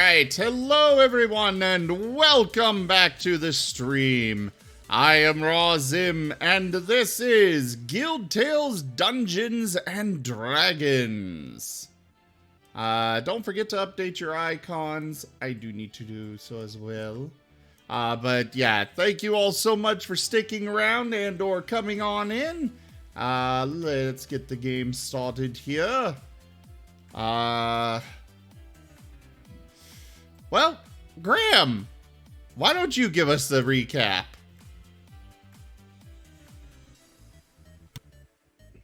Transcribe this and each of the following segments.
Alright, hello everyone and welcome back to the stream. I am Raw Zim and this is Guild Tales Dungeons and Dragons. Don't forget to update your icons. I do need to do so as well. But yeah, thank you all so much for sticking around and or coming on in. Let's get the game started here. Well, Graham, why don't you give us the recap?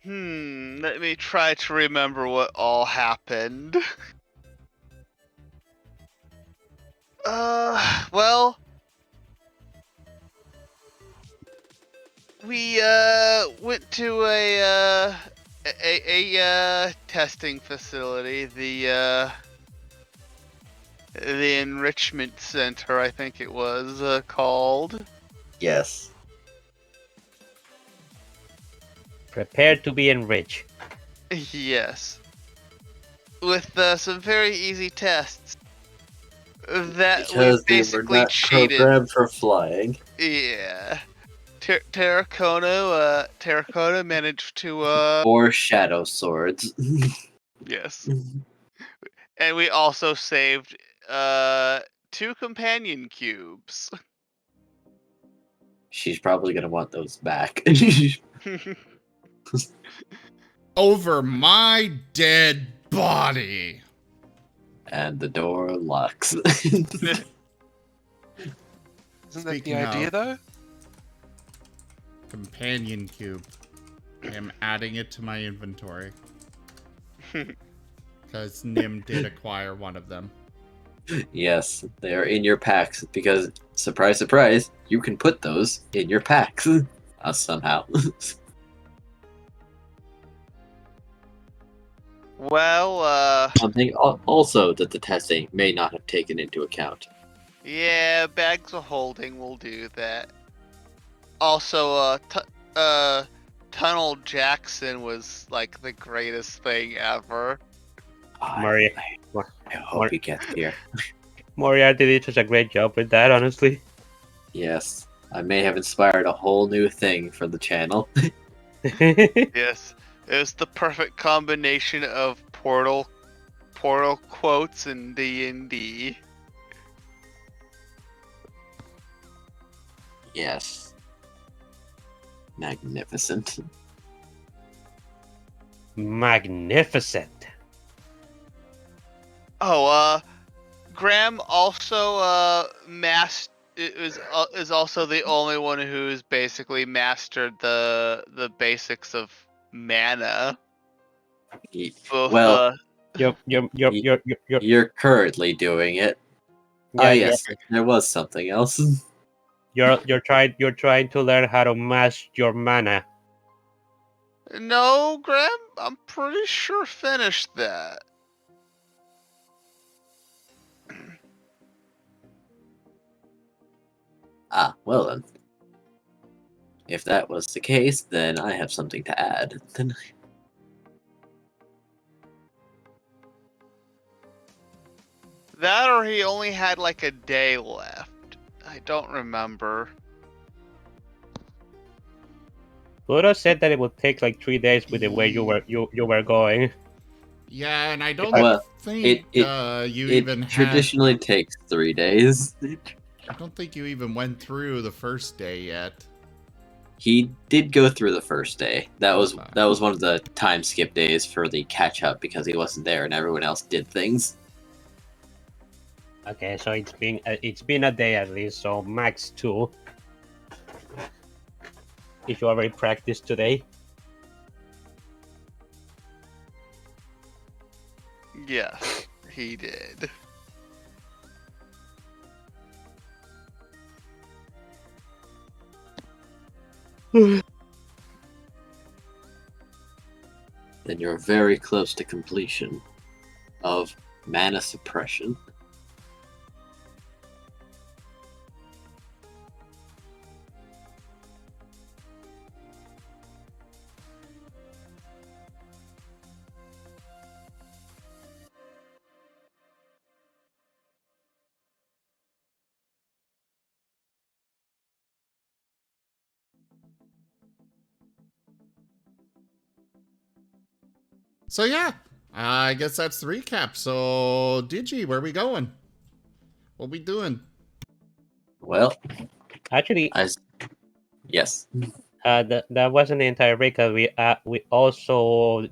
Let me try to remember what all happened. Well, we went to a testing facility, the enrichment center, I think it was called. Yes. Prepare to be enriched. Yes. With some very easy tests that Because we they basically were not cheated. programmed for flying. Yeah. Terracotta managed to Or shadow swords. yes. And we also saved 2 companion cubes. She's probably gonna want those back. Over my dead body. And the door locks. Isn't that the Speaking idea, of though? companion cube, I am adding it to my inventory. Because Nim did acquire one of them. Yes, they are in your packs because, surprise, surprise, you can put those in your packs. Somehow. Well, Something also that the testing may not have taken into account. yeah, bags of holding will do that. Also, Tunnel Jackson was like the greatest thing ever. Maria, I hope he gets here. Moriarty did such a great job with that, honestly. Yes, I may have inspired a whole new thing for the channel. Yes, it was the perfect combination of portal quotes and D&D. Yes. Magnificent. Magnificent. Oh, Graham also is also the only one who's basically mastered the basics of mana. Both, Well, You're currently doing it. Yes, there was something else. you're trying to learn how to master your mana. no, Graham, I'm pretty sure finished that. Well then. If that was the case, then I have something to add. That or he only had like a day left. I don't remember. Pluto said that it would take like 3 days with the way you were going. Yeah, and I don't think it even traditionally takes 3 days. I don't think you even went through the first day yet. He did go through the first day. That was one of the time skip days for the catch up because he wasn't there and everyone else did things. Okay, so it's been a day at least, so max 2. If you already practiced today. Yes, he did. Then you're very close to completion of mana suppression. So yeah, I guess that's the recap. So Digi, where we going? What we doing? Well, Actually, yes. that wasn't the entire recap. We also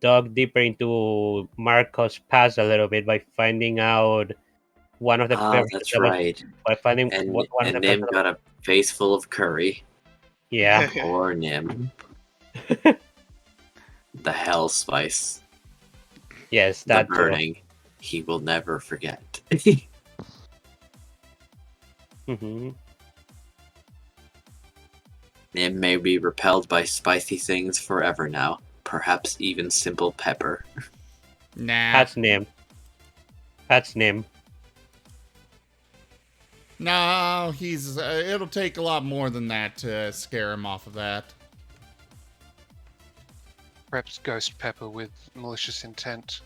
dug deeper into Marcos' past a little bit by finding out one of the Ah, persons that's that was right. by finding And one of the Nim persons. got a face full of curry. Yeah. Poor Nim. The hell spice. Yes, The that too. burning. He will never forget. Hmm. Nim may be repelled by spicy things forever now. Perhaps even simple pepper. Nah. That's name. That's name. No, he's. It'll take a lot more than that to scare him off of that. Perhaps ghost pepper with malicious intent.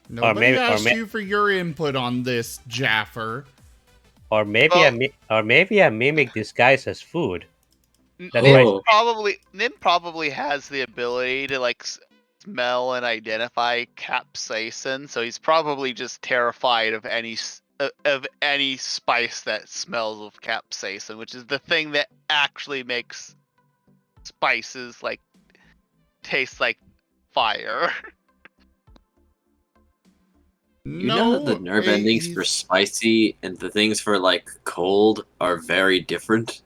Nobody asked you for your input on this, Jaffer. Or maybe Well- a mimic disguised as food. That Oh. Nim probably has the ability to like smell and identify capsaicin, so he's probably just terrified of any spice that smells of capsaicin, which is the thing that actually makes spices like taste like fire. You know that the nerve endings for spicy and the things for like cold are very different.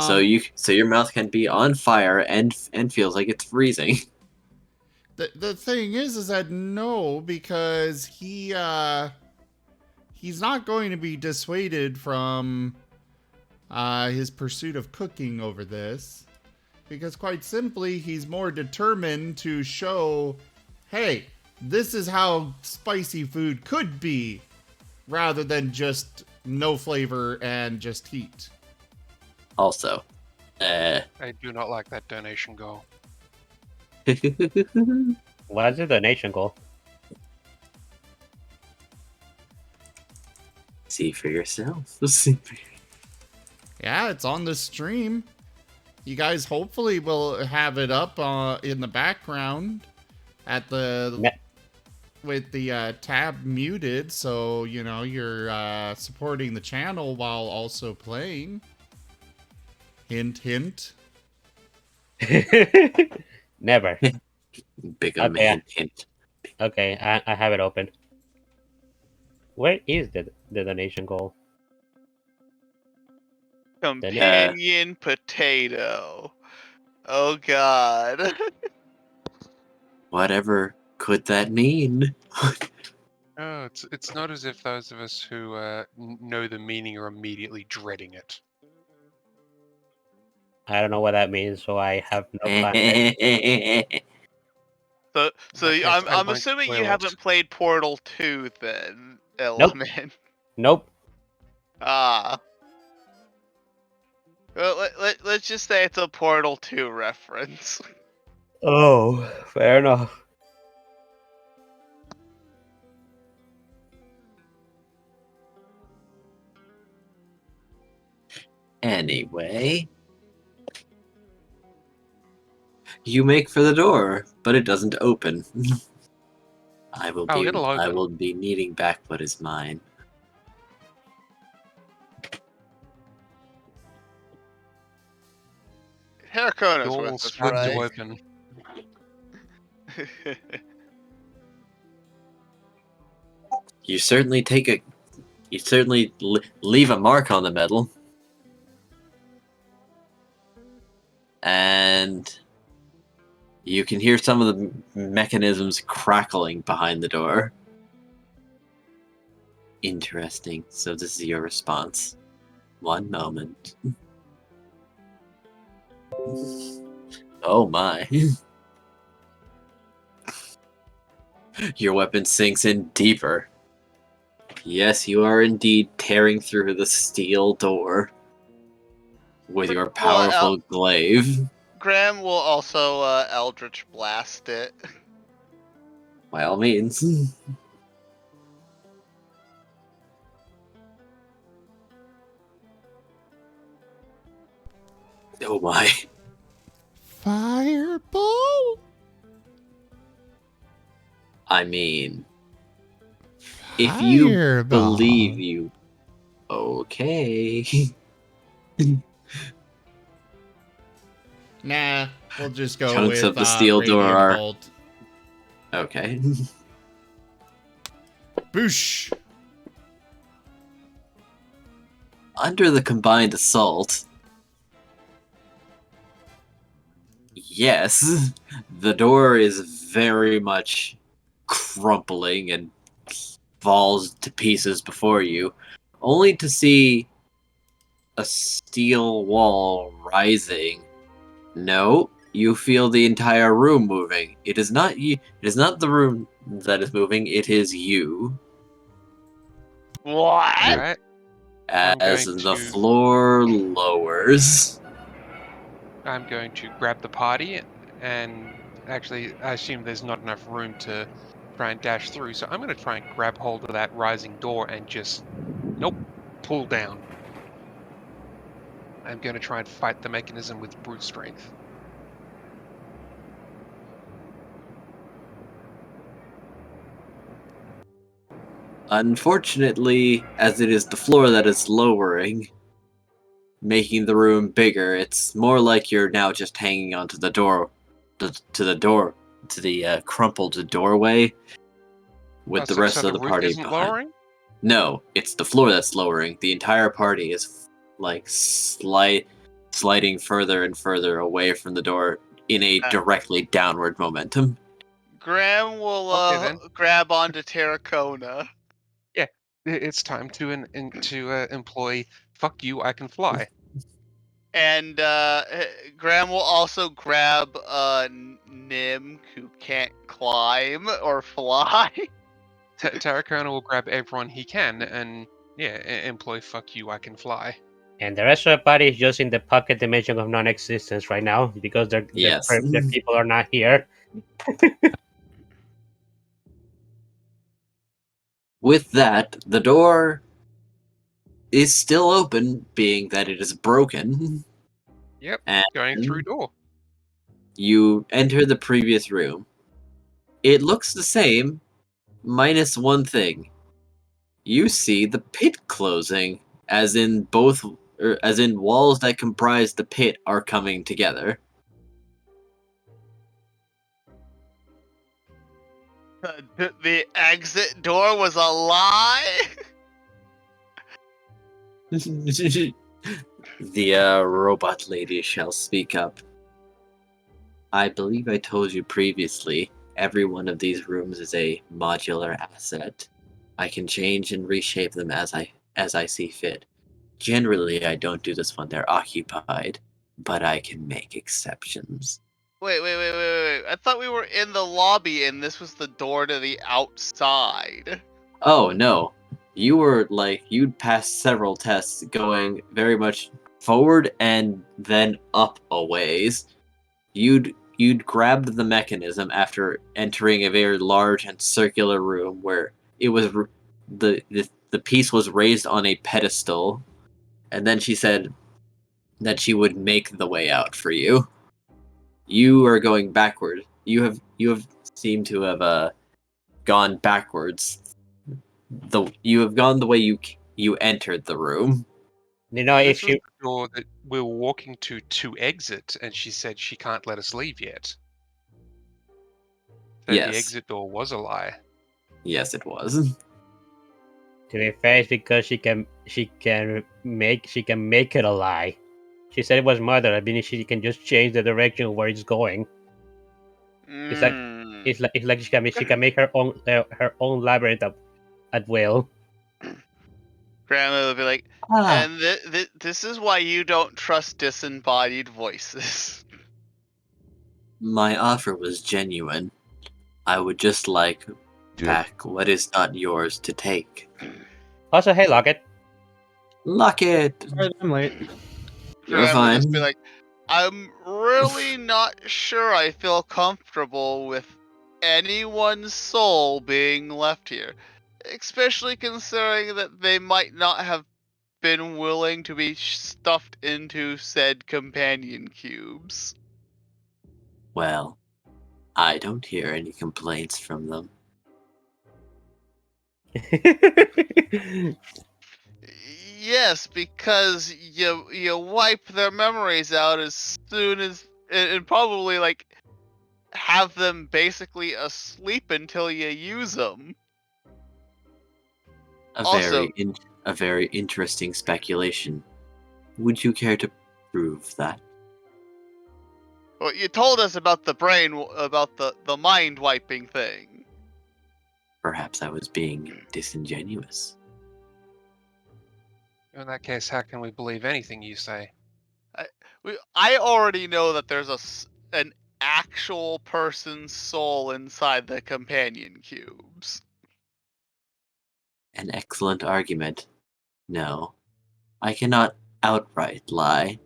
So your mouth can be on fire and feels like it's freezing. The thing is that no, because he's not going to be dissuaded from his pursuit of cooking over this, because quite simply he's more determined to show, hey, this is how spicy food could be, rather than just no flavor and just heat. Also, I do not like that donation goal. What's the donation goal? See for yourself. Yeah, it's on the stream. You guys hopefully will have it up in the background at with the tab muted, so you know you're supporting the channel while also playing. Hint, hint. Never. Big Okay. hint. Okay, I have it open. Where is the donation goal? Companion potato. Oh god. Whatever could that mean? Oh, it's not as if those of us who know the meaning are immediately dreading it. I don't know what that means, so I have no context. So I guess I I'm won't assuming you spoil it. haven't played Portal 2 then, Element. Nope. Ah. Well, let's just say it's a Portal 2 reference. Oh, fair enough. Anyway, you make for the door, but it doesn't open. I will it'll open. be needing back what is mine. Herakona's Door with will us, start to right? open. You certainly leave a mark on the metal. And you can hear some of the mechanisms crackling behind the door. Interesting. So this is your response. One moment. Oh my. Your weapon sinks in deeper. Yes, you are indeed tearing through the steel door with your powerful glaive. Graham will also Eldritch Blast it. By all means. Oh my. I mean, if you Fireball. believe you... Okay. Nah, we'll just go Chunks with of the steel door Radiant are... Bolt. Okay. Boosh! Under the combined assault... Yes, the door is very much crumpling and falls to pieces before you, only to see a steel wall rising. No, you feel the entire room moving. It is not you. It is not the room that is moving. It is you. What? Alright. As going the to- floor lowers. I'm going to grab the party, and actually, I assume there's not enough room to try and dash through, so I'm going to try and grab hold of that rising door and just, nope, pull down. I'm going to try and fight the mechanism with brute strength. Unfortunately, as it is the floor that is lowering, making the room bigger, it's more like you're now just hanging onto the door, to the crumpled doorway, with the rest so of the the roof party isn't behind. lowering? No, it's the floor that's lowering. The entire party is like sliding further and further away from the door in a directly downward momentum. Graham will Okay, then. grab onto Terracona. Yeah, it's time to employ "fuck you, I can fly." And Graham will also grab Nim, who can't climb or fly. Tarracona will grab everyone he can and employ "fuck you, I can fly." And the rest of the party is just in the pocket dimension of non-existence right now because Yes. the people are not here. With that, the door is still open, being that it is broken. Yep, And going through door. you enter the previous room. It looks the same, minus one thing. You see the pit closing, as in walls that comprise the pit are coming together. The exit door was a lie. The robot lady shall speak up. I believe I told you previously, every one of these rooms is a modular asset. I can change and reshape them as I see fit. Generally, I don't do this when they're occupied, but I can make exceptions. Wait. I thought we were in the lobby and this was the door to the outside. Oh, no. You'd passed several tests going very much forward and then up a ways. You'd grabbed the mechanism after entering a very large and circular room where it was the piece was raised on a pedestal, and then she said that she would make the way out for you. You are going backward. You have seemed to have gone backwards. You have gone the way you entered the room. You know, This if was you the door that we were walking to exit, and she said she can't let us leave yet. So Yes. the exit door was a lie. Yes, it was. to be fair, it's because she can make it a lie. She said it was murder. I mean, she can just change the direction of where it's going. It's like she can make her own labyrinth at will. Grandma will be like, and this is why you don't trust disembodied voices. My offer was genuine. I would just like back what is not yours to take. Also, hey, Locket. Locket! I'm late. You're Graham will just fine. be like, I'm really not sure I feel comfortable with anyone's soul being left here. Especially considering that they might not have been willing to be stuffed into said companion cubes. Well, I don't hear any complaints from them. Yes, because you wipe their memories out as soon as and probably like have them basically asleep until you use them. A Also, a very interesting speculation. Would you care to prove that? well, you told us about the about the mind wiping thing. Perhaps I was being disingenuous. In that case, how can we believe anything you say? I already know that there's an actual person's soul inside the companion cubes. An excellent argument. No, I cannot outright lie,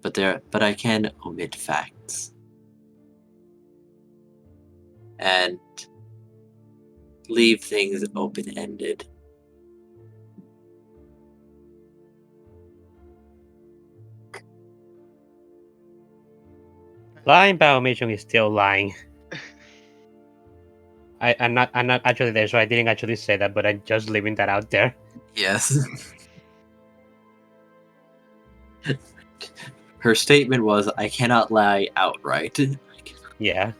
but I can omit facts. And leave things open-ended. Lying by omission is still lying. I'm not actually there, so I didn't actually say that, but I'm just leaving that out there. Yes. Her statement was, I cannot lie outright. Yeah.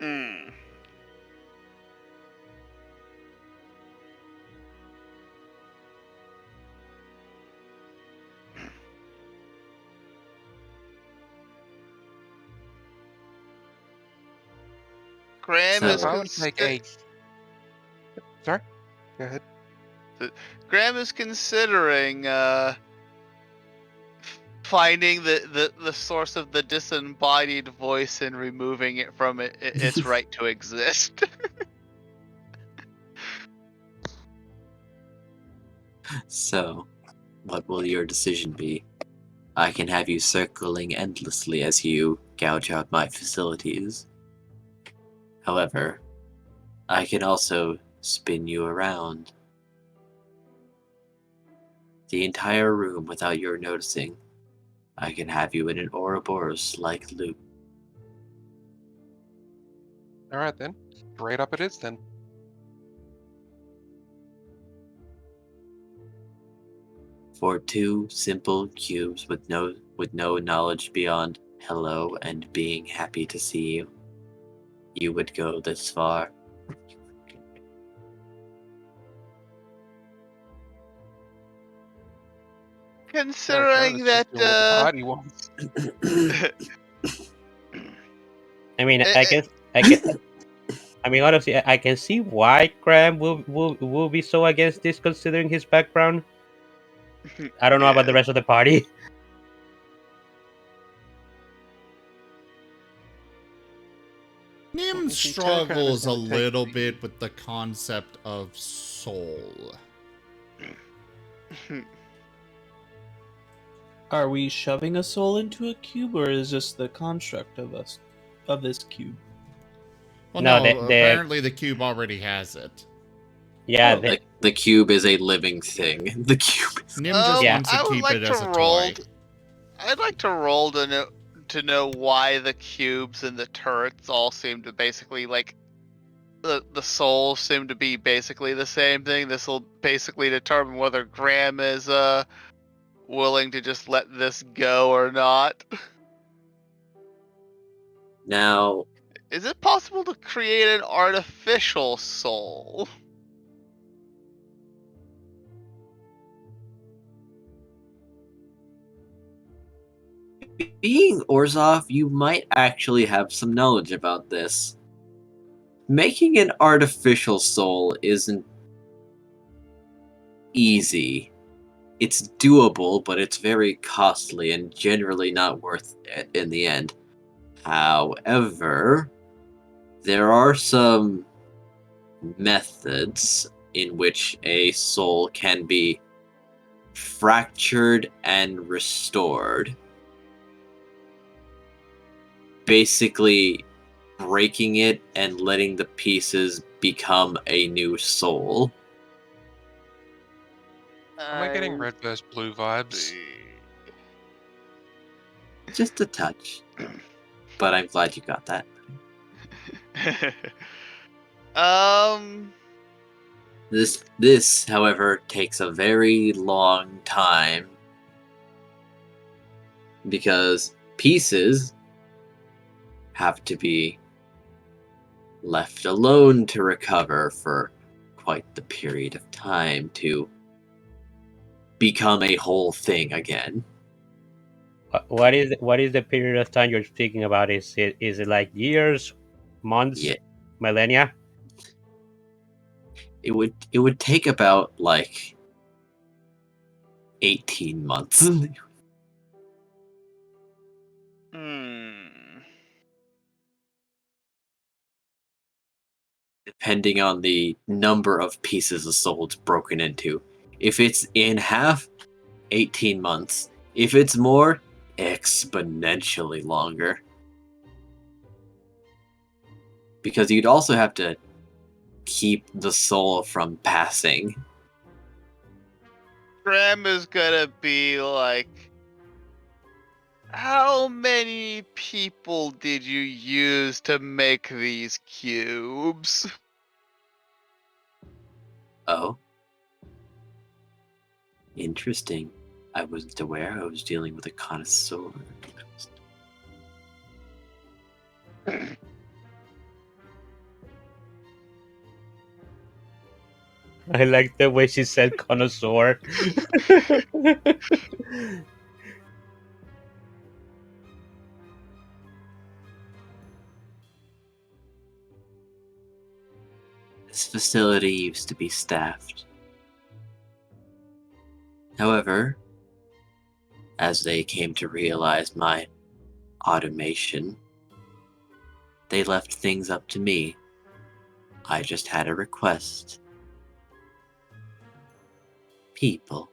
Mm. Graham So- is I would take a. Sorry, go ahead. Graham is considering finding the source of the disembodied voice and removing it from its right to exist. So, what will your decision be? I can have you circling endlessly as you gouge out my facilities. However, I can also spin you around the entire room without your noticing. I can have you in an Ouroboros-like loop. All right then, straight up it is then. For two simple cubes with no knowledge beyond hello and being happy to see you, you would go this far. Considering Let's just do what the that party wants. I mean, I mean, honestly, I can see why Graham will be so against this, considering his background. I don't know about the rest of the party. Nim See, Telegram is struggles a gonna take little the- bit with the concept of soul. Are we shoving a soul into a cube, or is this the construct of this cube? Well, No, no, apparently the cube already has it. Yeah, Oh, the cube is a living thing. The cube is... Nim just Yeah. wants to I would keep like it to as a roll. toy. I'd like to roll to know why the cubes and the turrets all seem to basically like the souls seem to be basically the same thing. This will basically determine whether Graham is willing to just let this go or not. Now, Is it possible to create an artificial soul? being Orzhov, you might actually have some knowledge about this. Making an artificial soul isn't easy. It's doable, but it's very costly and generally not worth it in the end. However, there are some methods in which a soul can be fractured and restored. Basically, breaking it and letting the pieces become a new soul. Am I getting red versus blue vibes? Just a touch. But I'm glad you got that. This, however, takes a very long time because pieces have to be left alone to recover for quite the period of time to become a whole thing again. What is the period of time you're speaking about? Is it like years, months, Yeah, millennia? it would take about like 18 months. Depending on the number of pieces of soul it's broken into. If it's in half, 18 months. If it's more, exponentially longer. Because you'd also have to keep the soul from passing. Graham is gonna be like, how many people did you use to make these cubes? Oh. Interesting. I wasn't aware I was dealing with a connoisseur. I like the way she said connoisseur. This facility used to be staffed. However, as they came to realize my automation, they left things up to me. I just had a request. People.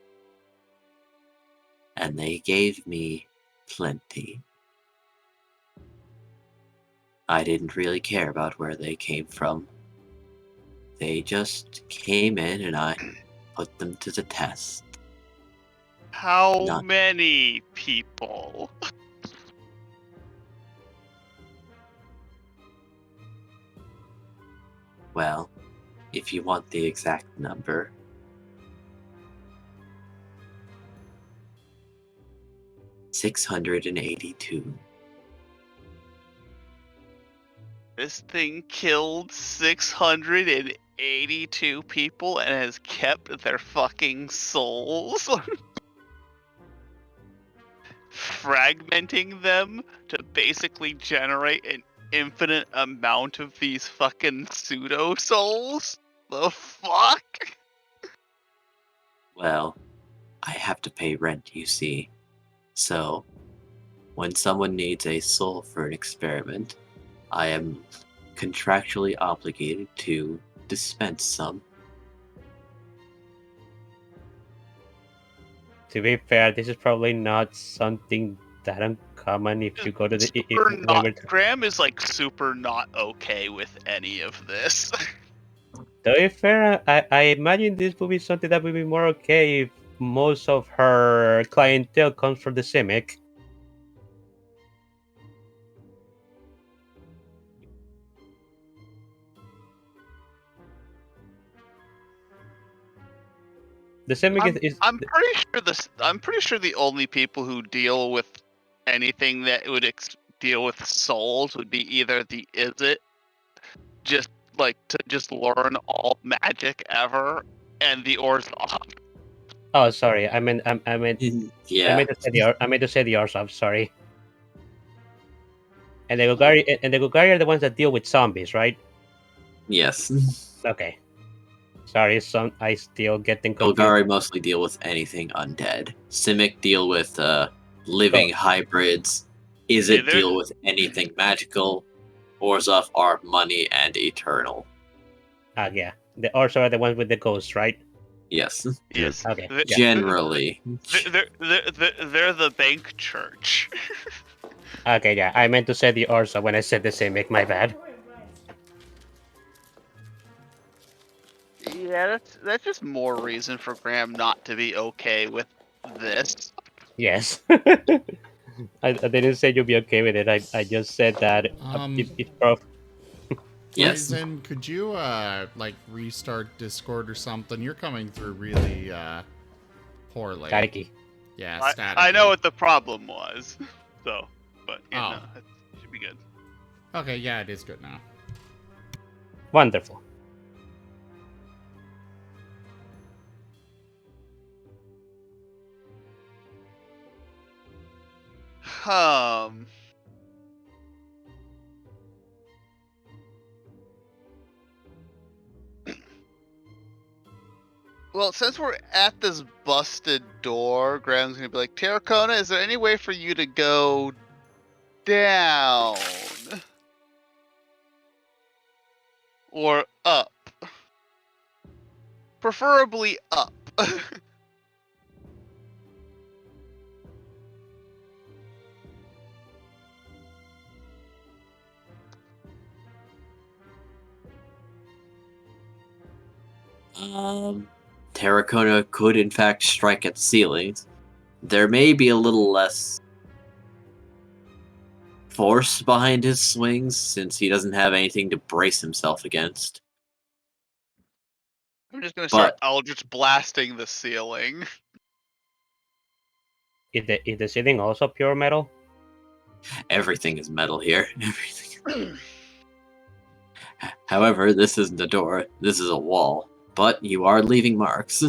And they gave me plenty. I didn't really care about where they came from. They just came in and I put them to the test. How many people? Well, if you want the exact number, 682. This thing killed 682 people and has kept their fucking souls. Fragmenting them to basically generate an infinite amount of these fucking pseudo souls? The fuck? Well, I have to pay rent, you see. So, when someone needs a soul for an experiment, I am contractually obligated to dispense some. To be fair, this is probably not something that uncommon if you go to the. Graham is like super not okay with any of this. To be fair, I imagine this would be something that would be more okay if most of her clientele comes from the Simic. The Simic is. I'm pretty sure the only people who deal with anything that would deal with souls would be either the Izzet, just like to just learn all magic ever, and the Orzhov. Oh, sorry. I meant. Yeah. I meant to say the Orzhov. Sorry. And the Golgari are the ones that deal with zombies, right? Yes. Okay. Sorry, I still get them confused. Golgari mostly deal with anything undead. Simic deal with living hybrids. Izzet deal with anything magical. Orzhov are money and eternal. Yeah. The Orso are the ones with the ghosts, right? Yes. Yes. Okay. Generally. They're the bank church. Okay, yeah. I meant to say the Orso when I said the Simic. My bad. Yeah, that's just more reason for Graham not to be okay with this. Yes. I didn't say you'd be okay with it. I just said that it's rough. Yes. Ryzen, could you like restart Discord or something? You're coming through really poorly. Staticky. Yeah, I static. know what the problem was, so, but you Oh. know, it should be good. Okay, yeah, it is good now. Wonderful. Um. Well, since we're at this busted door, Graham's gonna be like, Terracona, is there any way for you to go down? Or up? Preferably up. Terracona could in fact strike at ceilings. There may be a little less force behind his swings since he doesn't have anything to brace himself against. I'm just gonna start Eldritch blasting the ceiling. Is the ceiling also pure metal? Everything is metal here. Everything. However, this isn't a door. This is a wall. But you are leaving marks.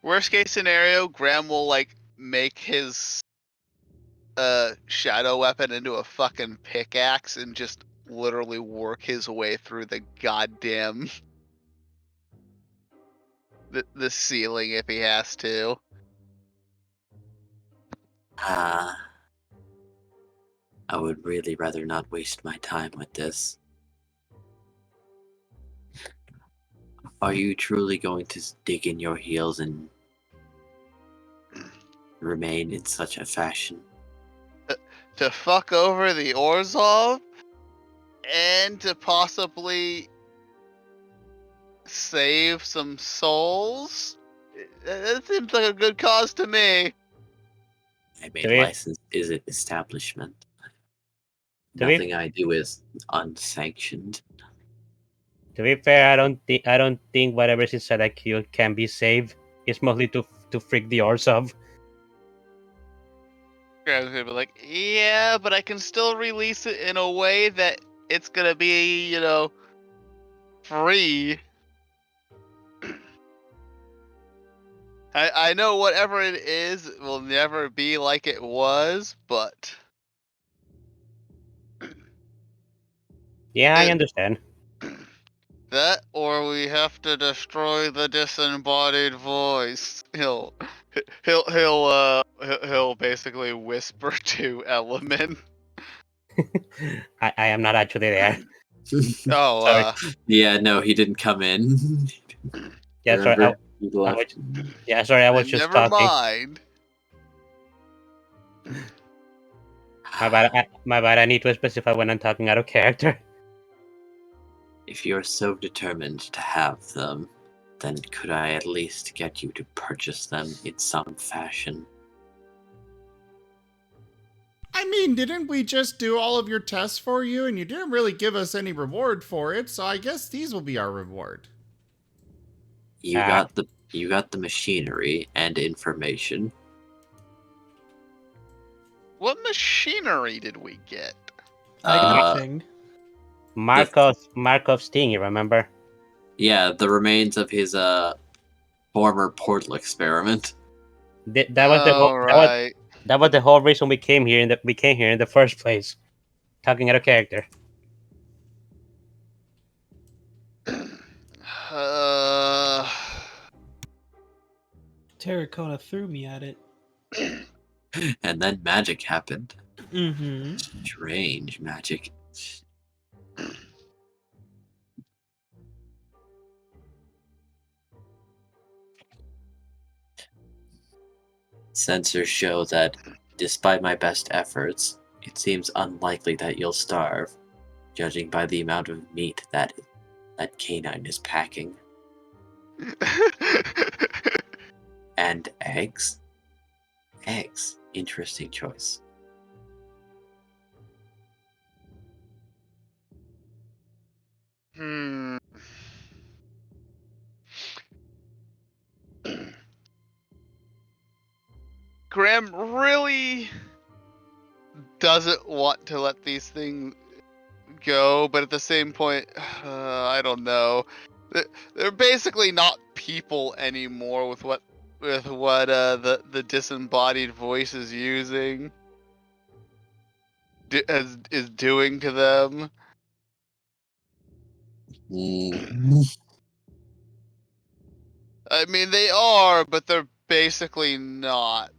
Worst case scenario, Graham will like make his shadow weapon into a fucking pickaxe and just literally work his way through the goddamn the ceiling if he has to. I would really rather not waste my time with this. Are you truly going to dig in your heels and remain in such a fashion? To fuck over the Orzhov and to possibly save some souls? That seems like a good cause to me. I made Okay. license is an establishment. Okay. Nothing I do is unsanctioned. To be fair, I don't think whatever's inside that cube can be saved. It's mostly to freak the arse of. Graham's gonna be like, yeah, but I can still release it in a way that it's gonna be, you know, free. I know whatever it is will never be like it was, but Yeah, I understand. that or we have to destroy the disembodied voice. He'll basically whisper to Element. I am not actually there. Oh, Sorry. Yeah, no, he didn't come in. Yeah, sorry. Remember? He left. I was just never talking. mind. My bad. I need to specify when I'm talking out of character. If you're so determined to have them, then could I at least get you to purchase them in some fashion? I mean, didn't we just do all of your tests for you and you didn't really give us any reward for it, so I guess these will be our reward. You got the machinery and information. What machinery did we get? Everything. Markov's thing, you remember? Yeah, the remains of his former portal experiment. That was the whole, right. that was the whole reason we came here in the first place. Talking out of character. Terracona threw me at it. And then magic happened. Mm-hmm. Strange magic. Sensors show that, despite my best efforts, it seems unlikely that you'll starve, judging by the amount of meat that canine is packing. And eggs? eggs. Interesting choice. Graham really doesn't want to let these things go, but at the same point, I don't know. They're basically not people anymore with what the disembodied voice is using is doing to them. I mean, they are, but they're basically not.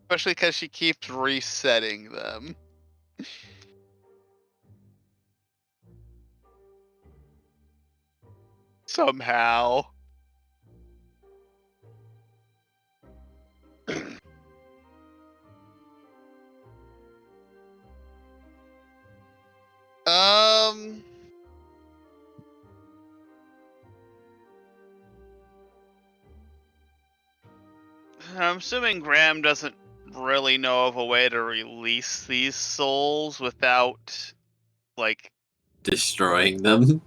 Especially because she keeps resetting them. Somehow. I'm assuming Graham doesn't really know of a way to release these souls without, like, destroying them.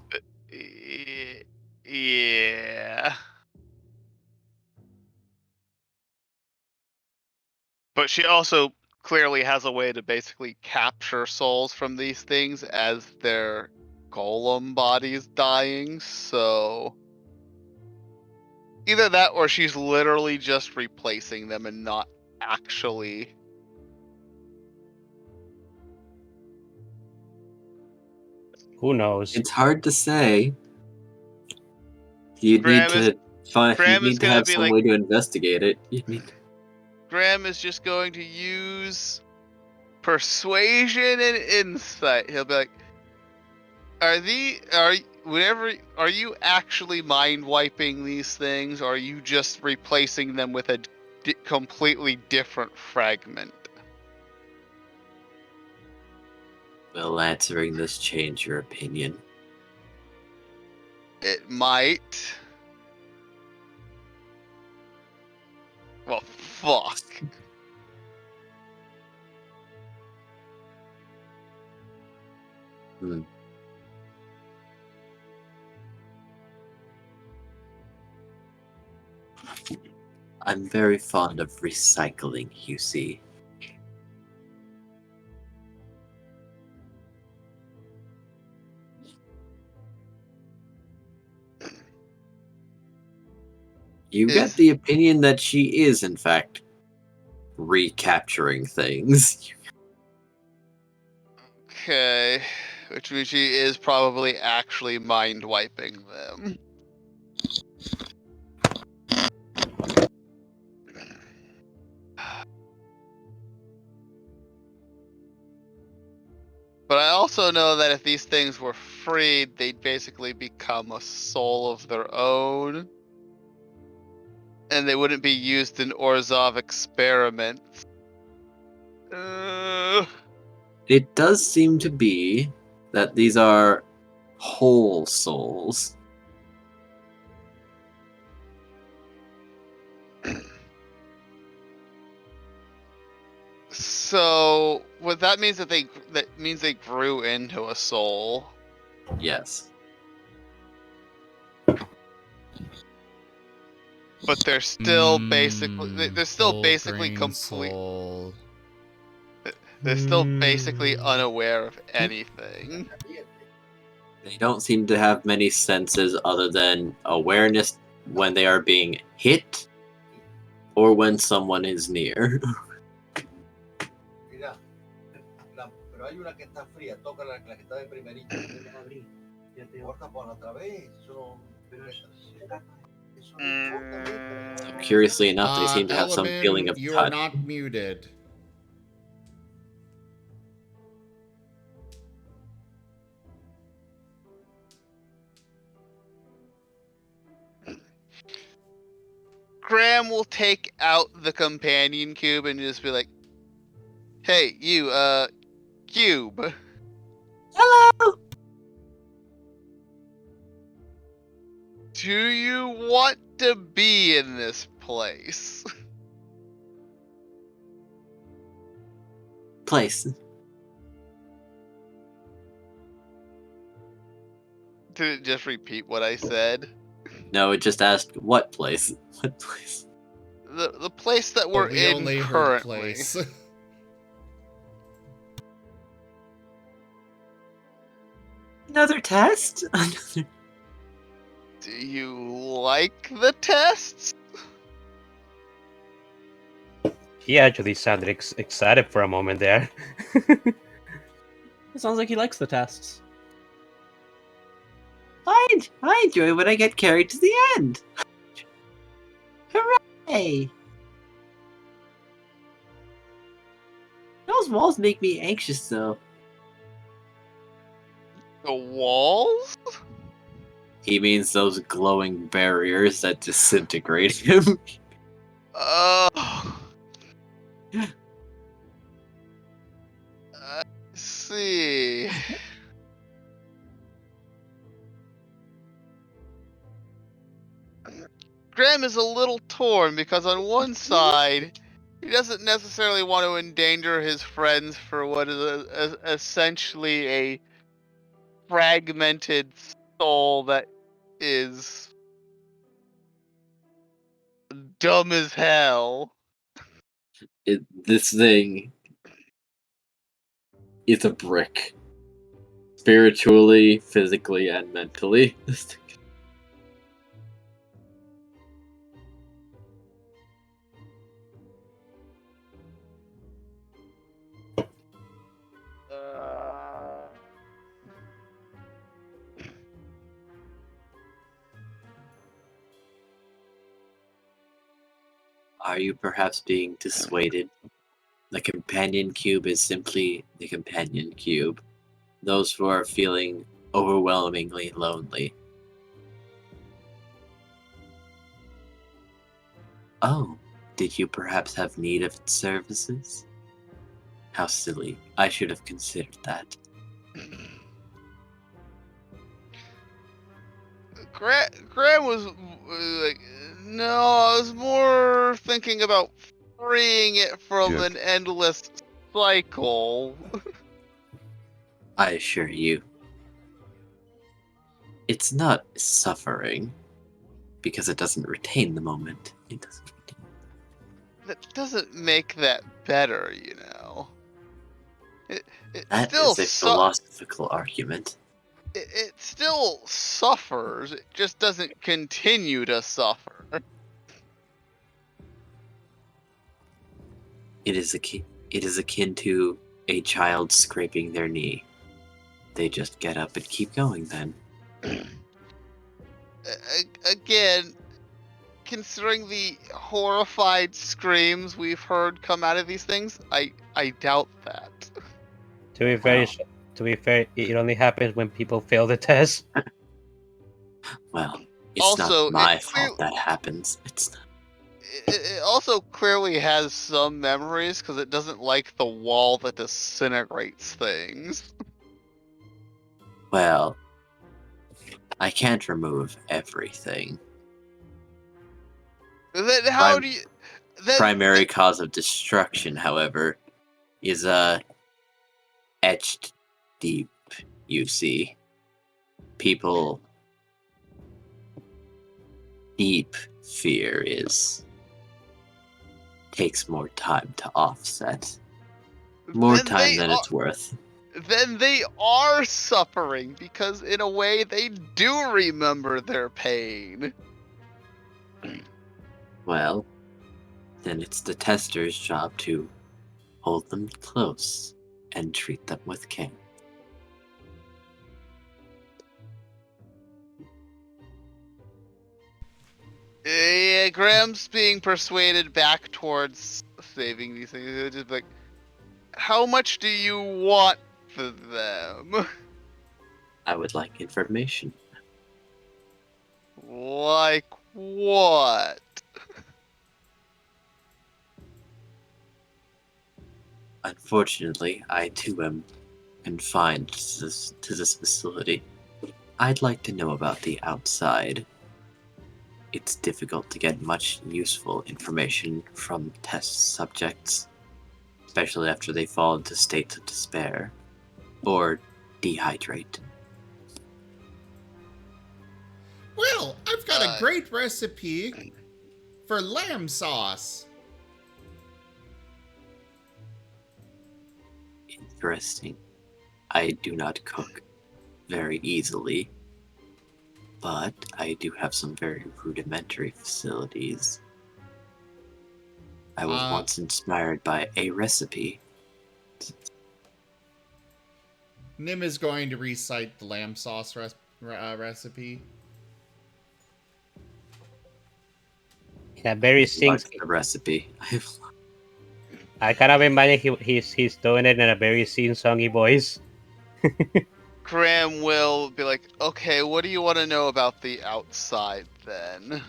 Yeah. But she also clearly has a way to basically capture souls from these things as their golem bodies dying, so either that or she's literally just replacing them and not actually. Who knows? It's hard to say. You'd need Graham is to gonna have be some like, way to investigate it. Graham is just going to use persuasion and insight. He'll be like, are you actually mind wiping these things, or are you just replacing them with a completely different fragment? Will answering this change your opinion? It might. Well, fuck. I'm very fond of recycling, you see. You get the opinion that she is, in fact, recapturing things. Okay. Which means she is probably actually mind wiping them. But I also know that if these things were freed, they'd basically become a soul of their own. And they wouldn't be used in Orzhov experiments. It does seem to be that these are whole souls. So, what that means that means they grew into a soul. Yes. But they're still basically complete. Soul. They're still basically unaware of anything. They don't seem to have many senses other than awareness when they are being hit or when someone is near. Curiously enough, they seem to have some feeling of you touch. are not muted. Graham will take out the companion cube and just be like, "Hey, you, cube. Hello." Do you want to be in this place? Place. Did it just repeat what I said? No, it just asked what place. What place? The place that we're we in only heard currently. place. Another test? Another. Do you like the tests? He actually sounded excited for a moment there. It sounds like he likes the tests. I enjoy when I get carried to the end. Hooray! Those walls make me anxious, though. The walls? He means those glowing barriers that disintegrate him. Oh. I see. Graham is a little torn because on one side, he doesn't necessarily want to endanger his friends for what is essentially a fragmented soul that is dumb as hell. This thing is a brick. Spiritually, physically, and mentally. Are you perhaps being dissuaded? The companion cube is simply the companion cube. Those who are feeling overwhelmingly lonely. Oh, did you perhaps have need of its services? How silly. I should have considered that. Graham was like, no, I was more thinking about freeing it from an endless cycle. I assure you, it's not suffering, because it doesn't retain the moment. It doesn't. That doesn't make that better, you know. It That still is a philosophical argument. it still suffers. It just doesn't continue to suffer. It is akin to a child scraping their knee. They just get up and keep going then. Again, considering the horrified screams we've heard come out of these things, I doubt that. To be fair, it only happens when people fail the test. Well, it's Also, not my fault that happens. It's not. It also clearly has some memories because it doesn't like the wall that disintegrates things. Well, I can't remove everything. Then how do you? Primary cause of destruction, however, is etched deep. You see, people deep fear takes more time to offset. More time than it's worth. Then they are suffering because in a way they do remember their pain. Well, then it's the tester's job to hold them close and treat them with care. Yeah, Graham's being persuaded back towards saving these things. It's just like, how much do you want for them? I would like information. Like what? Unfortunately, I too am confined to this facility. I'd like to know about the outside. it's difficult to get much useful information from test subjects, especially after they fall into states of despair or dehydrate. Well, I've got a great recipe for lamb sauce. Interesting. I do not cook very easily, but I do have some very rudimentary facilities. I was once inspired by a recipe. Nim is going to recite the lamb sauce recipe. Yeah, very What's sings. the recipe? I kind of imagine he's doing it in a very sing-songy voice. Graham will be like, okay, what do you want to know about the outside then?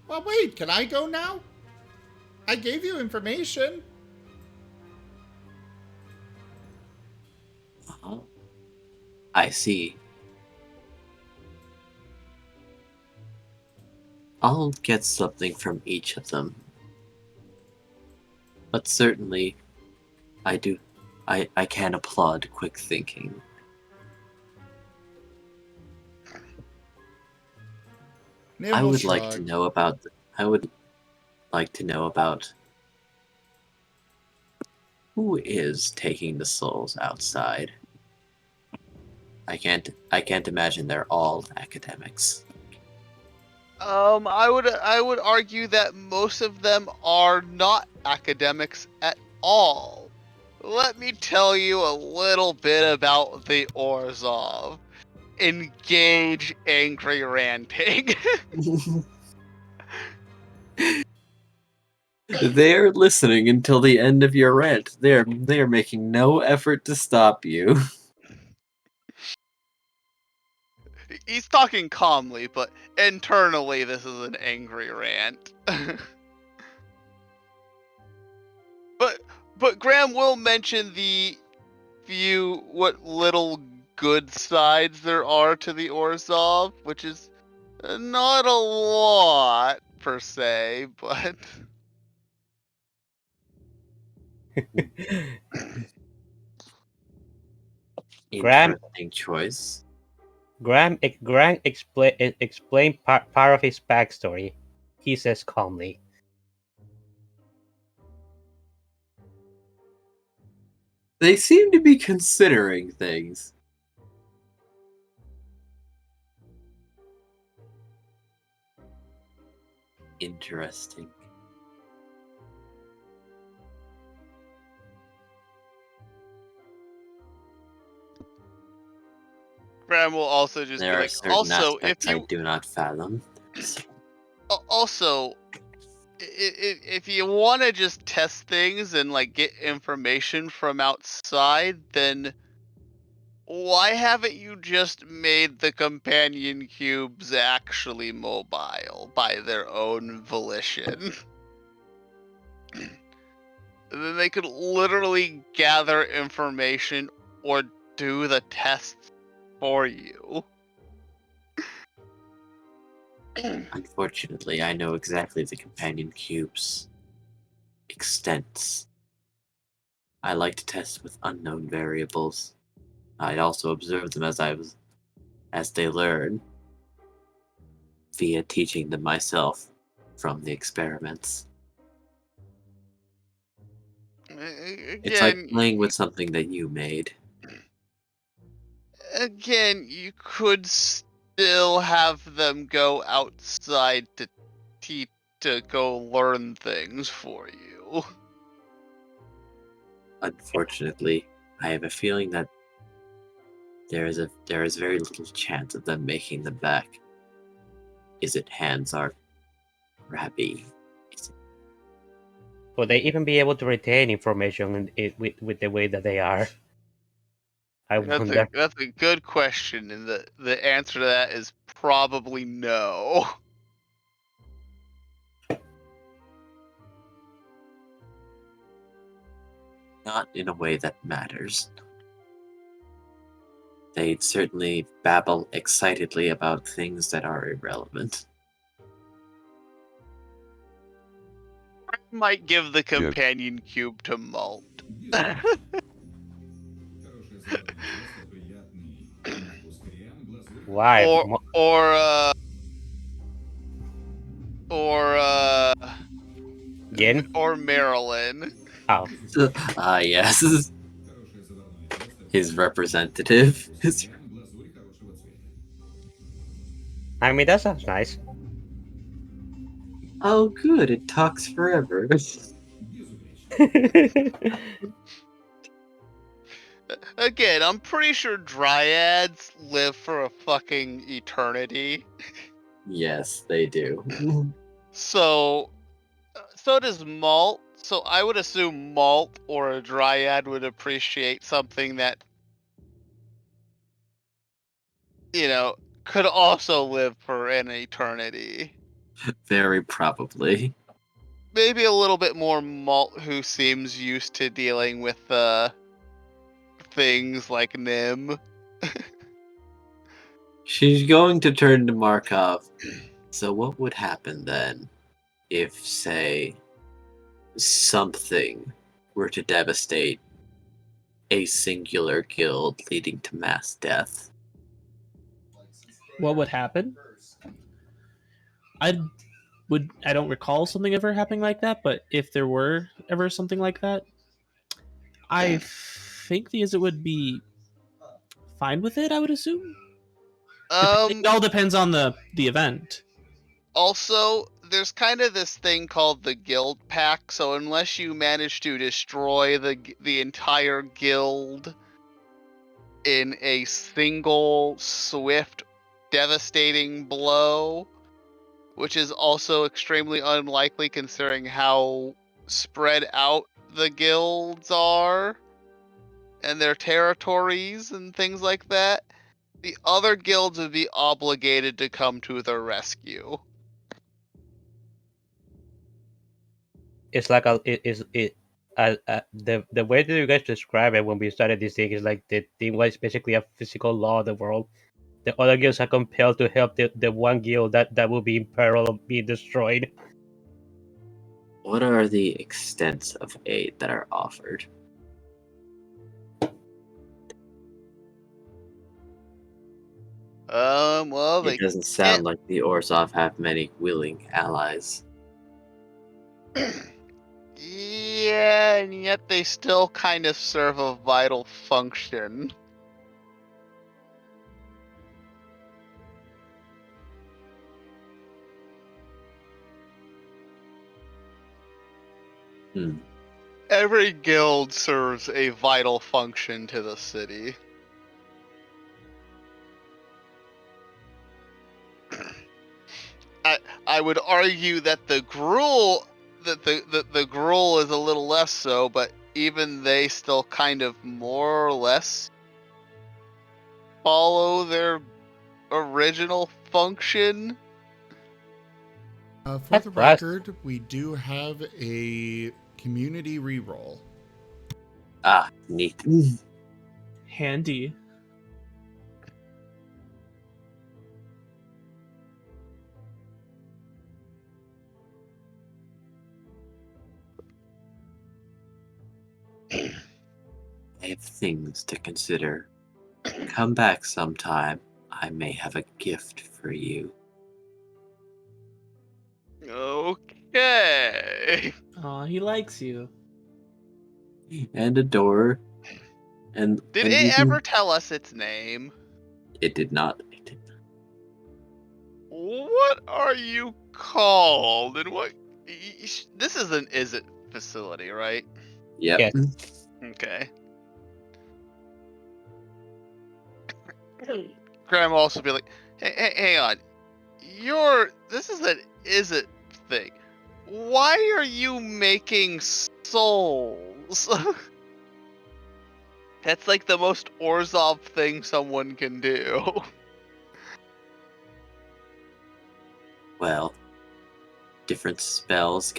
Well, wait, can I go now? I gave you information. I see. I'll get something from each of them. But certainly, I can applaud quick thinking. I would like to know about who is taking the souls outside. I can't imagine they're all academics. I would argue that most of them are not academics at all. Let me tell you a little bit about the Orzhov. Engage angry ranting. They're listening until the end of your rant. They're making no effort to stop you. He's talking calmly, but internally this is an angry rant. But Graham will mention what little good sides there are to the Orzhov, which is not a lot per se, but Interesting choice. Graham explain part of his backstory. He says calmly. They seem to be considering things. Interesting. Graham will also just There be are like, certain also, aspects I do not fathom. Also, if you want to just test things and like get information from outside, then why haven't you just made the companion cubes actually mobile by their own volition? Then they could literally gather information or do the tests for you. Unfortunately, I know exactly the companion cube's extents. I like to test with unknown variables. I also observe them as they learn, via teaching them myself from the experiments. It's like playing with something that you made. Again, you could still have them go outside to go learn things for you. Unfortunately, I have a feeling that there is very little chance of them making them back. Is it hands are grabby? Will they even be able to retain information with the way that they are? I wonder. That's a good question, and the answer to that is probably no. Not in a way that matters. They'd certainly babble excitedly about things that are irrelevant. Might give the companion cube to Malt. Why? Yin? Or Marilyn. Oh, Yes. His representative. I mean that sounds nice. Oh, good. It talks forever. Again, I'm pretty sure dryads live for a fucking eternity. Yes, they do. So does Malt. So I would assume Malt or a dryad would appreciate something that, could also live for an eternity. Very probably. Maybe a little bit more Malt, who seems used to dealing with things like Nim. She's going to turn to Markov. So what would happen then if, say, something were to devastate a singular guild leading to mass death? What would happen? I don't recall something ever happening like that, but if there were ever something like that, I think the Izzet would be fine with it, I would assume. It all depends on the event. Also, there's kind of this thing called the guild pack, so unless you manage to destroy the entire guild in a single swift devastating blow, which is also extremely unlikely considering how spread out the guilds are and their territories and things like that, the other guilds would be obligated to come to their rescue. It's like the way that you guys describe it when we started this thing is like the thing was basically a physical law of the world. The other guilds are compelled to help the one guild that will be in peril of being destroyed. What are the extents of aid that are offered? Well, it doesn't sound like the Orzhov have many willing allies. Yeah, and yet they still kind of serve a vital function. Every guild serves a vital function to the city. I would argue that the Gruul the Gruul is a little less so, but even they still kind of more or less follow their original function. For the record, we do have a community reroll. Ah, neat. Handy. I have things to consider. Come back sometime. I may have a gift for you. Okay. Aw, he likes you. And a door. And did it ever tell us its name? It did not. What are you called? And what? This is an Izzet facility, right? Yep. Yes. Okay. Graham will also be like, hey, hang on. This is an Izzet thing. Why are you making souls? That's like the most Orzhov thing someone can do. Well, different spells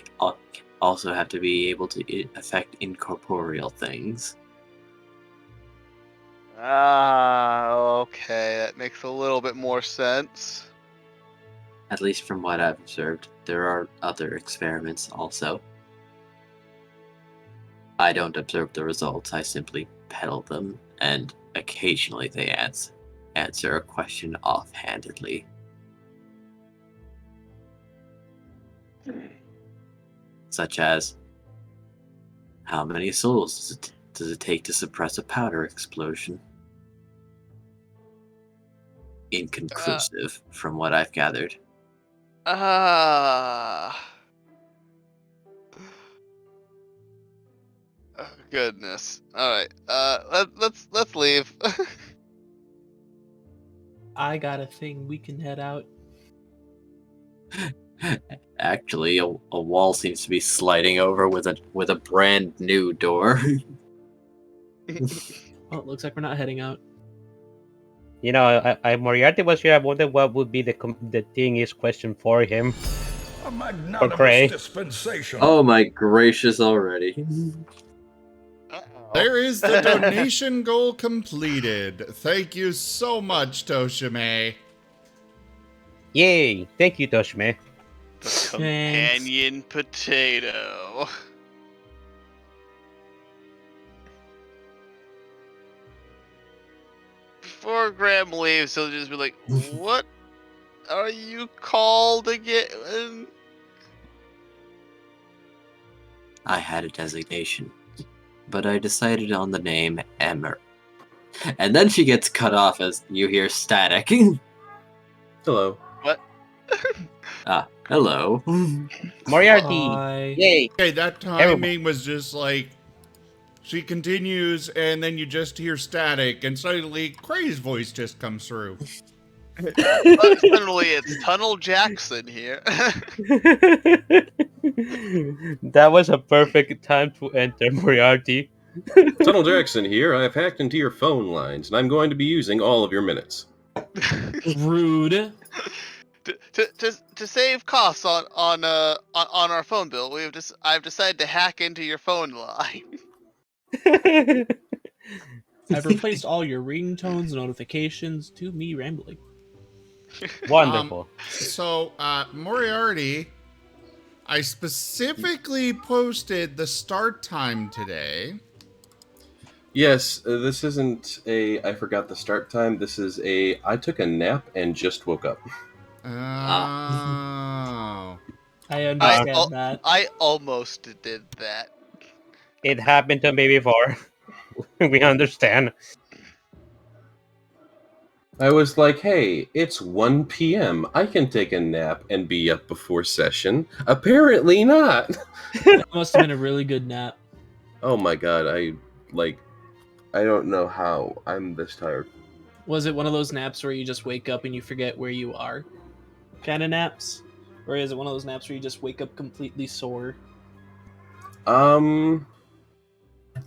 also have to be able to affect incorporeal things. Okay, that makes a little bit more sense. At least from what I've observed. There are other experiments also. I don't observe the results. I simply peddle them, and occasionally they answer a question offhandedly. Such as, how many souls does it take to suppress a powder explosion? Inconclusive, from what I've gathered. Oh, goodness. All right. Let's leave. I got a thing. We can head out. Actually, a wall seems to be sliding over with a brand new door. Well, it looks like we're not heading out. You know, I Moriarty was here. I wonder what would be the thingiest question for him. A Cray. magnanimous dispensation. Oh my gracious already. There is the donation goal completed. Thank you so much, Toshime. Yay! Thank you, Toshime. The companion potato. Before Graham leaves, he'll just be like, "What are you called again?" I had a designation, but I decided on the name Emmer. And then she gets cut off as you hear static. Hello. What? Hello. Moriarty! Bye. Yay! Okay, that timing was just like, she continues, and then you just hear static, and suddenly Cray's voice just comes through. Suddenly, it's Tunnel Jackson here. That was a perfect time to enter, Moriarty. Tunnel Jackson here. I have hacked into your phone lines, and I'm going to be using all of your minutes. Rude. To save costs on our phone bill, I've decided to hack into your phone line. I've replaced all your ringtones notifications to me rambling. Wonderful. So, Moriarty, I specifically posted the start time today. Yes, this isn't a I forgot the start time. This is a I took a nap and just woke up. Oh. I understand that. I almost did that. It happened to me before. We understand. I was like, hey, it's 1 p.m. I can take a nap and be up before session. Apparently not. That must have been a really good nap. Oh my god, I don't know how I'm this tired. Was it one of those naps where you just wake up and you forget where you are? Kind of naps? Or is it one of those naps where you just wake up completely sore?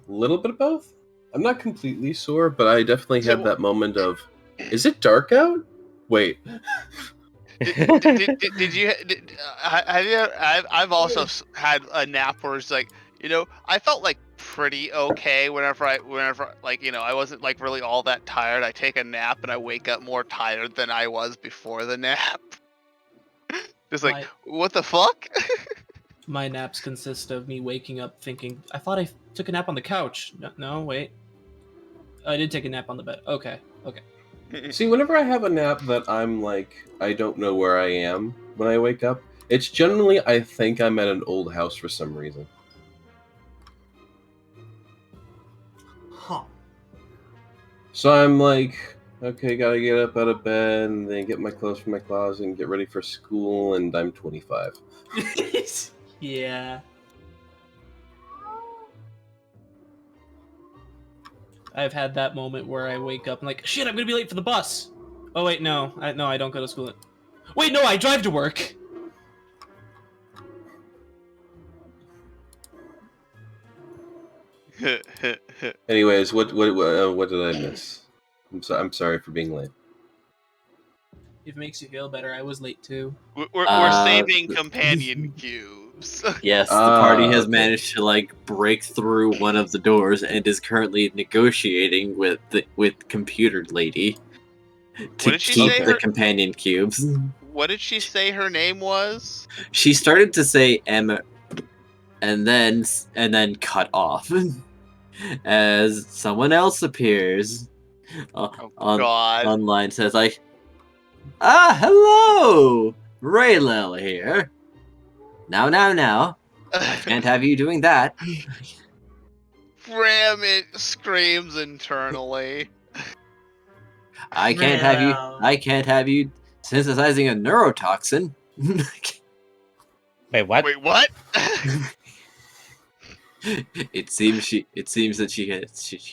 Little bit of both. I'm not completely sore, but I definitely had So- that moment of, is it dark out? Wait. Did you? Have you? I've also had a nap where it's like, I felt like pretty okay whenever like, I wasn't like really all that tired. I take a nap and I wake up more tired than I was before the nap. Just like, what the fuck? My naps consist of me waking up thinking, I thought I took a nap on the couch. No, wait. I did take a nap on the bed. Okay. See, whenever I have a nap that I'm like, I don't know where I am when I wake up, it's generally I think I'm at an old house for some reason. Huh. So I'm like, okay, gotta get up out of bed and then get my clothes from my closet and get ready for school, and I'm 25. Yeah. I've had that moment where I wake up and like, shit, I'm gonna be late for the bus. Oh wait, no, I don't go to school. Wait, no, I drive to work. Anyways, what did I miss? I'm sorry for being late. If it makes you feel better, I was late too. We're saving companion cubes. Yes, the party has managed to break through one of the doors and is currently negotiating with Computer Lady to keep the companion cubes. What did she say her name was? She started to say Emma. and then cut off as someone else appears God. online. Says like, hello, Raylel here. Now, I can't have you doing that. Ram it screams internally. I can't have you synthesizing a neurotoxin. Wait, what? Wait, what? It seems that she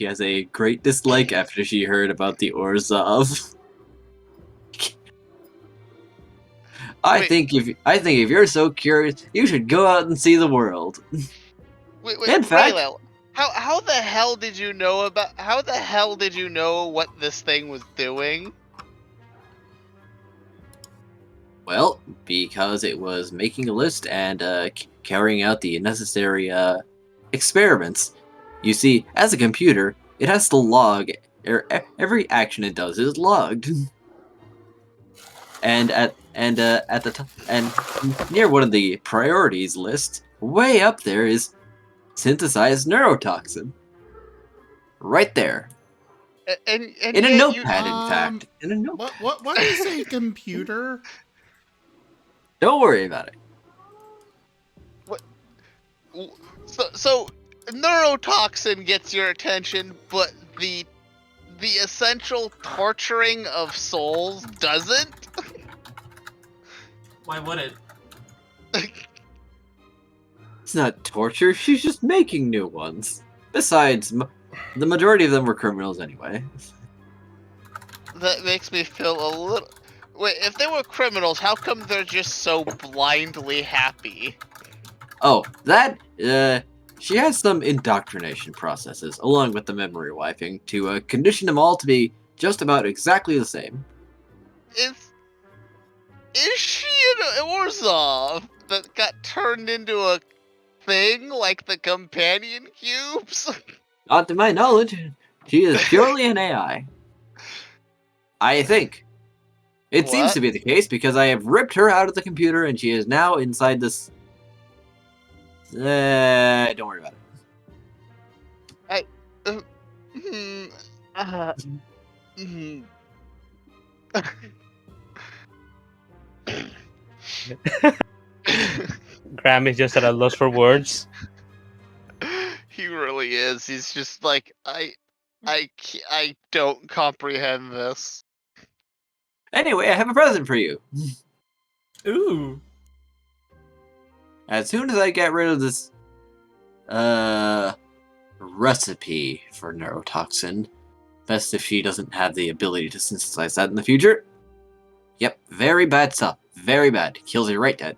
has a great dislike after she heard about the Orzhov. I think if you're so curious, you should go out and see the world. Wait, In fact, Raylel, how the hell did you know what this thing was doing? Well, because it was making a list and carrying out the necessary experiments. You see, as a computer, it has to log every action it does is logged. And near one of the priorities list, way up there is synthesized neurotoxin. Right there. And In a notepad, in fact. In a notepad. What is a computer? Don't worry about it. What? So neurotoxin gets your attention, but the essential torturing of souls doesn't? Why would it? It's not torture, she's just making new ones. Besides, the majority of them were criminals anyway. That makes me feel a little... Wait, if they were criminals, how come they're just so blindly happy? Oh, she has some indoctrination processes, along with the memory wiping, to condition them all to be just about exactly the same. Is she an Orzhov that got turned into a thing like the companion cubes? Not to my knowledge, she is purely an AI. I think. It seems to be the case because I have ripped her out of the computer and she is now inside this... don't worry about it. Graham is just at a loss for words. He really is. He's just like, I don't comprehend this. Anyway, I have a present for you. Ooh. As soon as I get rid of this, recipe for neurotoxin, best if she doesn't have the ability to synthesize that in the future. Yep, very bad stuff. Very bad. Kills you right dead.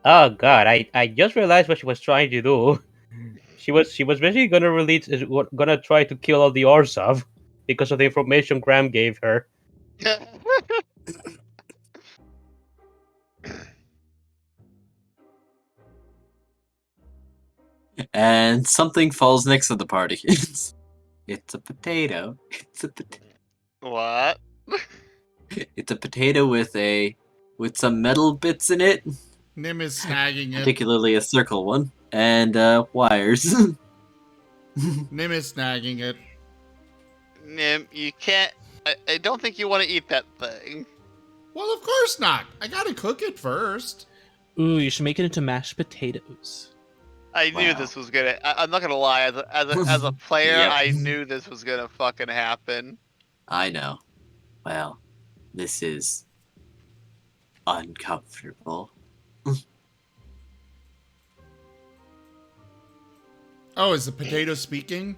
Oh god, I just realized what she was trying to do. She was basically gonna try to kill all the Orzhov because of the information Graham gave her. And something falls next to the party. It's a potato. What? It's a potato with some metal bits in it. Nim is snagging it. Particularly a circle one. And wires. Nim is snagging it. Nim, you can't... I don't think you want to eat that thing. Well, of course not. I gotta cook it first. Ooh, you should make it into mashed potatoes. I knew this was gonna... I'm not gonna lie. As a player, Yep. I knew this was gonna fucking happen. I know. Well, this is uncomfortable. Oh, is the potato speaking?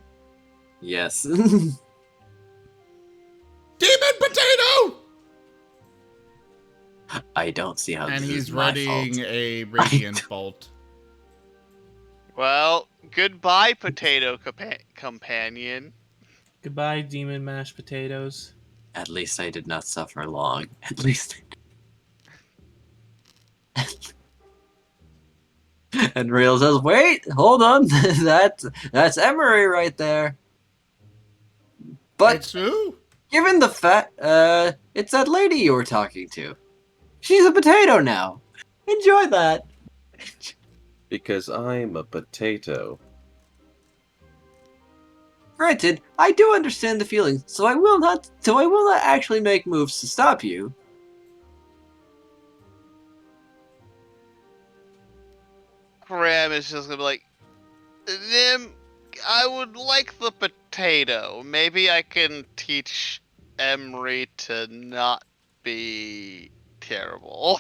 Yes. Demon potato! I don't see how And this he's is my readying fault. a radiant bolt. Well, goodbye, potato companion. Goodbye, demon mashed potatoes. At least I did not suffer long. At least I did. And Rail says, wait, hold on. that's Emery right there. But It's who? given the fact, it's that lady you were talking to. She's a potato now. Enjoy that. Because I'm a potato. Granted, I do understand the feeling, so I will not actually make moves to stop you. Graham is just gonna be like, Nim, I would like the potato. Maybe I can teach Emery to not be terrible.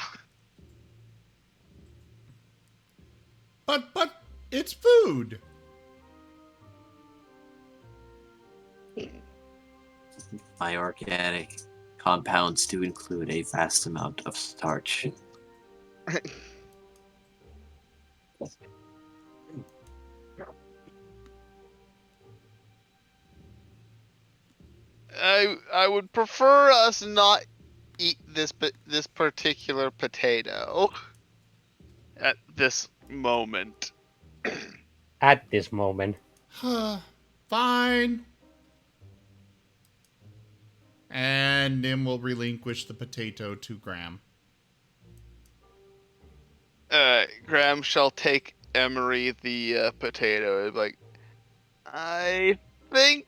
But it's food. My organic compounds do include a vast amount of starch. I would prefer us not eat this particular potato at this moment. At this moment. Fine. And Nim will relinquish the potato to Graham. Graham shall take Emery the potato. Like, I think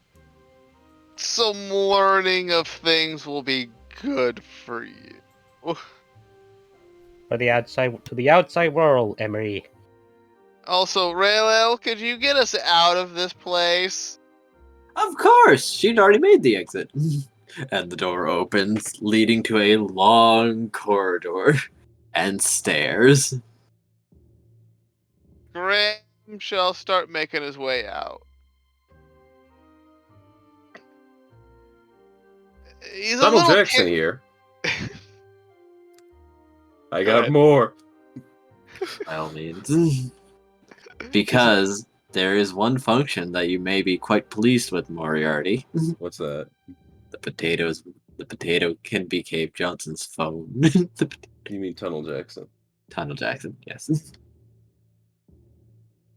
some learning of things will be good for you. To the outside world, Emery. Also, Raylel, could you get us out of this place? Of course! She'd already made the exit. And the door opens, leading to a long corridor and stairs. Graham shall start making his way out. He's Donald Jackson here. I got more. By all means. Because there is one function that you may be quite pleased with, Moriarty. What's that? The potato can be Cave Johnson's phone. You mean Tunnel Jackson? Tunnel Jackson, yes.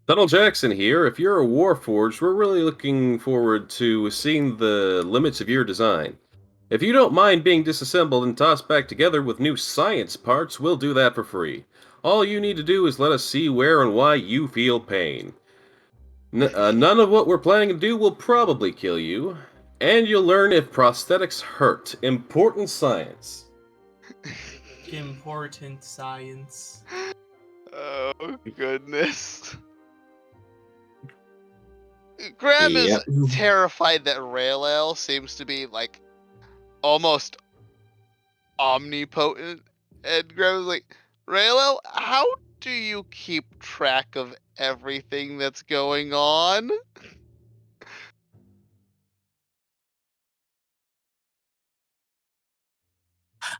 Tunnel Jackson here. If you're a Warforged, we're really looking forward to seeing the limits of your design. If you don't mind being disassembled and tossed back together with new science parts, we'll do that for free. All you need to do is let us see where and why you feel pain. None of what we're planning to do will probably kill you, and you'll learn if prosthetics hurt. Important science. Important science. Oh, goodness. Graham is terrified that Raylel seems to be, like, almost omnipotent. And Graham's like, Raylel, how do you keep track of everything that's going on?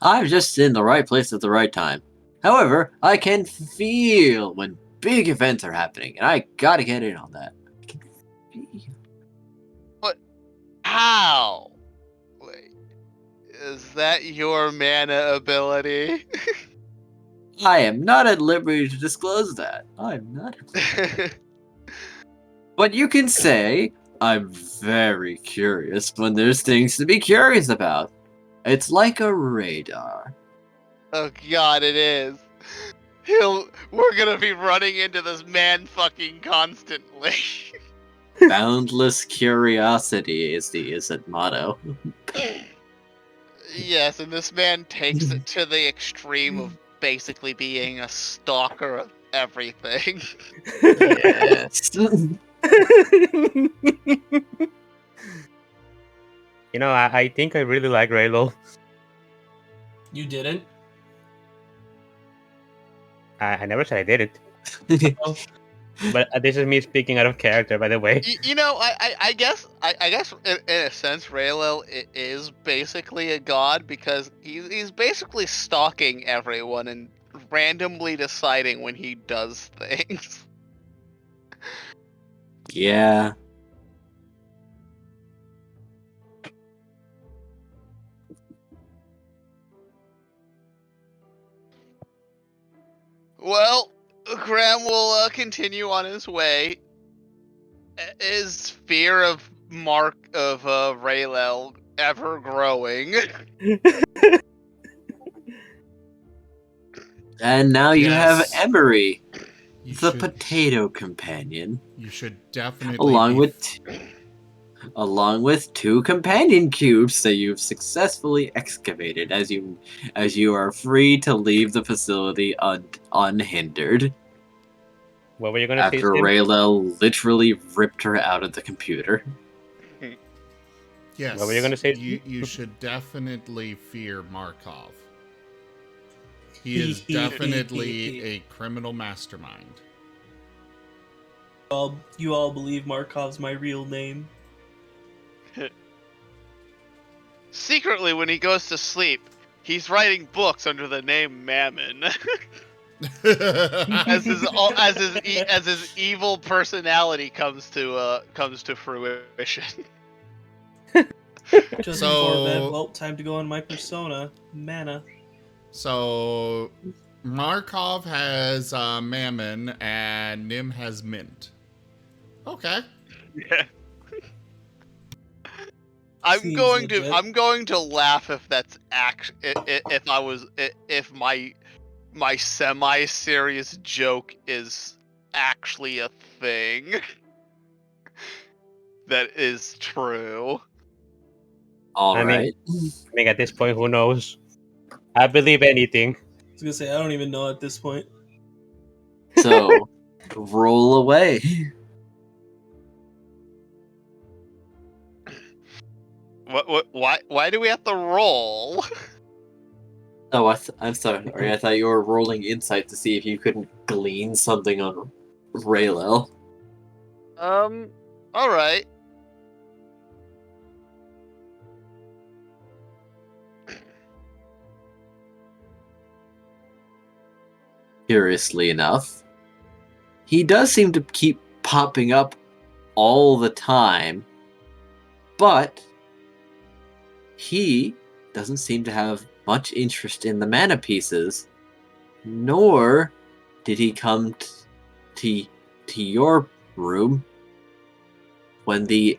I'm just in the right place at the right time. However, I can feel when big events are happening, and I gotta get in on that. I can feel. But how? Wait, is that your mana ability? I am not at liberty to disclose that. I'm not. But you can say I'm very curious when there's things to be curious about. It's like a radar. Oh god, it is. We're gonna be running into this man fucking constantly. Boundless curiosity is the motto. Yes, and this man takes it to the extreme of basically being a stalker of everything. Yes. You know, I think I really like Raylo. You didn't? I never said I didn't. But this is me speaking out of character, by the way. You know, I guess in a sense, Raylel is basically a god because he's basically stalking everyone and randomly deciding when he does things. Yeah. Well, Graham will continue on his way. His fear of Raylel ever growing. And now you have Emery. the potato companion. You should definitely along with 2 companion cubes that you've successfully excavated as you are free to leave the facility unhindered. What were you gonna say, After Tim? Raylel literally ripped her out of the computer. Yes. What were you gonna say? You should definitely fear Marcov. He is definitely a criminal mastermind. You all believe Markov's my real name? Secretly, when he goes to sleep, he's writing books under the name Mammon. as his evil personality comes to fruition. Just before bed, well, time to go on my persona, Mana. So, Markov has Mammon and Nim has Mint. Okay. Yeah. I'm going to laugh if that's if my semi-serious joke is actually a thing that is true. All right. I mean, at this point, who knows? I believe anything. I was gonna say, I don't even know at this point. So, roll away. Why do we have to roll? Oh, I'm sorry. I thought you were rolling insight to see if you couldn't glean something on Raylel. All right. Curiously enough, he does seem to keep popping up all the time, but he doesn't seem to have much interest in the mana pieces, nor did he come to your room when the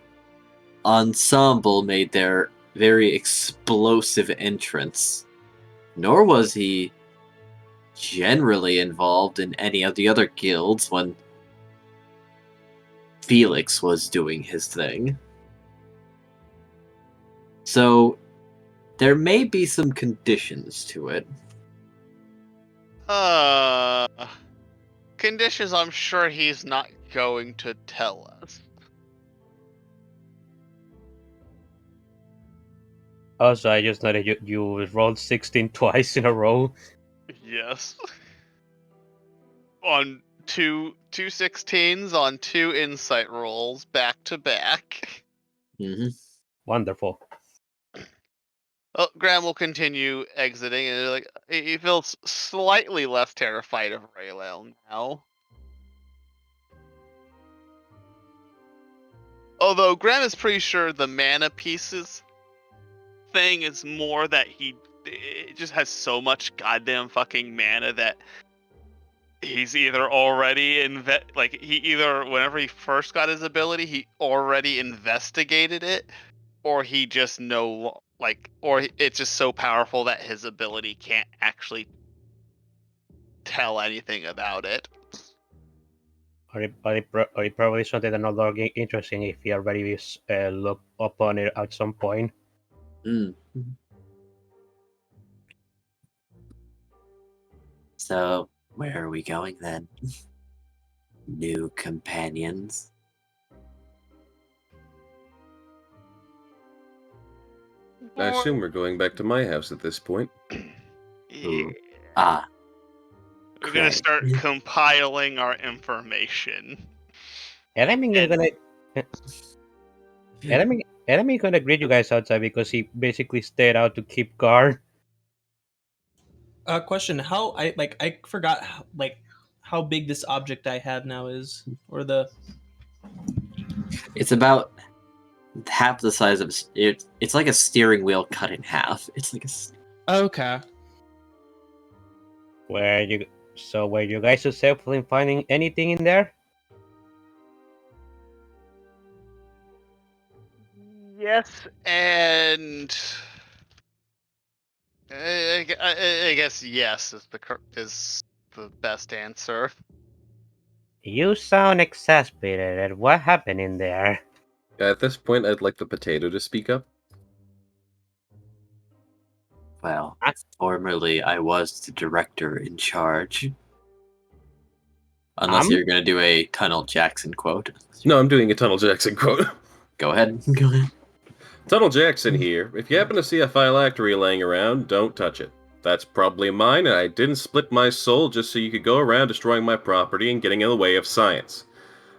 ensemble made their very explosive entrance, nor was he generally involved in any of the other guilds when Felix was doing his thing. So, there may be some conditions to it. Conditions I'm sure he's not going to tell us. Also, I just noticed you rolled 16 twice in a row. Yes. On two 16s on 2 insight rolls back to back. Mm-hmm. Wonderful. Well, Graham will continue exiting, and he feels slightly less terrified of Raylel now. Although Graham is pretty sure the mana pieces thing is more that it just has so much goddamn fucking mana that he's either already whenever he first got his ability, he already investigated it, or he just or it's just so powerful that his ability can't actually tell anything about it. Or it probably something another interesting if he already looked upon it at some point. Mm. So, where are we going then? New companions? I assume we're going back to my house at this point. Yeah. We're gonna start compiling our information. Enemy gonna greet you guys outside because he basically stayed out to keep guard. Question: I forgot how big this object I have now is, or the. It's about half the size of it. It's like a steering wheel cut in half. It's like a. Okay. Were you guys successful in finding anything in there? Yes, and I guess yes is the best answer. You sound exasperated. What happened in there? At this point, I'd like the potato to speak up. Well, formerly I was the director in charge. Unless you're going to do a Tunnel Jackson quote. No, I'm doing a Tunnel Jackson quote. Go ahead. Go ahead. Tunnel Jackson here. If you happen to see a phylactery laying around, don't touch it. That's probably mine, and I didn't split my soul just so you could go around destroying my property and getting in the way of science.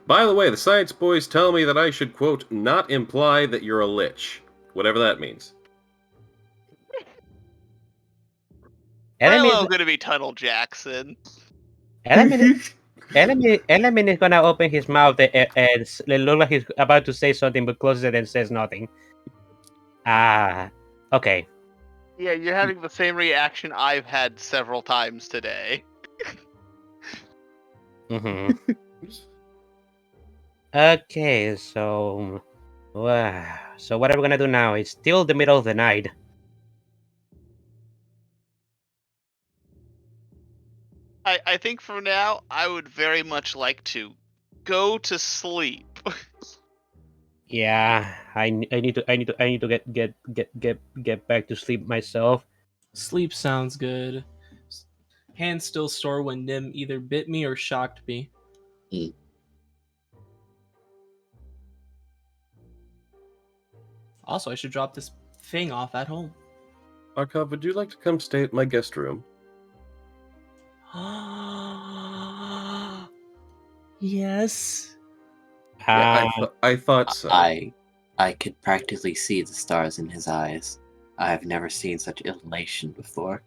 By the way, the science boys tell me that I should, quote, not imply that you're a lich. Whatever that means. Milo gonna be Tunnel Jackson. Element is gonna open his mouth and look like he's about to say something, but closes it and says nothing. Okay. Yeah, you're having the same reaction I've had several times today. Mm-hmm. Okay, so what are we gonna do now? It's still the middle of the night. I think for now, I would very much like to go to sleep. Yeah, I need to get back to sleep myself. Sleep sounds good. Hands still sore when Nim either bit me or shocked me. Also, I should drop this thing off at home. Marcov, would you like to come stay at my guest room? Yes. Yeah, I thought so. I could practically see the stars in his eyes. I have never seen such elation before.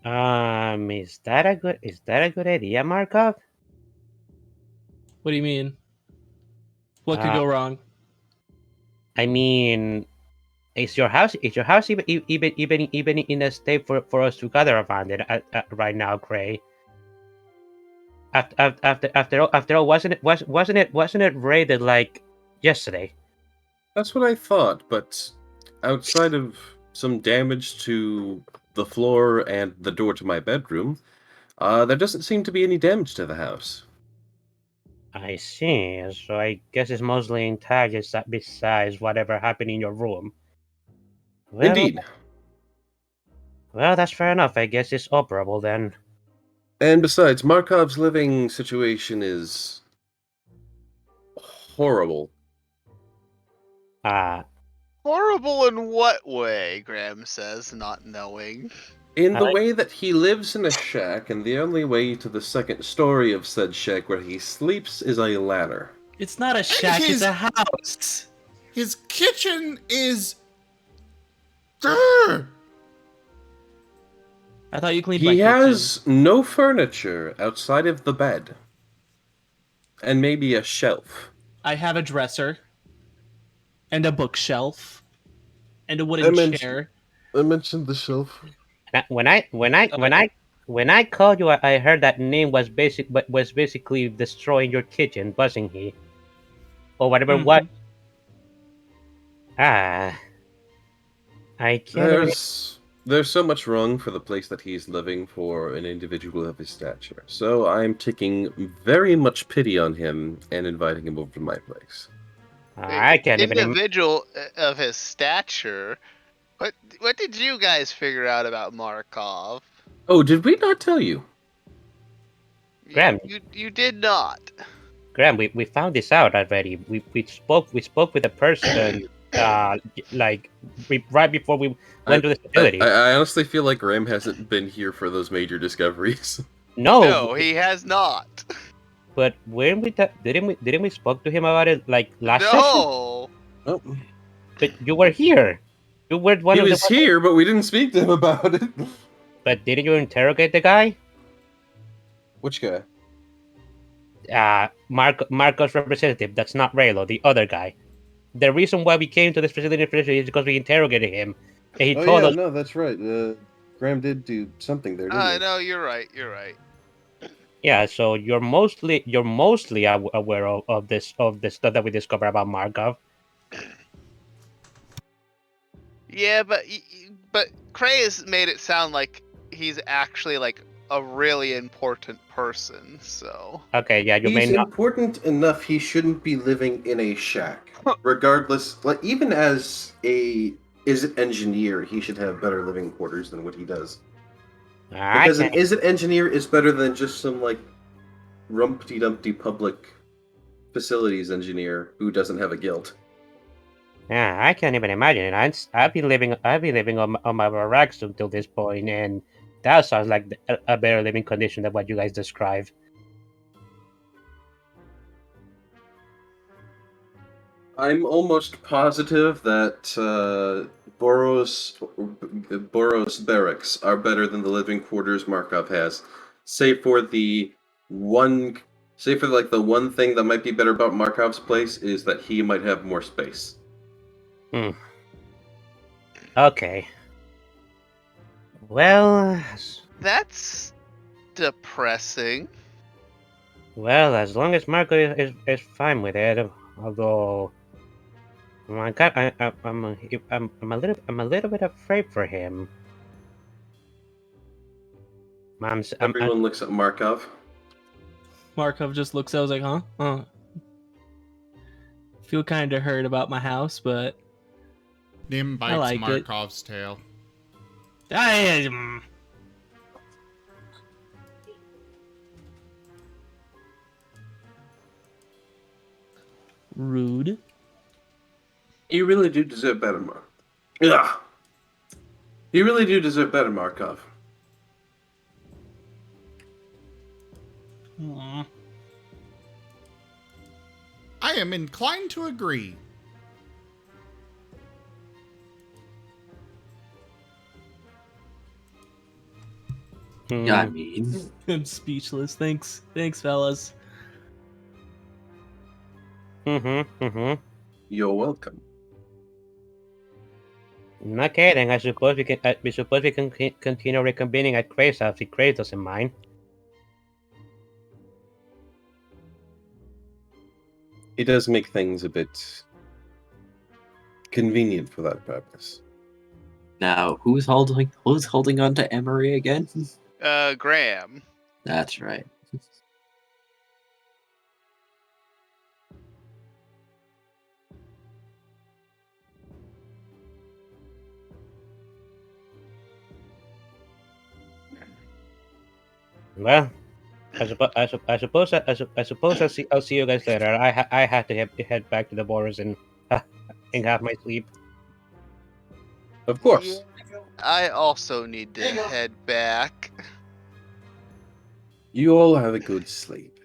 Is that a good idea, Markov? What do you mean? What could go wrong? I mean, is your house even in a state for us to gather around it right now, Gray? After all, wasn't it raided like yesterday? That's what I thought, but outside of some damage to the floor and the door to my bedroom, there doesn't seem to be any damage to the house. I see. So I guess it's mostly intact, besides whatever happened in your room. Well, Indeed. Well, that's fair enough. I guess it's operable then. And besides, Markov's living situation is horrible. Horrible in what way? Graham says, not knowing. In the way that he lives in a shack, and the only way to the second story of said shack where he sleeps is a ladder. It's not a shack, it's a house. His kitchen is... I thought you cleaned my kitchen. He has no furniture outside of the bed. And maybe a shelf. I have a dresser. And a bookshelf. And a wooden chair. I mentioned the shelf. When I called you, I heard that name was basically destroying your kitchen, wasn't he? Or whatever. What? I can't. There's so much wrong for the place that he's living for an individual of his stature. So I'm taking very much pity on him and inviting him over to my place. I can't even. Individual of his stature. What did you guys figure out about Markov? Oh, did we not tell you? Graham, you did not. Graham, we found this out already. We spoke with a person right before we went to the facility. I honestly feel like Graham hasn't been here for those major discoveries. No, he has not. But when didn't we spoke to him about it like last session? No. Oh. But you were here. You were one of the. He was here, but we didn't speak to him about it. But didn't you interrogate the guy? Which guy? Marcos' representative. That's not Raylo, the other guy. The reason why we came to this facility is because we interrogated him. And he told us. No, that's right. Graham did do something there, didn't he? No, you're right. Yeah, so you're mostly aware of this stuff that we discovered about Markov. Yeah, but Cray has made it sound like he's actually like a really important person, so... Okay, yeah, you may He's not. important enough he shouldn't be living in a shack. Regardless, like even as a engineer, he should have better living quarters than what he does. I Because an can't. is engineer is better than just some like rumpty-dumpty public facilities engineer who doesn't have a guild. Yeah, I can't even imagine it. I've been living on my barracks until this point, and that sounds like a better living condition than what you guys describe. I'm almost positive that Boros barracks are better than the living quarters Markov has, save for the one thing that might be better about Markov's place is that he might have more space. Okay. Well, That's depressing. well, as long as Marco is fine with it, although I got, I'm a little bit afraid for him. Everyone looks at Markov. Markov just looks out, like, huh? Feel kind of hurt about my house, but Nim bites like Markov's tail. Rude. You really do deserve better, Markov. Yeah. You really do deserve better, Markov. I am inclined to agree. Yeah, I mean, I'm speechless. Thanks, fellas. You're welcome. Okay, then I suppose we can. Continue reconvening at Cray's house if Cray doesn't mind. It does make things a bit convenient for that purpose. now who's holding on to Emery again? Graham. That's right. Well, I suppose I'll see you guys later. I had to head back to the borders and have my sleep. Of course. I also need to head back. You all have a good sleep.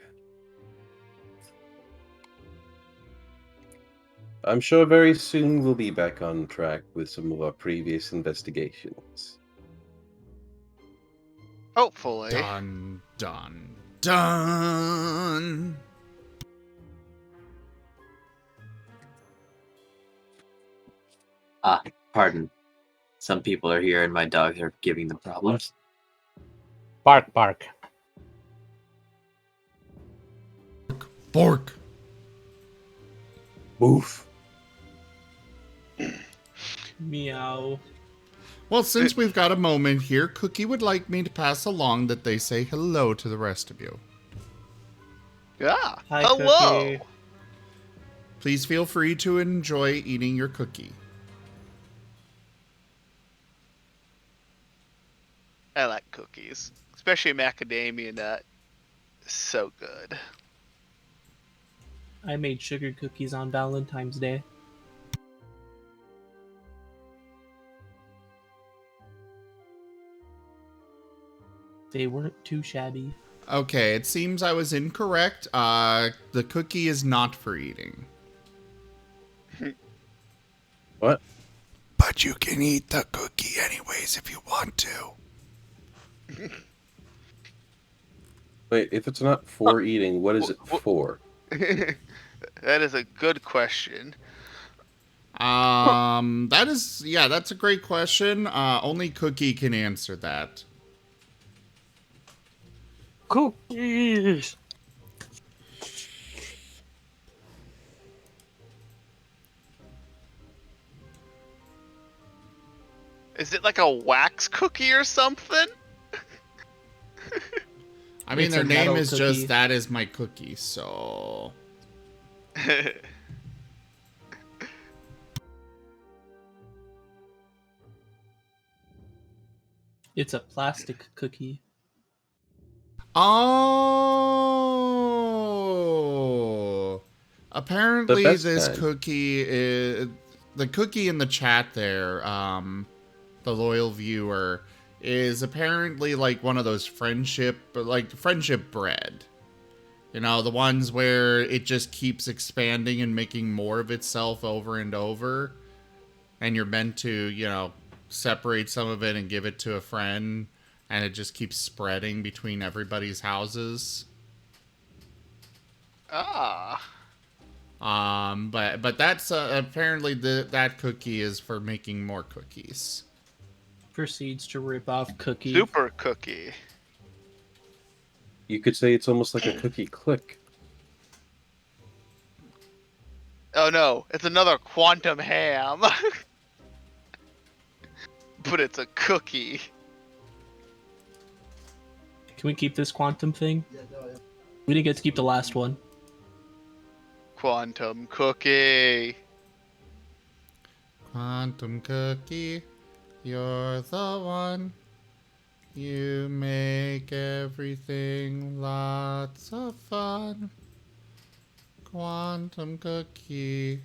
I'm sure very soon we'll be back on track with some of our previous investigations. Hopefully. Dun, dun, dun. Pardon. Some people are here and my dogs are giving them problems. Bark, bark. Bork. Boof. Meow. Well, since we've got a moment here, Cookie would like me to pass along that they say hello to the rest of you. Yeah. Hi, Hello. Cookie. Please feel free to enjoy eating your cookie. I like cookies, especially macadamia nut. So good. I made sugar cookies on Valentine's Day. They weren't too shabby. Okay, it seems I was incorrect. The cookie is not for eating. What? But you can eat the cookie anyways if you want to. Wait, if it's not for eating, what is it for? That is a good question. That's a great question. Only Cookie can answer that. Cookies. Is it like a wax cookie or something? I mean, It's their a name metal is cookie. just that is my cookie, so. It's a plastic cookie. Oh. Apparently, best this kind. cookie is the cookie in the chat there. The loyal viewer is apparently like one of those friendship bread. You know, the ones where it just keeps expanding and making more of itself over and over. And you're meant to, you know, separate some of it and give it to a friend. And it just keeps spreading between everybody's houses. Ah. But that's apparently that cookie is for making more cookies. Proceeds to rip off cookie. Super cookie. You could say it's almost like a cookie click. Oh no, it's another quantum ham. But it's a cookie. Can we keep this quantum thing? We didn't get to keep the last one. Quantum cookie. Quantum cookie, you're the one. You make everything lots of fun. Quantum cookie,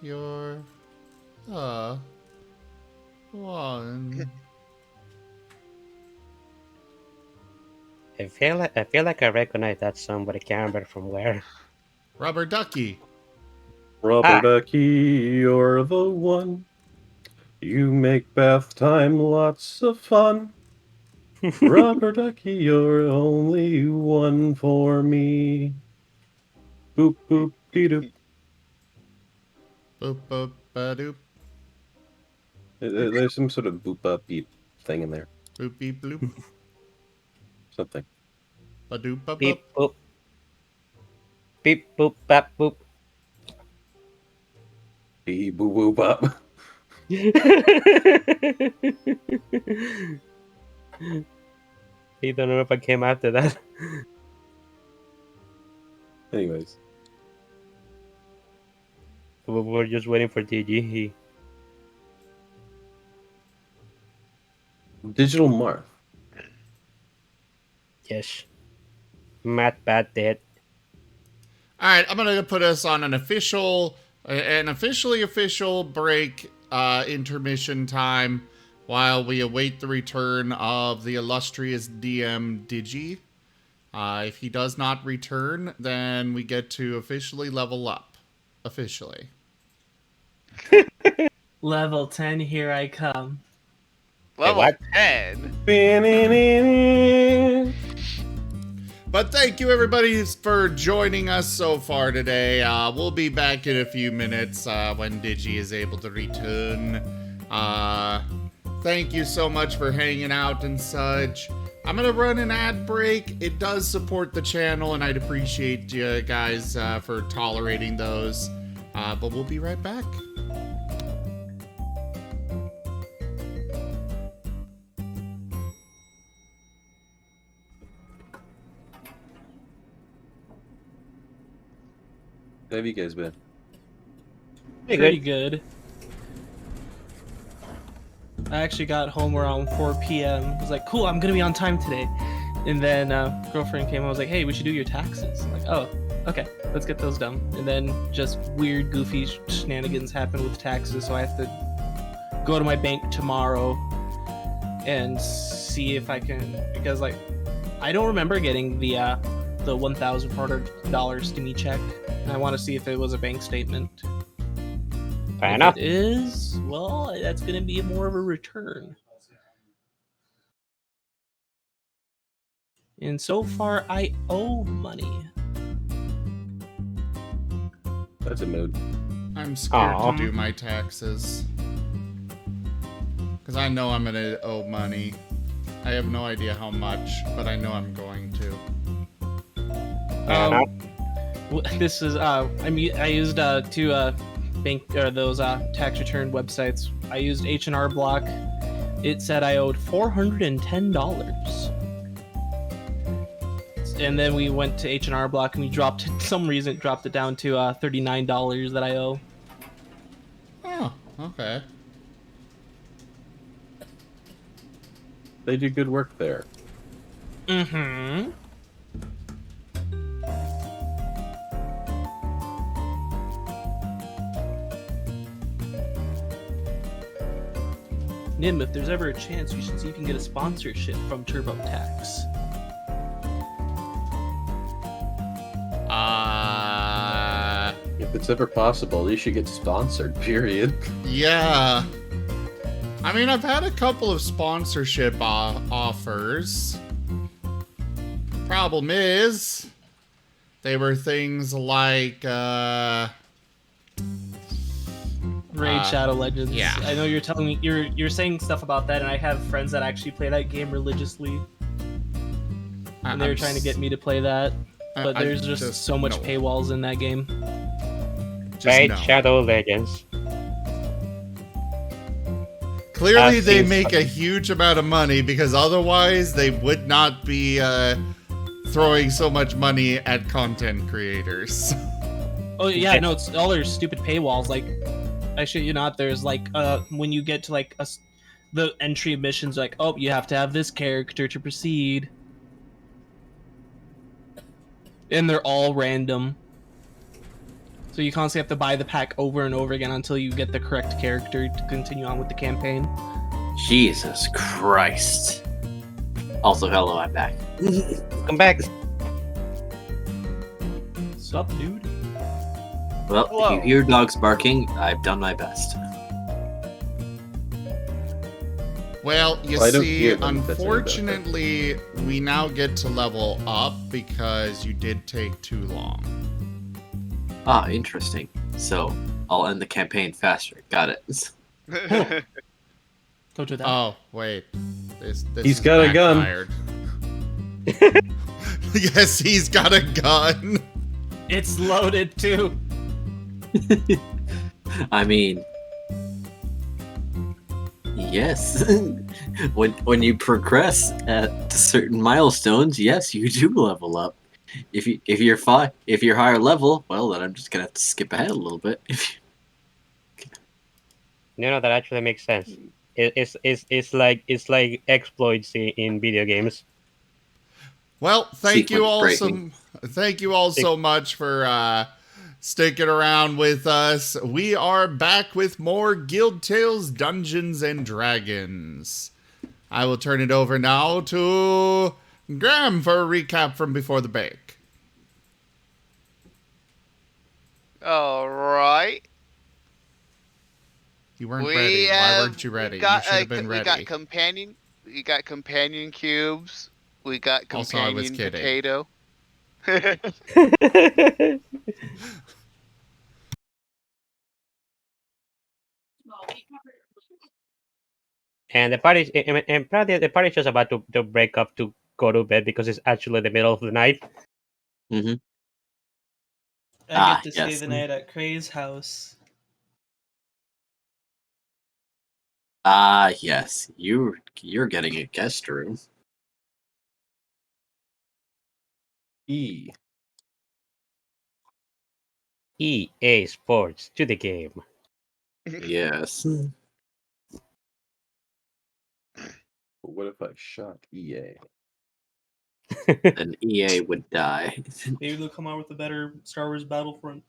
you're the one. I feel like I recognize that song, but I can't remember from where. Rubber ducky. Rubber ducky, you're the one. You make bath time lots of fun. Rubber ducky, you're only one for me. Boop boop dee doop. Boop boop ba doop. There's some sort of boop up beep thing in there. Boop beep bloop. Something. Ba doop ba Beep boop. boop. Beep boop bap boop. Bee boo boo bop. You don't know if I came after that. Anyways. We're just waiting for DG. Digital Marth. Yes. Matt Bat dead. All right, I'm gonna put us on an official break, intermission time, while we await the return of the illustrious DM Digi. If he does not return, then we get to officially level up. Officially. Level 10, here I come. Level what? 10. But thank you everybody for joining us so far today. We'll be back in a few minutes when Digi is able to return. Thank you so much for hanging out and such. I'm gonna run an ad break. It does support the channel, and I'd appreciate you guys for tolerating those. But we'll be right back. How have you guys been? Pretty good. I actually got home around 4 p.m. I was like, cool, I'm gonna be on time today. And then girlfriend came. I was like, hey, we should do your taxes. I'm like, oh, okay, let's get those done. And then just weird, goofy shenanigans happen with taxes, so I have to go to my bank tomorrow and see if I can, because like I don't remember getting the $1,400 stimmy check. And I want to see if it was a bank statement. Fair enough. If it is, well, that's going to be more of a return. And so far, I owe money. That's a mood. I'm scared Aw. to do my taxes. Because I know I'm going to owe money. I have no idea how much, but I know I'm going to. This is I used two bank or those tax return websites. I used H&R Block, it said I owed $410. And then we went to H&R Block and we dropped it, some reason dropped it down to $39 that I owe. Oh, okay. They do good work there. Mm-hmm. Nim, if there's ever a chance, you should see if you can get a sponsorship from TurboTax. If it's ever possible, you should get sponsored, period. Yeah. I mean, I've had a couple of sponsorship offers. Problem is, they were things like, Raid Shadow Legends. Yeah. I know you're telling me you're saying stuff about that, and I have friends that actually play that game religiously. And they were trying to get me to play that, but there's just so much paywalls in that game. Raid Shadow Legends. Clearly, they make a huge amount of money because otherwise they would not be throwing so much money at content creators. Oh yeah, no, it's all their stupid paywalls. Like, I shit you not, there's like when you get to like the entry missions, like, oh, you have to have this character to proceed, and they're all random. So you constantly have to buy the pack over and over again until you get the correct character to continue on with the campaign. Jesus Christ. Also, hello, I'm back. Come back. Sup, dude? Well, if you hear dogs barking, I've done my best. Well, you see, unfortunately, we now get to level up because you did take too long. Ah, interesting. So, I'll end the campaign faster. Got it. Don't do that. Oh, wait. This He's got a gun. Yes, he's got a gun. It's loaded, too. I mean... Yes. when you progress at certain milestones, yes, you do level up. If you're higher level, well, then I'm just gonna have to skip ahead a little bit. No, that actually makes sense. It's like exploits in video games. Well, thank you all so much for sticking around with us. We are back with more Guild Tales Dungeons and Dragons. I will turn it over now to Graham for a recap from before the break. All right. You weren't ready. Why weren't you ready? You should have been ready. We got companion cubes. We got companion also, I was kidding. potato. And the party's just about to break up to go to bed because it's actually the middle of the night. Mm-hmm. I get to stay the night at Cray's house. Yes. You're getting a guest room. EA Sports to the game. Yes. But what if I shot EA? Then EA would die. Maybe they'll come out with a better Star Wars Battlefront.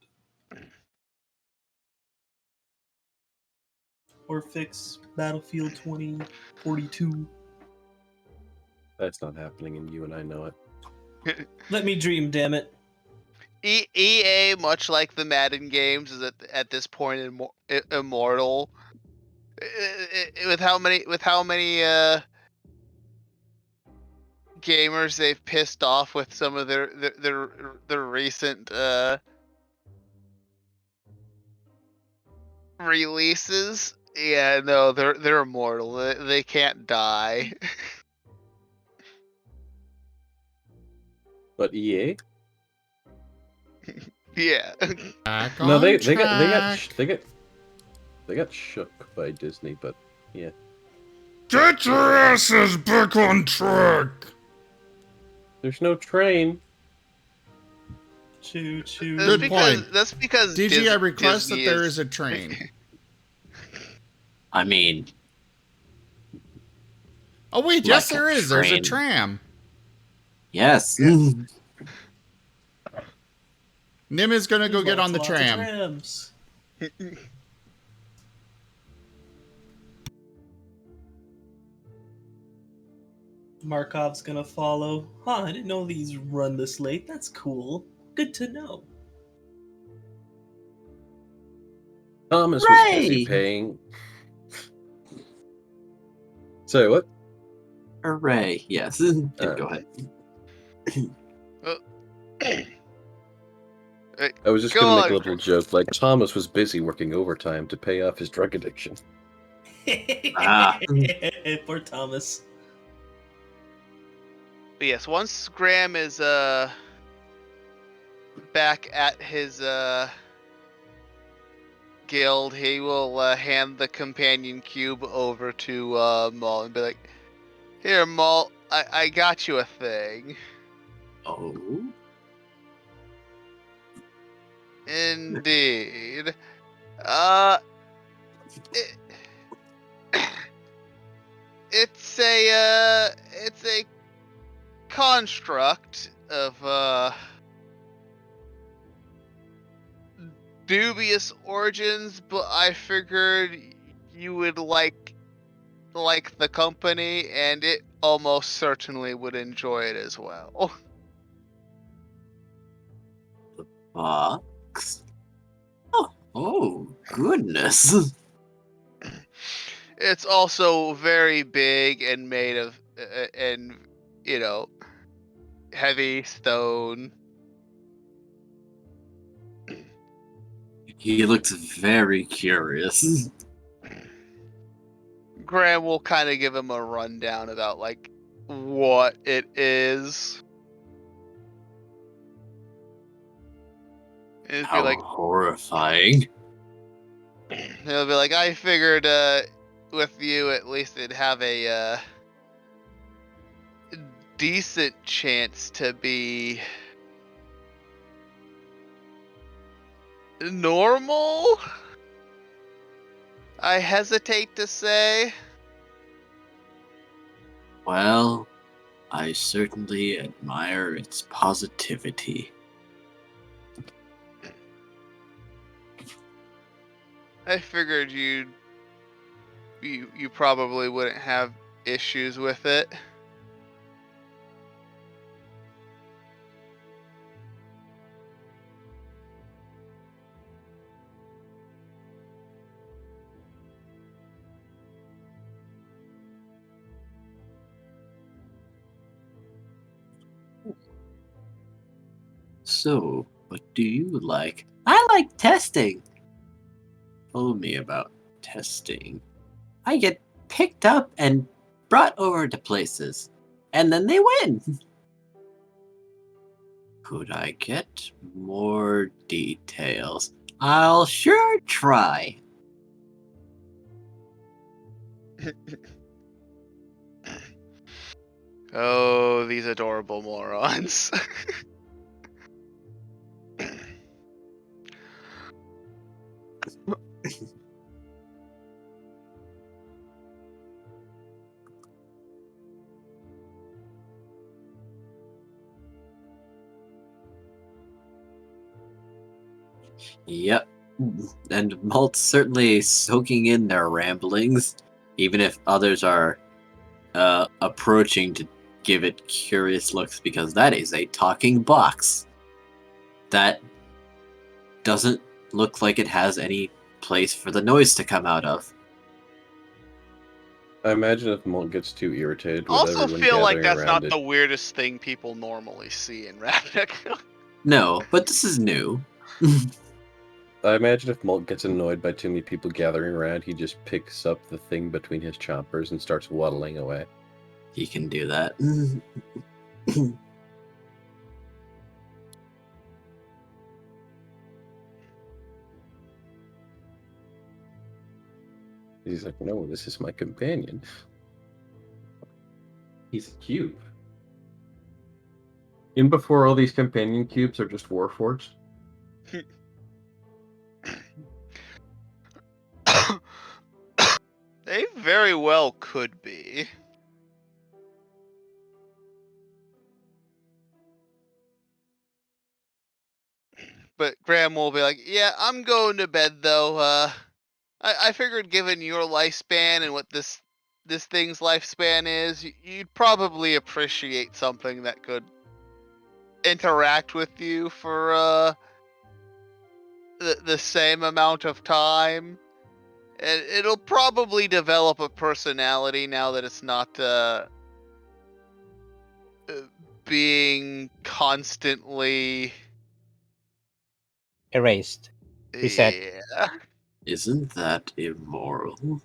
Or fix Battlefield 2042. That's not happening, and you and I know it. Let me dream, damn it. EA, much like the Madden games, is at this point immortal. With how many gamers they've pissed off with some of their recent releases. Yeah, no, they're immortal. They can't die. But EA? Yeah. No, they got shook by Disney, but yeah. Get your asses back on track! There's no train. Choo choo. Good point. That's because DG, I request Disney that there is a train. I mean, Oh wait, Like yes a there is. There's a train. tram. yes. Nim is gonna go There's get on the lots of tram. trams. Markov's gonna follow. Huh, I didn't know these run this late. That's cool. Good to know. Thomas was busy Hooray! paying. Sorry, what? Hooray! Yes. Go ahead. I was just Go gonna make a on. little joke, like Thomas was busy working overtime to pay off his drug addiction. Ah. Poor Thomas. But yes, once Graham is back at his guild, he will hand the companion cube over to Maul and be like, "Here, Maul, I got you a thing." Oh. Indeed. It, it's a construct of dubious origins, but I figured you would like the company, and it almost certainly would enjoy it as well. Box. Oh, goodness. It's also very big and made of and heavy stone. He looks very curious. Graham will kind of give him a rundown about like what it is. It'd be How like, horrifying. he'll be like, I figured with you at least it'd have a decent chance to be normal. I hesitate to say. Well, I certainly admire its positivity. I figured you probably wouldn't have issues with it. So, what do you like? I like testing. Told me about testing. I get picked up and brought over to places, and then they win. Could I get more details? I'll sure try. Oh, these adorable morons. Yep. And Malt's certainly soaking in their ramblings, even if others are approaching to give it curious looks, because that is a talking box. That doesn't look like it has any place for the noise to come out of. I imagine if Malt gets too irritated with Also everyone feel like gathering that's around not it. the weirdest thing people normally see in Ravnica. No, but this is new. I imagine if Malt gets annoyed by too many people gathering around, he just picks up the thing between his chompers and starts waddling away. He can do that. He's like, no, this is my companion. He's a cube. In before all these companion cubes are just warforged. They very well could be. But Graham will be like, yeah, I'm going to bed though. I figured given your lifespan and what this thing's lifespan is, you'd probably appreciate something that could interact with you for the same amount of time. And it'll probably develop a personality now that it's not being constantly Erased. Reset. Yeah. Isn't that immoral?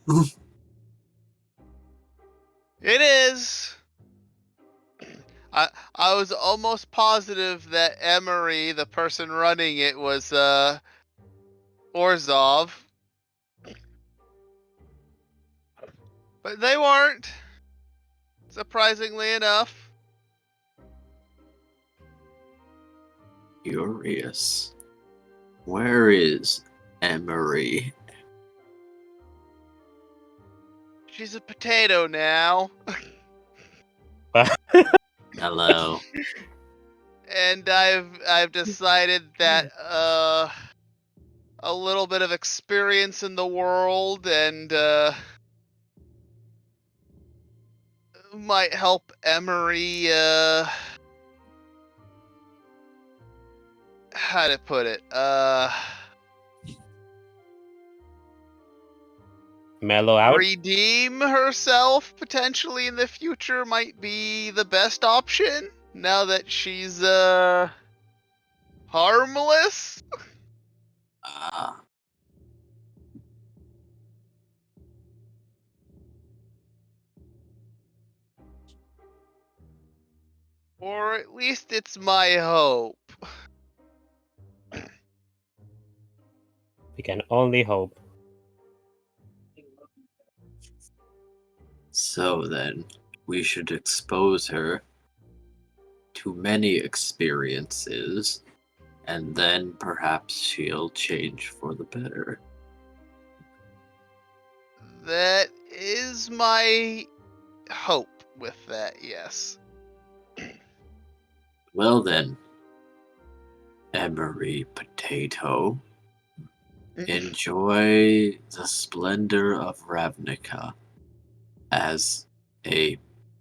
It is. I was almost positive that Emery, the person running it, was Orzov. But they weren't. Surprisingly enough. Curious. Where is Emery? She's a potato now. Hello. And I've decided that a little bit of experience in the world and might help Emery how to put it? Mellow out. Redeem herself potentially in the future might be the best option now that she's harmless. Or at least it's my hope. We can only hope. So then, we should expose her to many experiences, and then perhaps she'll change for the better. That is my hope with that, yes. Well then, Emery Potato, enjoy the splendor of Ravnica as a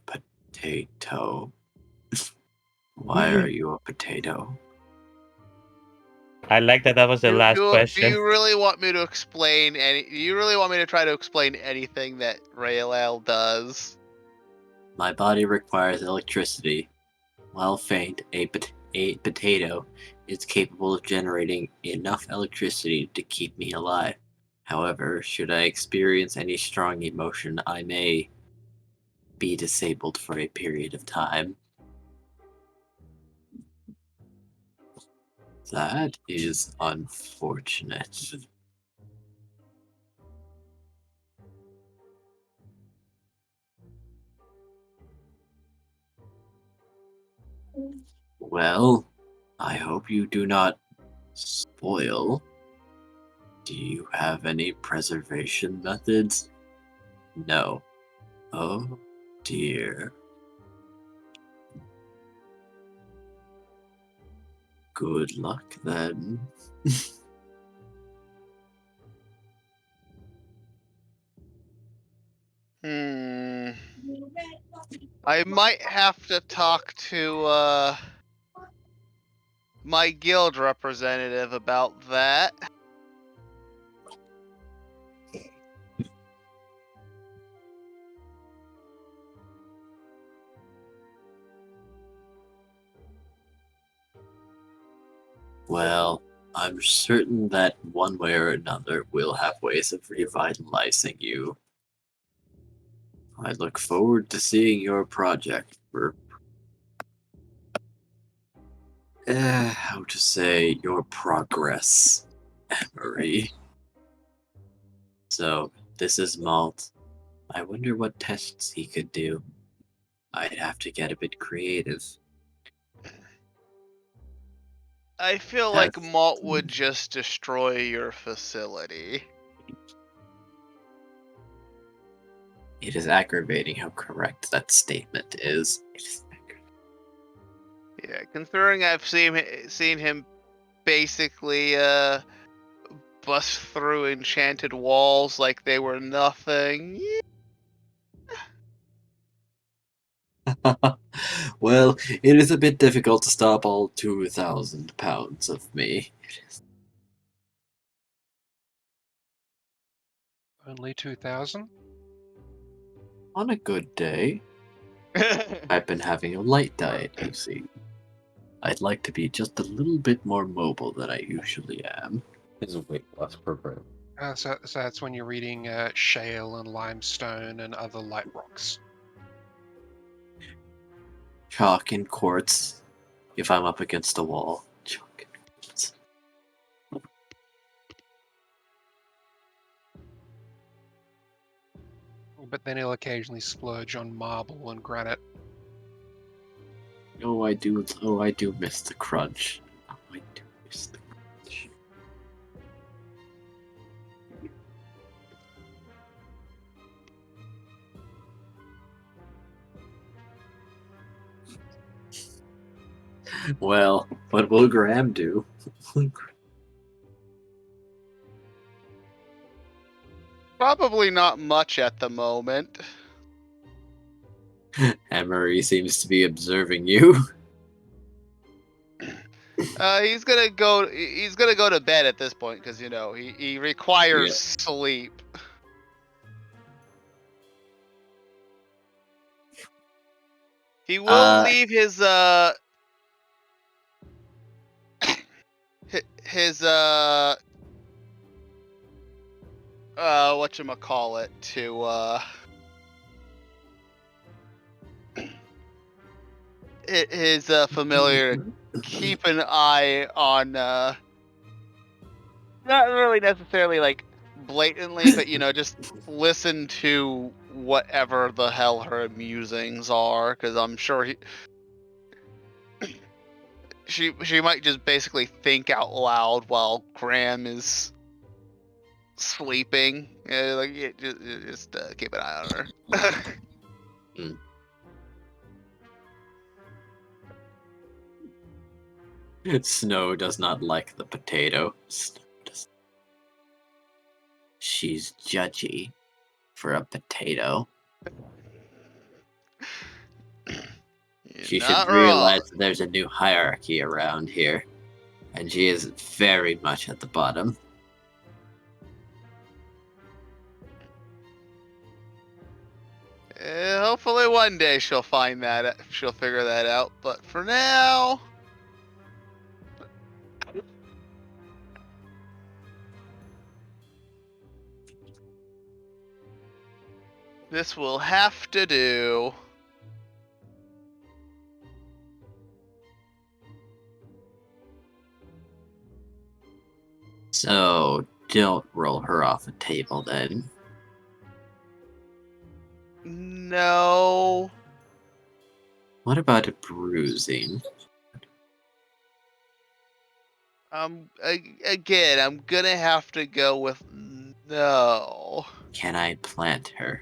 potato. Why are you a potato? I like that was the last question. Do you really want me to explain do you really want me to try to explain anything that Raelal does? My body requires electricity. While faint, a potato is capable of generating enough electricity to keep me alive. However, should I experience any strong emotion, I may be disabled for a period of time. That is unfortunate. Well, I hope you do not spoil. Do you have any preservation methods? No. Oh dear. Good luck then. I might have to talk to my guild representative about that. Well, I'm certain that one way or another we'll have ways of revitalizing you. I look forward to seeing your project for how to say your progress, Emery. So, this is Malt. I wonder what tests he could do. I'd have to get a bit creative. I feel like Malt would just destroy your facility. It is aggravating how correct that statement is. It is Yeah, considering I've seen him basically bust through enchanted walls like they were nothing. Well, it is a bit difficult to stop all 2,000 pounds of me. Only 2,000? On a good day, I've been having a light diet, you see. I'd like to be just a little bit more mobile than I usually am. It's a weight loss program. So that's when you're reading shale and limestone and other light rocks. Chalk and quartz, if I'm up against a wall. Chalk and quartz. But then he'll occasionally splurge on marble and granite. Oh, I do miss the crunch. Oh, I do miss the crunch. Well, what will Graham do? Probably not much at the moment. Emery seems to be observing you. He's gonna go to bed at this point because he requires sleep. He will leave his whatchamacallit to his familiar keep an eye on not really necessarily like blatantly, but just listen to whatever the hell her musings are, because I'm sure she might just basically think out loud while Graham is sleeping. Just keep an eye on her. Snow does not like the potato. She's judgy for a potato. She should realize that there's a new hierarchy around here, and she is very much at the bottom. Hopefully one day she'll figure that out, but for now... this will have to do. So, don't roll her off the table then. No. What about a bruising? Again, I'm gonna have to go with no. Can I plant her?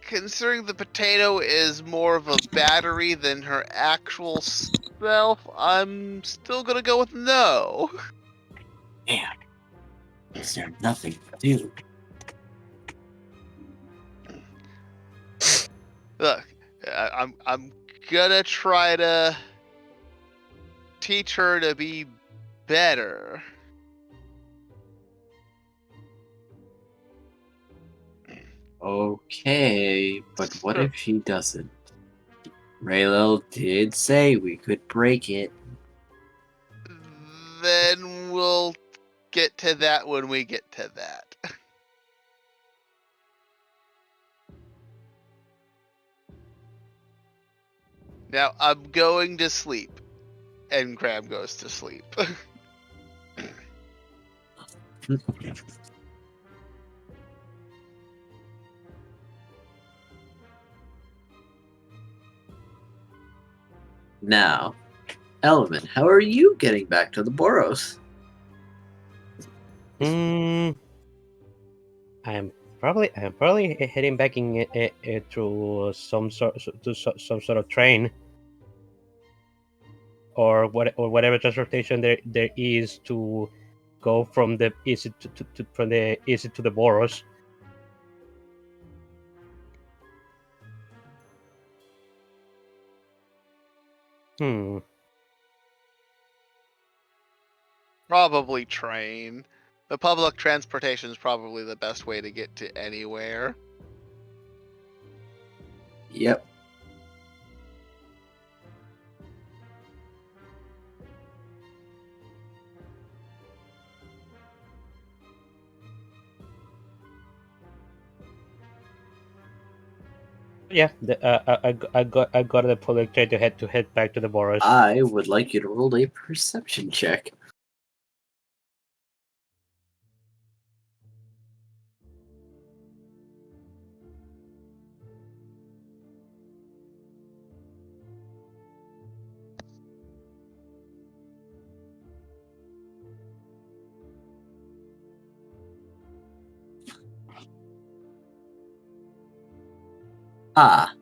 Considering the potato is more of a battery than her actual self, I'm still gonna go with no. Damn. Is there nothing to do? Look, I'm gonna try to teach her to be better. Okay, but what if she doesn't? Raylil did say we could break it. Then we'll get to that when we get to that. Now I'm going to sleep. And Graham goes to sleep. Now, Element, how are you getting back to the Boros? I'm probably heading back in through some sort of train or whatever transportation there is to go from the east from the east to the Boros. Probably train. The public transportation is probably the best way to get to anywhere. Yep. Yeah, I got the public train to head back to the Boros. I would like you to roll a perception check. Ah.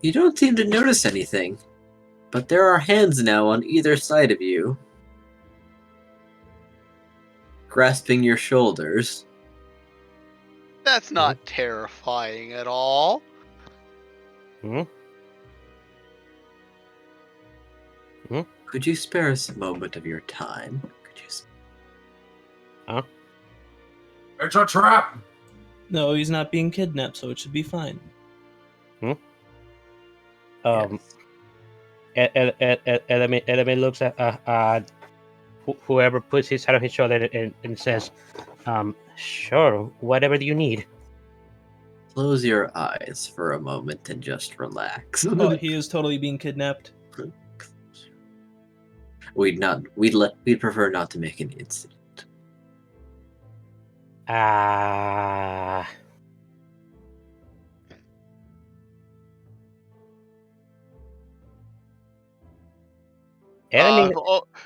You don't seem to notice anything, but there are hands now on either side of you, grasping your shoulders. That's not terrifying at all. Could you spare us a moment of your time? Could you? Huh? It's a trap! No, he's not being kidnapped, so it should be fine. Element looks at whoever puts his hand on his shoulder and says, sure, whatever do you need? Close your eyes for a moment and just relax. Oh, he is totally being kidnapped. We'd prefer not to make an incident.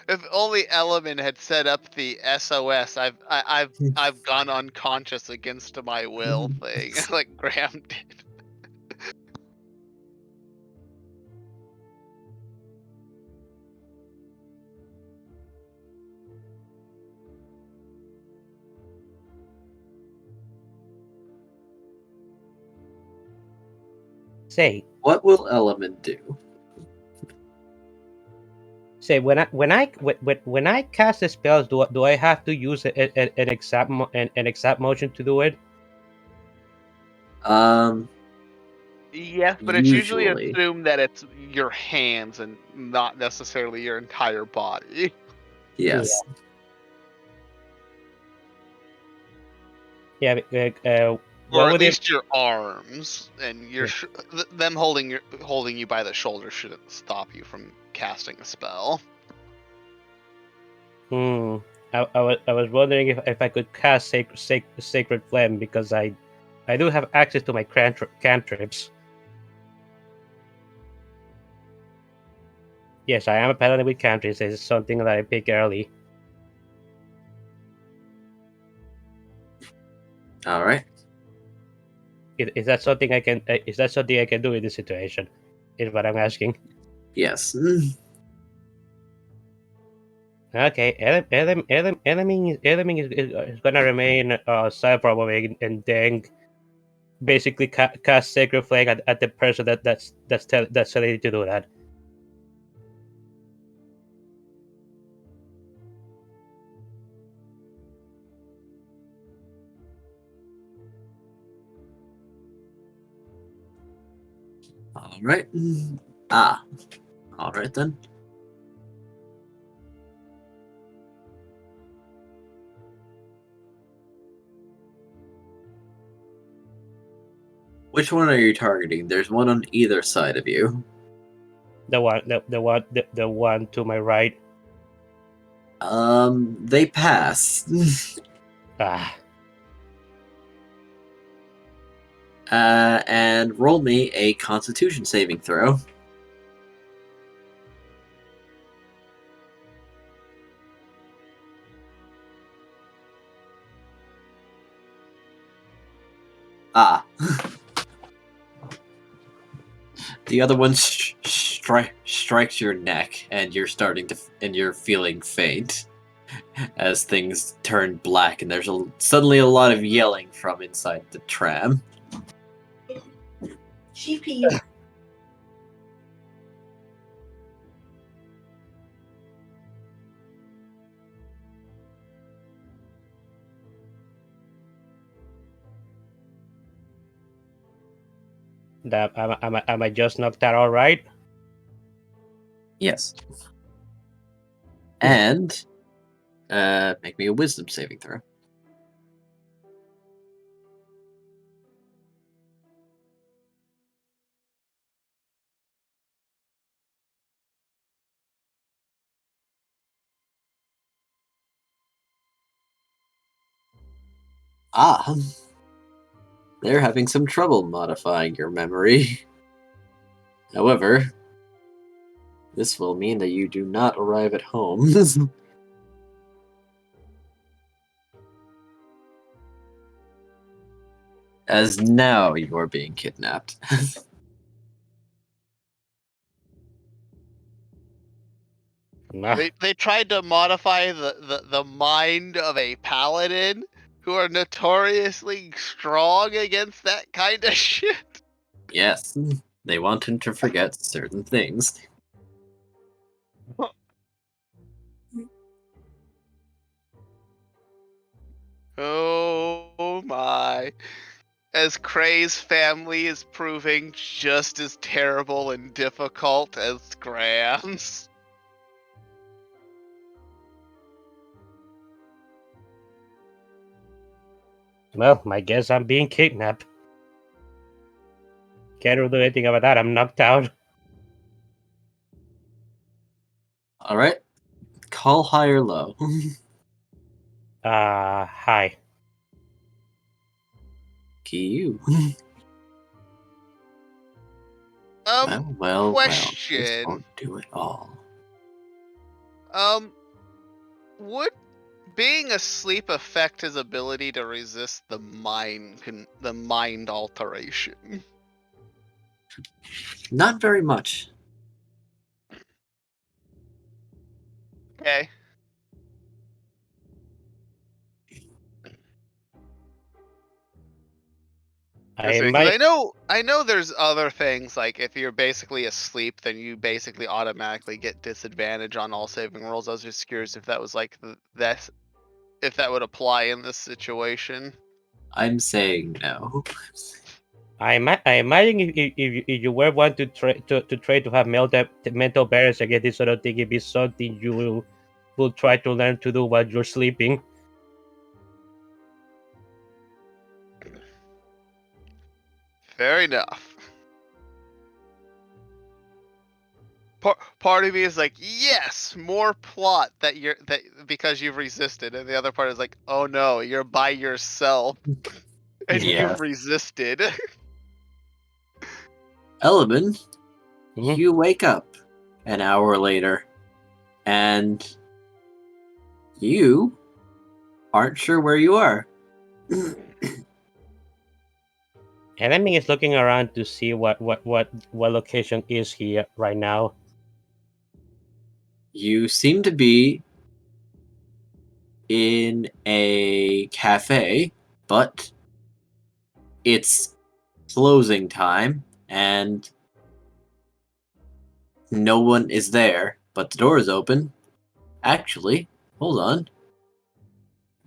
If only Element had set up the SOS, I've gone unconscious against my will thing, like Graham did. Say, what will Element do? Say when I cast the spells, do I have to use an exact motion to do it? Yes, but it's usually assumed that it's your hands and not necessarily your entire body. Yes. Yeah. Or at least your arms, and them holding you by the shoulder shouldn't stop you from casting a spell. I was wondering if I could cast Sacred Flame, because I do have access to my cantrips. Yes, I am a paladin with cantrips. It's something that I pick early. All right. Is that something I can? Is that something I can do in this situation? Is what I'm asking. Yes. Okay, enemy is gonna remain side probably, and then basically cast Sacred Flame at the person that's telling you to do that. All right. All right then. Which one are you targeting? There's one on either side of you. The one to my right. They pass. And roll me a Constitution saving throw. Ah. The other one strikes your neck, and you're you're feeling faint as things turn black, and there's suddenly a lot of yelling from inside the tram. Sheepy. Am I just knocked out all right? Yes. And make me a wisdom saving throw. Ah. They're having some trouble modifying your memory. However, this will mean that you do not arrive at home. As now you are being kidnapped. They tried to modify the mind of a paladin who are notoriously strong against that kind of shit. Yes, they want him to forget certain things. Oh my. As Kray's family is proving just as terrible and difficult as Graham's. Well, I guess I'm being kidnapped. Can't do anything about that. I'm knocked out. Alright. Call high or low. Hi. You. Well. Question. This won't do it all. Would being asleep affect his ability to resist the mind alteration? Not very much. Okay. I know there's other things, like if you're basically asleep, then you basically automatically get disadvantage on all saving rolls. I was just curious if that was like if that would apply in this situation. I'm saying no. I imagine if you were one to try to have mental barriers against this sort of thing, it'd be something you will try to learn to do while you're sleeping. Fair enough. Part of me is like, yes, more plot that because you've resisted, and the other part is like, oh no, you're by yourself and you've resisted. Element, you wake up an hour later, and you aren't sure where you are. Enemy is looking around to see what location is he right now. You seem to be in a cafe, but it's closing time and no one is there, but the door is open. Actually, hold on.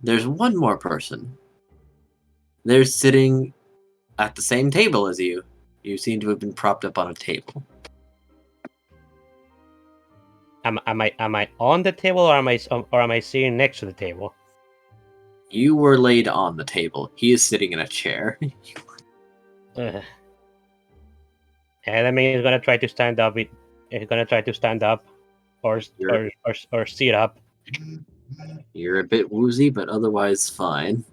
There's one more person. They're sitting at the same table as you. You seem to have been propped up on a table. Am I on the table, or am I sitting next to the table? You were laid on the table. He is sitting in a chair. Enemy is gonna try to stand up. He's gonna try to stand up, or sit up. You're a bit woozy, but otherwise fine.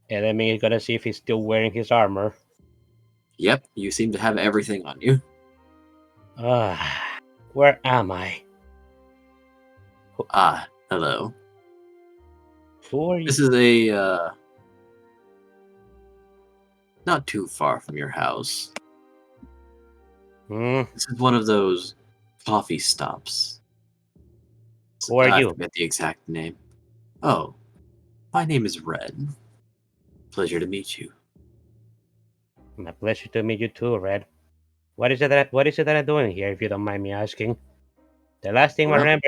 Enemy is gonna see if he's still wearing his armor. Yep, you seem to have everything on you. Where am I? Ah, hello. Who are you? This is a, not too far from your house. This is one of those coffee stops. Who are I you? forget the exact name. Oh, my name is Red. Pleasure to meet you. My pleasure to meet you too, Red. What is it that I'm doing here, if you don't mind me asking? The last thing I remember.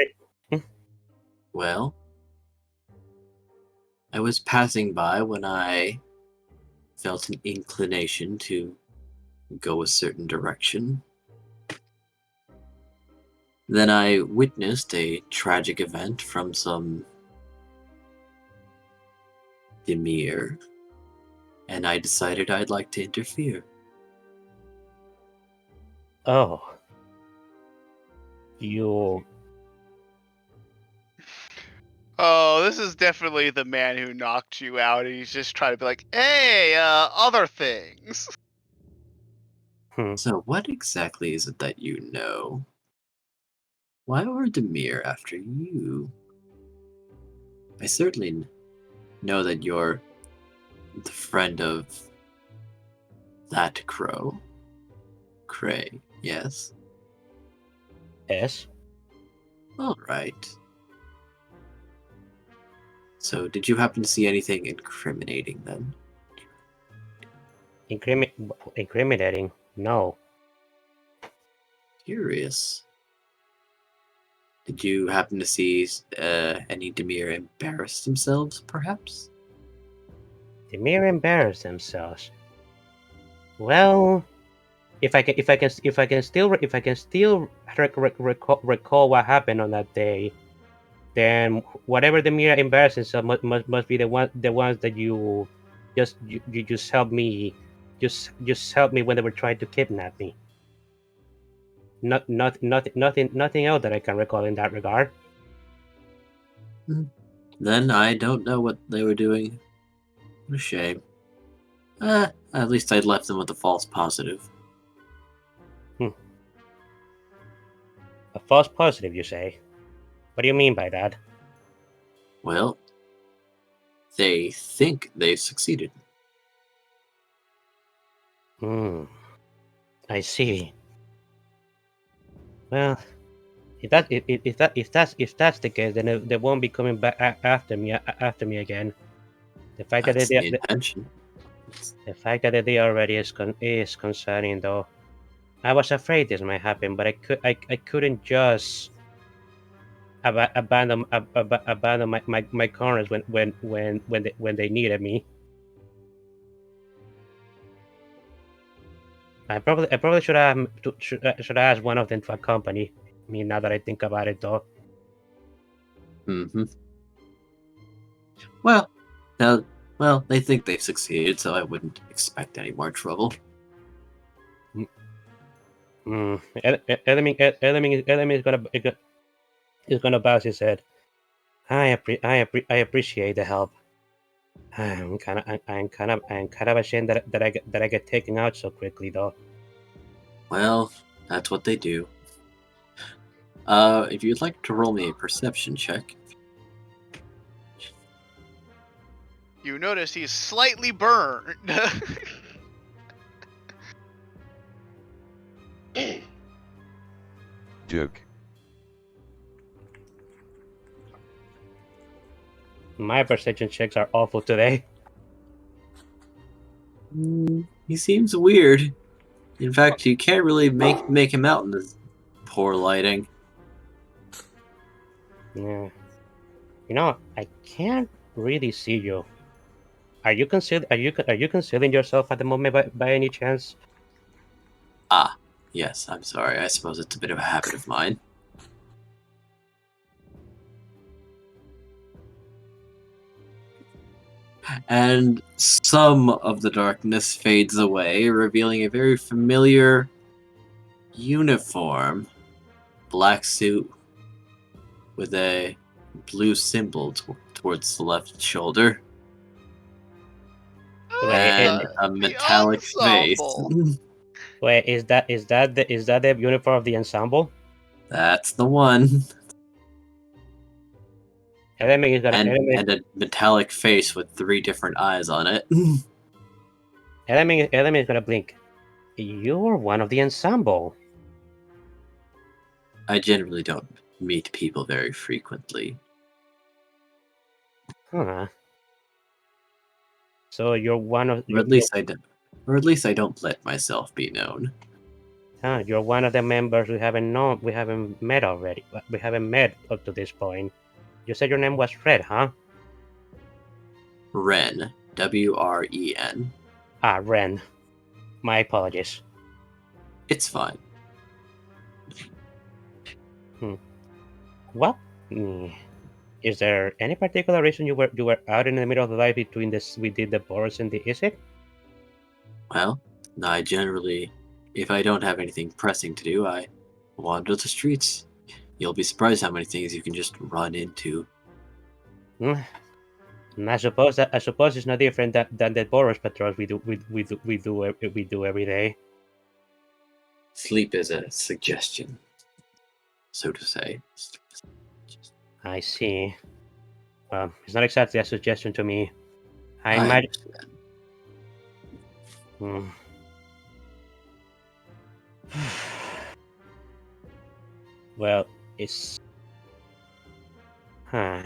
Well, I was passing by when I felt an inclination to go a certain direction. Then I witnessed a tragic event from some Demir, and I decided I'd like to interfere. Oh. You. Oh, this is definitely the man who knocked you out, and he's just trying to be like, hey, other things. So what exactly is it that you know? Why were Demir after you? I certainly know that you're the friend of that crow. Cray, yes? Yes? Alright. So, did you happen to see anything incriminating then? Incriminating? No. Curious. Did you happen to see any Demir embarrass themselves, perhaps? Demir embarrassed themselves. Well, if I can still recall what happened on that day, then whatever Demir embarrassed themselves must be the ones that you just helped me help me when they were trying to kidnap me. Nothing else that I can recall in that regard. Then I don't know what they were doing. What a shame. At least I'd left them with a false positive. A false positive, you say? What do you mean by that? Well, they think they've succeeded. I see. Well, if that's the case, then they won't be coming back after me again. The fact That's that the intention. the fact that they already is concerning, though. I was afraid this might happen, but I couldn't just abandon my corners when they needed me. I probably should have asked one of them to accompany me. Now that I think about it, though. Well, they think they've succeeded, so I wouldn't expect any more trouble. Enemy is gonna bow his head. I appreciate the help. I'm kind of ashamed that I get taken out so quickly, though. Well, that's what they do. If you'd like to roll me a perception check. You notice he's slightly burned. Joke. My perception checks are awful today. He seems weird. In fact, you can't really make him out in this poor lighting. Yeah. You know, I can't really see you. Are you concealing yourself at the moment by any chance? Ah, yes, I'm sorry. I suppose it's a bit of a habit of mine. And some of the darkness fades away, revealing a very familiar uniform. Black suit with a blue symbol towards the left shoulder. And a The metallic face. ensemble. Wait, is that the uniform of the ensemble? That's the one. Element is gonna And a metallic face with 3 different eyes on it. Element is gonna blink. You're one of the ensemble. I generally don't meet people very frequently. Huh. So you're one of Or at least I don't let myself be known. you're one of the members we haven't met already. We haven't met up to this point. You said your name was Fred, huh? Ren. W-R-E-N. Ah, Ren. My apologies. It's fine. What? Is there any particular reason you were out in the middle of the night between this we did the Boris and the Isik? Well, I generally, if I don't have anything pressing to do, I wander the streets. You'll be surprised how many things you can just run into. And I suppose it's no different than the Boris patrols we do every day. Sleep is a suggestion, so to say. I see. It's not exactly a suggestion to me. I might. understand. Well, it's. Huh.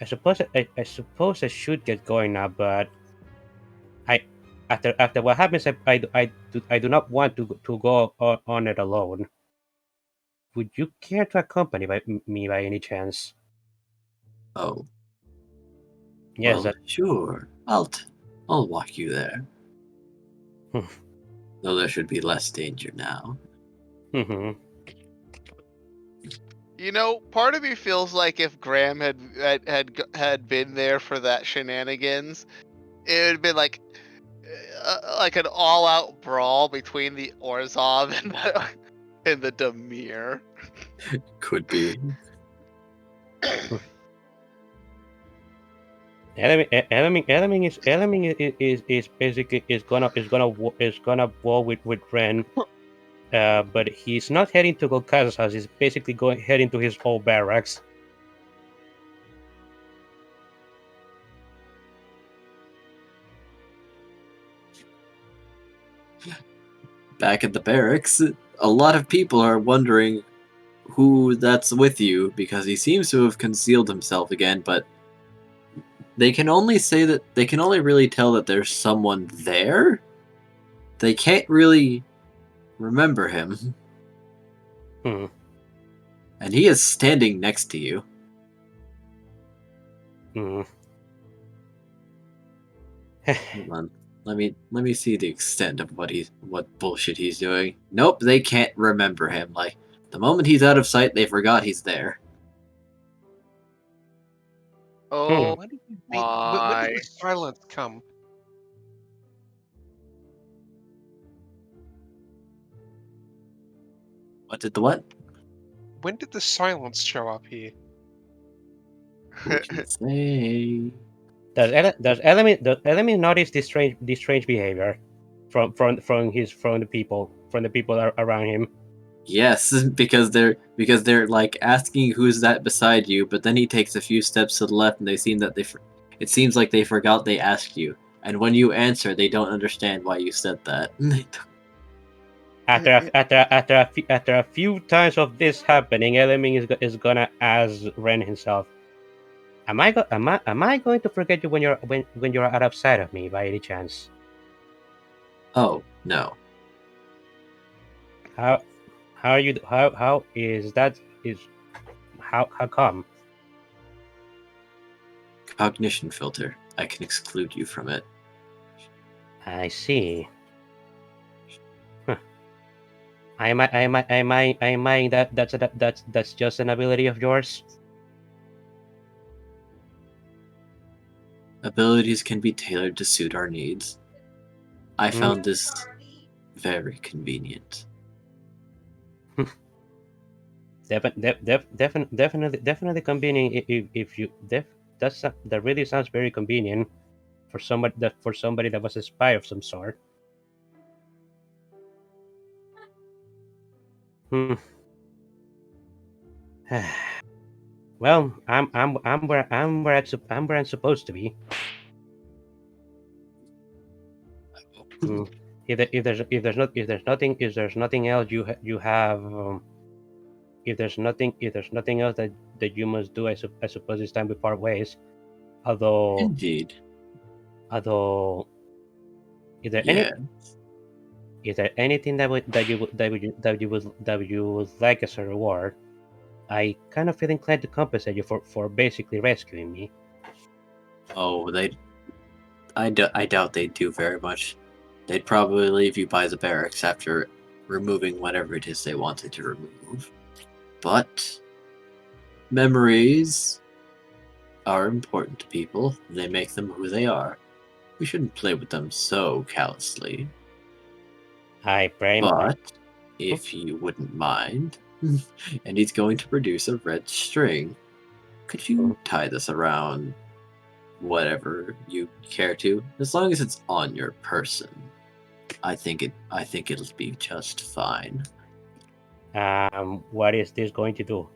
I suppose I should get going now, but after what happens, I do not want to go on it alone. Would you care to accompany me by any chance? Oh, Yes. well, sure. I'll walk you there. Though there should be less danger now. You know, part of me feels like if Graham had been there for that shenanigans, it would have been like an all-out brawl between the Orzhov and the Demir. Could be. Element is basically gonna war with Ren, but he's not heading to Golkaza's house. He's basically heading to his old barracks. Back at the barracks, a lot of people are wondering who that's with you because he seems to have concealed himself again, but they can only really tell that there's someone there. They can't really remember him. And he is standing next to you. Hold on. Let me see the extent of what bullshit he's doing. Nope, they can't remember him. Like, the moment he's out of sight, they forgot he's there. Oh, When did the silence come? What did the what? When did the silence show up here? Who can say? Does Element notice this strange behavior from the people around him? Yes, because they're like asking who's that beside you, but then he takes a few steps to the left, and it seems like they forgot they asked you, and when you answer, they don't understand why you said that. After a few times of this happening, Element is gonna ask Ren himself, Am I going to forget you when you're out of sight of me by any chance? Oh no. How come? Cognition filter. I can exclude you from it. I see. Huh. Am I that's just an ability of yours? Abilities can be tailored to suit our needs. I found this very convenient. Definitely convenient. If you that really sounds very convenient. for somebody that was a spy of some sort. Hmm. Well, I'm where I'm supposed to be. Hmm. If there's nothing else you have if there's nothing else that you must do, I suppose it's time we part ways. Indeed. Although, is there Yeah. anything that you would like as a reward? I kind of feel inclined to compensate you for basically rescuing me. Oh, I doubt they'd do very much. They'd probably leave you by the barracks after removing whatever it is they wanted to remove. But memories are important to people. They make them who they are. We shouldn't play with them so callously. But if you wouldn't mind, and he's going to produce a red string, could you tie this around whatever you care to, as long as it's on your person? I think it'll be just fine. What is this going to do?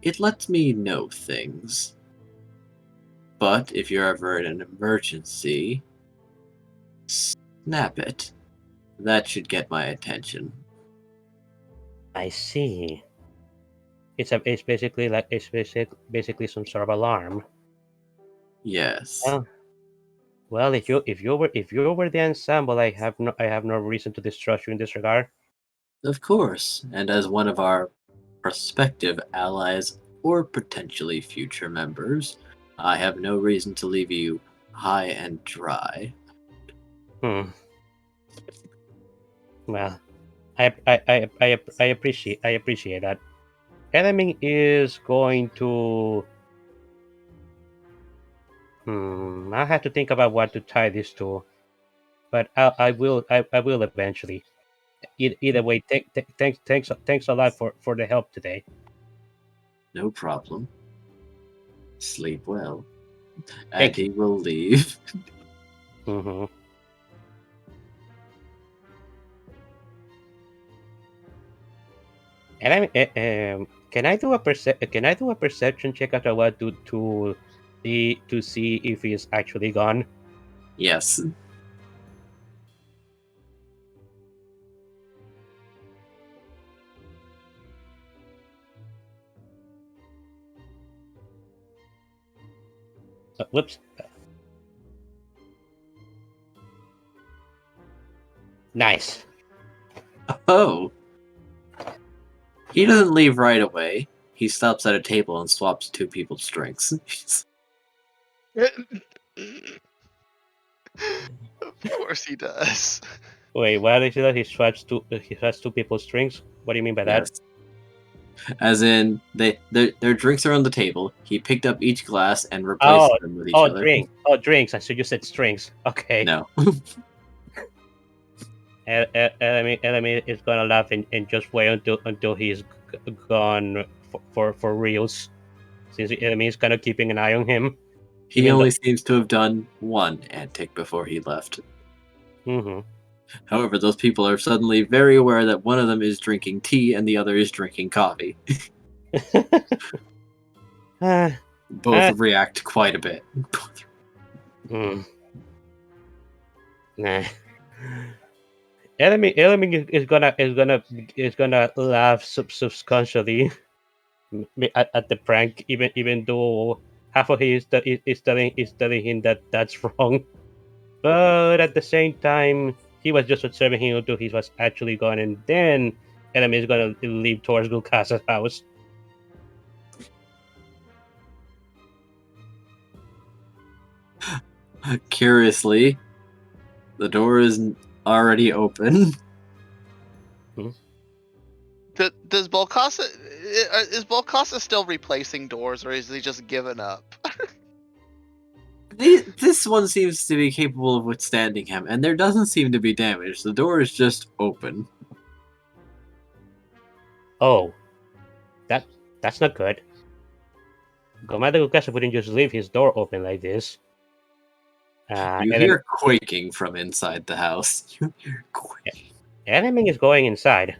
It lets me know things. But if you're ever in an emergency, snap it. That should get my attention. I see. It's basically some sort of alarm. Yes. Well, if you were the ensemble, I have no reason to distrust you in this regard. Of course, and as one of our prospective allies or potentially future members, I have no reason to leave you high and dry. Well, I appreciate that. Enemy is going to. I have to think about what to tie this to, but I will eventually. Either way, thanks a lot for the help today. No problem. Sleep well. And he will leave. Mm-hmm. And can I do a perception check after what to see if he's actually gone? Yes. Whoops. Nice. Oh. He doesn't leave right away. He stops at a table and swaps two people's drinks. Of course he does. Wait, what is it that he swaps two people's drinks? What do you mean by that? Yes. As in, their drinks are on the table. He picked up each glass and replaced them with each other. Drinks. I should you said strings. Okay. No. Elemi is gonna laugh and just wait until he's gone for reals. Since Elemi is kind of keeping an eye on him. He only seems to have done one antic before he left. Mm-hmm. However, those people are suddenly very aware that one of them is drinking tea and the other is drinking coffee. Both react quite a bit. Nah. Elemi is gonna laugh subconsciously at the prank, even though half of he is telling him that that's wrong. But at the same time, he was just observing him until he was actually gone, and then Elemi is gonna leave towards Gulkasa's house. Curiously, the door is already open. Does Bolkasa is Bolkasa still replacing doors, or is he just given up? This one seems to be capable of withstanding him, and there doesn't seem to be damage. The door is just open. Oh, that's not good. Commander Gukasa wouldn't just leave his door open like this. You hear quaking from inside the house. You hear quaking. Element is going inside.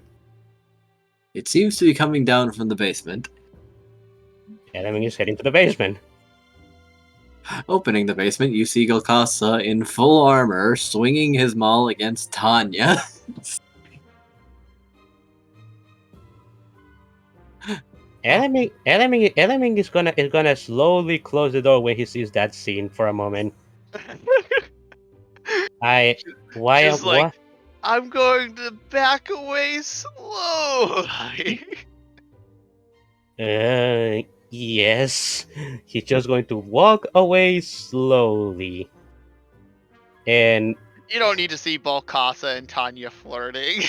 It seems to be coming down from the basement. Element is heading to the basement. Opening the basement, you see Gulkasa in full armor, swinging his maul against Tanya. Element is gonna slowly close the door when he sees that scene for a moment. Like, I'm going to back away slowly. Yes. He's just going to walk away slowly. And you don't need to see Balcasa and Tanya flirting.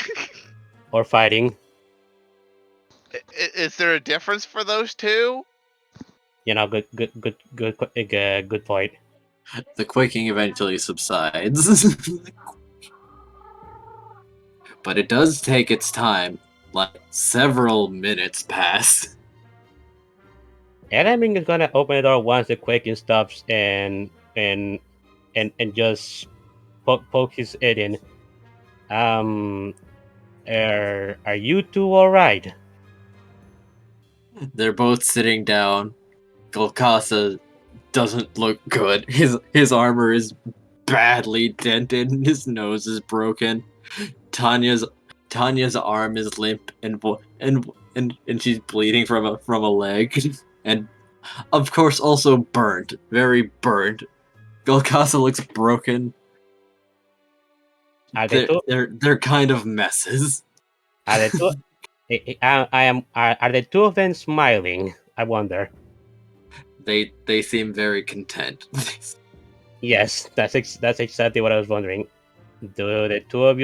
or fighting. Is there a difference for those two? Good point. The quaking eventually subsides. But it does take its time. Like, several minutes pass. Element is gonna open the door once the quaking stops and just poke his head in. Are you two alright? They're both sitting down. Golkasa doesn't look good. His armor is badly dented and his nose is broken. Tanya's arm is limp and she's bleeding from a leg. And of course also burnt. Very burnt. Golkasa looks broken. They're kind of messes. Are the two? Are the two of them smiling? I wonder. They seem very content. Yes, that's exactly what I was wondering. Do the two of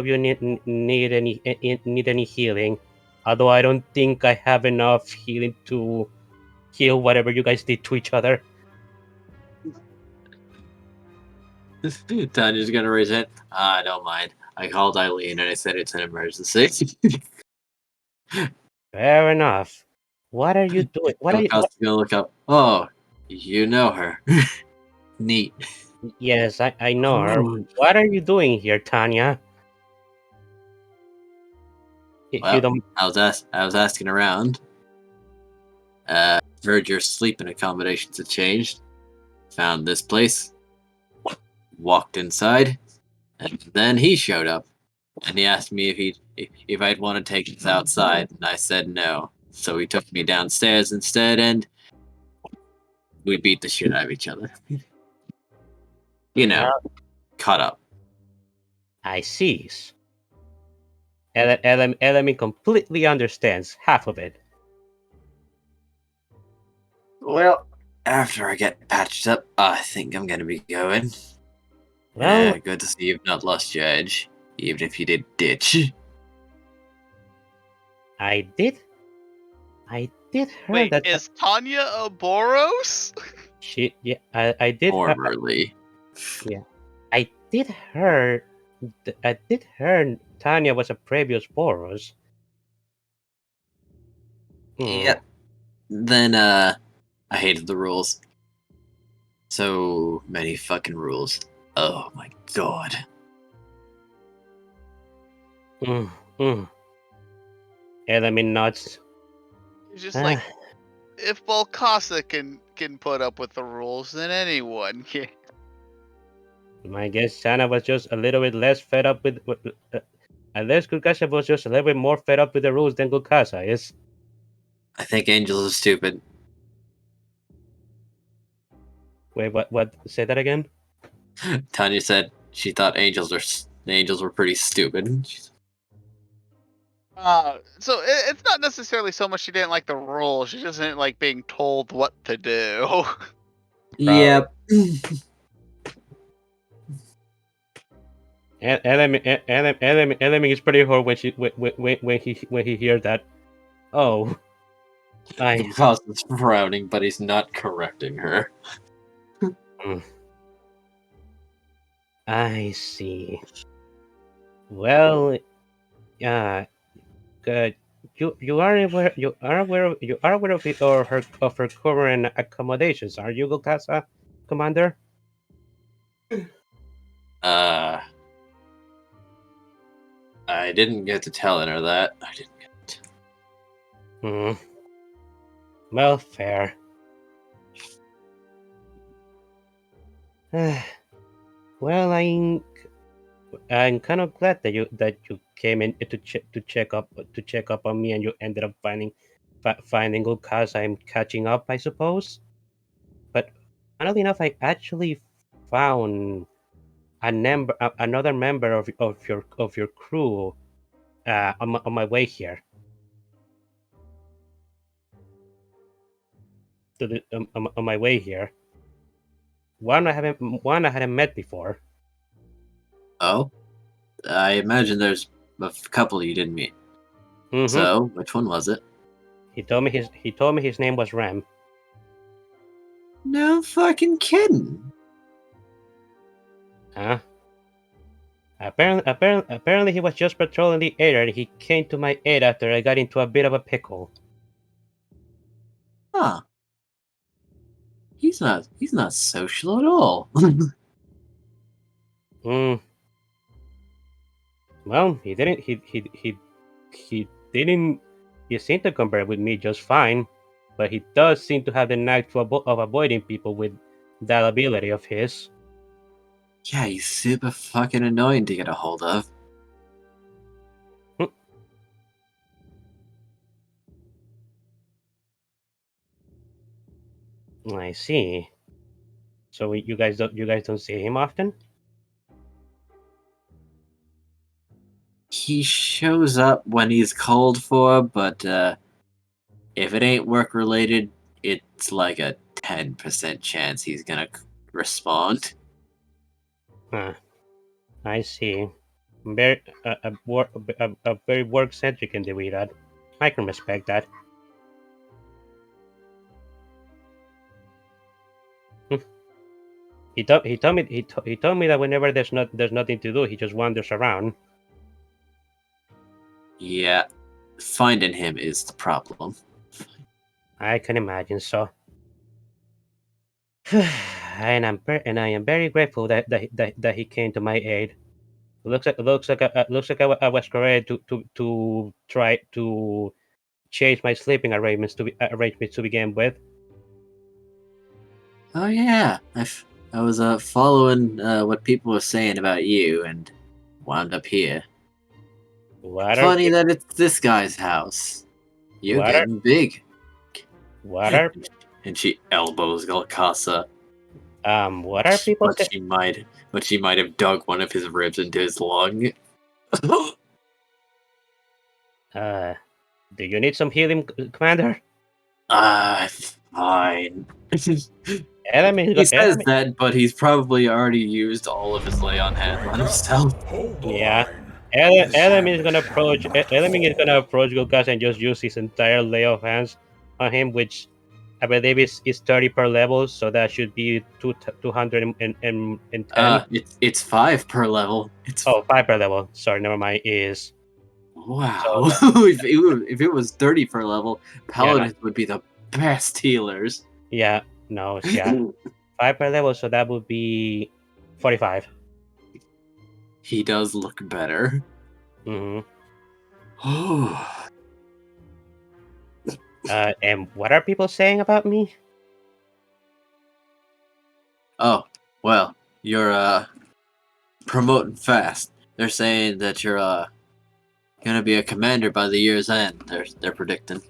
you need any healing? Although I don't think I have enough healing to heal whatever you guys did to each other. Tanya's gonna raise it. I don't mind. I called Eileen and I said it's an emergency. Fair enough. What are you doing? Gonna look up. Oh, you know her. Neat. Yes, I know her. What are you doing here, Tanya? Well, I was asking around. Heard your sleeping accommodations had changed. Found this place. Walked inside, and then he showed up, and he asked me if I'd want to take us outside, and I said no. So he took me downstairs instead, and we beat the shit out of each other. Caught up. I see. Elemi completely understands half of it. Well, after I get patched up, I think I'm gonna be going. Well, good to see you've not lost your edge, even if you did ditch. I did hear Wait, that. Is Tanya a Boros? I did. Formerly. I did hear Tanya was a previous Boros. Yep. Then, I hated the rules. So many fucking rules. Oh my god. Elemi nods. It's just like, if Balcasa can put up with the rules, then anyone can. I guess Tanya was just a little bit less fed up with. Unless Gukasa was just a little bit more fed up with the rules than Gukasa is. I think angels are stupid. Wait, what? Say that again? Tanya said she thought angels were pretty stupid. So it's not necessarily so much she didn't like the rules; she just didn't like being told what to do. Yep. Elemi is pretty hard when he hears that. Oh, Gulkasa's frowning, but he's not correcting her. I see. Well, good. you are aware of her current accommodations, are you, Gokasa, Commander? I didn't get to telling her that. I didn't get Hmm. Well, fair. Well, I'm kind of glad that you came in to check up on me, and you ended up finding Gokasa. I'm catching up, I suppose. But funnily enough, I actually found another member of your crew on my way here. On my way here. One I hadn't met before. Oh, I imagine there's a couple you didn't meet. Mm-hmm. So, which one was it? He told me his name was Ram. No fucking kidding. Huh? Apparently he was just patrolling the area, and he came to my aid after I got into a bit of a pickle. Huh. He's not social at all. Hmm. Well, he didn't. He didn't. He seemed to compare with me just fine, but he does seem to have the knack of avoiding people with that ability of his. Yeah, he's super fucking annoying to get a hold of. I see. So you guys don't see him often? He shows up when he's called for, but if it ain't work related, it's like a 10% chance he's gonna respond. Huh. I see. Very a very work centric individual. I can respect that. He told me that whenever there's nothing to do, he just wanders around. Yeah, finding him is the problem. I can imagine so. and I am very grateful that he came to my aid. I was correct to try to change my sleeping arrangements to begin with. Oh yeah, I was following what people were saying about you and wound up here. Funny that it's this guy's house. You're getting big. What are And she elbows Galcasa. what are people saying? But she might have dug one of his ribs into his lung. Do you need some healing, Commander? Fine. He says that, but he's probably already used all of his lay on hand on himself. Yeah. Element is gonna approach Gulgas and just use his entire lay of hands on him, which I believe is 30 per level, so that should be 210. It's 5 per level. It's 5 per level. Sorry, never mind. Is wow. So if it was 30 per level, paladins would be the best healers. Yeah. 5 per level, so that would be 45. He does look better. Mm-hmm. And what are people saying about me? Oh, well, you're promoting fast. They're saying that you're gonna be a commander by the year's end. They're predicting.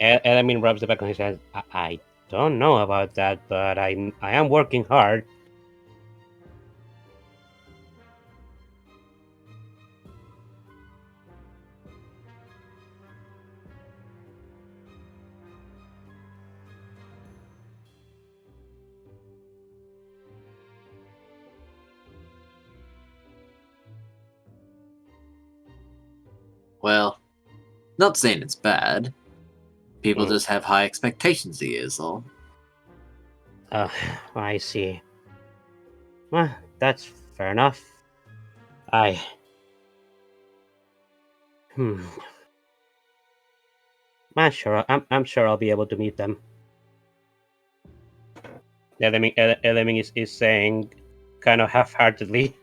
Elamine rubs the back on his head. I don't know about that, but I am working hard. Well, not saying it's bad. People just have high expectations of you, is all. I see. Well, that's fair enough. I'm sure I'll be able to meet them. Element is saying, kind of half-heartedly.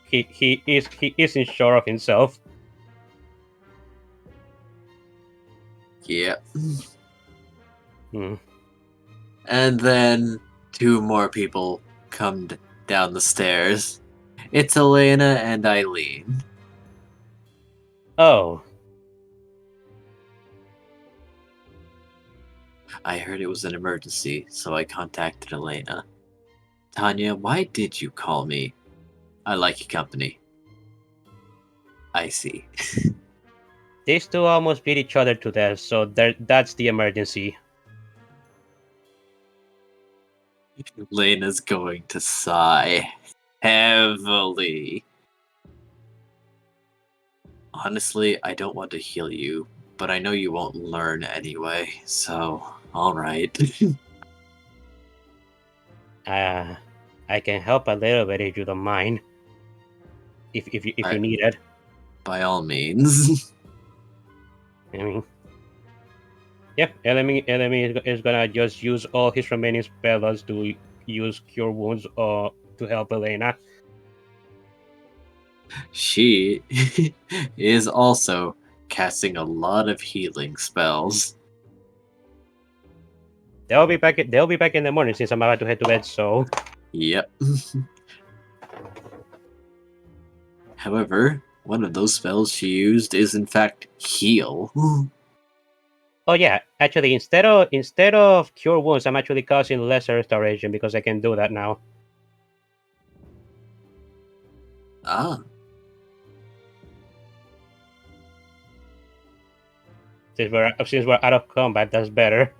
He isn't sure of himself. Yeah. Hmm. And then 2 more people come down the stairs. It's Elena and Eileen. Oh, I heard it was an emergency, so I contacted Elena. Tanya, why did you call me? I like your company. I see. these two almost beat each other to death, so that's the emergency. Elena's going to sigh heavily. Honestly, I don't want to heal you, but I know you won't learn anyway, so alright. I can help a little bit if you don't mind. If you need it. By all means. I mean, yeah, enemy is gonna just use all his remaining spells to use Cure Wounds to help Elena. She is also casting a lot of healing spells. They'll be back in the morning since I'm about to head to bed, so Yep. However, one of those spells she used is in fact heal. oh yeah, actually instead of Cure Wounds, I'm actually causing lesser restoration because I can do that now. Ah. Since we're out of combat, that's better.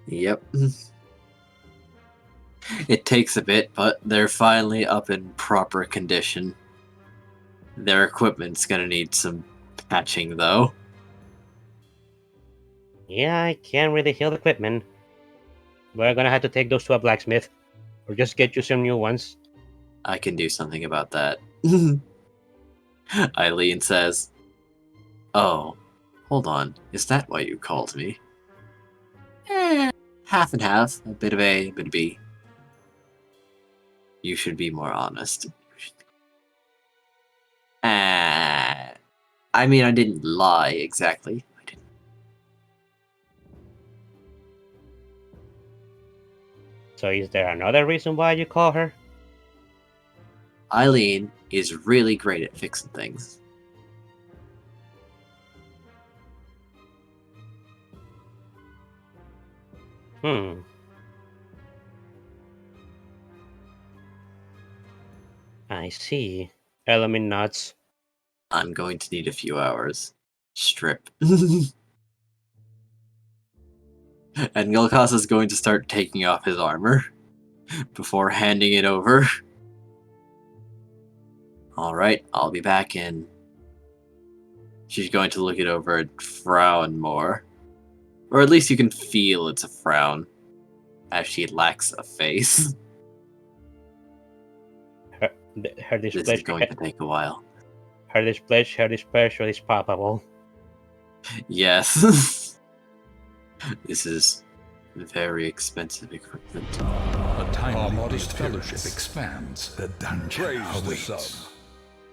Yep. It takes a bit, but they're finally up in proper condition. Their equipment's gonna need some patching, though. Yeah, I can't really heal equipment. We're gonna have to take those to a blacksmith, or just get you some new ones. I can do something about that. Eileen says, "Oh, hold on. Is that why you called me?" Half and half. A bit of A, a bit of B. You should be more honest. I mean, I didn't lie exactly. I didn't. So is there another reason why you call her? Eileen is really great at fixing things. I see. Element nuts. I'm going to need a few hours. Strip. And Gilkas is going to start taking off his armor before handing it over. Alright, I'll be back in. She's going to look it over and frown more. Or at least you can feel it's a frown, as she lacks a face. Her This displeasure. is going to take a while. Her displeasure is palpable. Yes. This is very expensive equipment. A timely modest fellowship expands. The dungeon awaits.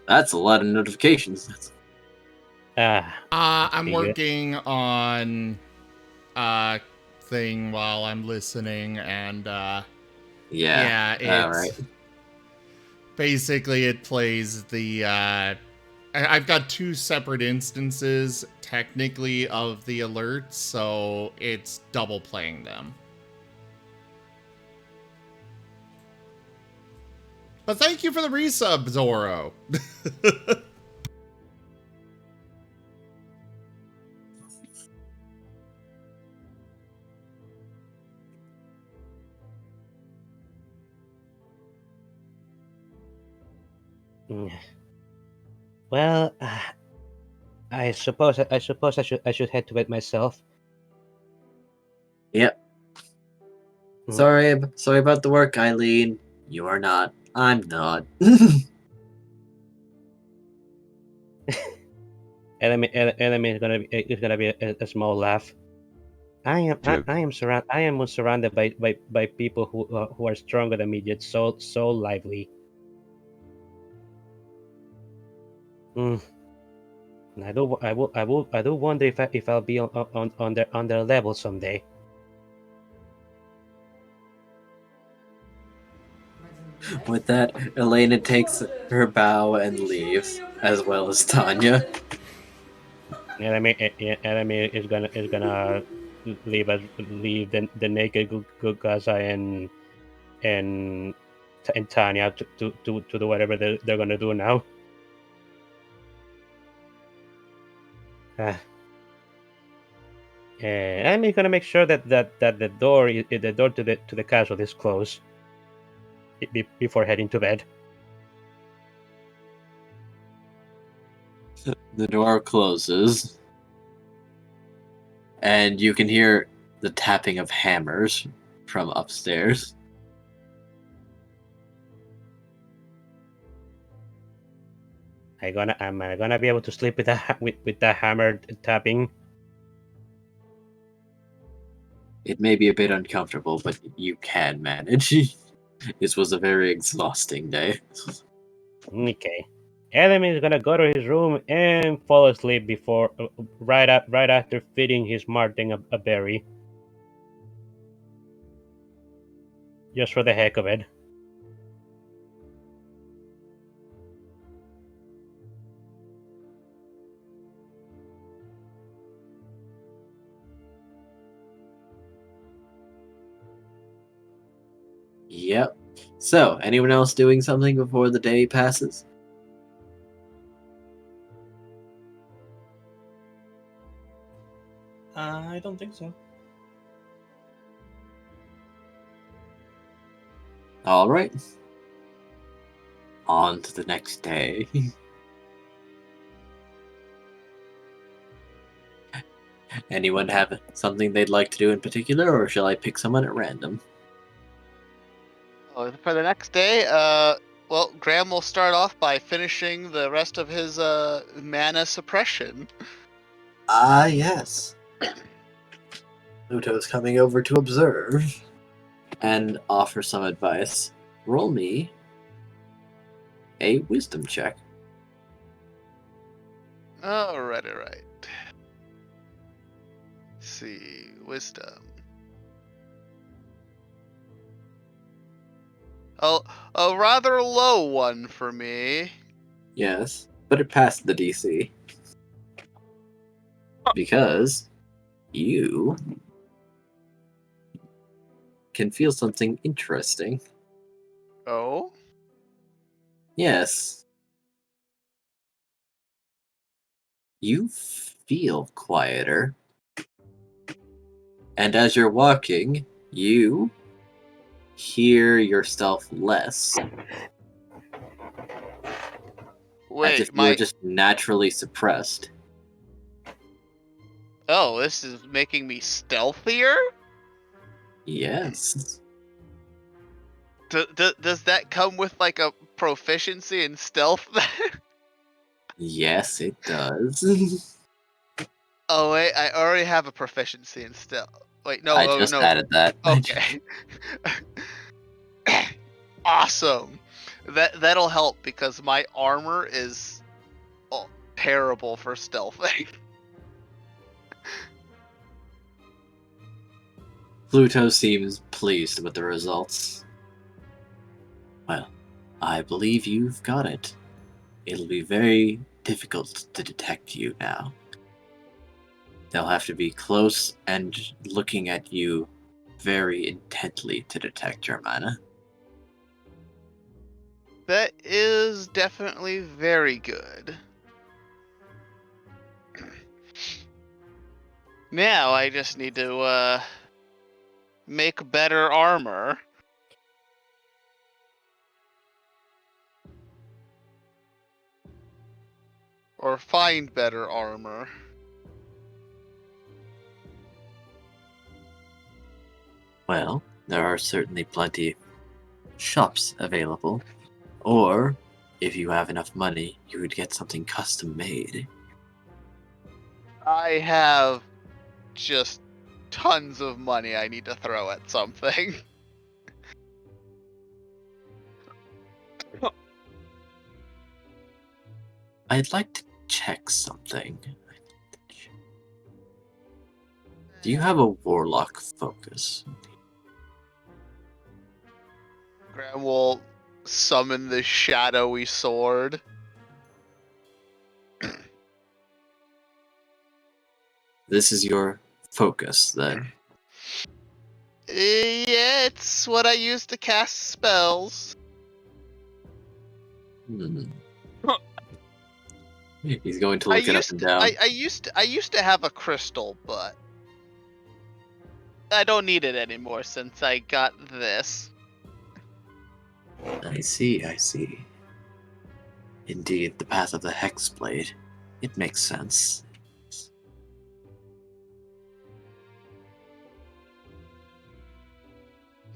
That's a lot of notifications. I'm working on thing while I'm listening, and yeah, it's alright. Basically it plays the I've got 2 separate instances technically of the alerts, so it's double playing them. But thank you for the resub, Zoro. Well, I suppose I should head to it myself. Yep. Sorry about the work, Eileen. You are not. I'm not. Enemy is gonna be a small laugh. I am surrounded by people who are stronger than me, yet so lively. Mm. I do wonder if I'll be on their level someday. With that, Elena takes her bow and leaves, as well as Tanya. Enemy is gonna leave the naked Gugasa and Tanya to do whatever they're gonna do now. I'm gonna make sure that the door to the castle is closed before heading to bed. The door closes, and you can hear the tapping of hammers from upstairs. I'm gonna be able to sleep with the hammer tapping. It may be a bit uncomfortable, but you can manage. This was a very exhausting day. Okay. Adam is gonna go to his room and fall asleep before right after feeding his Marten a berry. Just for the heck of it. Yep. So, anyone else doing something before the day passes? I don't think so. Alright. On to the next day. Anyone have something they'd like to do in particular, or shall I pick someone at random? For the next day, well, Graham will start off by finishing the rest of his mana suppression. Ah, yes. Pluto's coming over to observe and offer some advice. Roll me a wisdom check. Alright. Let's see, wisdom. Oh, a rather low one for me. Yes, but it passed the DC. Because you can feel something interesting. Oh? Yes. You feel quieter. And as you're walking, you hear yourself less. Wait, as if you were just naturally suppressed. Oh, this is making me stealthier? Yes. Does that come with like a proficiency in stealth? Yes, it does. Oh wait, I already have a proficiency in stealth. Wait, no, I just added that. Okay. Awesome. That'll help because my armor is terrible for stealthing. Pluto seems pleased with the results. Well, I believe you've got it. It'll be very difficult to detect you now. They'll have to be close and looking at you very intently to detect your mana. That is definitely very good. Now I just need to make better armor. Or find better armor. Well, there are certainly plenty of shops available. Or, if you have enough money, you would get something custom made. I have just tons of money I need to throw at something. I'd like to check something. Do you have a warlock focus? Graham will summon the shadowy sword. This is your focus, then. Yeah, it's what I use to cast spells. He's going to look it up and down. I used to have a crystal, but I don't need it anymore since I got this. I see. Indeed, the path of the Hexblade. It makes sense.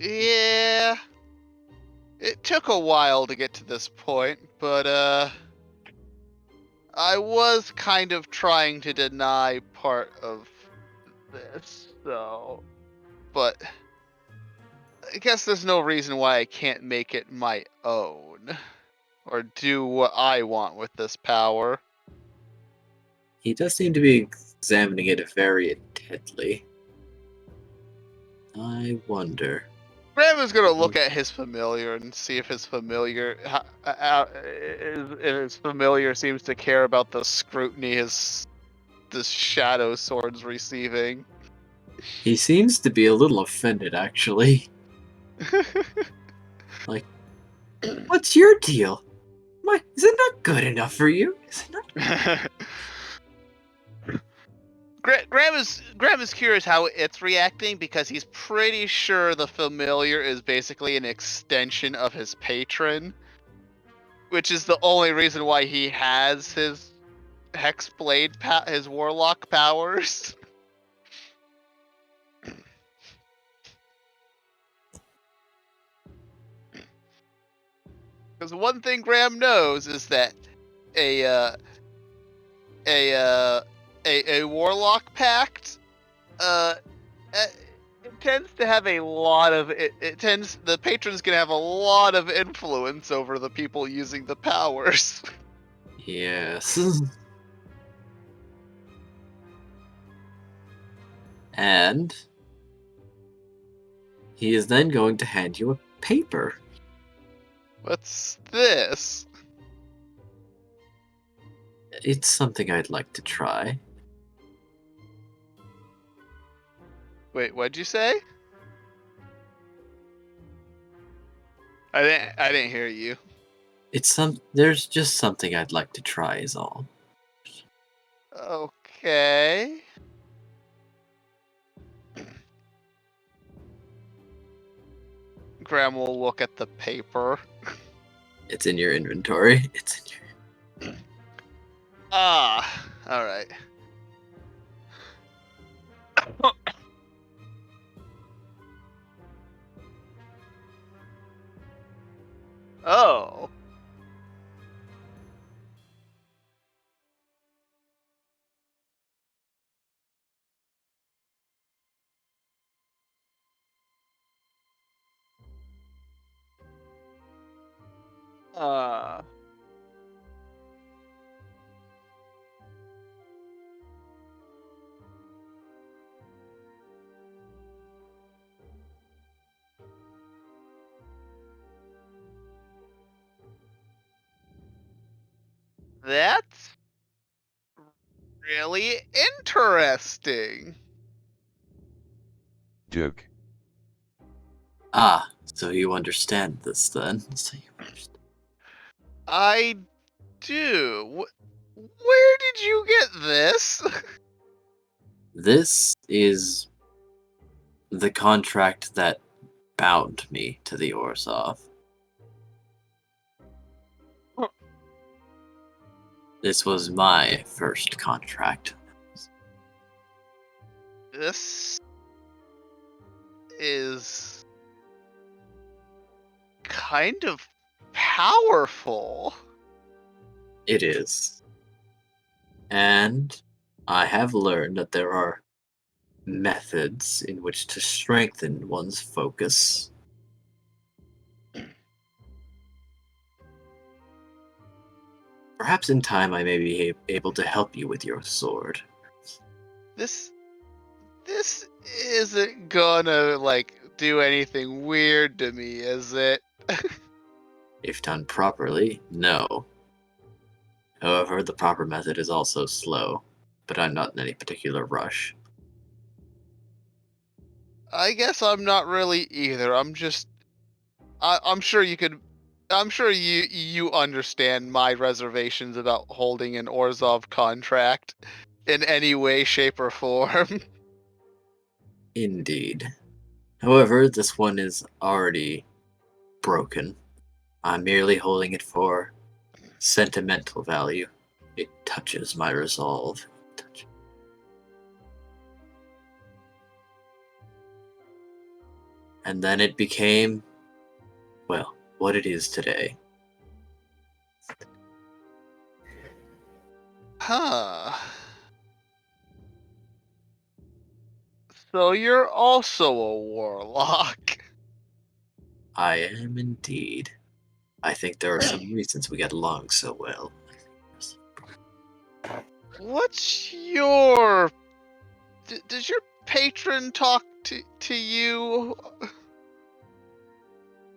Yeah. It took a while to get to this point, but I was kind of trying to deny part of this, so... But I guess there's no reason why I can't make it my own. Or do what I want with this power. He does seem to be examining it very intently. I wonder... Graham is gonna look at his familiar and see if his familiar seems to care about the scrutiny this shadow sword's receiving. He seems to be a little offended, actually. Like, what's your deal? What, is it not good enough for you? Is it not? Graham is curious how it's reacting because he's pretty sure the familiar is basically an extension of his patron, which is the only reason why he has his Hexblade, his warlock powers. Because one thing Graham knows is that a warlock pact, it tends to have a lot of the patron's gonna have a lot of influence over the people using the powers. Yes. And he is then going to hand you a paper. What's this? It's something I'd like to try. Wait, what'd you say? I didn't hear you. There's just something I'd like to try is all. Okay. Graham will look at the paper. It's in your inventory. It's in your... Ah, alright. Oh. That's really interesting. Joke. Ah, so you understand this then. So you understand. I do. Where did you get this? This is the contract that bound me to the Orzhov. This was my first contract. This is kind of powerful. It is. And I have learned that there are methods in which to strengthen one's focus. Perhaps in time I may be able to help you with your sword. This isn't gonna, like, do anything weird to me, is it? If done properly, no. However, the proper method is also slow, but I'm not in any particular rush. I guess I'm not really either. I'm sure you could. I'm sure you understand my reservations about holding an Orzhov contract in any way, shape, or form. Indeed. However, this one is already broken. I'm merely holding it for sentimental value. It touches my resolve. And then it became, well, what it is today. Huh. So you're also a warlock. I am indeed. I think there are some reasons we get along so well. What's your... does your patron talk to you?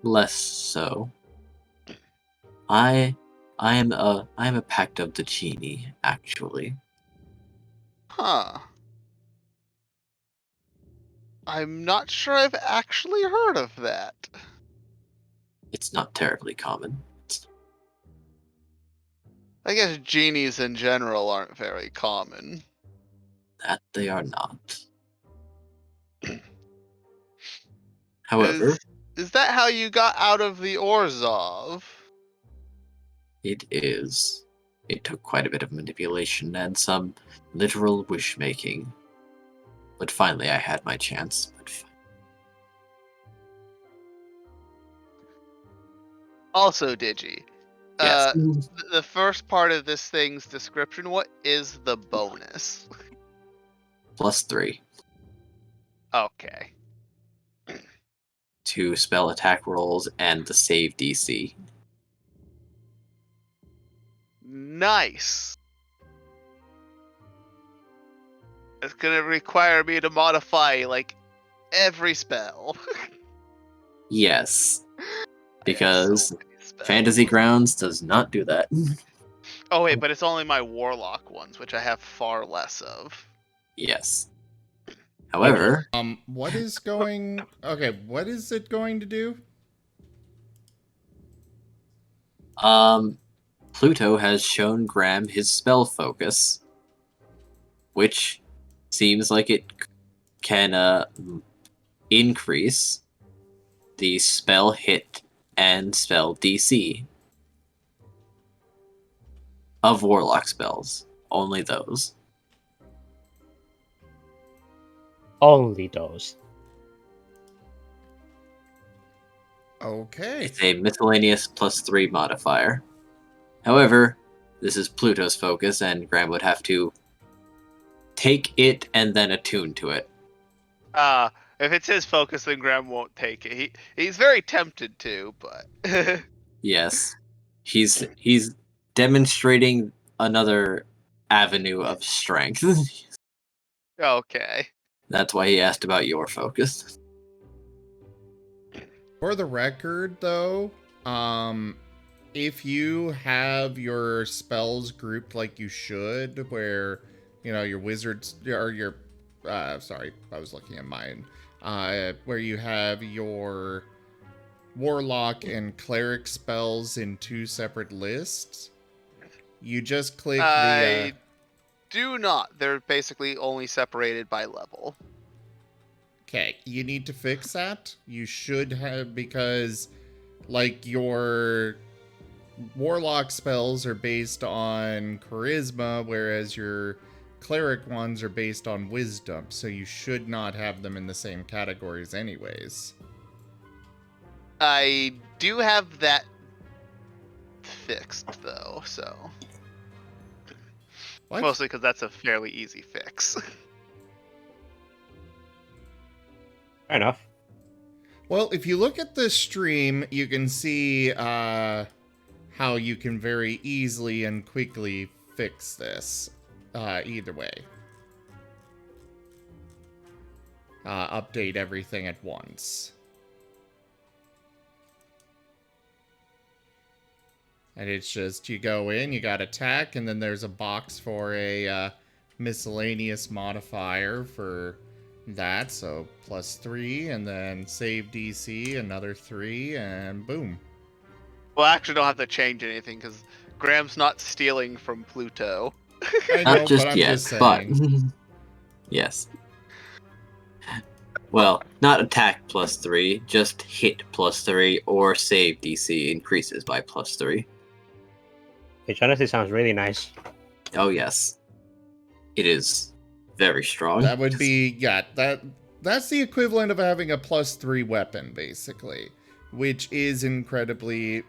Less so. I am a pact of the genie, actually. Huh. I'm not sure I've actually heard of that. It's not terribly common. I guess genies in general aren't very common. That they are not. However, Is that how you got out of the Orzhov? it is. It took quite a bit of manipulation and some literal wish-making. But finally I had my chance. Also, Digi. Yes. The first part of this thing's description, what is the bonus? +3 Okay. to spell attack rolls and the save DC. Nice. It's gonna require me to modify, like, every spell. Yes. Because So many spells. Fantasy Grounds does not do that. Oh wait, but it's only my warlock ones, which I have far less of. Yes. However, what is going... Okay, what is it going to do? Pluto has shown Graham his spell focus, which seems like it can increase the spell hit and spell DC of Warlock spells. Only those. Only those. Okay. It's a miscellaneous +3 modifier. However, this is Pluto's focus, and Graham would have to take it and then attune to it. If it's his focus, then Graham won't take it. He's very tempted to, but... Yes. He's demonstrating another avenue of strength. Okay. That's why he asked about your focus. For the record, though, if you have your spells grouped like you should, where, you know, your wizards, or your, sorry, I was looking at mine, where you have your warlock and cleric spells in 2 separate lists, you just click I do not. They're basically only separated by level. Okay, you need to fix that. You should have, because, like, your warlock spells are based on charisma, whereas your cleric ones are based on wisdom, so you should not have them in the same categories anyways. I do have that fixed, though, so... What? Mostly because that's a fairly easy fix. Fair enough. Well, if you look at the stream, you can see how you can very easily and quickly fix this. Either way. Update everything at once. And it's just, you go in, you got attack, and then there's a box for a miscellaneous modifier for that, so +3, and then save DC, another 3, and boom. Well, I actually don't have to change anything, because Graham's not stealing from Pluto. I know, Not just but I'm yet, just but saying. yes. Well, not attack +3, just hit +3, or save DC increases by +3. Which honestly sounds really nice. Oh yes, it is very strong. That would be, yeah, that's the equivalent of having a +3 weapon, basically, which is incredibly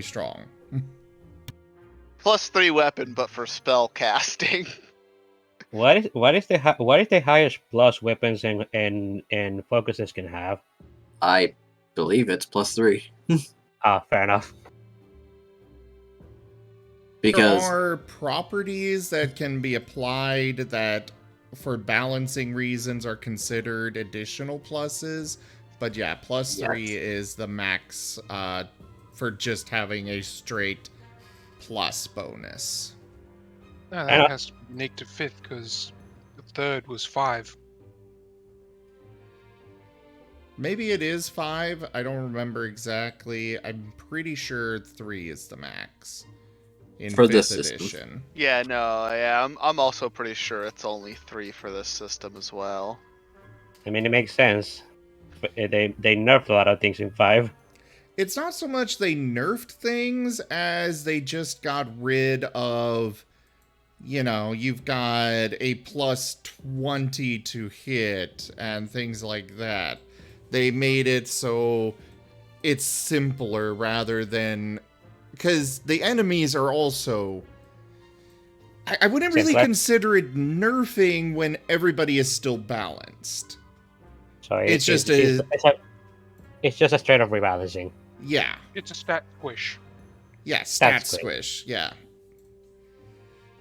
strong. +3 weapon, but for spell casting. What is the highest plus weapons and focuses can have? I believe it's +3. Fair enough. Because there are properties that can be applied that, for balancing reasons, are considered additional pluses. But yeah, +3 is the max for just having a straight plus bonus. No, that has to be to 5th because the 3rd was 5. Maybe it is 5. I don't remember exactly. I'm pretty sure 3 is the max in for 5th this edition. system. Yeah, no, yeah, I'm also pretty sure it's only 3 for this system as well. I mean, it makes sense. They nerfed a lot of things in 5. It's not so much they nerfed things as they just got rid of, you know, you've got a +20 to hit and things like that. They made it so it's simpler rather than, because the enemies are also, I wouldn't really consider it nerfing when everybody is still balanced. So it's just a straight up rebalancing. Yeah. It's a stat squish. Yeah, stat squish. Yeah.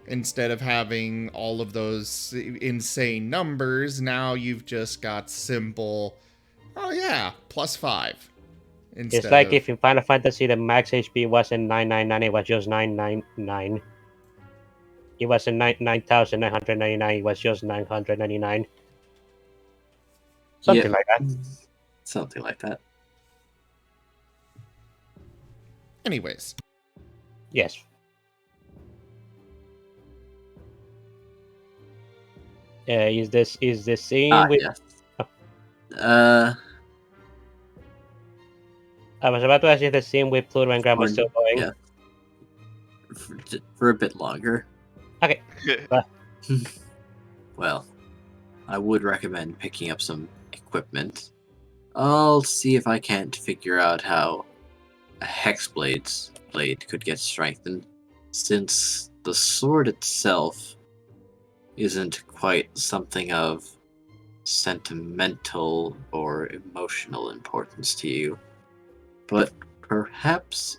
Instead of having all of those insane numbers, now you've just got simple, oh yeah, +5. It's like if in Final Fantasy the max HP wasn't 999, it was just 999. It wasn't 9,999, it was just 999. Something like that. Something like that. Anyways. Yes. Is the same with... Yes. I was about to ask if the same with Pluto and Grandma still going. Yeah. For a bit longer. Okay. Well, I would recommend picking up some equipment. I'll see if I can't figure out how a blade could get strengthened, since the sword itself isn't quite something of sentimental or emotional importance to you. But perhaps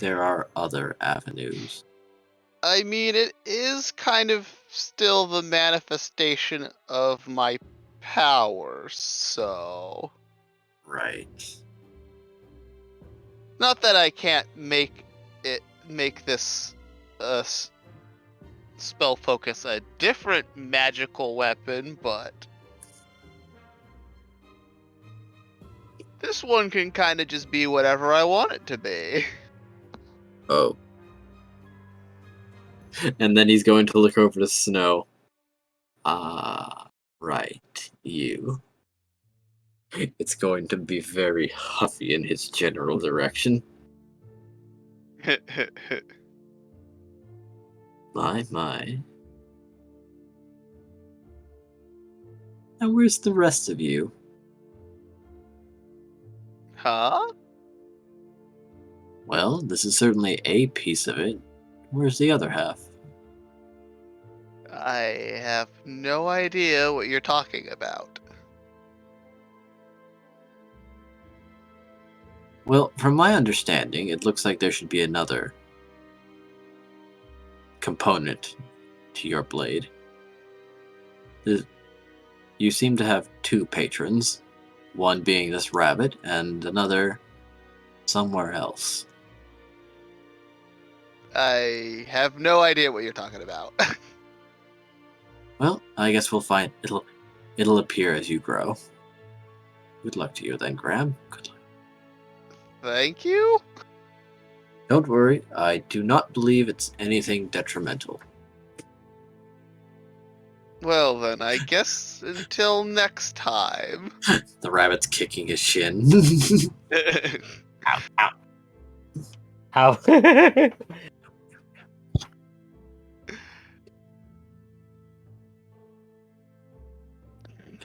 there are other avenues. I mean, it is kind of still the manifestation of my power, so... Right. Not that I can't make this spell focus a different magical weapon, but this one can kind of just be whatever I want it to be. Oh. And then he's going to look over the snow. Right, you. It's going to be very huffy in his general direction. My. Now where's the rest of you? Huh? Well, this is certainly a piece of it. Where's the other half? I have no idea what you're talking about. Well, from my understanding, it looks like there should be another component to your blade. You seem to have two patrons, one being this rabbit and another somewhere else. I have no idea what you're talking about. Well, I guess we'll find it'll appear as you grow. Good luck to you then, Graham. Good luck. Thank you? Don't worry, I do not believe it's anything detrimental. Well then, I guess until next time. The rabbit's kicking his shin. Ow, ow. Ow.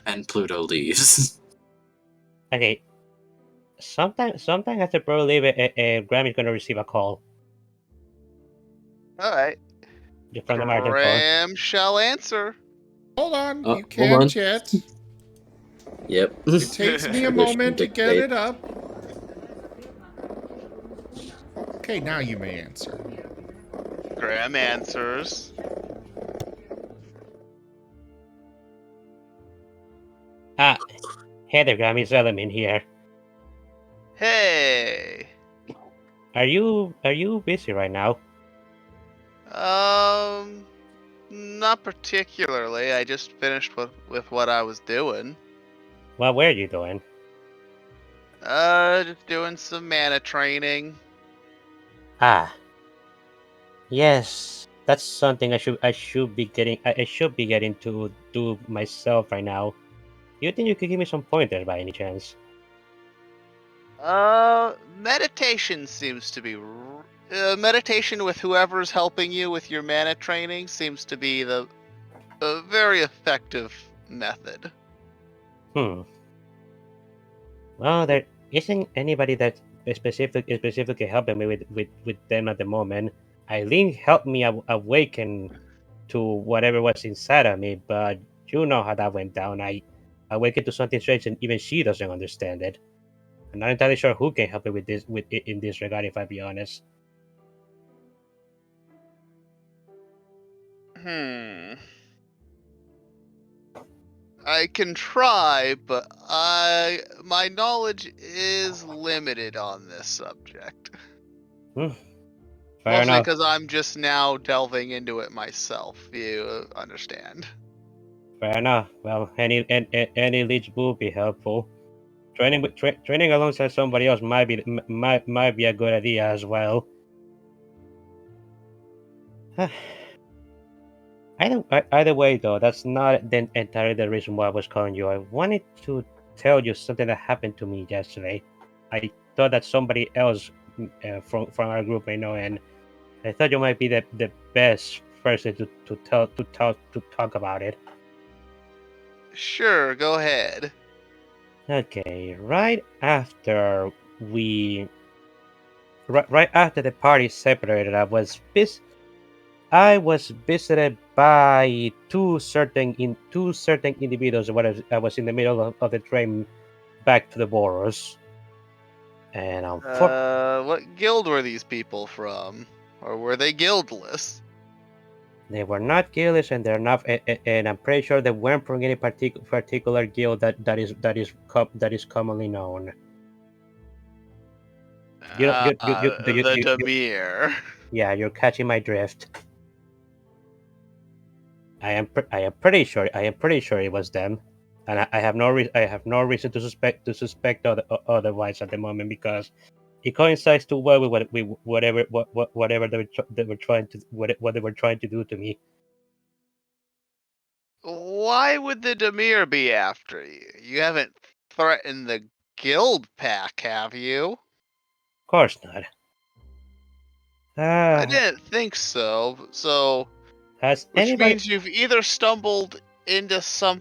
And Pluto leaves. Okay. Sometime after Bro leave, Graham is gonna receive a call Alright. from the Marten phone. Graham shall answer. Hold on, Oh, you hold on. can't yet. Yep. It takes me a Tradition moment to get dictates. it up. Okay, now you may answer. Graham answers. Hey there, Graham. It's Element here. Hey. Are you busy right now? Not particularly. I just finished with what I was doing. What were you doing? Just doing some mana training. Yes. That's something I should be getting to do myself right now. Do you think you could give me some pointers by any chance? Meditation seems to be meditation with whoever's helping you with your mana training seems to be a very effective method. Well, there isn't anybody that specifically helping me with them at the moment. Eileen helped me awaken to whatever was inside of me, but you know how that went down. I awakened to something strange, and even she doesn't understand it. I'm not entirely sure who can help me in this regard, if I be honest. I can try, but my knowledge is limited on this subject. Fair Mostly enough. because I'm just now delving into it myself. You understand? Fair enough. Well, any leads will be helpful. Training alongside somebody else might be a good idea as well. Either way, though, that's not entirely the reason why I was calling you. I wanted to tell you something that happened to me yesterday. I thought that somebody else from our group may know, and I thought you might be the best person to talk about it. Sure, go ahead. Okay, right after the party separated, I was visited by two certain individuals when I was in the middle of the train back to the Boros. And What guild were these people from? Or were they guildless? they were not guilds, and they're not, and I'm pretty sure they weren't from any particular guild that is commonly known. The Demir. Yeah, you're catching my drift. I am pretty sure it was them, and I have no reason to suspect otherwise at the moment, because it coincides too well with whatever they were trying to do to me. Why would the Demir be after you? You haven't threatened the guild pack, have you? Of course not. I didn't think so. Which means you've either stumbled into some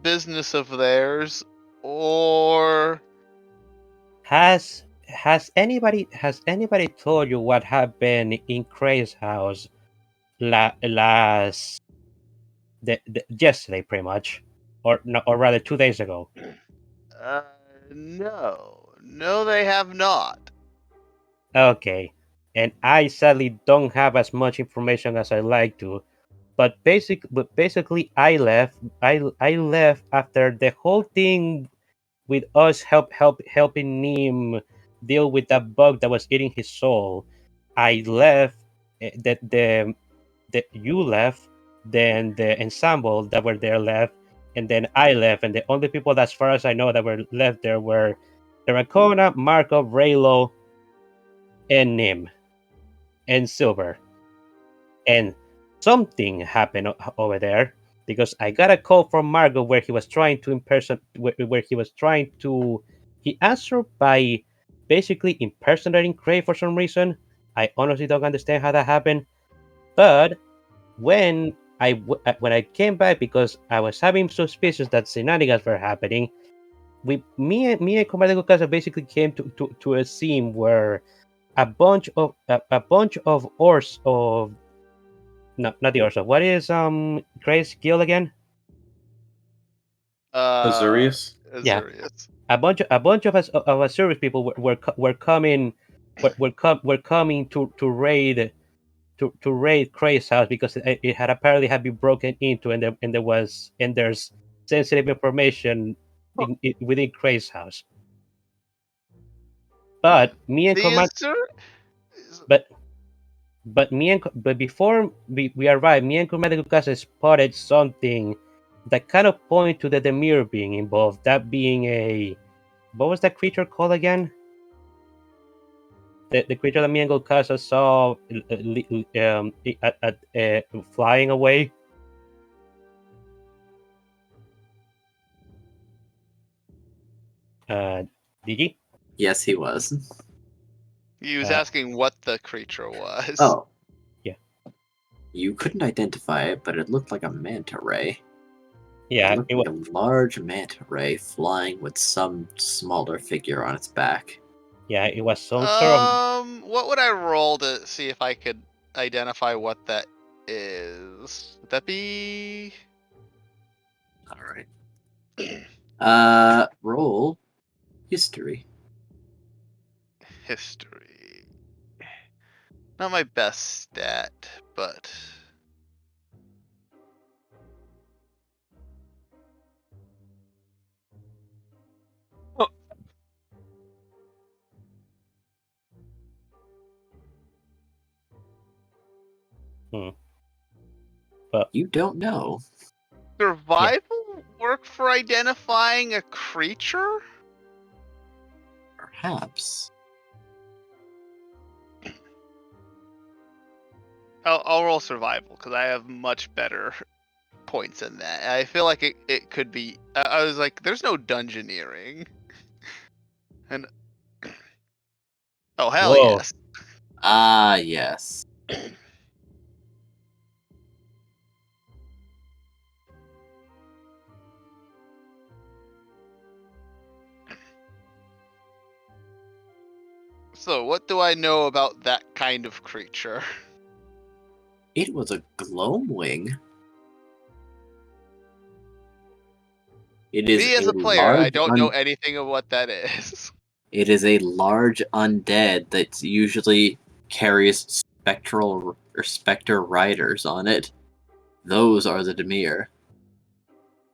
business of theirs, or has anybody told you what happened in Cray's house last yesterday, pretty much, or no, or rather 2 days ago. No, they have not. Okay, and I sadly don't have as much information as I like to. But basically, I left. I left after the whole thing with us helping him deal with that bug that was eating his soul. I left. That you left, then the ensemble that were there left, and then I left, and the only people, as far as I know, that were left there were Terracona, Markov, Raylo, and Nim, and Silver. And something happened over there because I got a call from Margot where he was trying to where he was trying to. He answered by basically impersonating Cray for some reason. I honestly don't understand how that happened, but when when I came back because I was having suspicions that shenanigans were happening, me and Commander Gukasa basically came to a scene where a bunch of ors of not the Orso. What is Gray's guild again? Azurius? Yeah. Azurius. A bunch of us of service people were coming were coming to raid to raid Gray's house because it had apparently had been broken into and there's sensitive information within Gray's house. But me and The Command Azur- but before we arrived, me and Commander Gukasa spotted something that kind of pointed to the Demir being involved. That being a what was that creature called again? The creature that me and Gukasa saw flying away. Digi? Yes, he was. He was asking what the creature was. Oh. Yeah. You couldn't identify it, but it looked like a manta ray. Yeah, it looked like a large manta ray flying with some smaller figure on its back. Yeah, it was some sort of. What would I roll to see if I could identify what that is? Would that be? All right. Roll history. History. Not my best stat, but. But you don't know. Survival work for identifying a creature? Perhaps. I'll roll survival because I have much better points in that. I feel like it could be. I was like, there's no dungeoneering. And oh hell whoa. yes. Ah, yes. So what do I know about that kind of creature? It was a gloamwing. It is Me as a player, I don't know anything of what that is. It is a large undead that usually carries spectral or specter riders on it. Those are the Demir.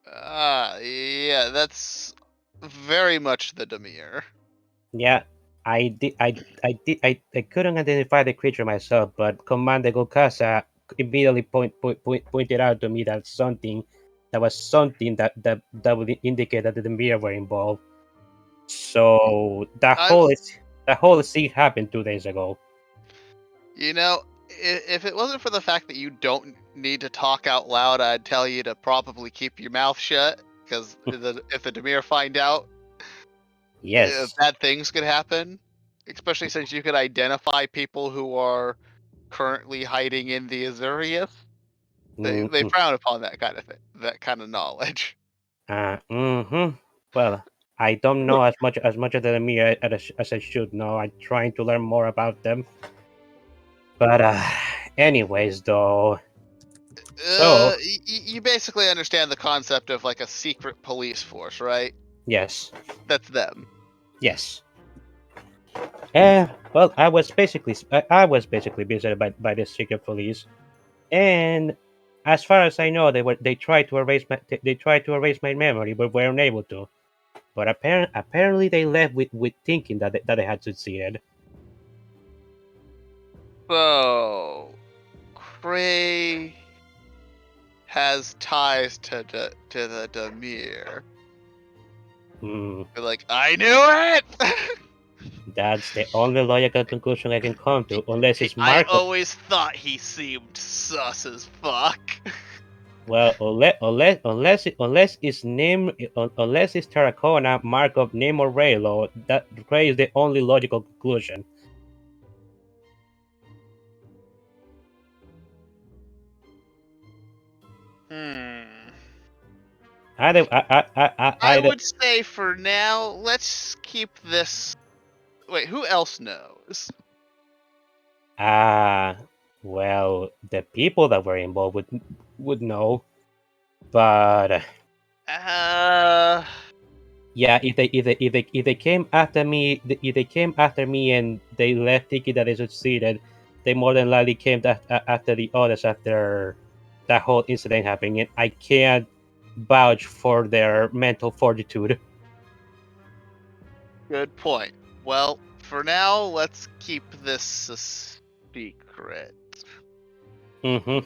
Yeah, that's very much the Demir. Yeah, I couldn't identify the creature myself, but Commander Gokasa immediately pointed out to me that was something that would indicate that the Demir were involved. So that whole scene happened 2 days ago. You know, if it wasn't for the fact that you don't need to talk out loud, I'd tell you to probably keep your mouth shut, because if the Demir find out, yes, bad things could happen. Especially since you could identify people who are currently hiding in the Azurius. They frown upon that kind of thing, that kind of knowledge. Well, I don't know as much of the Demir as I should know. I'm trying to learn more about them. But anyways, though, So you basically understand the concept of like a secret police force, right? yes, That's them. yes. Well, I was basically visited by the secret police, and as far as I know, they tried to erase my memory, but were unable to. But apparently they left with thinking that they had succeeded. So, Cray has ties to the Demir. Hmm, They're like, I knew it. that's the only logical conclusion I can come to, unless it's I Marcov. always thought he seemed sus as fuck. Well, unless it's name, unless it's Terracona, Markov, name, or Raylo, that Ray is the only logical conclusion. Hmm. I I would say for now, let's keep this. Wait, who else knows? Well, the people that were involved would know, but Uh, yeah, if they came after me, if they came after me and they left thinking that they succeeded, they more than likely came after the others after that whole incident happening, and I can't vouch for their mental fortitude. good point. Well, for now, let's keep this a secret. Mm-hmm.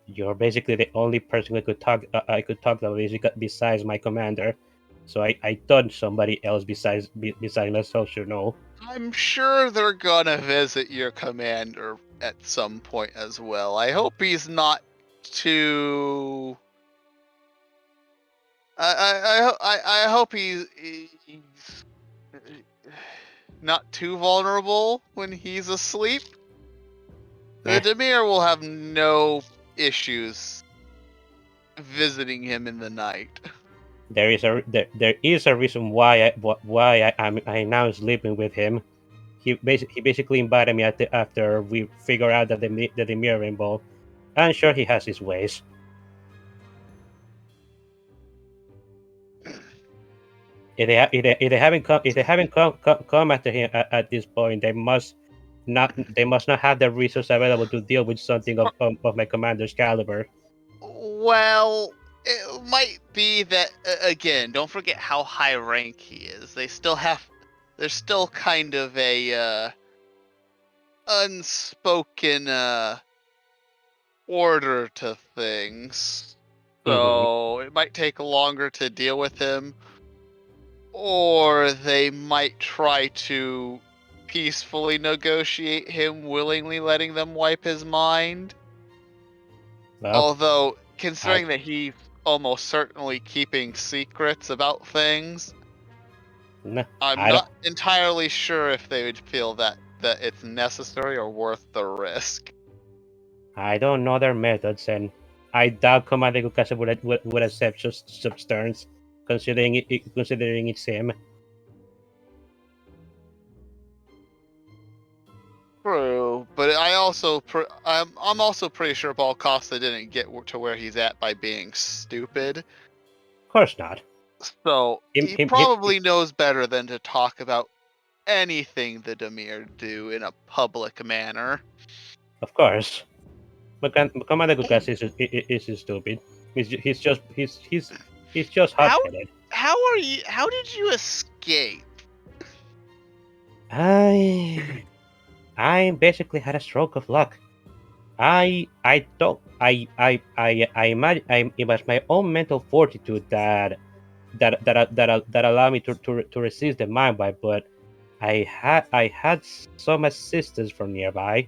You're basically the only person I could talk to besides my commander. So I thought somebody else besides myself should know. I'm sure they're gonna visit your commander at some point as well. I hope he's not too. I hope he's not too vulnerable when he's asleep. The Demir will have no issues visiting him in the night. There is a reason I now sleeping with him. He basically invited me after we figure out that the mirror involved. I'm sure he has his ways. If they haven't come after him at this point, they must not have the resources available to deal with something of my commander's caliber. Well, it might be that again. Don't forget how high rank he is. There's still kind of a unspoken order to things. So it might take longer to deal with him, or they might try to peacefully negotiate him, willingly letting them wipe his mind. Well, Although, considering that he's almost certainly keeping secrets about things, I'm not entirely sure if they would feel that it's necessary or worth the risk. I don't know their methods, and I doubt Commander Kukasa would accept such terms, considering it's him. True, but I'm also pretty sure Paul Costa didn't get to where he's at by being stupid. Of course not. So he probably knows better than to talk about anything the Demir do in a public manner. Of course, but Commander Kukasa is stupid. He's just hot-headed. How did you escape? I basically had a stroke of luck. It was my own mental fortitude that allowed me to resist the mind wipe, but I had some assistance from nearby.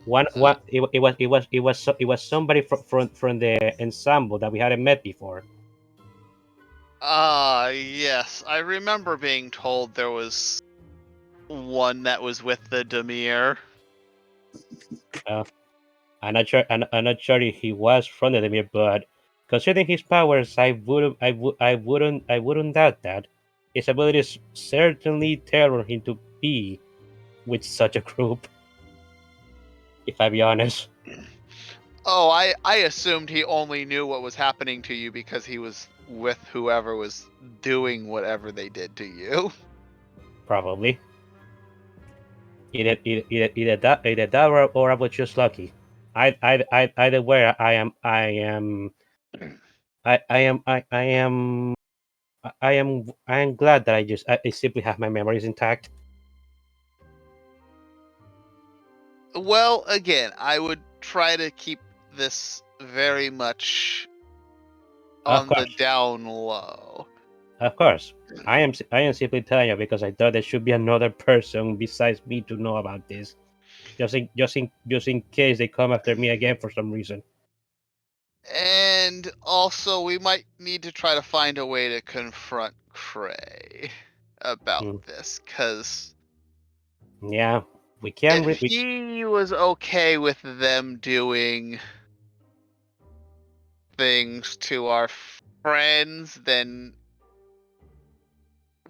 It was somebody from the ensemble that we hadn't met before. Yes, I remember being told there was one that was with the Demir. I'm not sure if he was from the Demir, but considering his powers, I wouldn't doubt that. His abilities certainly tailor him to be with such a group. if I be honest. Oh, I assumed he only knew what was happening to you because he was with whoever was doing whatever they did to you. Probably. Either that or I was just lucky. Either way, I am glad that I simply have my memories intact. Well, again, I would try to keep this very much Of on the course, down low. of course. I am simply telling you because I thought there should be another person besides me to know about this. Just in case they come after me again for some reason. And also, we might need to try to find a way to confront Cray about Hmm. this, because Yeah, we can. if he was okay with them doing things to our friends, then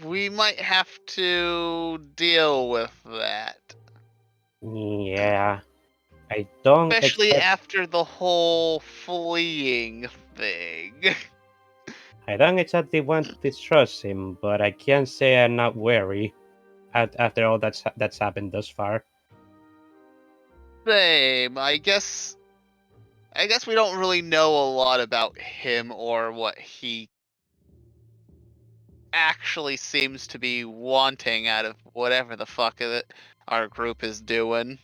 we might have to deal with that. Yeah, I don't Especially expect. after the whole fleeing thing. I don't exactly want to distrust him, but I can't say I'm not wary. After all that's happened thus far. Same. I guess we don't really know a lot about him or what he actually seems to be wanting out of whatever the fuck our group is doing.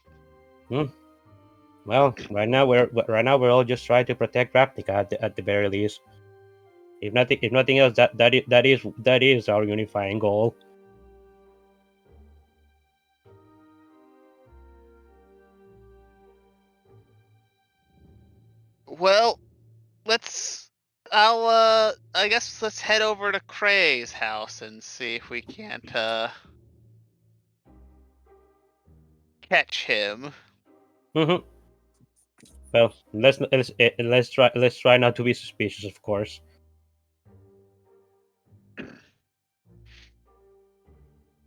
Well, right now we're all just trying to protect Ravnica at the very least. If nothing else, that is our unifying goal. Well, I guess let's head over to Cray's house and see if we can't catch him. Mm-hmm. Well, let's try not to be suspicious, of course.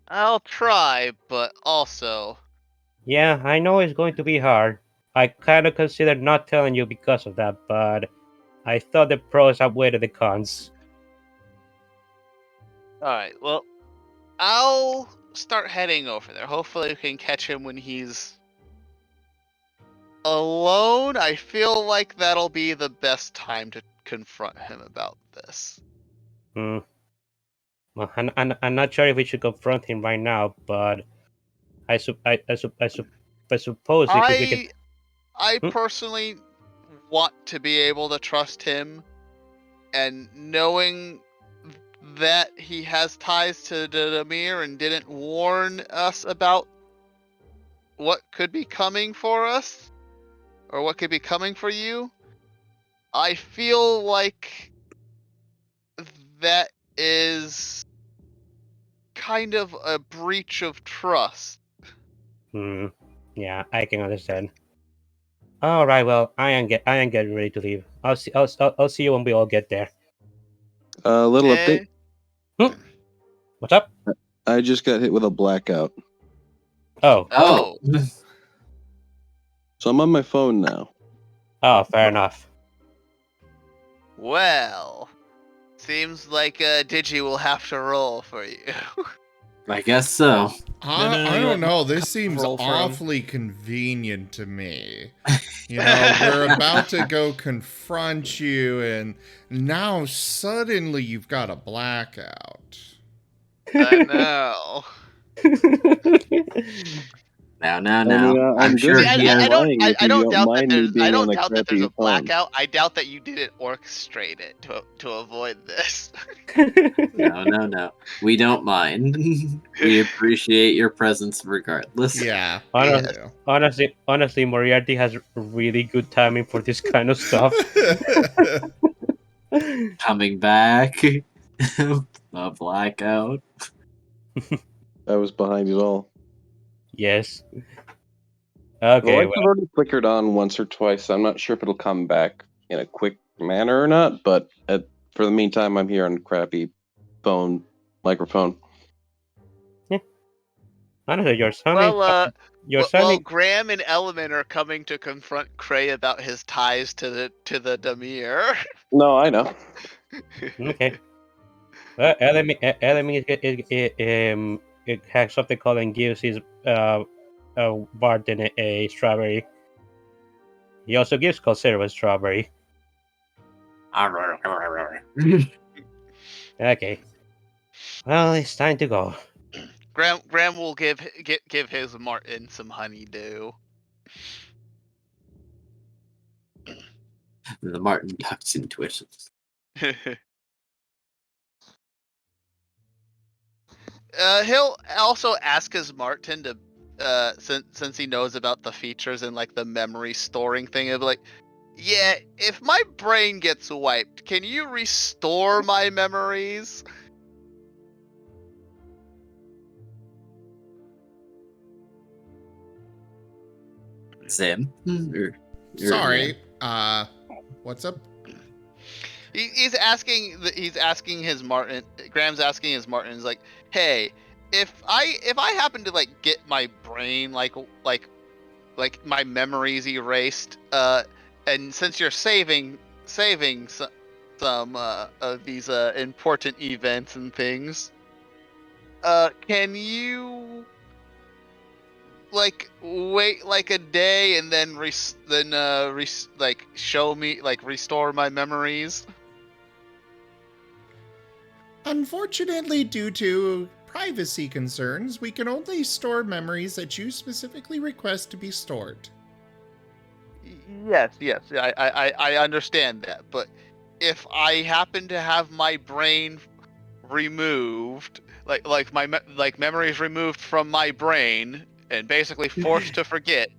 I'll try, but also Yeah, I know it's going to be hard. I kind of considered not telling you because of that, but I thought the pros outweighed the cons. alright, well, I'll start heading over there. Hopefully we can catch him when he's alone. I feel like that'll be the best time to confront him about this. Hmm. Well, I'm not sure if we should confront him right now, but I suppose we can. I Hmm? personally want to be able to trust him, and knowing that he has ties to Damir and didn't warn us about what could be coming for us, or what could be coming for you, I feel like that is kind of a breach of trust. Hmm. Yeah, I can understand. All right. Well, I am getting ready to leave. I'll see you when we all get there. Little update. What's up? I just got hit with a blackout. Oh. Oh. So I'm on my phone now. Oh, fair enough. Well, seems like Digi will have to roll for you. I guess so. I don't know. This seems awfully convenient to me. You know, we're about to go confront you, and now suddenly you've got a blackout. I know. Now. I mean, I'm good. sure See, he has. I don't doubt that there's there's a blackout. I doubt that you didn't orchestrate it to avoid this. No. We don't mind. We appreciate your presence regardless. Yeah. Honestly, Moriarty has really good timing for this kind of stuff. Coming back. A blackout. I was behind it all. Yes. The Okay. lights have already flickered on once or twice. I'm not sure if it'll come back in a quick manner or not, but for the meantime, I'm here on crappy microphone. Honestly, yours. Well, You're Well, sounding. Graham and Element are coming to confront Cray about his ties to the Demir. No, I know. Okay. Well, Element it has something called and gives his Marten a strawberry. He also gives Colsero a strawberry. Okay. Well, it's time to go. Graham will give his Marten some honeydew. The Marten tucks into it. He'll also ask his Marten to, since he knows about the features and like the memory storing thing, he'll be like, yeah, if my brain gets wiped, can you restore my memories? Zim? Sorry. What's up? He's asking his Marten. Graham's asking his Marten. He's like, hey, if I happen to like get my brain like my memories erased, and since you're saving some of these important events and things, can you like wait like a day and then like show me, like restore my memories? Unfortunately, due to privacy concerns, we can only store memories that you specifically request to be stored. Yes, I understand that, but if I happen to have my brain removed, like memories removed from my brain and basically forced to forget,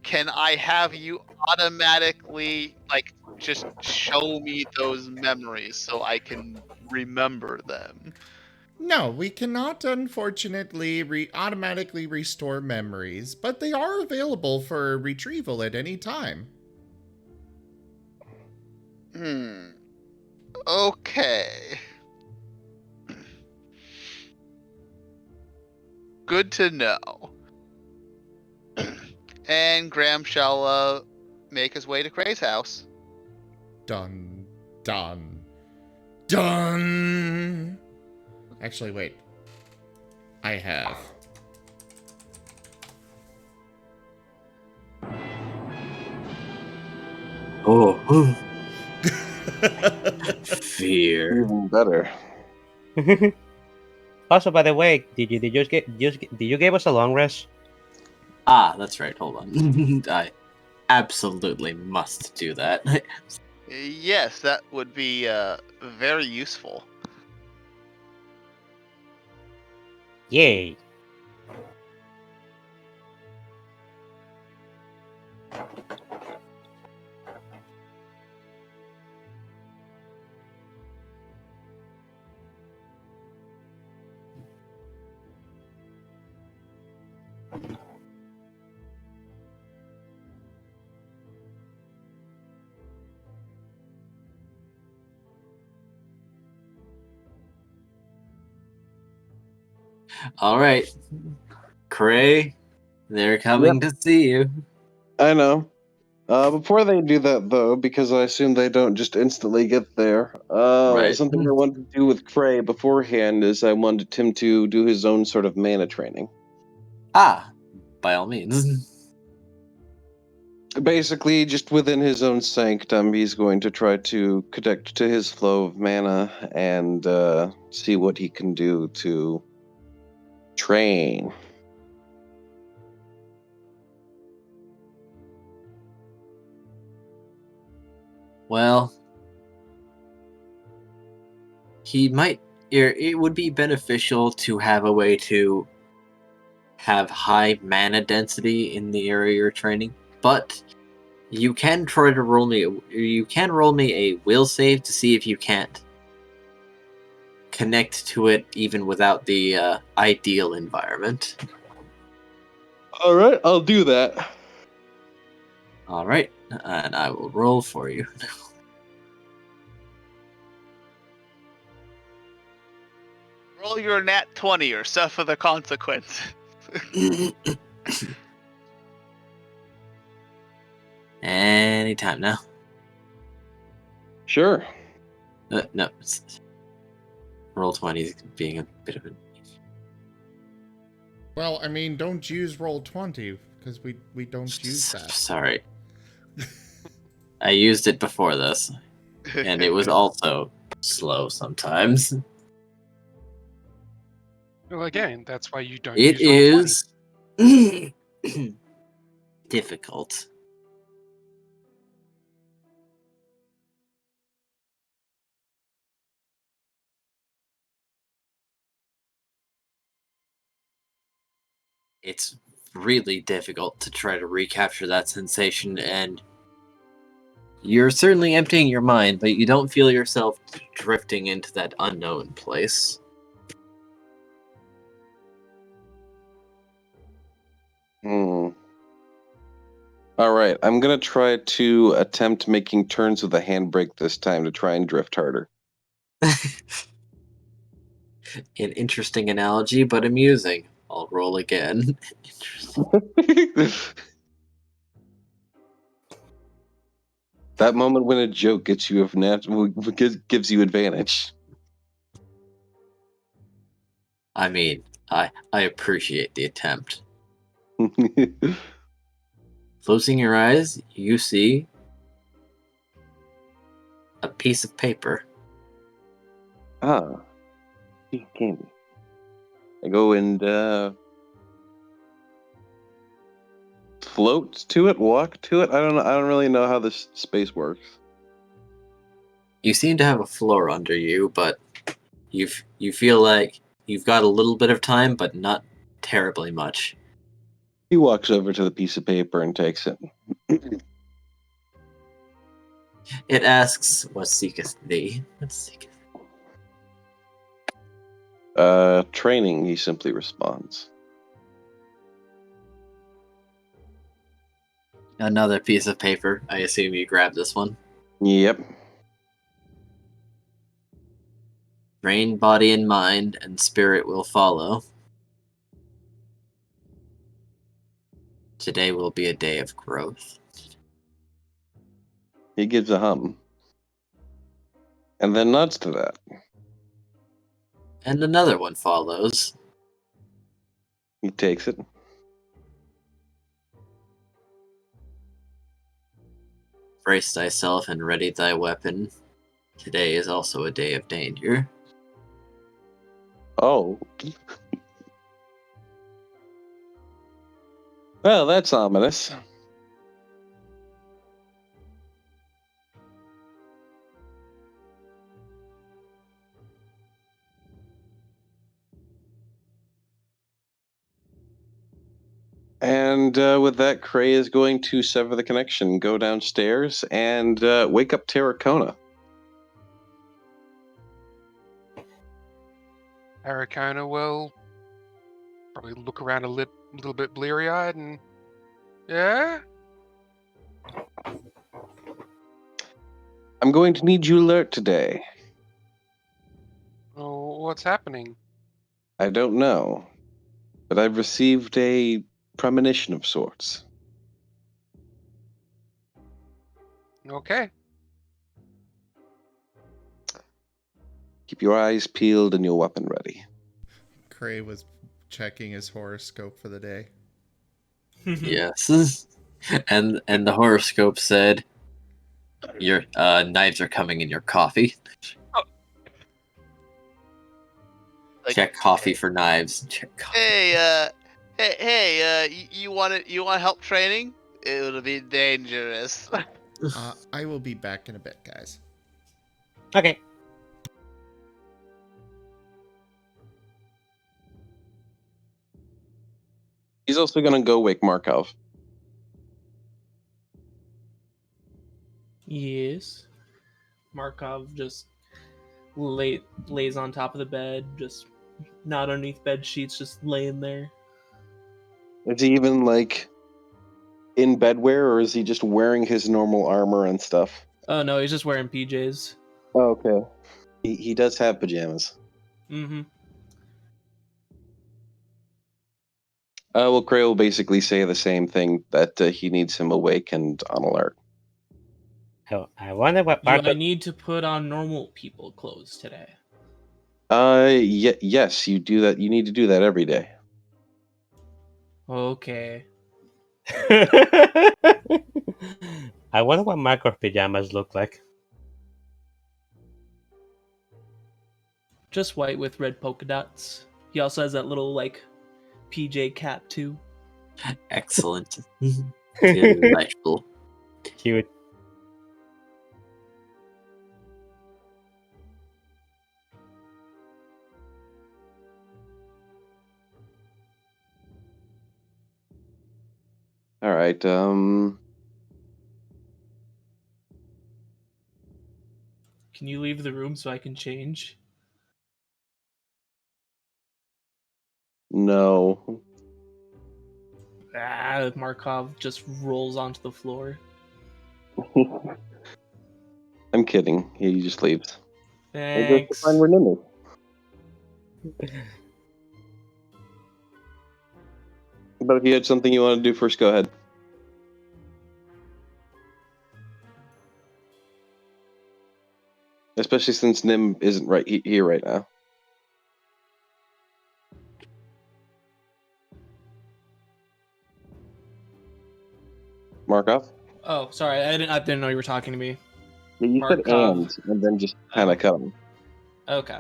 can I have you automatically like just show me those memories so I can remember them? No, we cannot unfortunately automatically restore memories, but they are available for retrieval at any time. Okay. Good to know. And Graham shall make his way to Cray's house. Dun, dun, dun! Actually, wait. I have. Oh. Fear. Even better. Also, by the way, did you give us a long rest? Ah, that's right. Hold on. I absolutely must do that. Yes, that would be very useful. Yay! All right, Cray, they're coming to see you. I know. Before they do that, though, because I assume they don't just instantly get there, Right. something I wanted to do with Cray beforehand is I wanted him to do his own sort of mana training. Ah, by all means. Basically, just within his own sanctum, he's going to try to connect to his flow of mana and see what he can do to train. Well, it would be beneficial to have a way to have high mana density in the area you're training, but you can try to roll me a will save to see if you can't connect to it even without the ideal environment. All right, I'll do that. All right, and I will roll for you. Roll your nat 20 or suffer the consequences. anytime now. Sure. No, roll 20 is being a bit of a... Well, I mean, don't use roll 20 because we don't use that. Sorry. I used it before this, and it was also slow sometimes. Well, again, that's why you don't It use is difficult. It's really difficult to try to recapture that sensation, and you're certainly emptying your mind, but you don't feel yourself drifting into that unknown place. All right, I'm gonna try to attempt making turns with the handbrake this time to try and drift harder. An interesting analogy, but amusing. I'll roll again. That moment when a joke gets you gives you advantage. I mean, I appreciate the attempt. Closing your eyes, you see a piece of paper. Piece of candy. I go and float to it, walk to it. I don't really know how this space works. You seem to have a floor under you, but you feel like you've got a little bit of time, but not terribly much. He walks over to the piece of paper and takes it. It asks, "What seeketh thee?" What seeketh? Training, he simply responds. Another piece of paper. I assume you grabbed this one. Yep. Brain, body, and mind, and spirit will follow. Today will be a day of growth. He gives a hum. And then nods to that. And another one follows. He takes it. Brace thyself and ready thy weapon. Today is also a day of danger. Oh. Well, that's ominous. And with that, Cray is going to sever the connection, go downstairs, and wake up Terracona. Aracona will probably look around a little bit bleary-eyed and... Yeah? I'm going to need you alert today. Oh, what's happening? I don't know, but I've received a premonition of sorts. Okay. Keep your eyes peeled and your weapon ready. Cray was checking his horoscope for the day. Yes. And the horoscope said, your knives are coming in your coffee. Oh. Like, check coffee for knives. Check coffee. Hey, you want help training? It'll be dangerous. I will be back in a bit, guys. Okay. He's also going to go wake Markov. Yes. Markov just lays on top of the bed, just not underneath bed sheets, just laying there. Is he even, like, in bedwear, or is he just wearing his normal armor and stuff? Oh, no, he's just wearing PJs. Oh, okay. He does have pajamas. Mm-hmm. Well, Cray will basically say the same thing, that he needs him awake and on alert. I wonder what I Marco. need to put on normal people clothes today. Yes, you do that. You need to do that every day. Okay. I wonder what Marco's pajamas look like. Just white with red polka dots. He also has that little like PJ cap too. Excellent. Delightful. Cute. All right. Can you leave the room so I can change? No. Markov just rolls onto the floor. I'm kidding. He just leaves. He goes to Thanks. find where Nim is. But if you had something you want to do first, go ahead. Especially since Nim isn't right here right now. Markov? Oh, sorry. I didn't know you were talking to me. Yeah, you said Markov. and then just kind of cut him. Okay.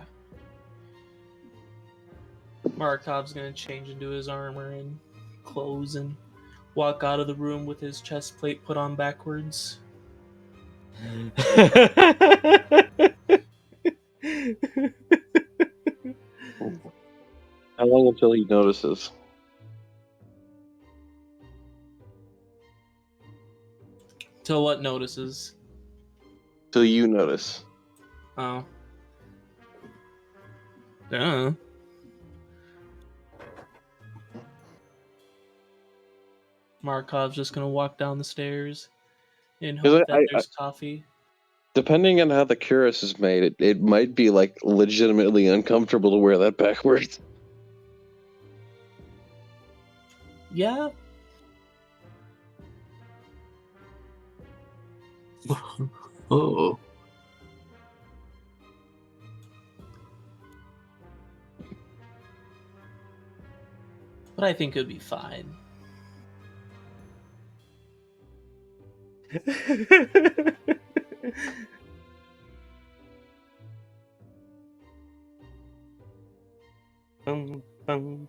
Markov's gonna change into his armor and clothes and walk out of the room with his chest plate put on backwards. How long until he notices? Till what notices? Till you notice. Oh. Duh. Markov's just gonna walk down the stairs and hope that there's coffee. Depending on how the cuirass is made, it might be like legitimately uncomfortable to wear that backwards. Yeah. Oh. But I think it'll be fine. Bum, bum.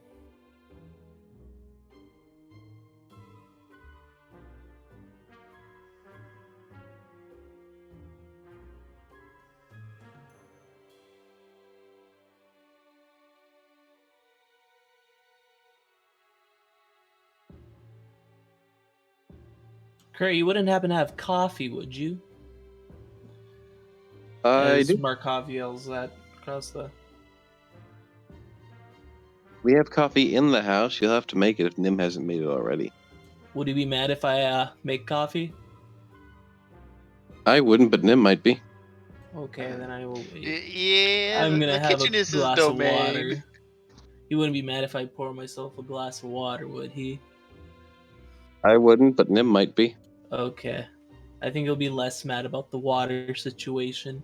Curry, you wouldn't happen to have coffee, would you? I As do. Markov yells that across the... We have coffee in the house. You'll have to make it if Nim hasn't made it already. Would he be mad if I make coffee? I wouldn't, but Nim might be. Okay, then I will wait. Yeah, I'm gonna the have kitchen a is his glass of domain. water. He wouldn't be mad if I pour myself a glass of water, would he? I wouldn't, but Nim might be. Okay. I think he'll be less mad about the water situation.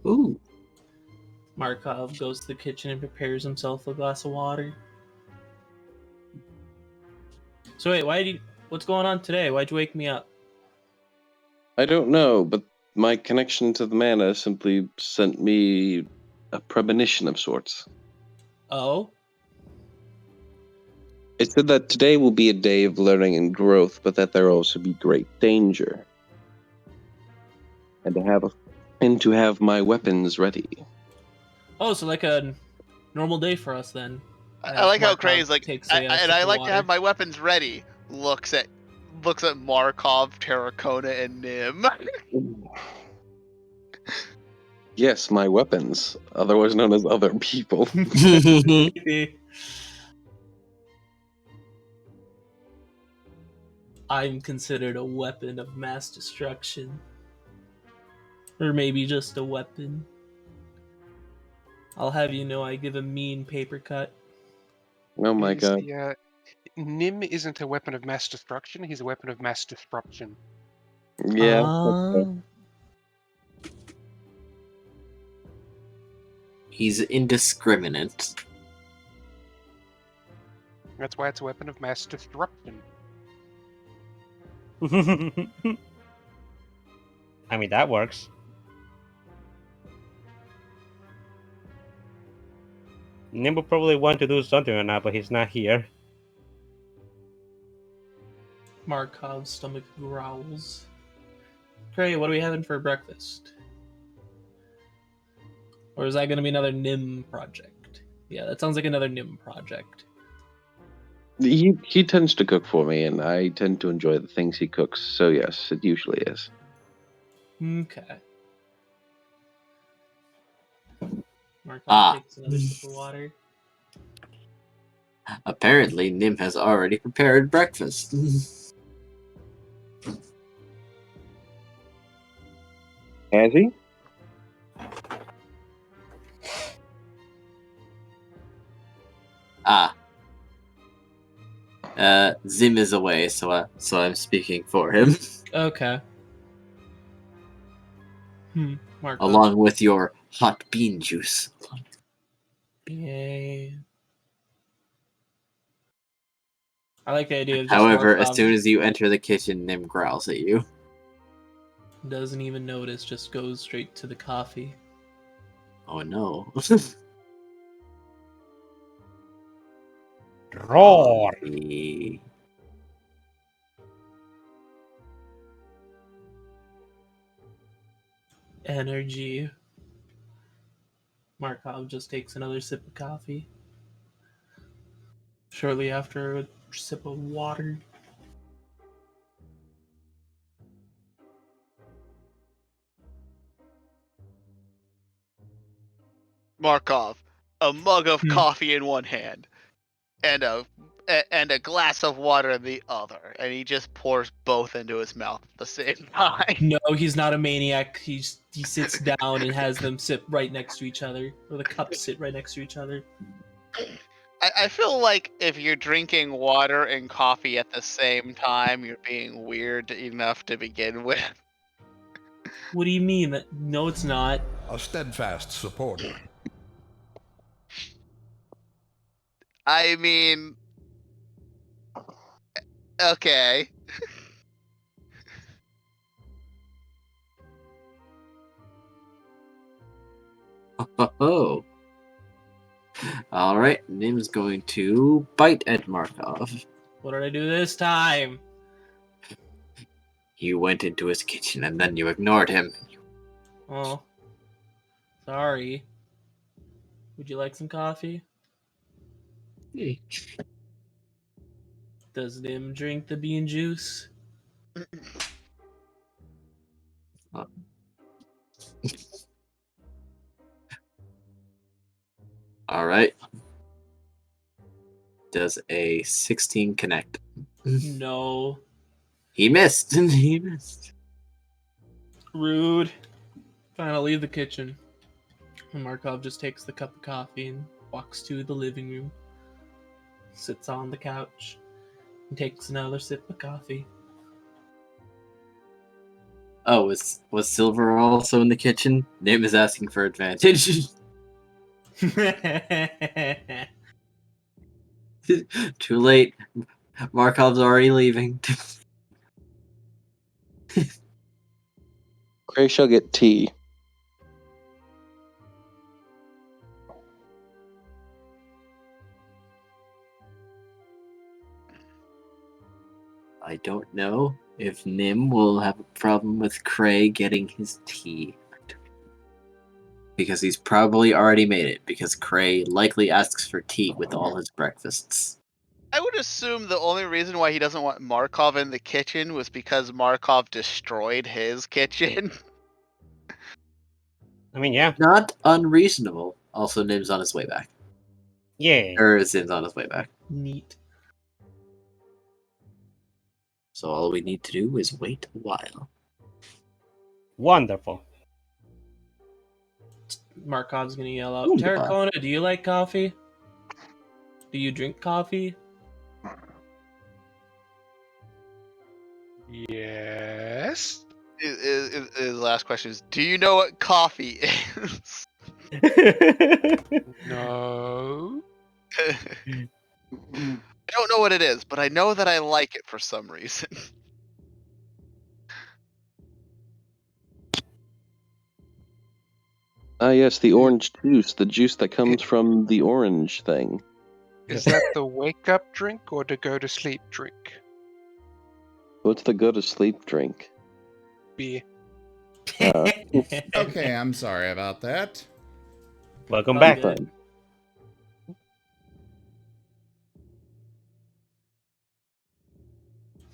Ooh. Markov goes to the kitchen and prepares himself a glass of water. So wait, what's going on today? Why'd you wake me up? I don't know, but my connection to the mana simply sent me a premonition of sorts. Oh? It said that today will be a day of learning and growth, but that there will also be great danger. And to have my weapons ready. Oh, so like a normal day for us then. I like how Markov Crane's like, takes and I sip of like to water. have my weapons ready. Looks at Markov, Terracona, and Nim. Yes, my weapons, otherwise known as other people. I'm considered a weapon of mass destruction. Or maybe just a weapon. I'll have you know I give a mean paper cut. Oh my god. Nim isn't a weapon of mass destruction, he's a weapon of mass disruption. Yeah. He's indiscriminate. That's why it's a weapon of mass destruction. I mean, that works. Nim will probably want to do something right now, but he's not here. Markov's stomach growls. Great, what are we having for breakfast? Or is that going to be another Nim project? Yeah, that sounds like another Nim project. He tends to cook for me, and I tend to enjoy the things he cooks. So yes, it usually is. Okay. Markov takes another sip of water. Apparently, Nim has already prepared breakfast. Has he? Zim is away, so I'm speaking for him. Okay. Markov. Along with your hot bean juice. Yay. I like the idea of just However, Markov as soon as you enter the kitchen, Nim growls at you. doesn't even notice, just goes straight to the coffee. Oh no. Roar! Energy. Markov just takes another sip of coffee. Shortly after, a sip of water. Markov, a mug of coffee in one hand, and a glass of water in the other, and he just pours both into his mouth at the same time. No, he's not a maniac. He sits down and has them sit right next to each other, or the cups sit right next to each other. I feel like if you're drinking water and coffee at the same time, you're being weird enough to begin with. What do you mean? No, it's not. A steadfast supporter. I mean, okay. Oh. Alright, Nim's going to bite at Markov. What did I do this time? You went into his kitchen and then you ignored him. Oh. Sorry. Would you like some coffee? Hey. Does Nim drink the bean juice? Alright. Does a 16 connect? No. He missed. He missed. Rude. Fine, I'll leave the kitchen. And Markov just takes the cup of coffee and walks to the living room. Sits on the couch and takes another sip of coffee. Oh, was Silver also in the kitchen? Nim is asking for advantage. Too late. Markov's already leaving. Gray shall get tea. I don't know if Nim will have a problem with Cray getting his tea. Because he's probably already made it, because Cray likely asks for tea with all his breakfasts. I would assume the only reason why he doesn't want Markov in the kitchen was because Markov destroyed his kitchen. I mean, yeah. Not unreasonable. Also, Nim's on his way back. Yeah. Or Zim's on his way back. Neat. So all we need to do is wait a while. Wonderful. Markov's gonna yell out, Terracona, do you like coffee? Do you drink coffee? Yes. last question is, do you know what coffee is? No. I don't know what it is, but I know that I like it for some reason. Ah, yes, the orange juice. The juice that comes from the orange thing. Is that the wake up drink or the go to sleep drink? What's the go to sleep drink? Beer. Okay, I'm sorry about that. Welcome Oh, back. good.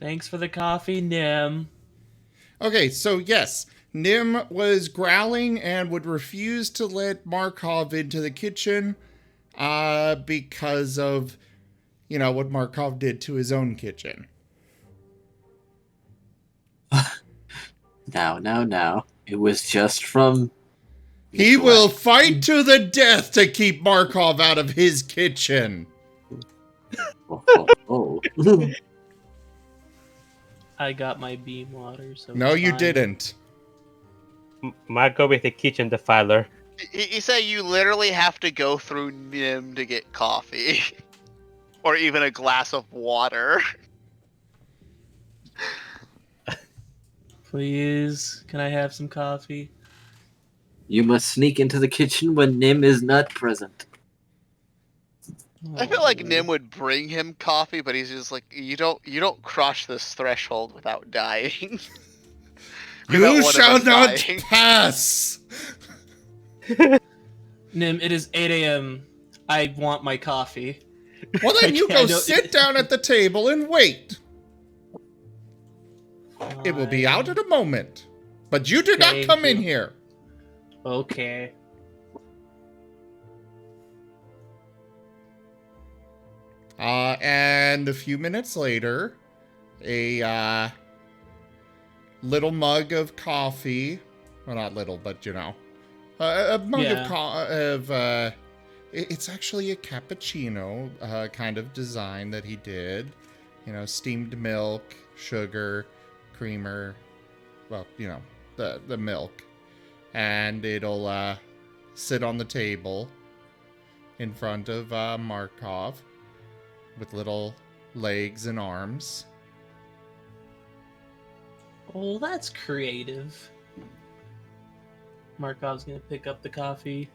Thanks for the coffee, Nim. Okay, so yes, Nim was growling and would refuse to let Markov into the kitchen because of, what Markov did to his own kitchen. Now. It was just from... He will fight to the death to keep Markov out of his kitchen. Oh. I got my beam water, so No, it's you fine. didn't. Marco with the kitchen defiler. You say you literally have to go through Nim to get coffee. Or even a glass of water. Please, can I have some coffee? You must sneak into the kitchen when Nim is not present. I feel like Nim would bring him coffee, but he's just like, you don't cross this threshold without dying. You shall not pass! Nim, it is 8 a.m. I want my coffee. Well, then you go sit down at the table and wait. It will be out in a moment. But you do not come in here. Okay. And a few minutes later, a little mug of coffee. Well, not little, but a mug of it's actually a cappuccino kind of design that he did. Steamed milk, sugar, creamer, well, the milk. And it'll sit on the table in front of Markov with little legs and arms. Oh, that's creative. Markov's gonna pick up the coffee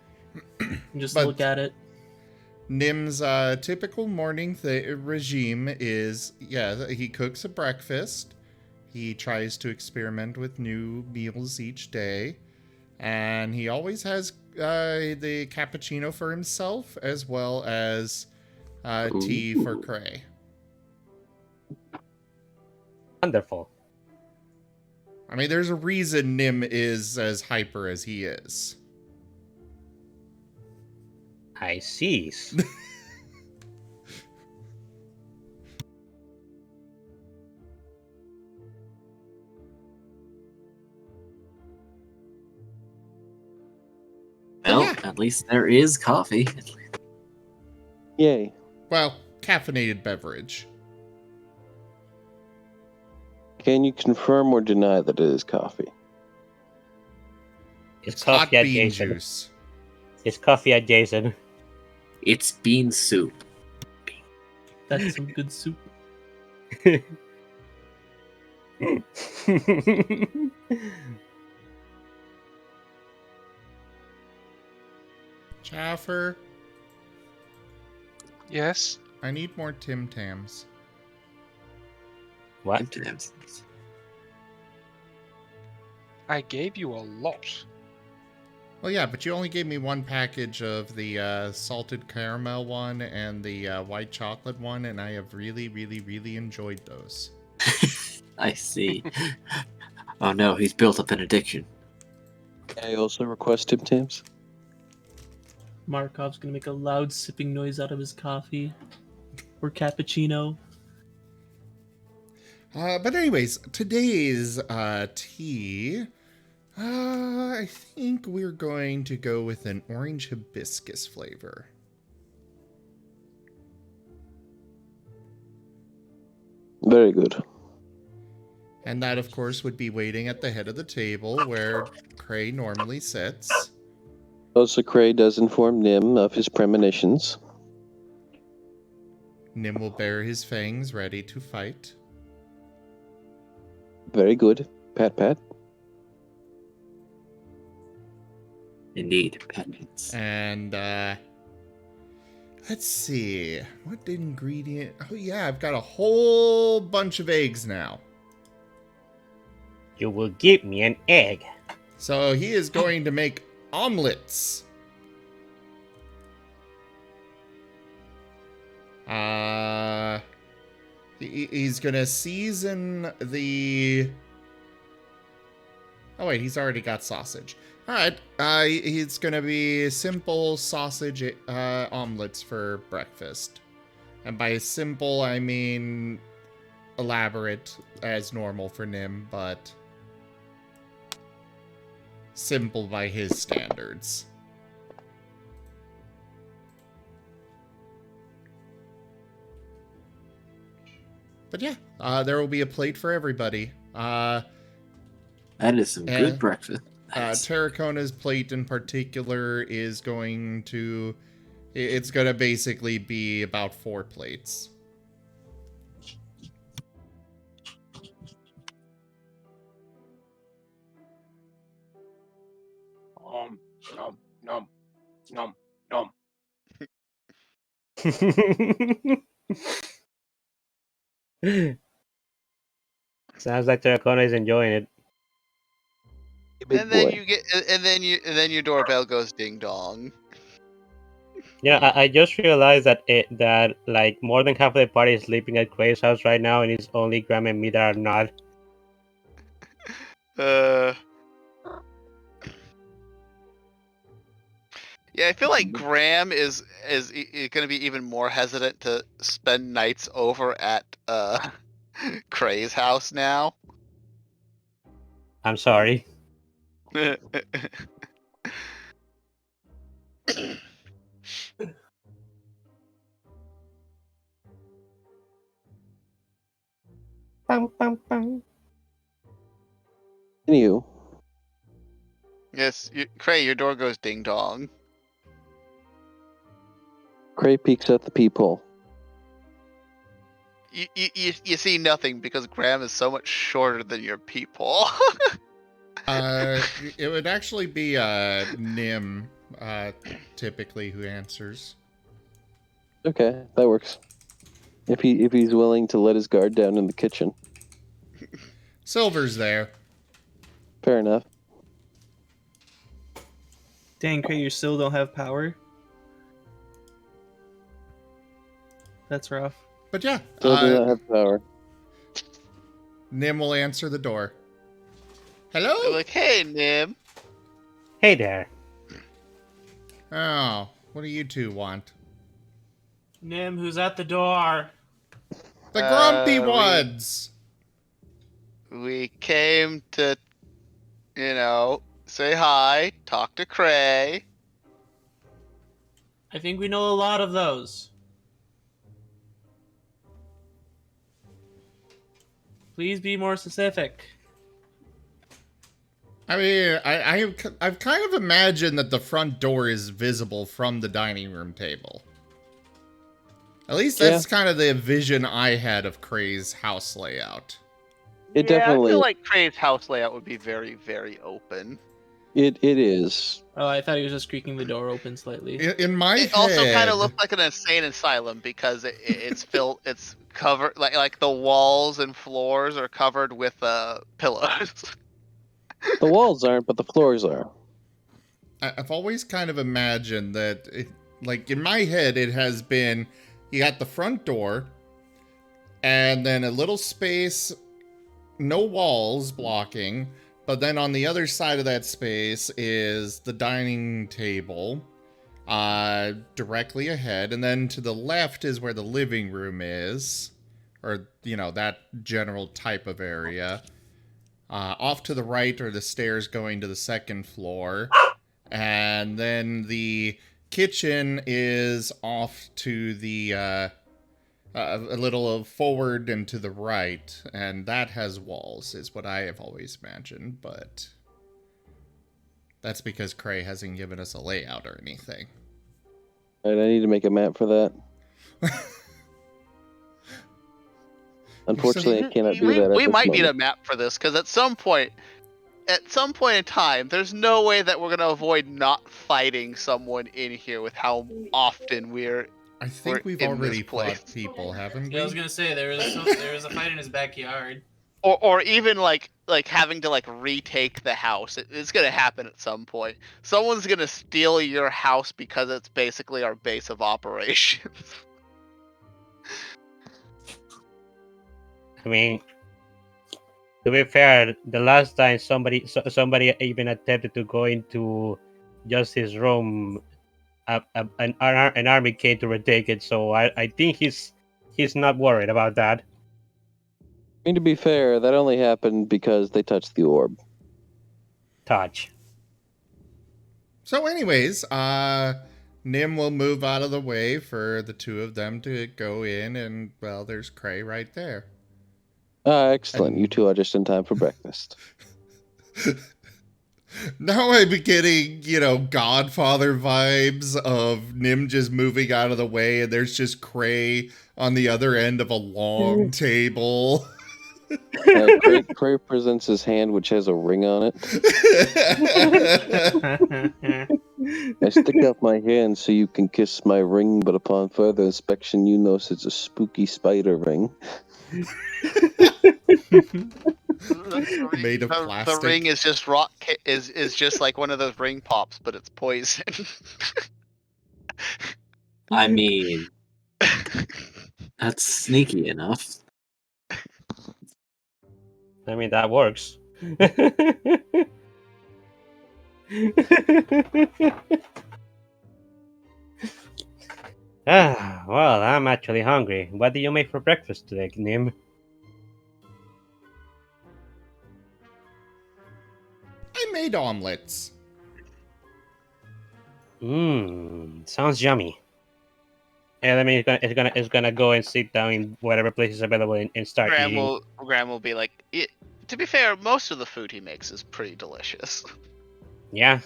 and just look at it. Nim's typical morning regime is, he cooks a breakfast. He tries to experiment with new meals each day. And he always has the cappuccino for himself, as well as tea for Cray. Wonderful. I mean, there's a reason Nim is as hyper as he is. I see. Well, at least there is coffee. Yay. Well, caffeinated beverage. Can you confirm or deny that it is coffee? It's hot coffee bean adjacent. juice. It's coffee adjacent. It's bean soup. That's some good soup. Jaffer, Yes? I need more Tim Tams. What? I gave you a lot. Well, yeah, but you only gave me one package of the salted caramel one and the white chocolate one, and I have really, really, really enjoyed those. I see. Oh no, he's built up an addiction. I also request Tim Tams. Markov's gonna make a loud sipping noise out of his coffee. Or cappuccino. But anyways, today's tea, I think we're going to go with an orange hibiscus flavor. Very good. And that, of course, would be waiting at the head of the table where Cray normally sits. Also, Cray does inform Nim of his premonitions. Nim will bare his fangs ready to fight. Very good. Pat, pat. Indeed, patents. And, let's see. What ingredient? Oh, yeah, I've got a whole bunch of eggs now. You will give me an egg. So he is going to make omelets. He's gonna season the... Oh wait, he's already got sausage. Alright, it's gonna be simple sausage omelets for breakfast. And by simple, I mean elaborate as normal for Nim, but simple by his standards. But yeah, there will be a plate for everybody. That is some good breakfast. Nice. Terracona's plate in particular is going to... It's going to basically be about 4 plates. Nom, nom, nom, nom. Sounds like Terracona is enjoying it. And then your doorbell goes ding dong. Yeah, I just realized that that like more than half of the party is sleeping at Cray's house right now, and it's only Graham and me that are not. Yeah, I feel like Graham is going to be even more hesitant to spend nights over at Cray's house now. I'm sorry. Bum, bum, bum. Anywho. Yes, Cray, your door goes ding dong. Cray peeks at the peephole. You see nothing because Graham is so much shorter than your peephole. It would actually be Nim, typically, who answers. Okay, that works. If he's willing to let his guard down in the kitchen. Silver's there. Fair enough. Dang, Cray, you still don't have power? That's rough. But yeah. Still do not have power. Nim will answer the door. Hello? They're like, hey, Nim. Hey there. Oh, what do you two want? Nim, who's at the door? The grumpy ones! We came to, say hi, talk to Cray. I think we know a lot of those. Please be more specific. I mean, I've kind of imagined that the front door is visible from the dining room table. At least that's kind of the vision I had of Cray's house layout. It definitely. I feel like Cray's house layout would be very, very open. It is. Oh, I thought he was just creaking the door open slightly. In my head, It also kind of looks like an insane asylum because it's filled. It's covered like the walls and floors are covered with pillows. The walls aren't, but the floors are. I've always kind of imagined that, like in my head, it has been you got the front door, and then a little space, no walls blocking. But then on the other side of that space is the dining table, directly ahead. And then to the left is where the living room is, or, that general type of area. Off to the right are the stairs going to the second floor. And then the kitchen is off to the a little forward and to the right, and that has walls, is what I have always imagined, but that's because Cray hasn't given us a layout or anything. All right, I need to make a map for that. Unfortunately, I cannot do that. We might need a map for this, because at some point in time, there's no way that we're going to avoid not fighting someone in here with how often I think we've already fought people, haven't we? Yeah, I was gonna say there was a fight in his backyard. Or even like having to like retake the house. It's gonna happen at some point. Someone's gonna steal your house because it's basically our base of operations. I mean, to be fair, the last time somebody even attempted to go into Justice's room, an army came to retake it. So I think he's not worried about that. I mean, to be fair, that only happened because they touched the orb. Touch. So anyways, Nim will move out of the way for the two of them to go in, and, well, there's Cray right there. Excellent. You two are just in time for breakfast. Now I'm getting, Godfather vibes of Nim just moving out of the way, and there's just Cray on the other end of a long table. Cray presents his hand, which has a ring on it. I stick out my hand so you can kiss my ring, but upon further inspection, you notice it's a spooky spider ring. Made of plastic. The ring is just is just like one of those ring pops, but it's poison. I mean, that's sneaky enough. I mean, that works. Well, I'm actually hungry. What did you make for breakfast today, Nim? I made omelets. Sounds yummy. And I mean, it's gonna go and sit down in whatever place is available and start eating. Graham will be like, to be fair, most of the food he makes is pretty delicious. Yeah,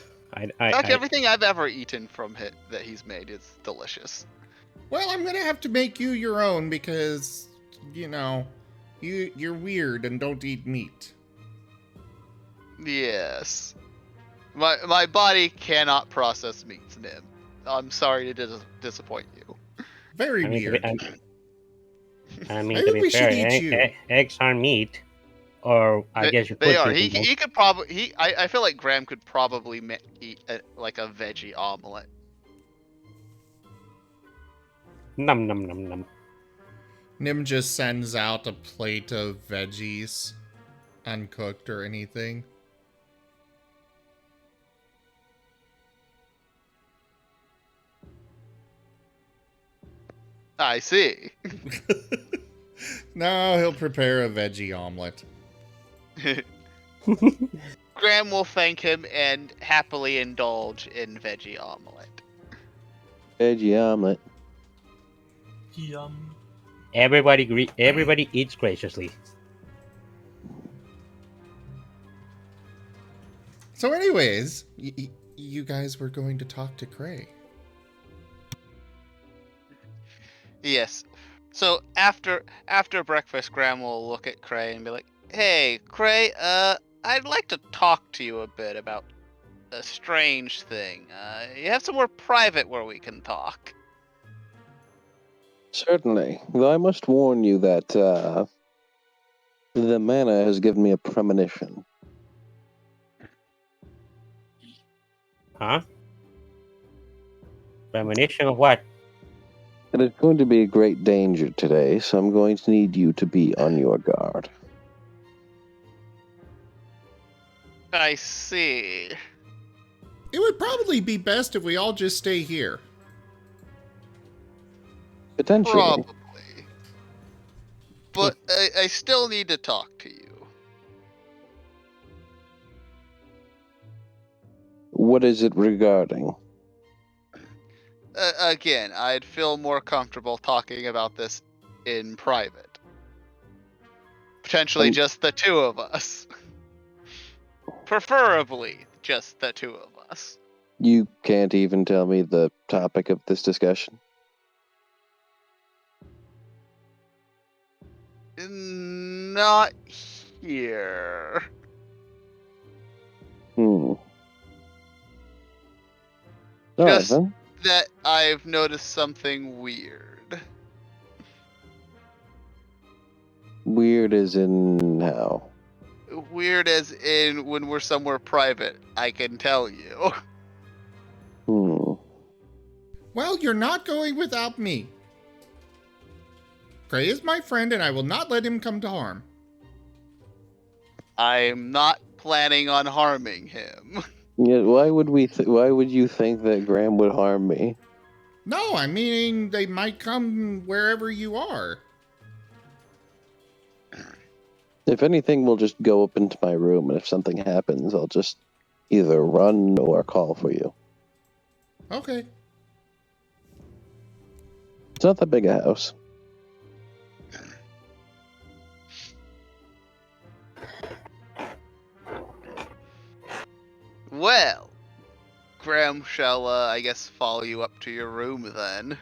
everything I've ever eaten from it that he's made is delicious. Well, I'm gonna have to make you your own because, you're weird and don't eat meat. Yes. My body cannot process meats, Nim. I'm sorry to disappoint you. Very weird. I mean, to be fair, eggs aren't meat. Or I guess you could. They are. He could probably. I feel like Graham could probably eat like a veggie omelet. Num num num num. Nim just sends out a plate of veggies, uncooked or anything. I see. No, he'll prepare a veggie omelet. Graham will thank him and happily indulge in veggie omelet. Veggie omelet. Yum. Everybody eats graciously. So anyways, you guys were going to talk to Cray. Yes. So after breakfast, Graham will look at Cray and be like, "Hey, Cray, I'd like to talk to you a bit about a strange thing. You have somewhere private where we can talk." Certainly. Though I must warn you that the mana has given me a premonition. Huh? Premonition of what? It is going to be a great danger today, so I'm going to need you to be on your guard. I see. It would probably be best if we all just stay here. Potentially. Probably. But I still need to talk to you. What is it regarding? Again, I'd feel more comfortable talking about this in private. Potentially just the two of us. Preferably just the two of us. You can't even tell me the topic of this discussion. Not here. All Just right, then. that I've noticed something weird. Weird as in how? Weird as in when we're somewhere private, I can tell you. Well, you're not going without me. Gray is my friend, and I will not let him come to harm. I'm not planning on harming him. Yeah, why would why would you think that Graham would harm me? No, I'm meaning they might come wherever you are. If anything, we'll just go up into my room, and if something happens, I'll just either run or call for you. Okay. It's not that big a house. Well, Graham shall, I guess, follow you up to your room then.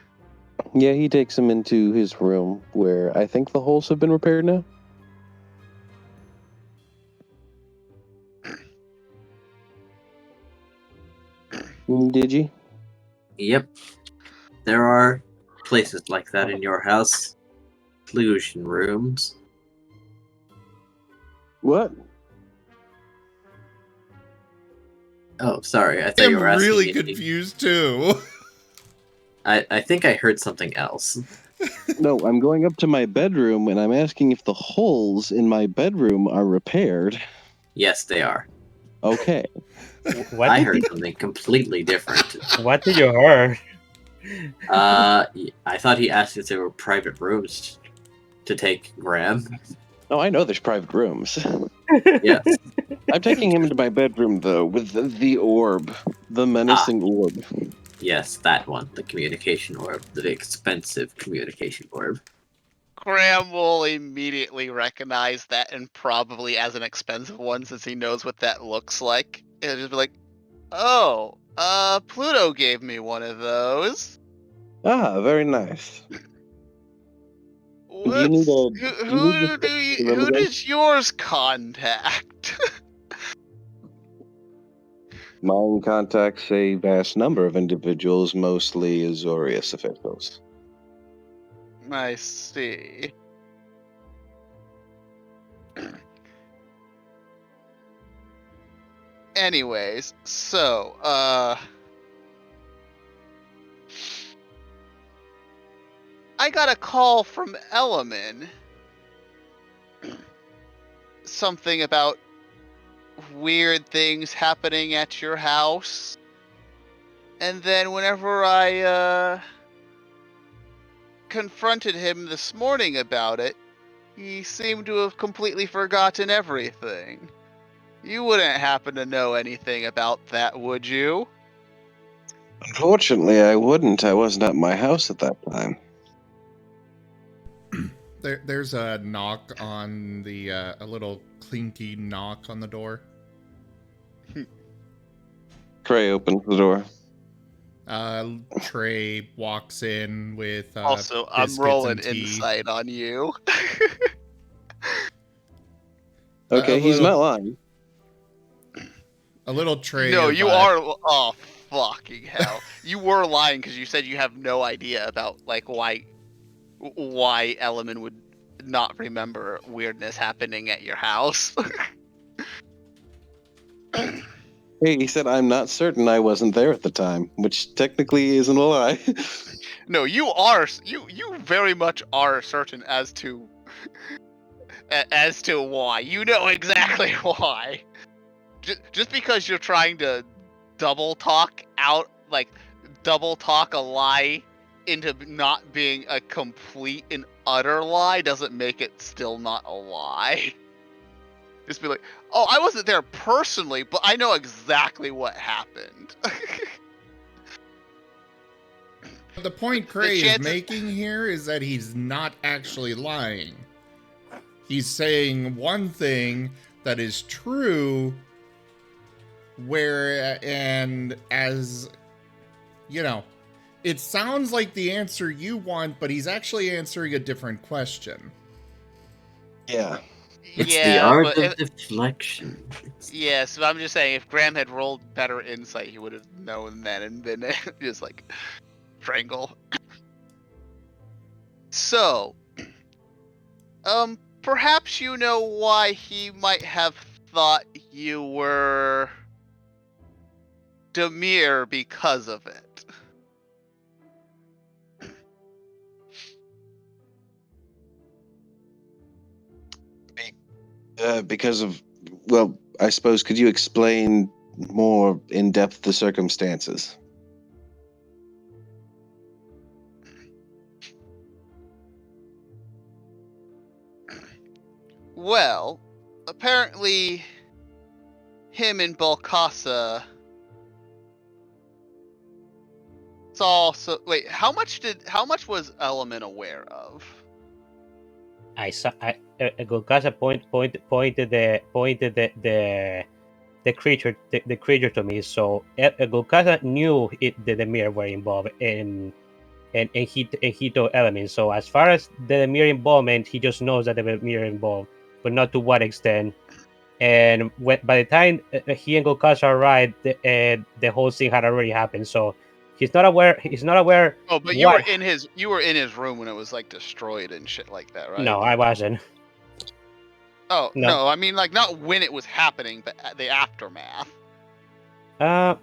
Yeah, he takes him into his room, where I think the holes have been repaired now. Did you? Yep. There are places like that in your house. Inclusion rooms. What? Oh, sorry. I thought you were I'm asking really me. confused too. I think I heard something else. No, I'm going up to my bedroom, and I'm asking if the holes in my bedroom are repaired. Yes, they are. Okay. I heard something completely different. What did you hear? I thought he asked if there were private rooms to take Graham. Oh, I know there's private rooms. Yes. I'm taking him into my bedroom, though, with the orb. The menacing orb. Yes, that one. The communication orb. The expensive communication orb. Graham will immediately recognize that and probably as an expensive one since he knows what that looks like. He'll just be like, oh, Pluto gave me one of those. Ah, very nice. What's, Do you need who does yours contact? Mine contacts a vast number of individuals, mostly Azorius officials. I see. Anyways, so, I got a call from Elemen. Something about weird things happening at your house. And then whenever I, confronted him this morning about it, he seemed to have completely forgotten everything. You wouldn't happen to know anything about that, would you? Unfortunately, I wouldn't. I wasn't at my house at that time. There's a knock on the, a little clinky knock on the door. Trey opens the door. Trey walks in with, also, I'm biscuits rolling and tea. insight on you. Okay, he's not lying. A little tray. No, of, you are. Oh, fucking hell! You were lying because you said you have no idea about like why Elemen would not remember weirdness happening at your house. Hey, he said I'm not certain I wasn't there at the time, which technically isn't a lie. No, you are. You very much are certain as to why. You know exactly why. Just because you're trying to double talk a lie into not being a complete and utter lie doesn't make it still not a lie. Just be like, oh, I wasn't there personally, but I know exactly what happened. the point Cray is making here is that he's not actually lying. He's saying one thing that is true, and as, you know, it sounds like the answer you want, but he's actually answering a different question. Yeah. It's the art of deflection. Yes, but I'm just saying, if Graham had rolled better insight, he would have known that and been just like, strangle. So, perhaps you know why he might have thought you were Demir because of it. Because of, well, I suppose, could you explain more in depth the circumstances? Well, apparently, him and Balcasa saw. So wait, how much was Element aware of? Balcasa pointed the creature to me. So Balcasa knew the Demir were involved and he told Element. So as far as the Demir involvement, he just knows that the Demir involved, but not to what extent. And by the time he and Balcasa arrived, the whole thing had already happened. So he's not aware. Oh, but you were in his room when it was like destroyed and shit like that, right? No, I wasn't. Oh no, I mean like not when it was happening, but the aftermath. Well,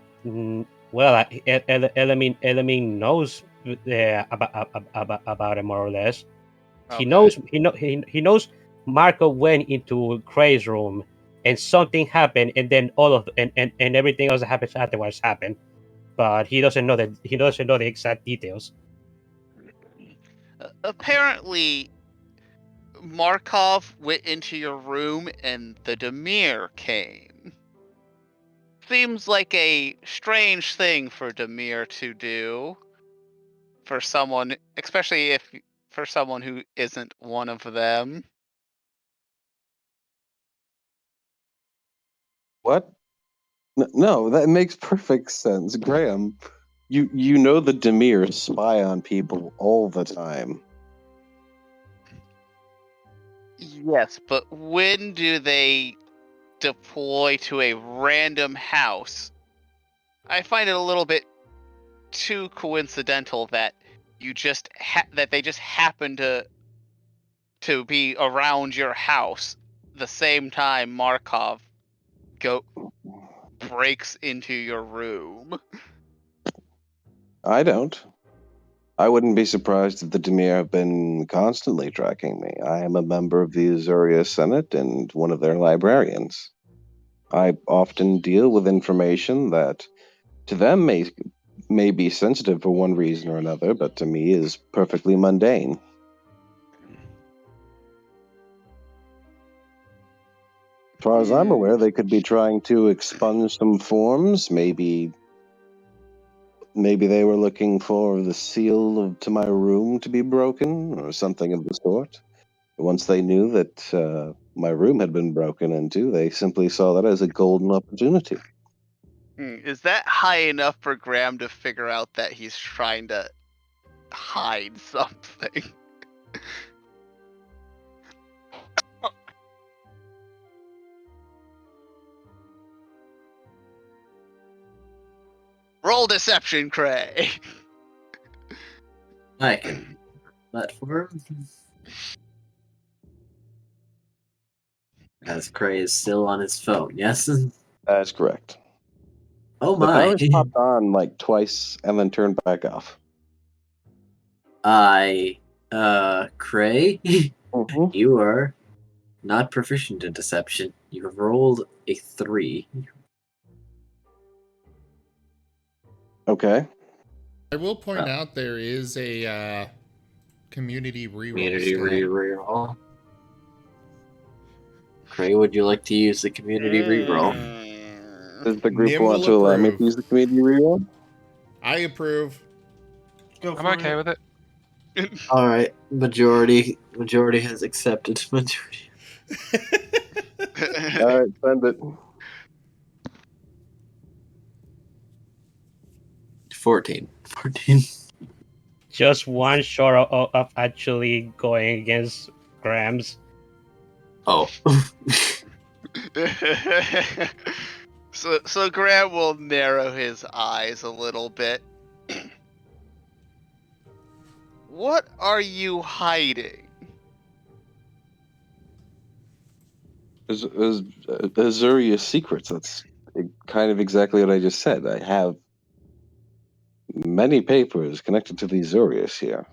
Element knows about it more or less. Okay. He knows Marco went into Cray's room and something happened, and then and everything else that happens afterwards happened, but he doesn't know the exact details. Apparently, Marcov went into your room and the Demir came. Seems like a strange thing for Demir to do. For someone, especially for someone who isn't one of them. What? No, that makes perfect sense, Graham. You know the Demir spy on people all the time. Yes, but when do they deploy to a random house? I find it a little bit too coincidental that you just that they just happen to be around your house the same time Markov breaks into your room. I don't. I wouldn't be surprised if the Demir have been constantly tracking me. I am a member of the Azuria Senate and one of their librarians. I often deal with information that to them may be sensitive for one reason or another, but to me is perfectly mundane. As far as I'm aware, they could be trying to expunge some forms. Maybe they were looking for the seal to my room to be broken or something of the sort. Once they knew that my room had been broken into, they simply saw that as a golden opportunity. Is that high enough for Graham to figure out that he's trying to hide something? Roll deception, Cray. I can platform. As Cray is still on his phone, yes? That's correct. Oh my. The power's popped on like twice and then turned back off. Cray, Mm-hmm. you are not proficient in deception. You have rolled a 3. Okay. I will point out there is a community reroll. Community reroll. Cray, would you like to use the community reroll? Does the group want to allow me to use the community reroll? I approve. Go I'm for okay it. with it. All right, majority has accepted. Majority. All right, send it. 14. 14. Just one short of actually going against Grams. Oh. So Graham will narrow his eyes a little bit. What are you hiding? Azuria's secrets. That's kind of exactly what I just said. I have many papers connected to the Azurius here.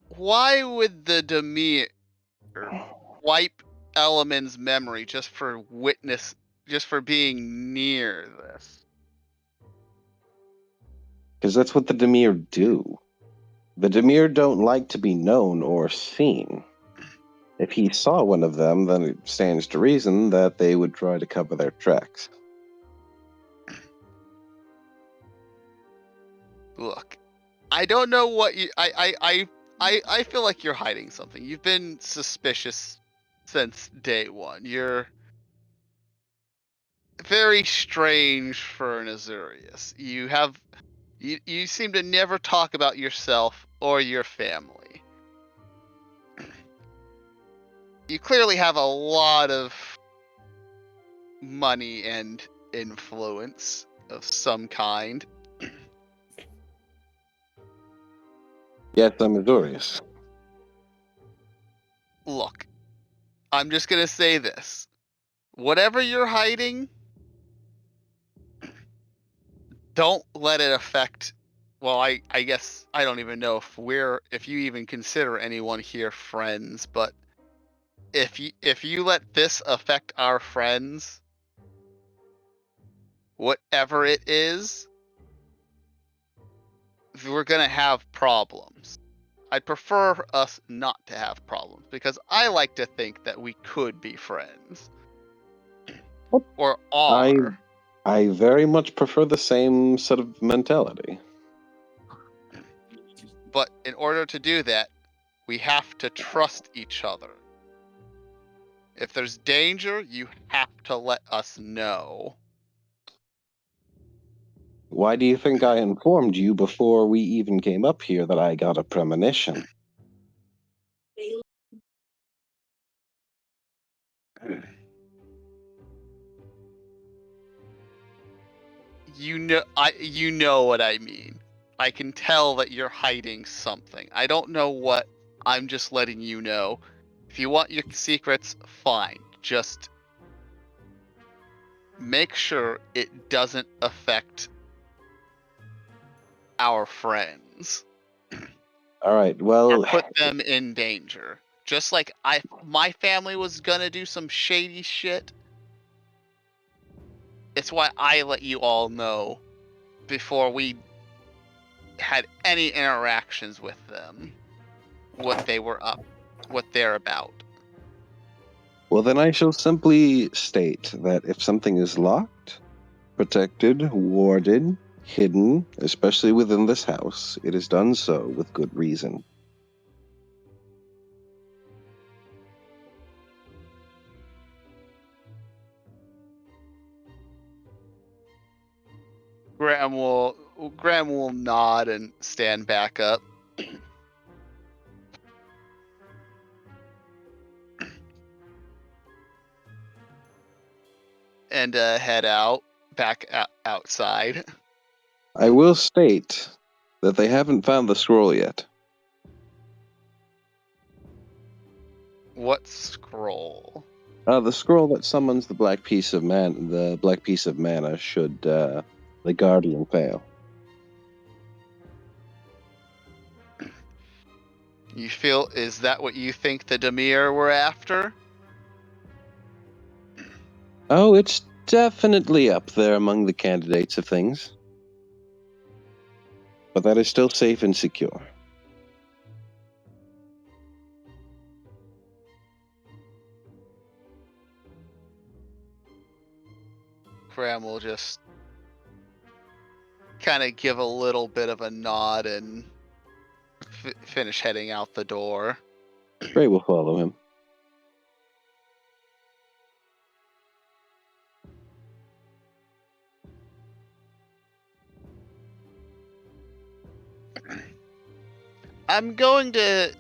Why would the Demir wipe Element's memory just for being near this? Because that's what the Demir do. The Demir don't like to be known or seen. If he saw one of them, then it stands to reason that they would try to cover their tracks. Look, I don't know what you. I feel like you're hiding something. You've been suspicious since day one. You're very strange for an Azurius. You seem to never talk about yourself or your family. You clearly have a lot of money and influence of some kind. Yes, I'm Azurius. Look, I'm just gonna say this. Whatever you're hiding, don't let it affect. Well, I guess I don't even know if you even consider anyone here friends, but if you let this affect our friends, whatever it is, we're gonna have problems. I'd prefer us not to have problems because I like to think that we could be friends. Or are. I very much prefer the same sort of mentality. But in order to do that, we have to trust each other. If there's danger, you have to let us know. Why do you think I informed you before we even came up here that I got a premonition? You know what I mean. I can tell that you're hiding something. I don't know what. I'm just letting you know. If you want your secrets, fine. Just make sure it doesn't affect our friends. All right, well, Or put them in danger. Just like my family was gonna do some shady shit. It's why I let you all know before we had any interactions with them what they're about. well, then I shall simply state that if something is locked, protected, warded, hidden, especially within this house, it is done so with good reason. Graham will nod and stand back up. And head outside. I will state that they haven't found the scroll yet. What scroll? The scroll that summons the black piece of mana should the guardian fail. Is that what you think the Demir were after? Oh, it's definitely up there among the candidates of things. But that is still safe and secure. Graham will just kind of give a little bit of a nod and finish heading out the door. Gray will follow him. I'm going to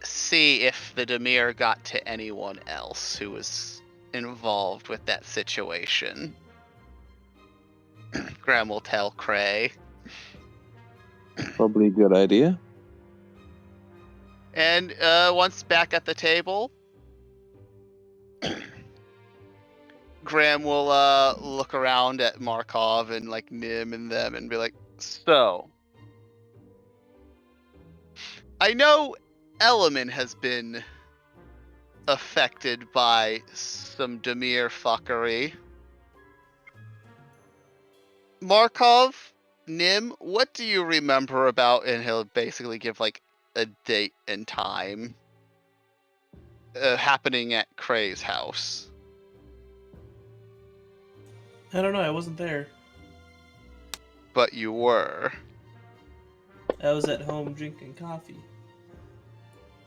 see if the Demir got to anyone else who was involved with that situation. Graham will tell Cray. Probably a good idea. And once back at the table, Graham will look around at Marcov and like Nim and them and be like, so, I know Element has been affected by some Demir fuckery. Markov, Nim, what do you remember about? And he'll basically give like a date and time happening at Cray's house. I don't know. I wasn't there. But you were. I was at home drinking coffee.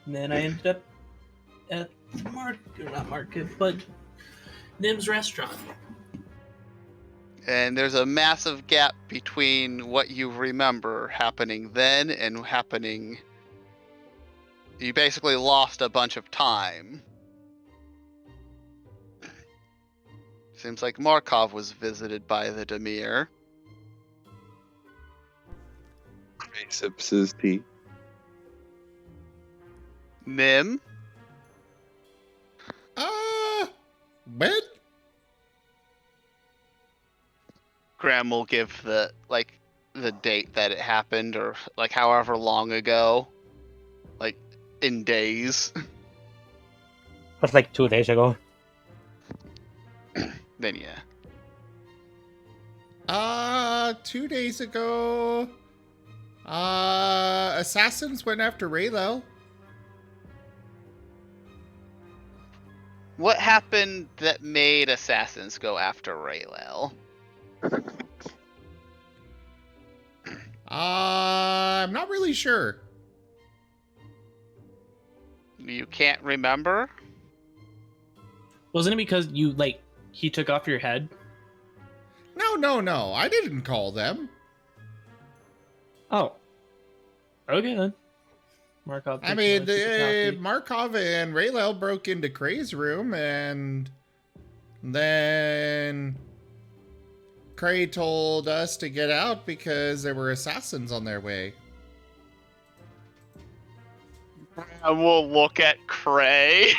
And then I ended up at not market, but Nim's restaurant. And there's a massive gap between what you remember happening then and happening. You basically lost a bunch of time. Seems like Markov was visited by the Demir. He sips his tea. Nim? What? Graham will give the date that it happened, or like however long ago. Like in days. It was like 2 days ago. Then yeah. 2 days ago. Assassins went after Raylel. What happened that made assassins go after Raylel? I'm not really sure. You can't remember? Wasn't it because you he took off your head? No. I didn't call them. Oh. Okay then. Markov. I mean, Markov and Raylel broke into Cray's room, and then Cray told us to get out because there were assassins on their way. And we'll look at Cray.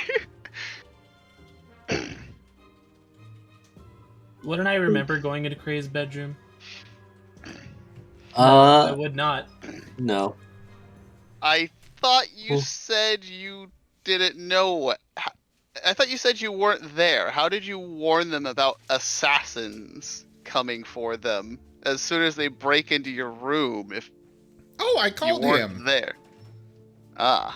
Wouldn't I remember going into Cray's bedroom? I would not. No. I thought you said you didn't know what. I thought you said you weren't there. How did you warn them about assassins coming for them as soon as they break into your room? If I called you weren't him there. Yeah,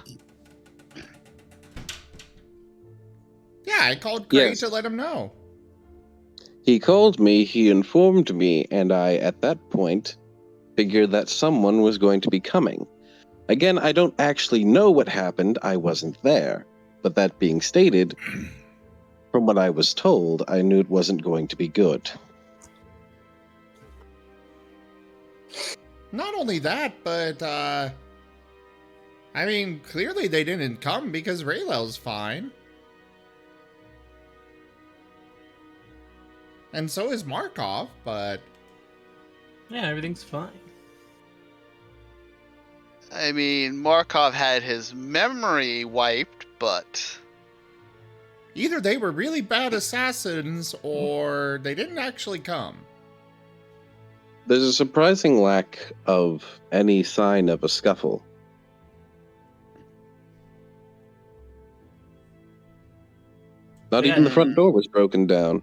I called Cray Yes. to let him know. He called me, he informed me, and I, at that point, figured that someone was going to be coming. Again, I don't actually know what happened, I wasn't there. But that being stated, from what I was told, I knew it wasn't going to be good. Not only that, but, I mean, clearly they didn't come because Raylel's fine. And so is Markov, but... Yeah, everything's fine. I mean, Markov had his memory wiped, but... Either they were really bad assassins, or they didn't actually come. There's a surprising lack of any sign of a scuffle. Not even the front door was broken down.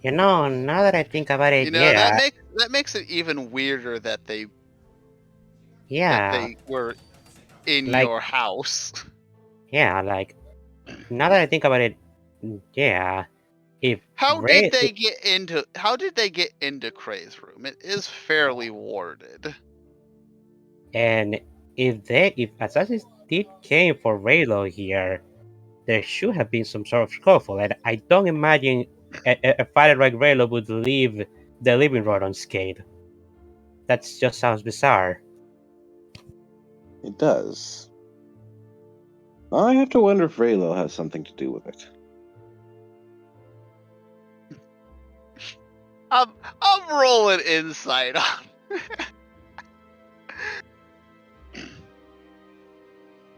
You know, now that I think about it, that makes it even weirder that they were in your house. Yeah, now that I think about it, yeah. How did they get into Cray's room? It is fairly warded. And if assassins did came for Raylo here, there should have been some sort of scuffle, and I don't imagine a fighter like Raylo would leave the living room unscathed. That just sounds bizarre. It does. I have to wonder if Raylo has something to do with it. I'm rolling insight on.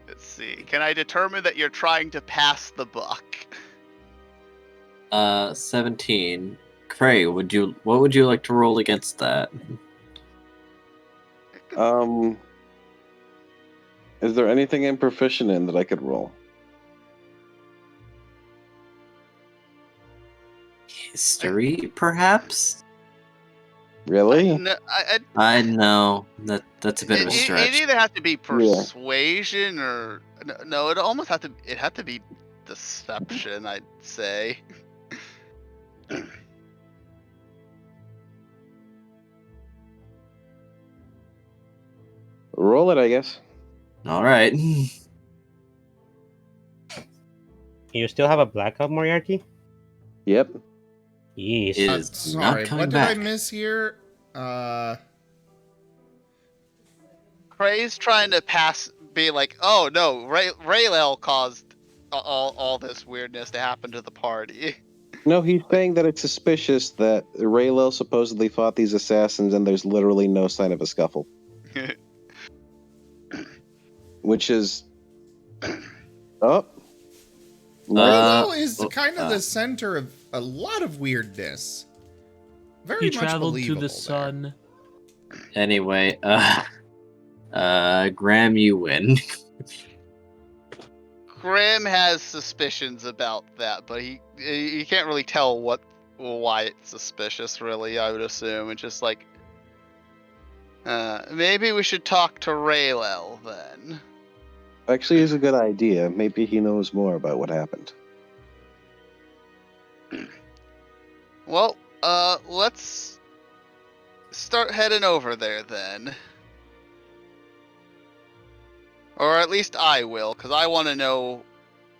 Let's see. Can I determine that you're trying to pass the buck? 17. Cray, what would you like to roll against that? Is there anything I'm proficient in that I could roll? History, perhaps? Really? No, I know that's a bit of a it stretch. either have to be persuasion or no. It had to be deception. I'd say. Roll it, I guess. All right. You still have a blackout, Moriarty? Yep. Yes. It is Sorry, not coming what back. did I miss here? Cray's trying to be like, oh no, Raylel caused all this weirdness to happen to the party. No, he's saying that it's suspicious that Raylo supposedly fought these assassins and there's literally no sign of a scuffle. Which is... Oh. Raylo is kind of the center of a lot of weirdness. Very He much traveled to believable the there. sun. Anyway, Graham, you win. Graham has suspicions about that, but he can't really tell why it's suspicious. Really, I would assume it's just like maybe we should talk to Raylel then. Actually, is a good idea. Maybe he knows more about what happened. Well, let's start heading over there then. Or at least I will, because I want to know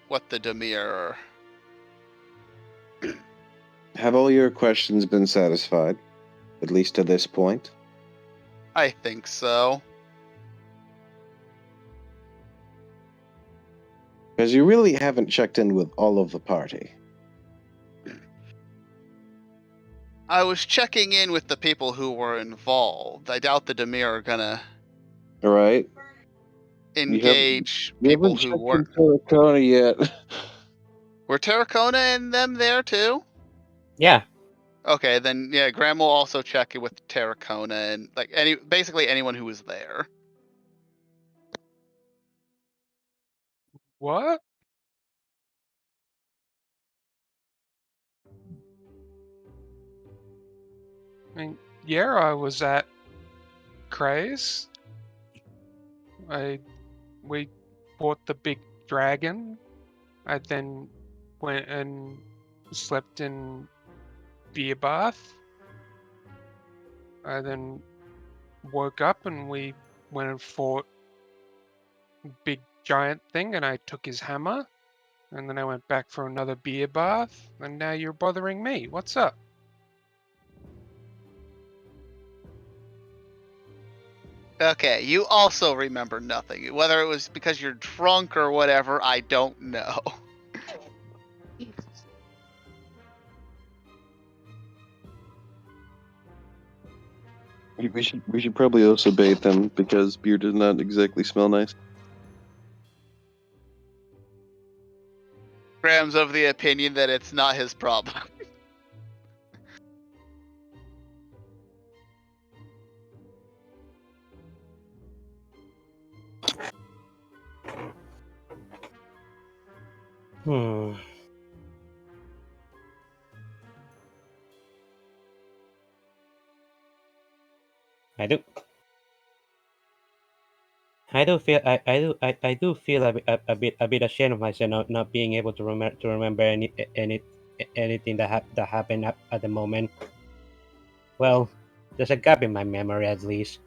what the Demir are. Have all your questions been satisfied? At least to this point? I think so. Because you really haven't checked in with all of the party. I was checking in with the people who were involved. I doubt the Demir are gonna All right. engage you people haven't who checked weren't. in Terracona yet. Were Terracona and them there too? Yeah. Okay, then yeah, Graham will also check it with Terracona and basically anyone who was there. What? I mean, yeah, I was at Craze. We bought the big dragon. I then went and slept in beer bath. I then woke up and we went and fought big giant thing, and I took his hammer. And then I went back for another beer bath, and now you're bothering me. What's up? Okay, you also remember nothing. Whether it was because you're drunk or whatever, I don't know. We should probably also bathe them because beer does not exactly smell nice. Graham's of the opinion that it's not his problem. I do feel a bit ashamed of myself not being able to remember any anything that happened at the moment. Well, there's a gap in my memory at least.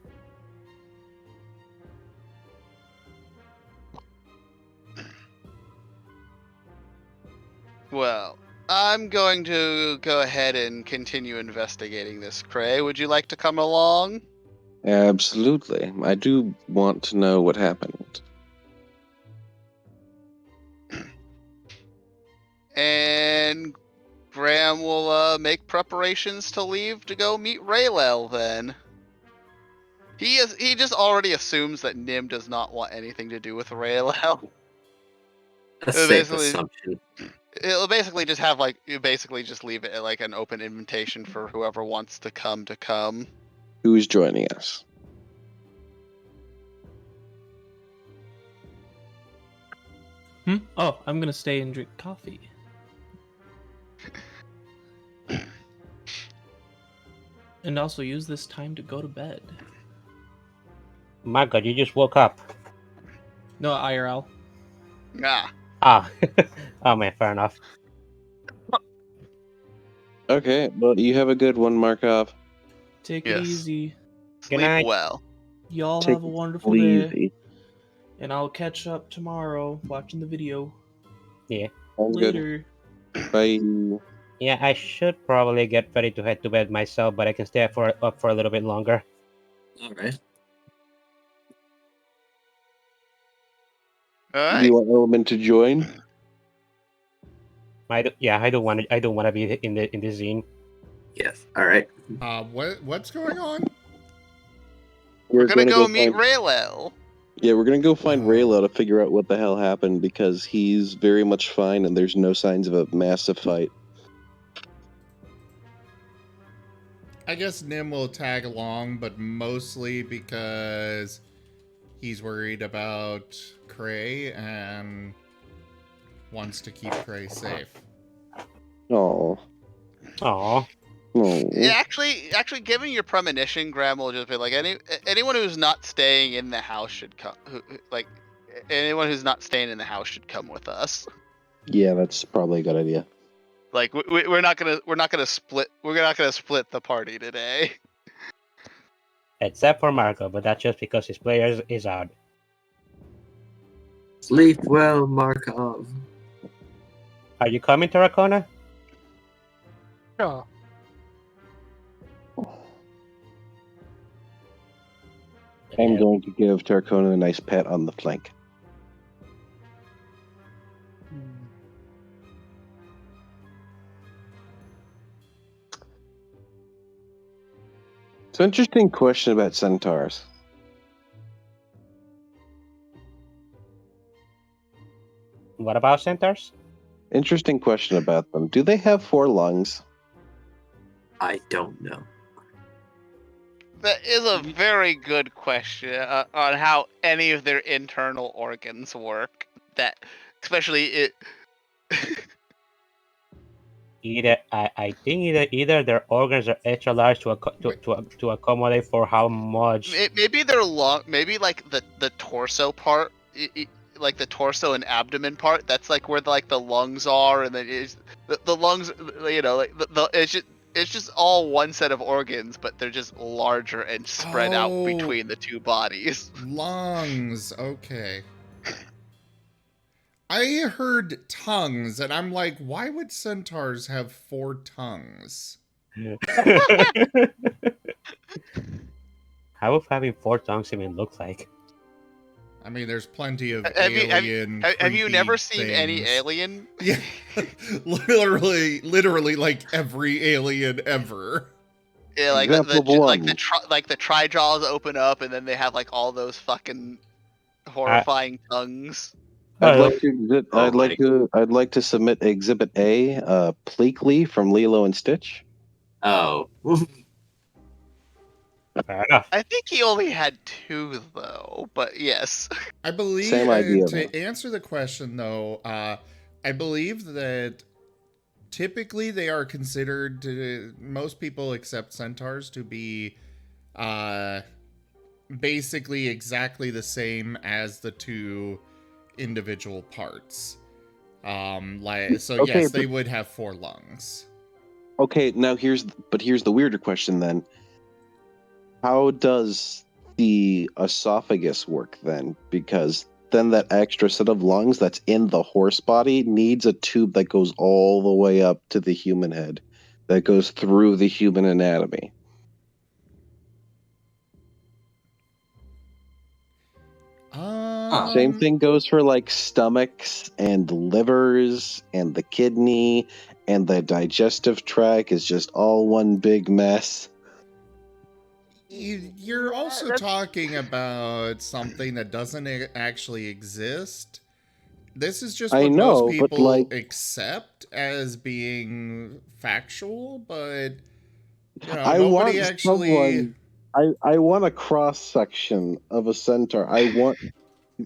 Well, I'm going to go ahead and continue investigating this, Cray. Would you like to come along? Absolutely. I do want to know what happened. And Graham will make preparations to leave to go meet Raylel then. He just already assumes that Nim does not want anything to do with Raylel. A safe assumption. It'll basically just have you basically just leave it like an open invitation for whoever wants to come to come. Who's joining us? Oh, I'm gonna stay and drink coffee. And also use this time to go to bed. My God, you just woke up. No, IRL. Ah. Oh man, fair enough. Okay, well, you have a good one, Markov. Take it easy. Sleep well. Y'all Take have a wonderful it day. easy. And I'll catch up tomorrow watching the video. Yeah. Sounds Later. good. Bye. Yeah, I should probably get ready to head to bed myself, but I can stay up for a little bit longer. All right. All Do you want Element to join? I don't want to be in the scene. Yes. All right. What's going on? We're gonna go find... meet Raylel. Yeah, we're gonna go find Raylo to figure out what the hell happened because he's very much fine and there's no signs of a massive fight. I guess Nim will tag along, but mostly because he's worried about Cray and wants to keep Cray safe. Oh. Aw. Yeah, actually, given your premonition, Graham will just be like anyone who's not staying in the house should come. Anyone who's not staying in the house should come with us. Yeah, that's probably a good idea. Like we're not gonna split the party today. Except for Marco, but that's just because his player is out. Sleep well, Markov. Are you coming, Terracona? Sure. I'm going to give Tarkona a nice pat on the flank. It's an interesting question about centaurs. What about centaurs? Interesting question about them. Do they have 4 lungs? I don't know. That is a very good question on how any of their internal organs work. That, especially it. I think either their organs are extra large to accommodate for how much. Maybe their lung, maybe like the torso part, like the torso and abdomen part. That's like where like the lungs are, and then the lungs. You know, like it's just all one set of organs, but they're just larger and spread out between the two bodies. Lungs, okay. I heard tongues, and I'm like, why would centaurs have 4 tongues? How would having 4 tongues even look like? I mean, there's plenty of Have you never seen things. any alien? Yeah, literally, like every alien ever. Yeah, like the tri-jaws open up, and then they have like all those fucking horrifying tongues. I'd like to submit Exhibit A, Pleakley from Lilo and Stitch. Oh. Fair enough. I think he only had 2 though, but yes. I believe Same idea, to answer the question though, I believe that typically they are considered most people accept centaurs to be basically exactly the same as the 2 individual parts. Okay, yes, they would have 4 lungs. Okay, now here's the weirder question then. How does the esophagus work then? Because then that extra set of lungs that's in the horse body needs a tube that goes all the way up to the human head, that goes through the human anatomy. Same thing goes for like stomachs and livers and the kidney, and the digestive tract is just all one big mess. You're also talking about something that doesn't actually exist. This is just I what know, most but, people like- accept as being factual, but you know, I nobody want actually. I want a cross section of a centaur.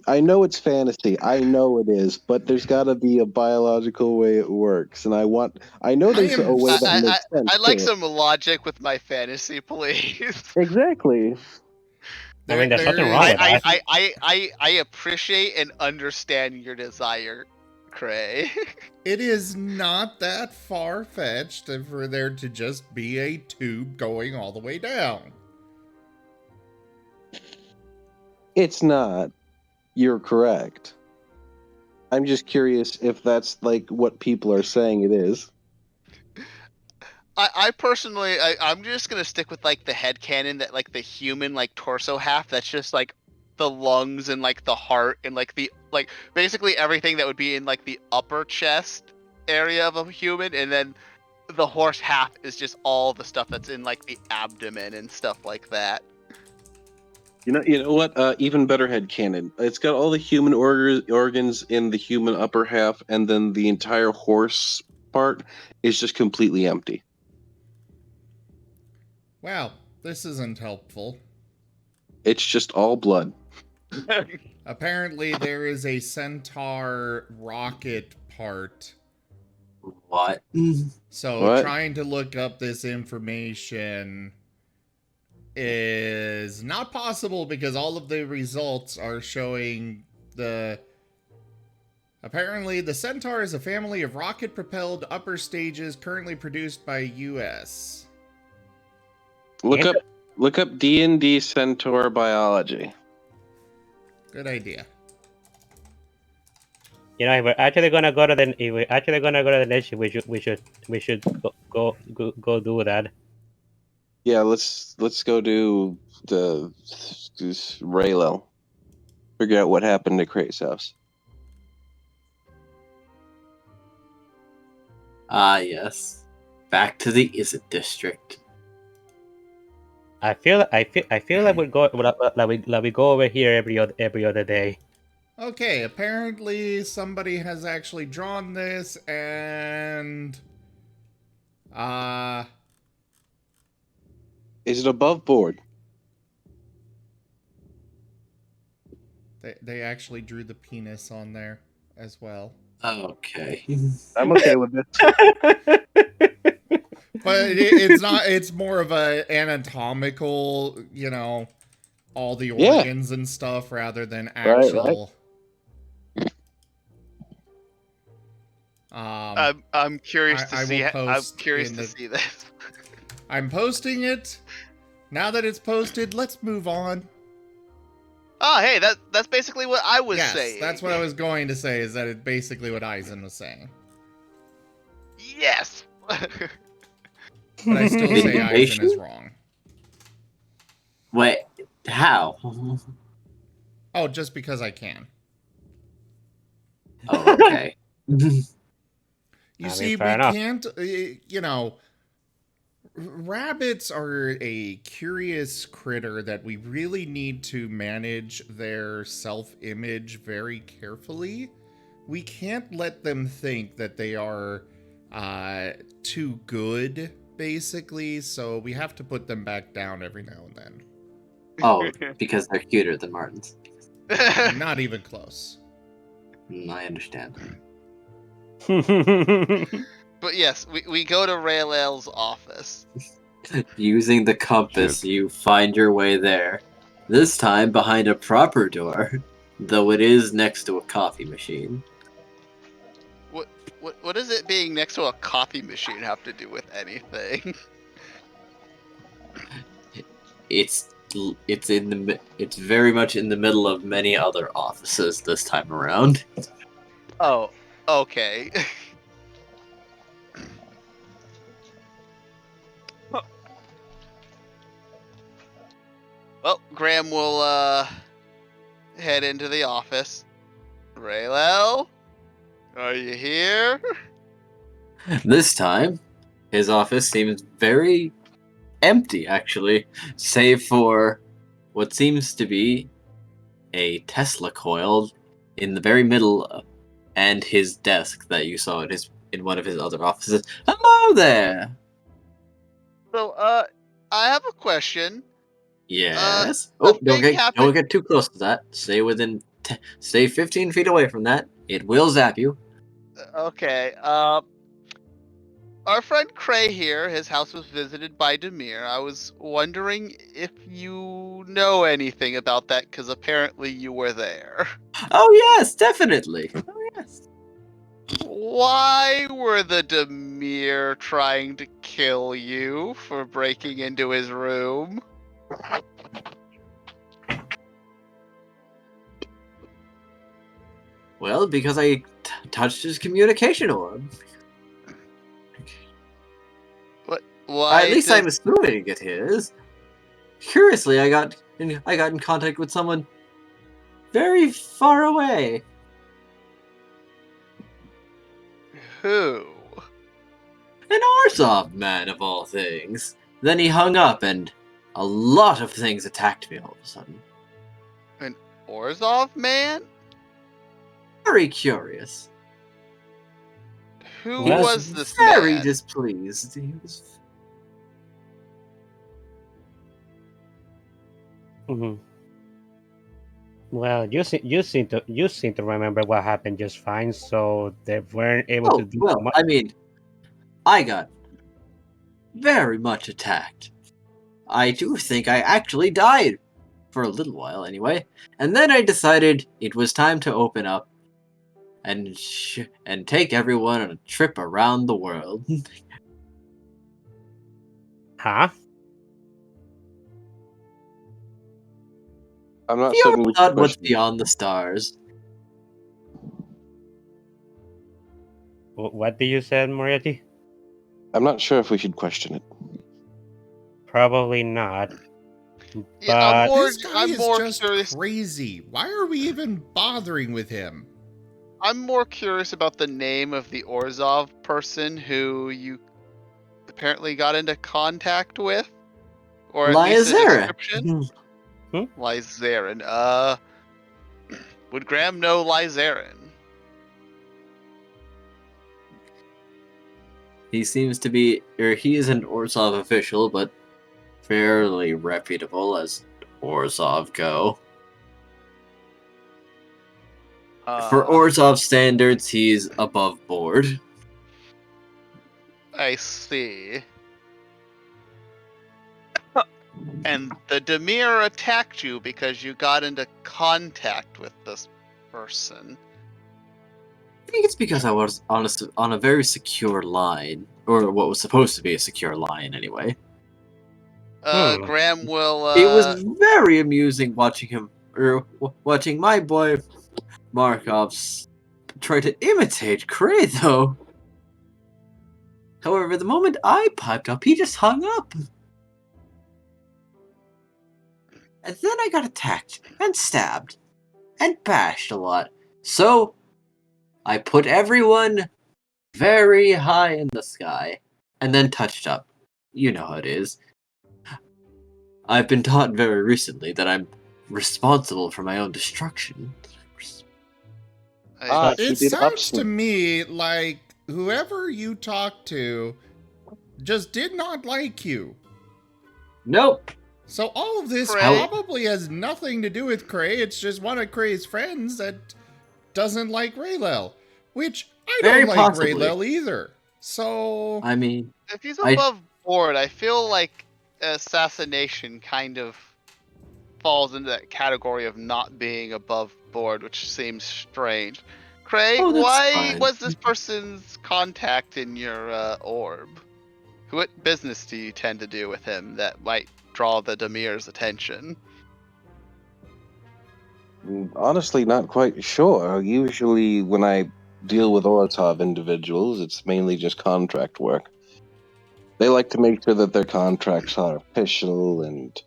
I know it's fantasy. I know it is, but there's got to be a biological way it works, and I know there's a way that makes sense. I'd like too. some logic with my fantasy, please. Exactly. I mean, there's nothing wrong with that. I appreciate and understand your desire, Cray. It is not that far-fetched for there to just be a tube going all the way down. It's not. You're correct. I'm just curious if that's like what people are saying it is. I personally, I'm just gonna stick with like the headcanon that like the human like torso half that's just like the lungs and like the heart and like the like basically everything that would be in like the upper chest area of a human, and then the horse half is just all the stuff that's in like the abdomen and stuff like that. You know what? Even better headcanon. It's got all the human organs in the human upper half, and then the entire horse part is just completely empty. Wow, this isn't helpful. It's just all blood. Apparently, there is a centaur rocket part. What? So, What? trying to look up this information is not possible because all of the results are showing Apparently, the Centaur is a family of rocket-propelled upper stages currently produced by U.S. Look up D&D centaur biology. Good idea. You know, if we're actually gonna go to the nation, we should go do that. Yeah, let's go do the Raylel. Figure out what happened to Cray's house. Yes. Back to the Izzet district. I feel like we go over here every other day. Okay, apparently somebody has actually drawn this, and Is it above board? they actually drew the penis on there as well. Okay. I'm okay with this. But it's not. It's more of a anatomical, you know, all the organs and stuff rather than actual. I'm curious to see. I'm curious to see this. I'm posting it. Now that it's posted, let's move on. Oh, hey, that's basically what I was saying. That's what I was going to say. Is that it's basically what Eisen was saying. Yes. But I still say Eisen is wrong. Wait, how? Oh, just because I can. Oh, okay. You see, we can't, you know, rabbits are a curious critter that we really need to manage their self-image very carefully. We can't let them think that they are too good, basically, so we have to put them back down every now and then. Oh, because they're cuter than Martens. Not even close. I understand. But yes, we go to Raylel's office. Using the compass, you find your way there. This time behind a proper door, though it is next to a coffee machine. What does it being next to a coffee machine have to do with anything? It's it's very much in the middle of many other offices this time around. Oh, okay. Well, Graham will head into the office. Raylel, are you here? This time, his office seems very empty, actually, save for what seems to be a Tesla coil in the very middle, and his desk that you saw in one of his other offices. Hello there. So, I have a question. Yes. The Don't thing happened. get too close to that. Stay 15 feet away from that. It will zap you. Okay. Our friend Cray here, his house was visited by Demir. I was wondering if you know anything about that, because apparently you were there. Oh yes, definitely. Oh yes. Why were the Demir trying to kill you for breaking into his room? Well, because I touched his communication orb. Why? At least I'm assuming it is. Curiously, I got in contact with someone very far away. Who? An Orzhov man, of all things. Then he hung up, and a lot of things attacked me all of a sudden. An Orzhov man? Very curious. Who He was this very man? displeased. He was... Well, you seem to remember what happened just fine, so they weren't able to do well, much. I mean, I got very much attacked. I do think I actually died. For a little while, anyway. And then I decided it was time to open up and take everyone on a trip around the world. Huh? I'm not certain we should Not what's question. beyond the stars. What did you say, Moriarty? I'm not sure if we should question it. Probably not. Yeah, But This guy I'm is more just curious. crazy. Why are we even bothering with him? I'm more curious about the name of the Orzhov person who you apparently got into contact with, or at least a Lyazera. description. Lyzaren. Would Graham know Lyzaren? He seems to be, or he is an Orzhov official, but fairly reputable as Orzhov go. For Orzhov standards, he's above board. I see. And the Demir attacked you because you got into contact with this person. I think it's because I was on a very secure line, or what was supposed to be a secure line, anyway. Graham will. It was very amusing watching my boy Marcov try to imitate Cray, though. However, the moment I piped up, he just hung up. And then I got attacked, and stabbed, and bashed a lot. So, I put everyone very high in the sky, and then touched up. You know how it is. I've been taught very recently that I'm responsible for my own destruction. It sounds to me like whoever you talked to just did not like you. Nope. So all of this Cray. probably has nothing to do with Cray. It's just one of Cray's friends that doesn't like Raylel, which I Very don't like possibly. Raylel either. So I mean, if he's above board, I feel like assassination kind of falls into that category of not being above board, which seems strange. Craig, Oh, that's why fine. was this person's contact in your orb? What business do you tend to do with him that might draw the Demir's attention? Honestly, not quite sure. Usually, when I deal with Oratov individuals, it's mainly just contract work. They like to make sure that their contracts are official and,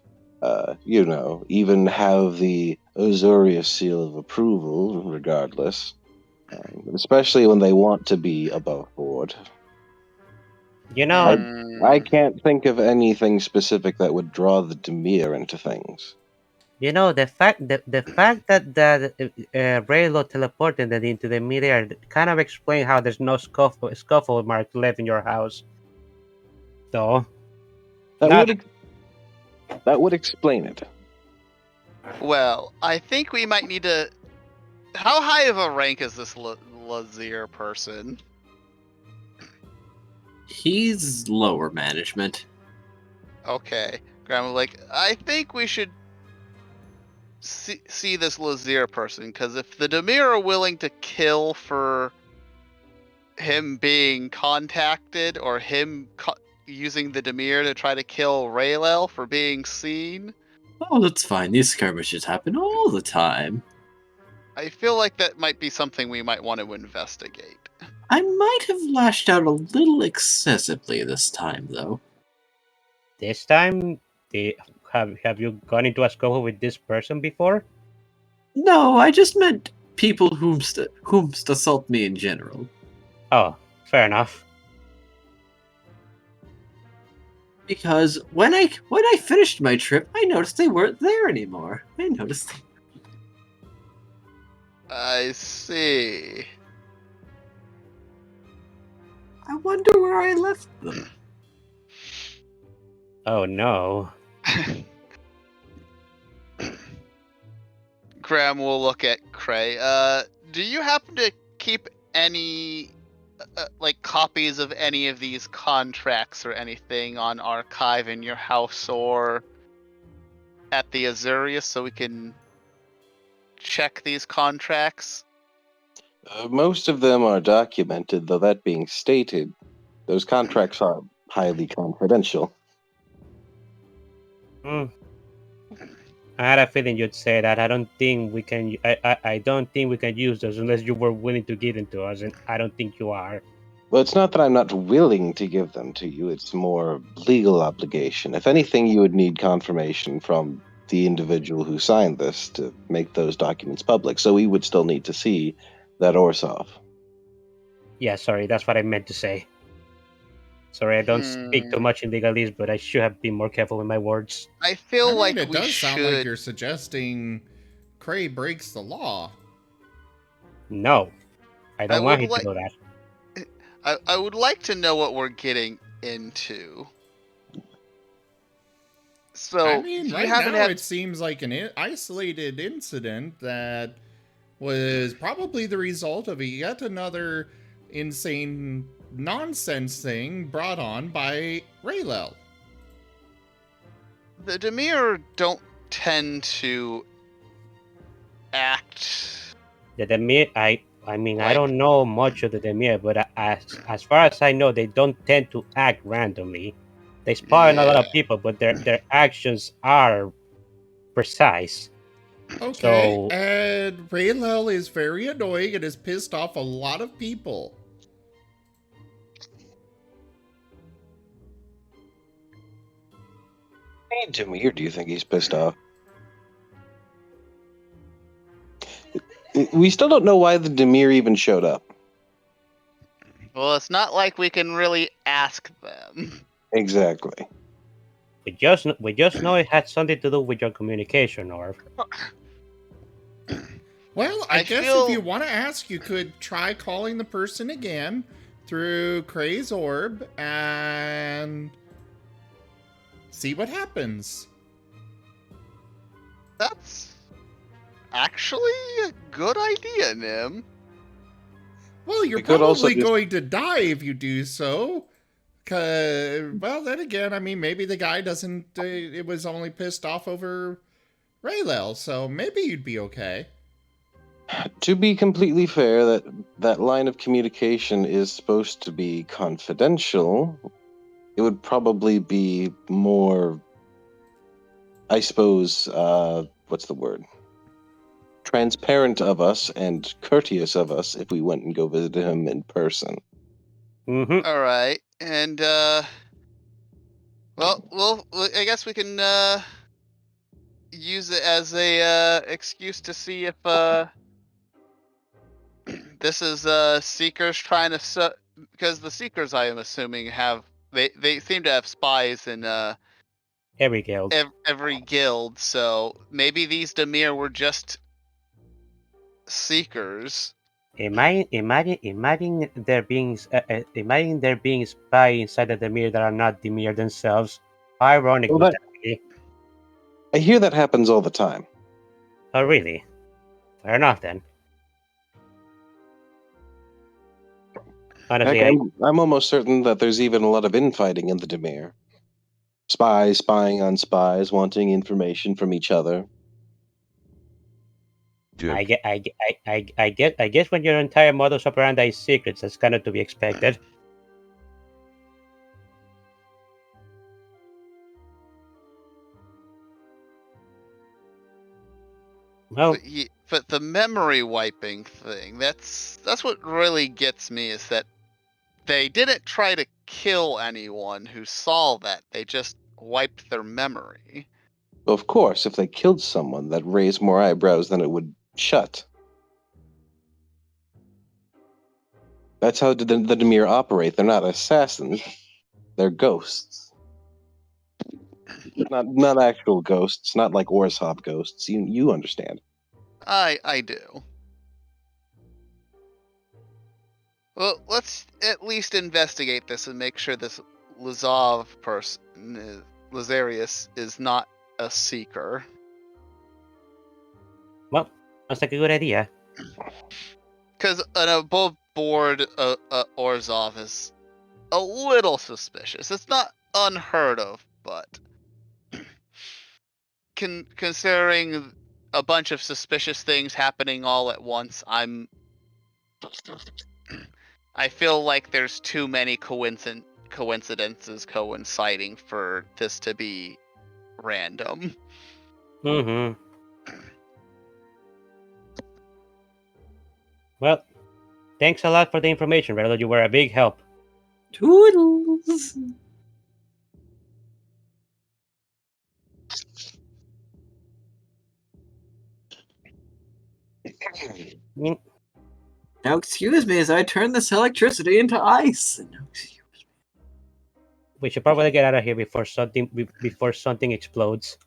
even have the Azorius seal of approval, regardless. Especially when they want to be above board. You know, I can't think of anything specific that would draw the Demir into things. the fact that Raylo teleported it into the midair kind of explain how there's no scuffle mark left in your house. Though. That would explain it. Well, I think we might need to... How high of a rank is this Lazir person? He's lower management. Okay. Grandma, I think we should see this Lazir person, because if the Demir are willing to kill for him being contacted, or him using the Demir to try to kill Raylel for being seen... Oh, that's fine. These skirmishes happen all the time. I feel like that might be something we might want to investigate. I might have lashed out a little excessively this time, though. This time, have you gone into a scuffle with this person before? No, I just meant people whomst assault me in general. Oh, fair enough. Because when I finished my trip, I noticed they weren't there anymore. I see. I wonder where I left them. Oh no. Graham will look at Cray. Do you happen to keep any copies of any of these contracts or anything on archive in your house or at the Azurius so we can check these contracts? Most of them are documented, though that being stated, those contracts are highly confidential. I had a feeling you'd say that. I don't think we can. I don't think we can use those unless you were willing to give them to us, and I don't think you are. Well, it's not that I'm not willing to give them to you. It's more legal obligation. If anything, you would need confirmation from the individual who signed this to make those documents public. So we would still need to see that Orsov. Yeah, sorry, that's what I meant to say. Sorry, I don't speak too much in legalese, but I should have been more careful with my words. I feel like it we does should... sound like you're suggesting Cray breaks the law. No, I don't want him to know that. I would like to know what we're getting into. So, I mean, right now it seems like an isolated incident that was probably the result of yet another insane nonsense thing brought on by Raylel. The Demir don't tend to act... The Demir, I mean, I don't know much of the Demir, but as far as I know, they don't tend to act randomly. They spawn a lot of people, but their actions are precise. Okay, so, and Raylel is very annoying and has pissed off a lot of people. Hey, Demir, do you think he's pissed off? We still don't know why the Demir even showed up. Well, it's not like we can really ask them. Exactly. We just know it had something to do with your communication, Orv. Well, I guess if you want to ask, you could try calling the person again through Cray's orb and see what happens. That's actually a good idea, Nim. Well, you're probably going to die if you do so. Well, then again, I mean, maybe the guy doesn't... it was only pissed off over Raylel, so maybe you'd be okay. To be completely fair, that line of communication is supposed to be confidential. It would probably be more, I suppose, what's the word? Transparent of us and courteous of us if we went and go visit him in person. Mm-hmm. All right, and well, I guess we can use it as a excuse to see if this is Seekers trying to because the Seekers, I am assuming, have they seem to have spies in Every guild. every guild, so maybe these Demir were just Seekers. Imagine there being spy inside of the mirror that are not the mirror themselves. Ironic, Well, would that be? I hear that happens all the time. Oh, really? Fair enough then. Honestly, Heck, I'm almost certain that there's even a lot of infighting in the Demir. Spies spying on spies, wanting information from each other. I guess when your entire modus operandi is secrets, that's kind of to be expected. Well, But the memory wiping thing, that's what really gets me, is that they didn't try to kill anyone who saw that. They just wiped their memory. Well, of course, if they killed someone, that raised more eyebrows than it would shut. That's how the Demir operate. They're not assassins. They're ghosts. Not actual ghosts. Not like Orzhov ghosts. You understand. I do. Well, let's at least investigate this and make sure this Lazov person, Lazarius, is not a seeker. well, that's like a good idea. Because an above board Orzhov is a little suspicious. It's not unheard of, but considering a bunch of suspicious things happening all at once, I feel like there's too many coincidences coinciding for this to be random. Mm-hmm. Well, thanks a lot for the information, Relo. You were a big help. Toodles. Now excuse me as I turn this electricity into ice. We should probably get out of here before something explodes.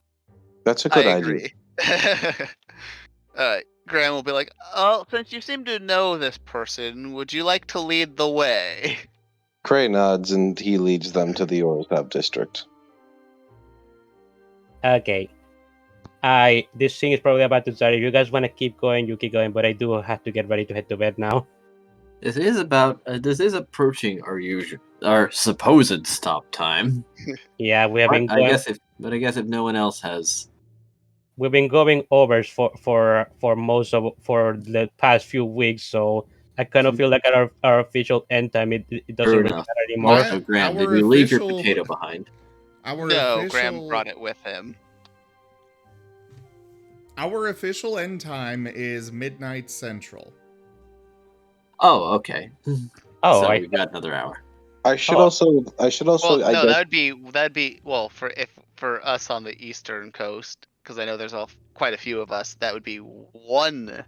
That's a good I idea. agree. Graham will be like, "Oh, since you seem to know this person, would you like to lead the way?" Cray nods and he leads them to the Orzhov district. Okay. This thing is probably about to start. If you guys want to keep going, you keep going. But I do have to get ready to head to bed now. This is approaching our supposed stop time. Yeah, we have been. I guess if no one else has. We've been going overs for the past few weeks, so I kind of feel like our official end time it doesn't really matter anymore. So Graham, did you leave your potato behind? Graham brought it with him. Our official end time is midnight central. Oh, okay. Oh, so we've got another hour. I should also. Well, no, that'd be for us on the eastern coast, because I know there's quite a few of us. That would be 1.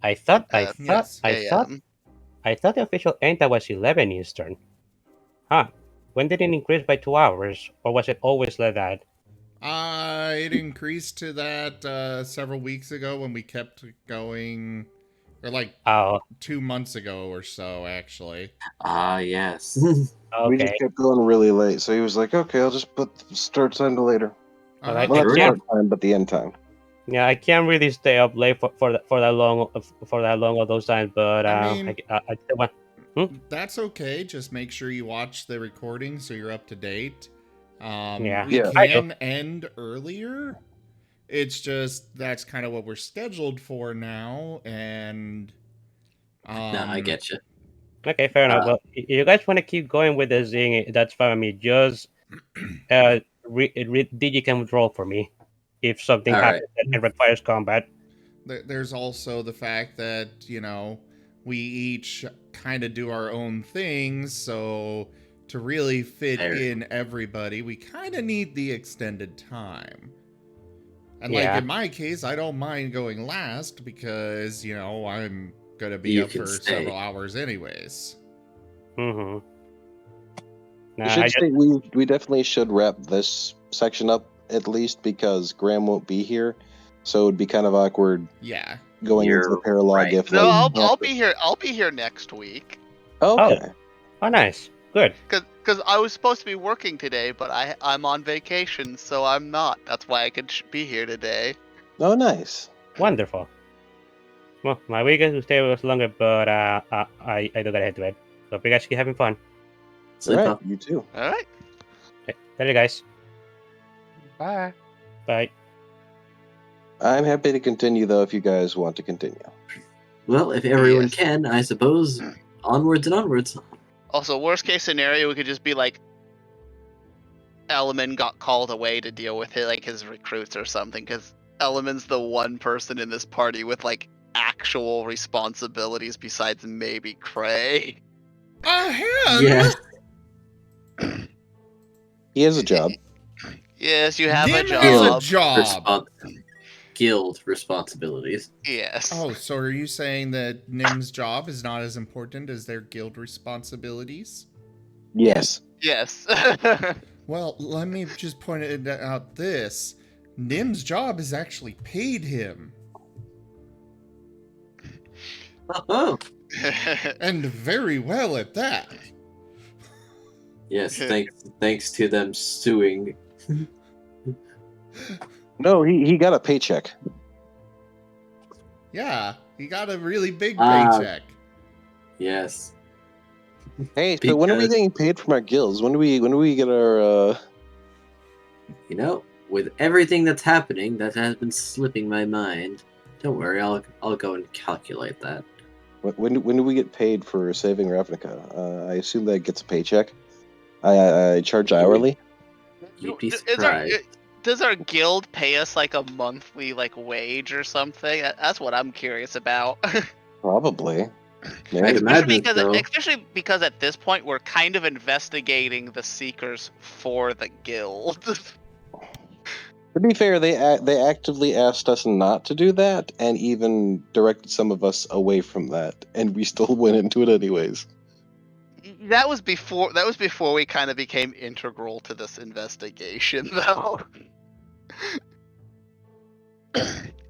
I thought the official end time was 11 Eastern. Huh? When did it increase by 2 hours, or was it always like that? It increased to that several weeks ago when we kept going, or like 2 months ago or so, actually. Yes. Okay. We just kept going really late, so he was like, "Okay, I'll just put the start time to later." Well, Not start time, but the end time. Yeah, I can't really stay up late for that long of those times, but I that's okay. Just make sure you watch the recording so you're up to date. Yeah. We can end earlier It's just that's kind of what we're scheduled for now, and No, I get you. Okay, fair enough. Well, if you guys want to keep going with the zing, that's fine with me. Just Digicam roll for me if something All right. happens that requires combat. there's also the fact that, we each kind of do our own things, so to really fit Fair. in everybody, we kind of need the extended time. And Yeah. like in my case, I don't mind going last because, I'm gonna be You up can for stay. several hours anyways. Mm-hmm. We should say we definitely should wrap this section up at least because Graham won't be here, so it'd be kind of awkward. Yeah. Going into the paralogue right. if No, like I'll be here. I'll be here next week. Okay. Oh, nice. Good. Because I was supposed to be working today, but I'm on vacation, so I'm not. That's why I could be here today. Oh, nice. Wonderful. Well, my weekend will stay with us longer, but I do gotta head to bed. So hope you guys keep having fun. All right, you too. All right. Okay, later, guys. Bye. Bye. I'm happy to continue though if you guys want to continue. Well, if everyone can, I suppose onwards and onwards. Also, worst case scenario, we could just be like, Elliman got called away to deal with it, like his recruits or something, because Elliman's the one person in this party with like actual responsibilities besides maybe Cray. Yes. He has a job. Yes, you have a Nim job. has a job. Guild responsibilities. Yes. Oh, so are you saying that Nim's job is not as important as their guild responsibilities? Yes. Yes. Well, let me just point it out this. Nim's job has actually paid him. Oh. And very well at that. Yes, thanks to them suing. No, he got a paycheck. Yeah, he got a really big paycheck. Yes. Hey, so when are we getting paid from our guilds? When do we get our You know, with everything that's happening that has been slipping my mind, don't worry, I'll go and calculate that. When do we get paid for saving Ravnica? I assume that gets a paycheck. I charge hourly. You'd be surprised. Does our guild pay us like a monthly like wage or something? That's what I'm curious about. Probably. Especially because at this point we're kind of investigating the Seekers for the guild. To be fair, they actively asked us not to do that, and even directed some of us away from that, and we still went into it anyways. That was before we kind of became integral to this investigation, though.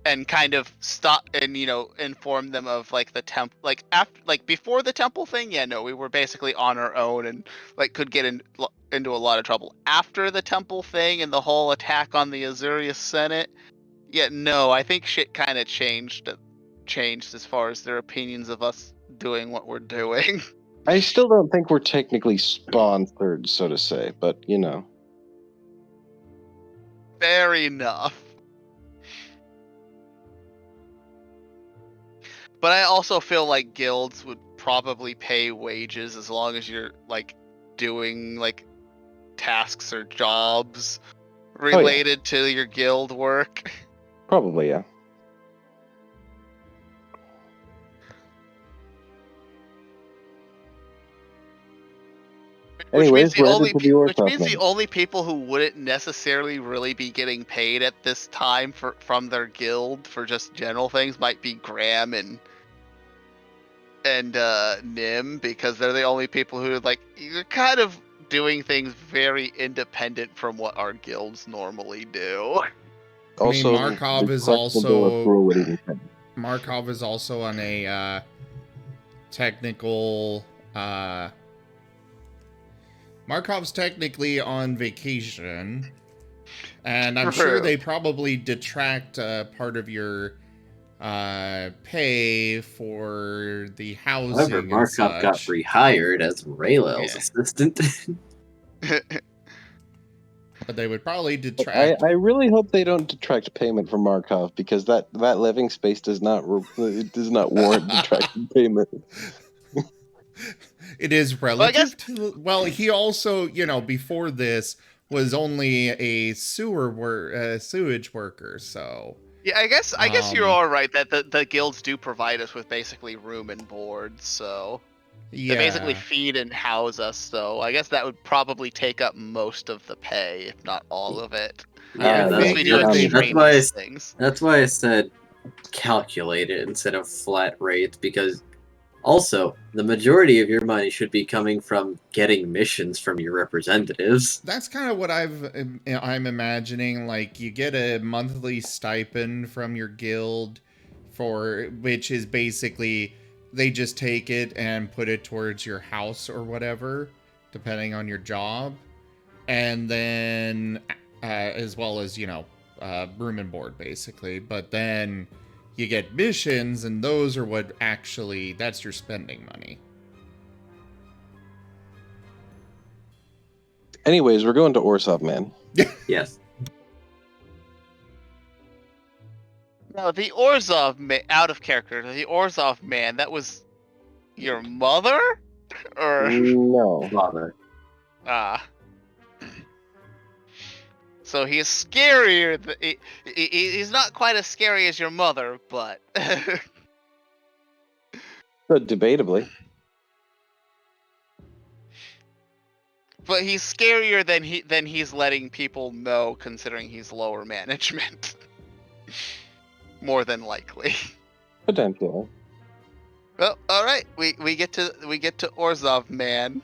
And kind of stop and inform them of like the before the temple thing. Yeah, no, we were basically on our own and like could get into a lot of trouble. After the temple thing and the whole attack on the Azurius Senate, yeah, no, I think shit kind of changed as far as their opinions of us doing what we're doing. I still don't think we're technically sponsored, so to say, but Fair enough. But I also feel like guilds would probably pay wages as long as you're like doing like tasks or jobs related to your guild work. Probably, yeah. Which means Anyways, the only people who wouldn't necessarily really be getting paid at this time from their guild for just general things might be Graham and Nim, because they're the only people who you're kind of doing things very independent from what our guilds normally do. Also, Marcov is also on a technical. Markov's technically on vacation, and I'm sure they probably detract part of your pay for the housing. However, Markov got rehired as Raylel's assistant. But they would probably detract. I really hope they don't detract payment from Marcov, because that living space does not warrant detracting payment. It is relative to. Well, he also, before this was only a sewage worker, so. Yeah, I guess you're all right that the guilds do provide us with basically room and board, so they basically feed and house us. So I guess that would probably take up most of the pay, if not all of it. Yeah, that's why I said calculate it instead of flat rates, because also the majority of your money should be coming from getting missions from your representatives. That's kind of what I'm imagining. Like, you get a monthly stipend from your guild, which is basically they just take it and put it towards your house or whatever, depending on your job, and then as well as room and board basically. But then you get missions, and those are that's your spending money. Anyways, we're going to Orzhov Man. Yes. No, the Orzhov man, out of character. The Orzhov man, that was your mother, or no, father. So he's scarier. He's not quite as scary as your mother, but. But debatably. But he's scarier than he's letting people know, considering he's lower management. More than likely. Potentially. Well, all right. We get to Orzhov man.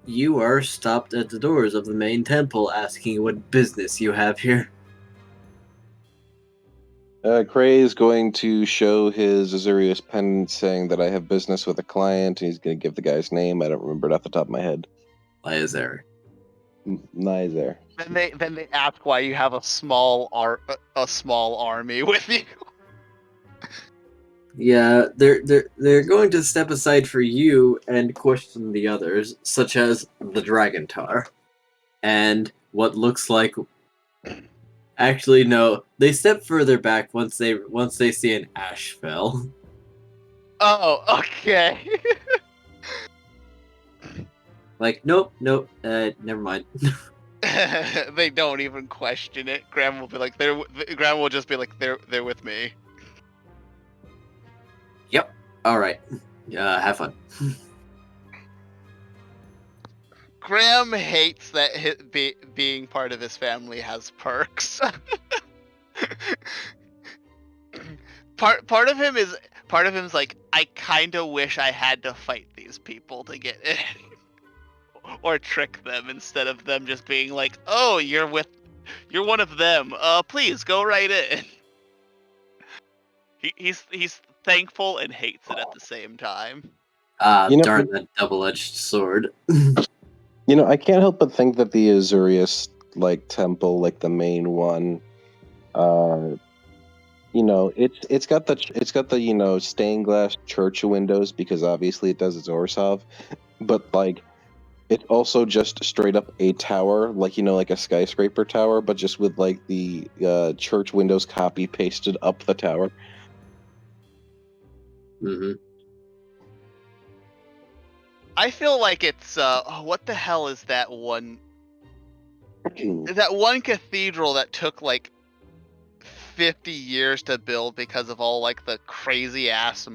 You are stopped at the doors of the main temple, asking what business you have here. Cray is going to show his Azurius pendant, saying that I have business with a client, and he's going to give the guy's name. I don't remember it off the top of my head. Lyazar. Lyazar. Then they ask why you have a small army with you. Yeah, they're going to step aside for you and question the others, such as the Dragontar, and what looks like. Actually, no. They step further back once they see an ash fell. Oh, okay. Like, nope, never mind. They don't even question it. Graham will be like, Graham will just be like, they're with me. Yep. All right. Have fun. Graham hates that being part of his family has perks. Part of him is like, I kind of wish I had to fight these people to get in, or trick them instead of them just being like, oh, you're one of them. Please go right in. He's thankful and hates it at the same time. Darn that double-edged sword. I can't help but think that the Azurius temple, the main one, it's got the stained glass church windows, because obviously it does its Orzhov, but it's also just straight up a tower, like a skyscraper tower, but just with the church windows copy pasted up the tower. Mm-hmm. I feel like it's what the hell is that one? That one cathedral that took 50 years to build because of all the crazy ass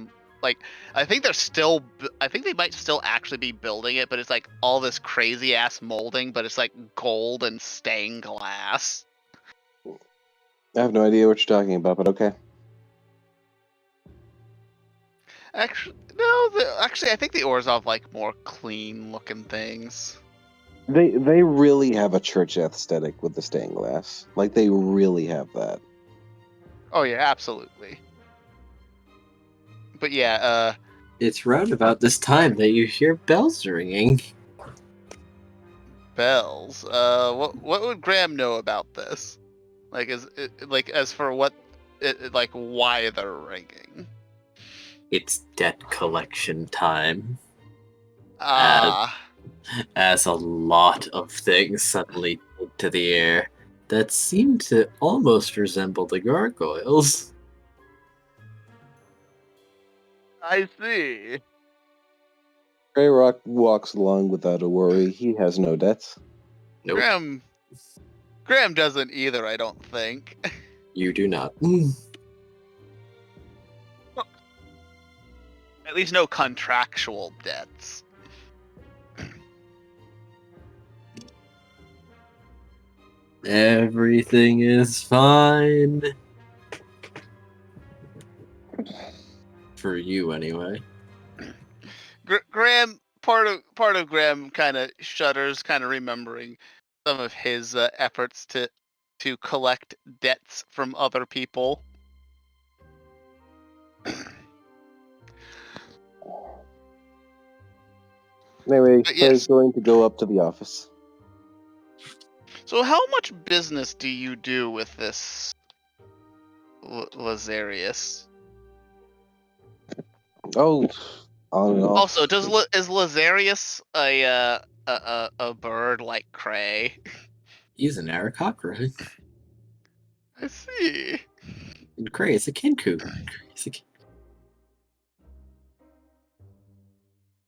I think they might still actually be building it, but it's all this crazy ass molding, but it's gold and stained glass. I have no idea what you're talking about, but okay. Actually, no. I think the Orzhov more clean looking things. They really have a church aesthetic with the stained glass. They really have that. Oh yeah, absolutely. But yeah, it's round about this time that you hear bells ringing. Bells. What would Graham know about this? As for what, why they're ringing. It's debt collection time. as a lot of things suddenly take to the air that seem to almost resemble the gargoyles. I see. Grey Rock walks along without a worry. He has no debts. Nope, Graham doesn't either, I don't think. you do not. At least no contractual debts. Everything is fine. For you, anyway. Graham, part of Graham kind of shudders, kind of remembering some of his efforts to collect debts from other people. Anyway, Yes. Grey's going to go up to the office. So how much business do you do with this Lazarius? Oh, on and off. Also, is Lazarius a bird like Cray? He's an Aarakocra. I see. And Cray is a Kenku.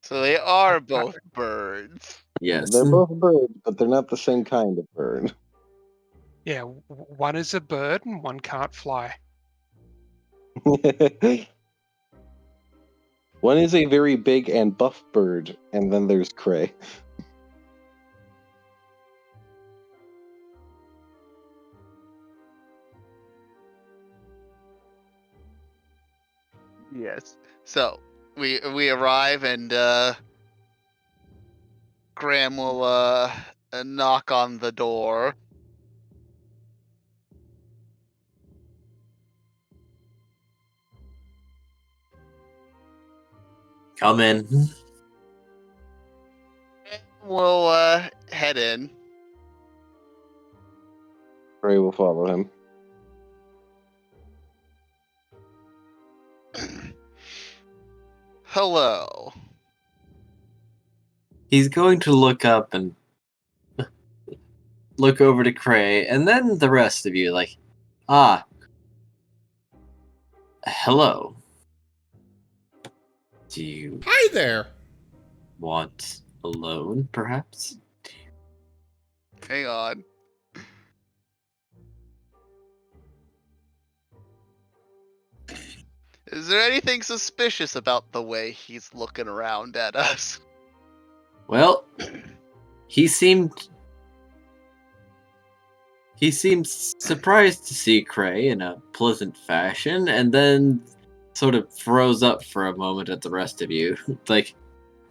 So they are both birds. Yes. They're both birds, but they're not the same kind of bird. Yeah, one is a bird and one can't fly. One is a very big and buff bird, and then there's Cray. Yes. So we arrive and Graham will knock on the door. Come in. We'll head in. Cray will follow him. Hello. He's going to look up and look over to Cray, and then the rest of you, like, hello. Do you Hi there. want a loan, perhaps? Hang on. Is there anything suspicious about the way he's looking around at us? Well, he seemed surprised to see Cray in a pleasant fashion, and then sort of froze up for a moment at the rest of you. Like,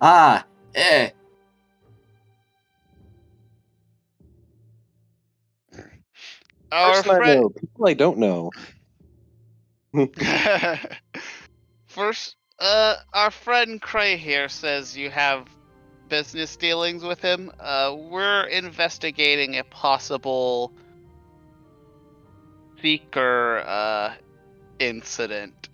eh. Our Person I friend. know, people I don't know. First, our friend Cray here says you have business dealings with him. We're investigating a possible Seeker incident.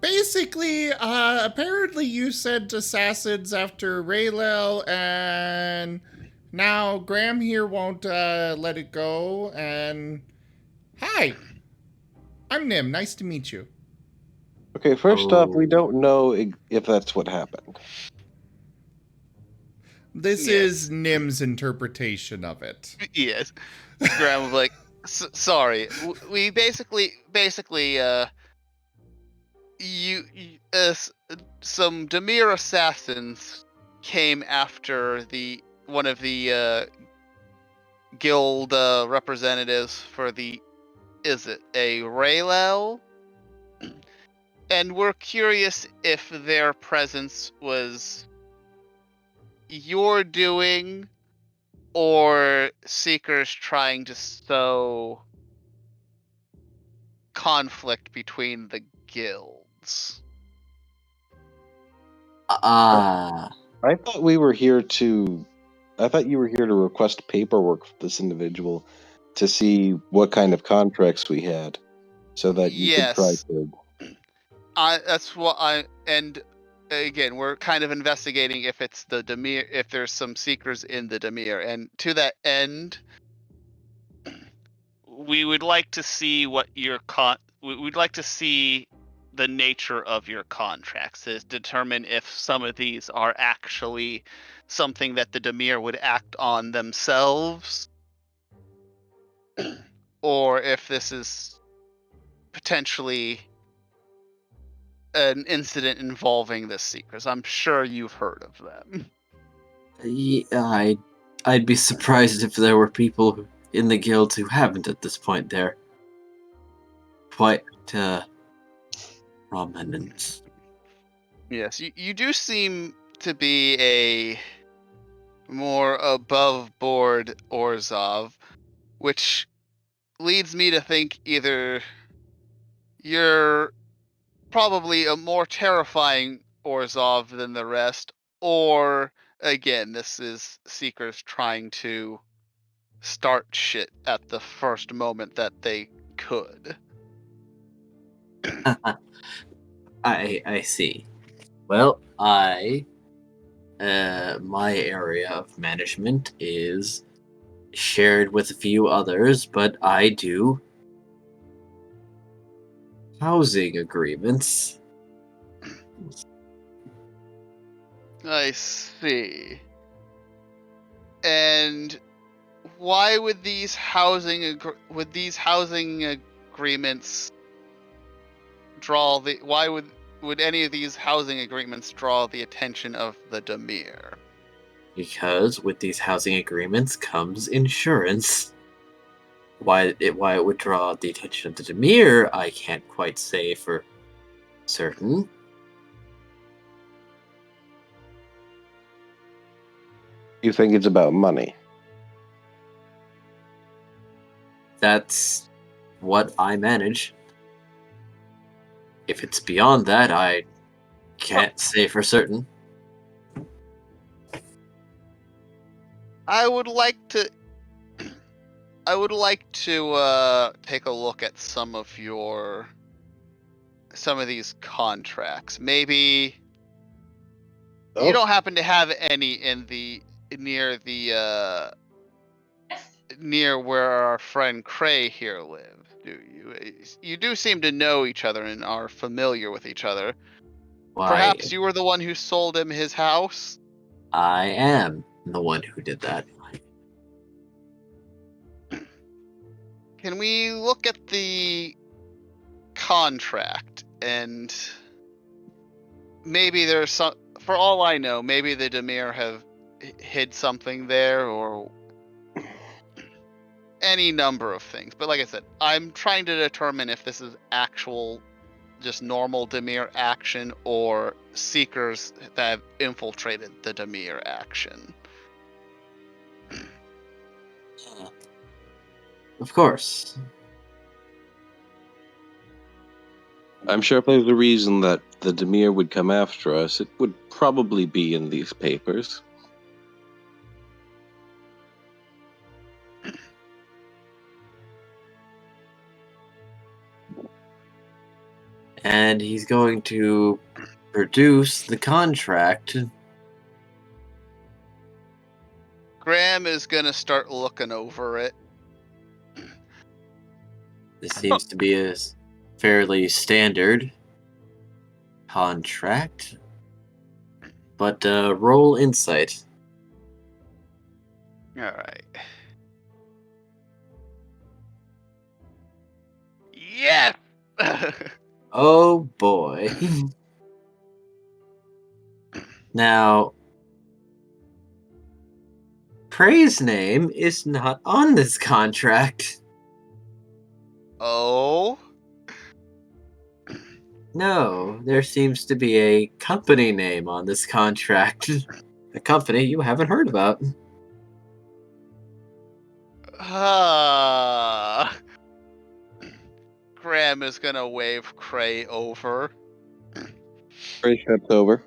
Basically, apparently you sent assassins after Raylel, and now Graham here won't let it go, and... Hi! I'm Nim, nice to meet you. Okay, first off, we don't know if that's what happened. This is Nim's interpretation of it. Yes. Graham was like, sorry. We basically, some Demir assassins came after one of the guild representatives for is it a Raylel? And we're curious if their presence was your doing or Seekers trying to sow conflict between the guilds. I thought we were here to... I thought you were here to request paperwork for this individual to see what kind of contracts we had, so that you could try to... That's what and again, we're kind of investigating if it's the Dimir, if there's some seekers in the Dimir, and to that end, we would like to see what your we'd like to see the nature of your contracts to determine if some of these are actually something that the Dimir would act on themselves, or if this is potentially an incident involving the Seekers. I'm sure you've heard of them. Yeah, I'd be surprised if there were people in the guild who haven't at this point. They're quite prominent. Yes, you do seem to be a more above board Orzhov, which leads me to think either you're probably a more terrifying Orzhov than the rest, or again, this is Seekers trying to start shit at the first moment that they could. I see. Well, my area of management is shared with a few others, but I do housing agreements. I see. And why would these housing agreements draw the? Why would any of these housing agreements draw the attention of the Dimir? Because with these housing agreements comes insurance. Why it would draw the attention of the Dimir, I can't quite say for certain. You think it's about money? That's what I manage. If it's beyond that, I can't say for certain. I would like to take a look at some of these contracts. Maybe you don't happen to have any in the near where our friend Cray here lives, do you? You do seem to know each other and are familiar with each other. Why, Perhaps you were the one who sold him his house? I am the one who did that. Can we look at the contract and maybe there's some, for all I know, maybe the Dimir have hid something there or any number of things. But like I said, I'm trying to determine if this is actual just normal Dimir action or seekers that have infiltrated the Dimir action. Of course. I'm sure if there's a reason that the Dimir would come after us, it would probably be in these papers. And he's going to produce the contract. Graham is gonna start looking over it. This seems to be a fairly standard contract. But roll insight. Alright. Yes! Oh boy. Now, Prey's name is not on this contract. Oh? No, there seems to be a company name on this contract. A company you haven't heard about. Graham is gonna wave Cray over. Cray steps over.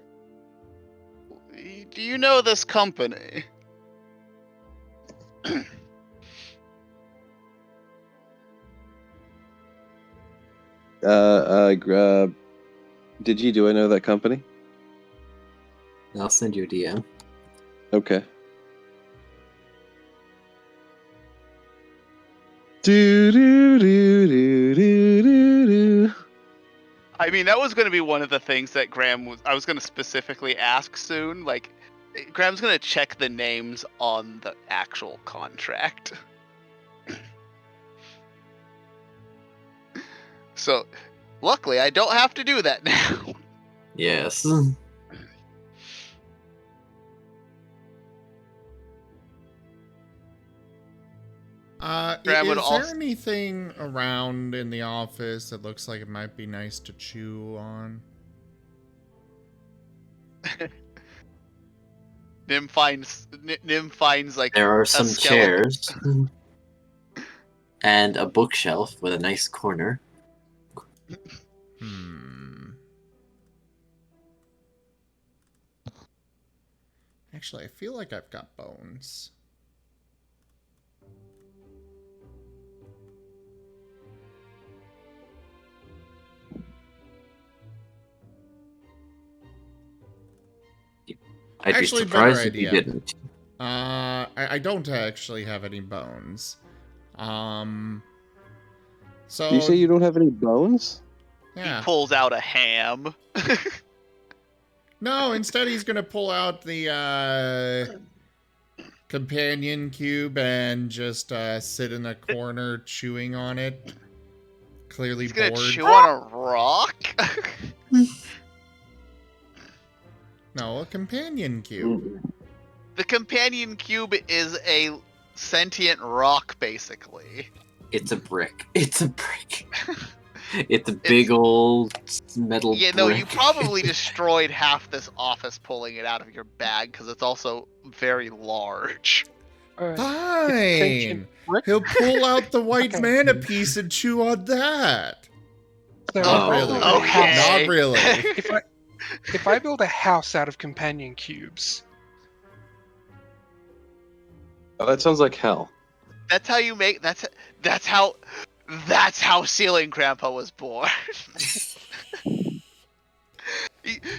Do you know this company? Did you? Do I know that company? I'll send you a DM. Okay. Do do do do do do do. I mean, that was going to be one of the things that I was going to specifically ask soon. Like, Graham's going to check the names on the actual contract. So, luckily, I don't have to do that now. Yes. Graham would Is also- there anything around in the office that looks like it might be nice to chew on? Nim finds like There are a some skeleton. chairs and a bookshelf with a nice corner. Actually, I feel like I've got bones. I'd Actually, be surprised better if you idea. didn't. I don't actually have any bones. So You say you don't have any bones? yeah. He pulls out a ham. No, instead he's gonna pull out the companion cube and just sit in a corner chewing on it. Clearly He's gonna bored. chew on a rock. No, a companion cube. The companion cube is a sentient rock, basically. It's a brick. It's a brick. It's a big old metal brick. Yeah, no, you probably destroyed half this office pulling it out of your bag because it's also very large. Fine. He'll pull out the white mana piece and chew on that. So Not if I really. build a house- Not really. If I build a house out of companion cubes, Oh, that sounds like hell. That's how you make. That's how Ceiling Grandpa was born.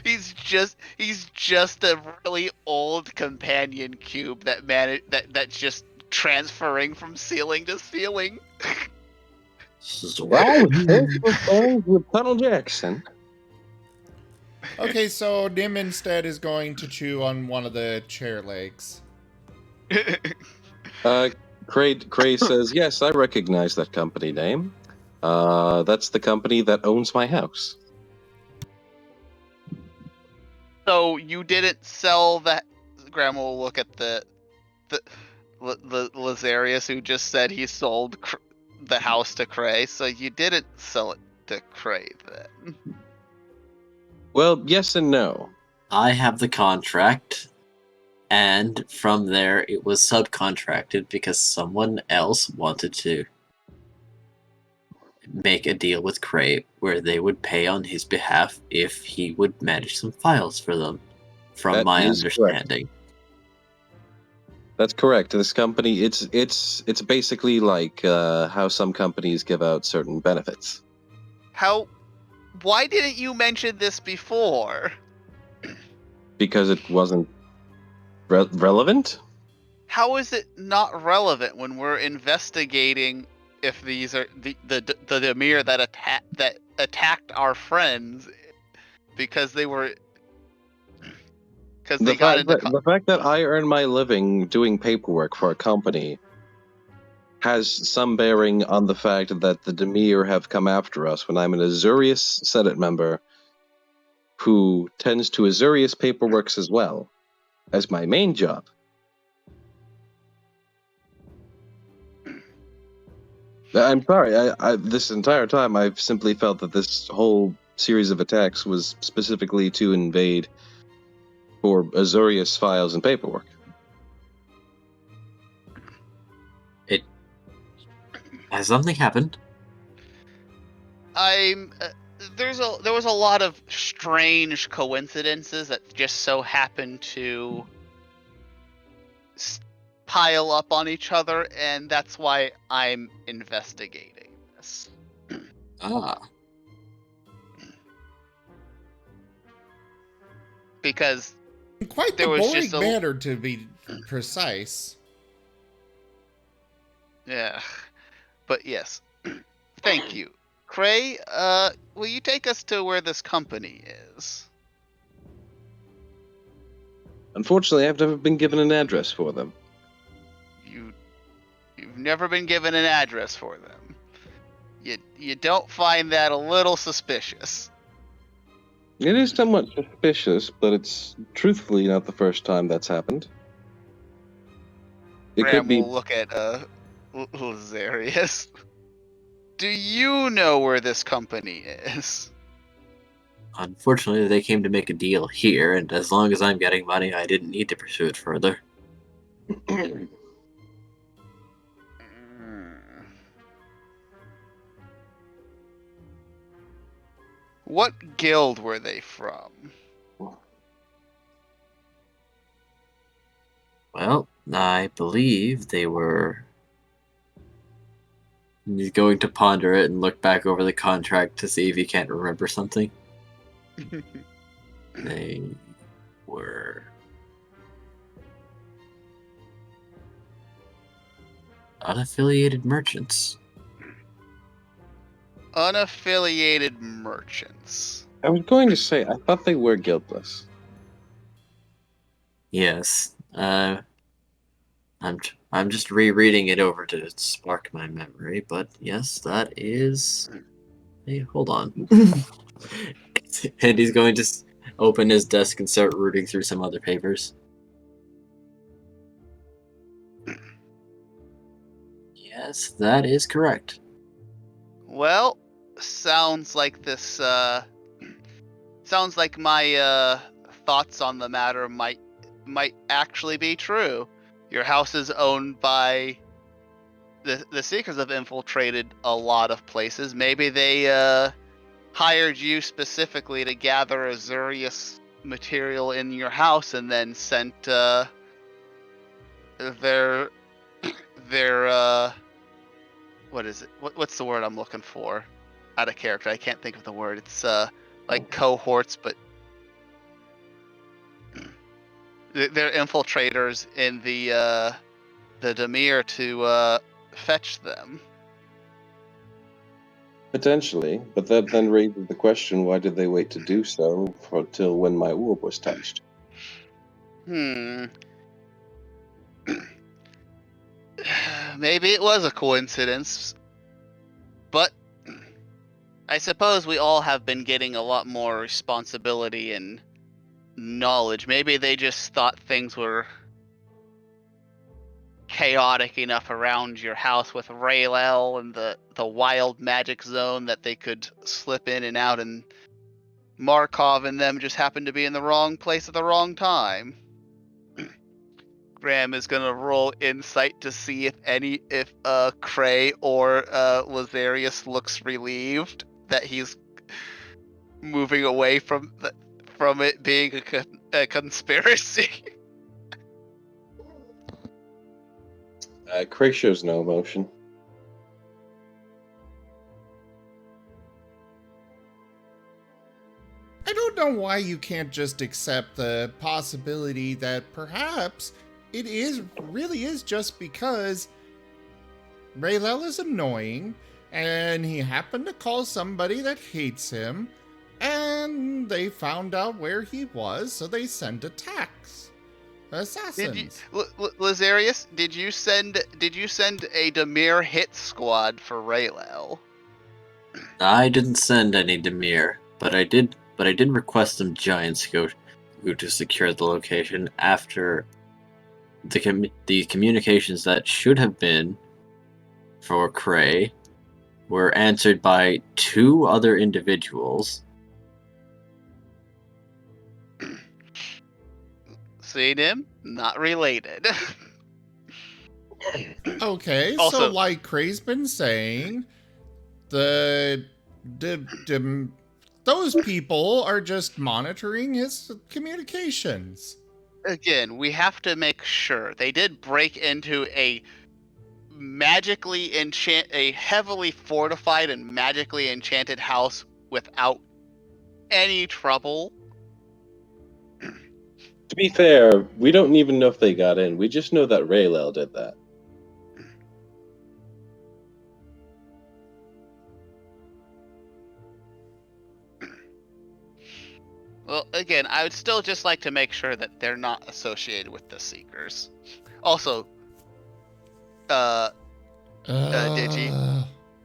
He's just a really old companion cube that's just transferring from ceiling to ceiling. Wow, with Tunnel Jackson. Okay, so Nim instead is going to chew on one of the chair legs. Cray says, yes, I recognize that company name. That's the company that owns my house. So you didn't sell that. Grandma will look at the Lazarius who just said he sold the house to Cray. So you didn't sell it to Cray then. Well, yes and no. I have the contract, and from there it was subcontracted because someone else wanted to make a deal with Cray where they would pay on his behalf if he would manage some files for them, from That my is understanding. That's correct. This company, it's basically like how some companies give out certain benefits. Why didn't you mention this before? Because it wasn't relevant? How is it not relevant when we're investigating if these are the Demir that attacked our friends because they were The fact that I earn my living doing paperwork for a company has some bearing on the fact that the Demir have come after us when I'm an Azurius Senate member who tends to Azurius paperworks as well as my main job. I'm sorry, I this entire time I've simply felt that this whole series of attacks was specifically to invade for Azurius files and paperwork. Has something happened? There was a lot of strange coincidences that just so happened to pile up on each other, and that's why I'm investigating this. Because Quite the there was boring just matter, to be precise. Yeah, but yes. Thank you. Cray, will you take us to where this company is? Unfortunately, I've never been given an address for them. You've never been given an address for them. You don't find that a little suspicious? It is somewhat suspicious, but it's truthfully not the first time that's happened. It Graham could be. will look at Lazarius. Do you know where this company is? Unfortunately, they came to make a deal here, and as long as I'm getting money, I didn't need to pursue it further. What guild were they from? Well, I believe they were... He's going to ponder it and look back over the contract to see if he can't remember something. They were... unaffiliated merchants. Unaffiliated merchants. I was going to say, I thought they were guildless. Yes. I'm just rereading it over to spark my memory, but yes, that is... Hey, hold on. And he's going to open his desk and start rooting through some other papers. Yes, that is correct. Well, sounds like this, sounds like my, thoughts on the matter might actually be true. Your house is owned by... The Seekers have infiltrated a lot of places. Maybe they, hired you specifically to gather Azurius material in your house and then sent, their, what is it? What's the word I'm looking for? Out of character, I can't think of the word. It's like cohorts, but they're infiltrators in the Demir to fetch them. Potentially, but that then raises the question, why did they wait to do so till when my orb was touched? Maybe it was a coincidence, but I suppose we all have been getting a lot more responsibility and knowledge. Maybe they just thought things were chaotic enough around your house with Raylel and the wild magic zone that they could slip in and out, and Marcov and them just happened to be in the wrong place at the wrong time. Graham is gonna roll insight to see if Cray or Lazarius looks relieved that he's moving away from it being a conspiracy. Craig shows no emotion. I don't know why you can't just accept the possibility that perhaps it really is just because Raylel is annoying and he happened to call somebody that hates him and they found out where he was, so they sent attacks. Assassins. Lazarius, did you send a Demir hit squad for Raylel? I didn't send any Demir, but I did request some giants go to secure the location after the communications that should have been for Cray were answered by 2 other individuals. Seen him? Not related. Okay, Also, so like Cray's been saying, those people are just monitoring his communications. Again, we have to make sure they did break into a heavily fortified and magically enchanted house without any trouble. To be fair, we don't even know if they got in. We just know that Raylel did that. Well, again, I would still just like to make sure that they're not associated with the Seekers. Also, Digi,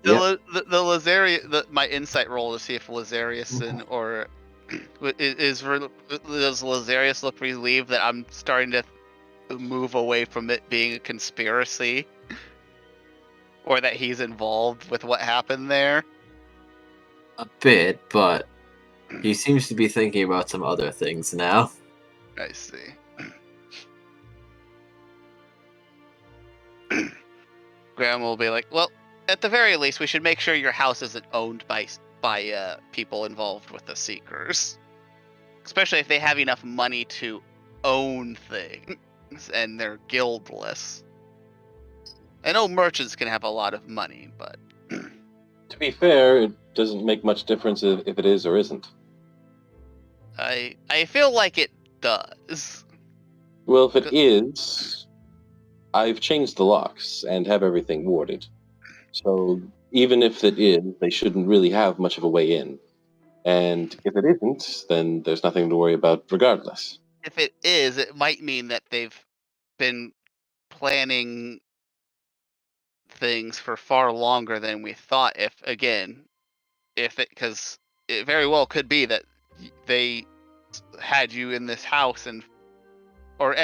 the Lazaria, my insight roll to see if Lazarius or does Lazarius look relieved that I'm starting to move away from it being a conspiracy, or that he's involved with what happened there? A bit, but he seems to be thinking about some other things now. I see. Graham will be like, well, at the very least, we should make sure your house isn't owned by people involved with the Seekers. Especially if they have enough money to own things and they're guildless. I know merchants can have a lot of money, but... To be fair, it doesn't make much difference if it is or isn't. I feel like it does. Well, if it is, I've changed the locks and have everything warded. So even if it is, they shouldn't really have much of a way in. And if it isn't, then there's nothing to worry about regardless. If it is, it might mean that they've been planning things for far longer than we thought. Because it very well could be that they had you in this house, and or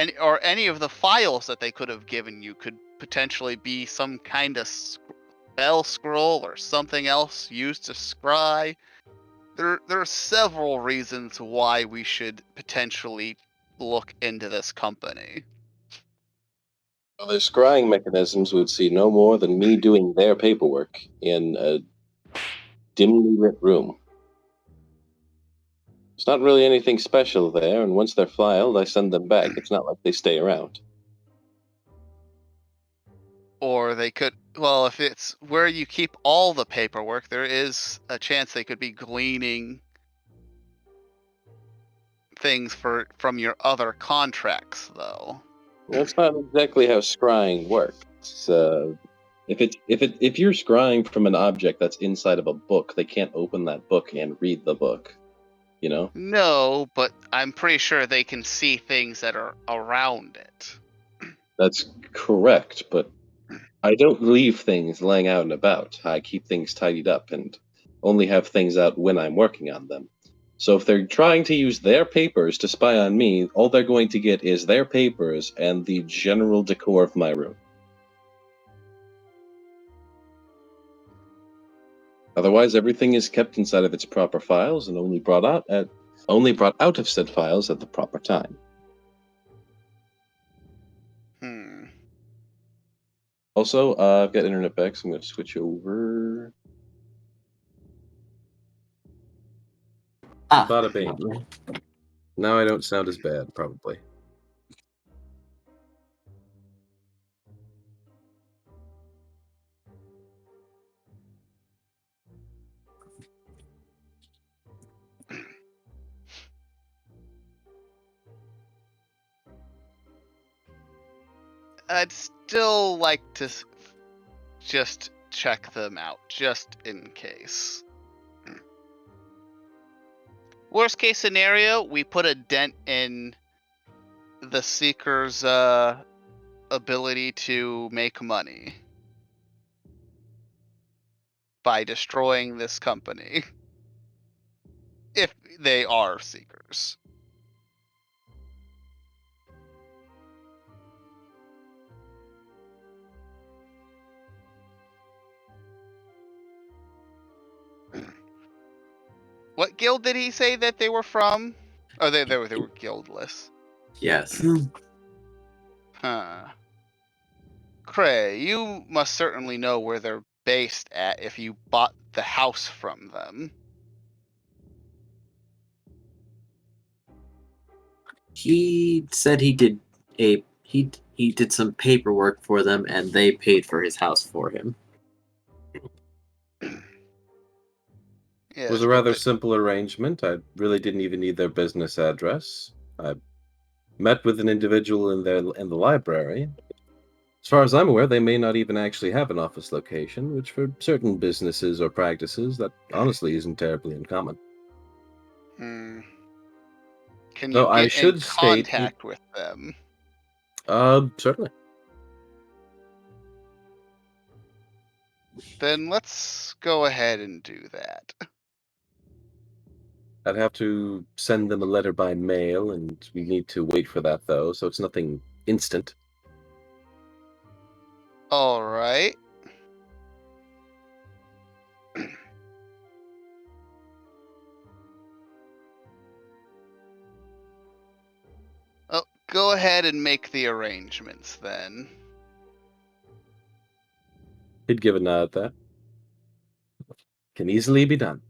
any of the files that they could have given you could potentially be some kind of spell scroll or something else used to scry. There are several reasons why we should potentially look into this company. Well, their scrying mechanisms would see no more than me doing their paperwork in a dimly lit room. It's not really anything special there, and once they're filed, I send them back. It's not like they stay around. Or they could, well, if it's where you keep all the paperwork, there is a chance they could be gleaning things from your other contracts, though. That's not exactly how scrying works. If you're scrying from an object that's inside of a book, they can't open that book and read the book. You know? No, but I'm pretty sure they can see things that are around it. That's correct, but I don't leave things laying out and about. I keep things tidied up and only have things out when I'm working on them. So if they're trying to use their papers to spy on me, all they're going to get is their papers and the general decor of my room. Otherwise, everything is kept inside of its proper files and only brought out of said files at the proper time. Also, I've got internet back, so I'm going to switch over. Bada bing. Now I don't sound as bad, probably. I'd still like to just check them out, just in case. Worst case scenario, we put a dent in the Seeker's ability to make money by destroying this company. If they are Seekers. What guild did he say that they were from? Oh, they were guildless. Yes. Huh. Cray, you must certainly know where they're based at if you bought the house from them. He said he did he did some paperwork for them, and they paid for his house for him. It was a rather simple arrangement. I really didn't even need their business address. I met with an individual in the library. As far as I'm aware, they may not even actually have an office location, which for certain businesses or practices, that honestly isn't terribly uncommon. Can you Though I get in should state, contact with them? certainly. Then let's go ahead and do that. I'd have to send them a letter by mail, and we need to wait for that, though, so it's nothing instant. All right. Oh, go ahead and make the arrangements then. He'd give a nod at that. Can easily be done.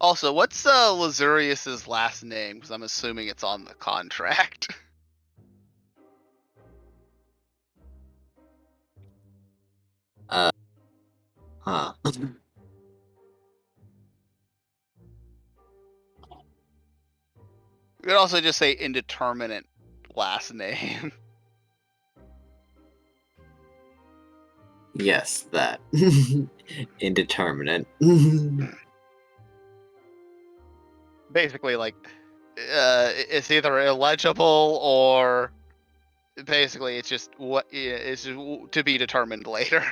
Also, what's Lazurius's last name? Because I'm assuming it's on the contract. Huh. You could also just say indeterminate last name. Yes, that. Indeterminate. Basically, like, it's either illegible or basically it's just what is to be determined later.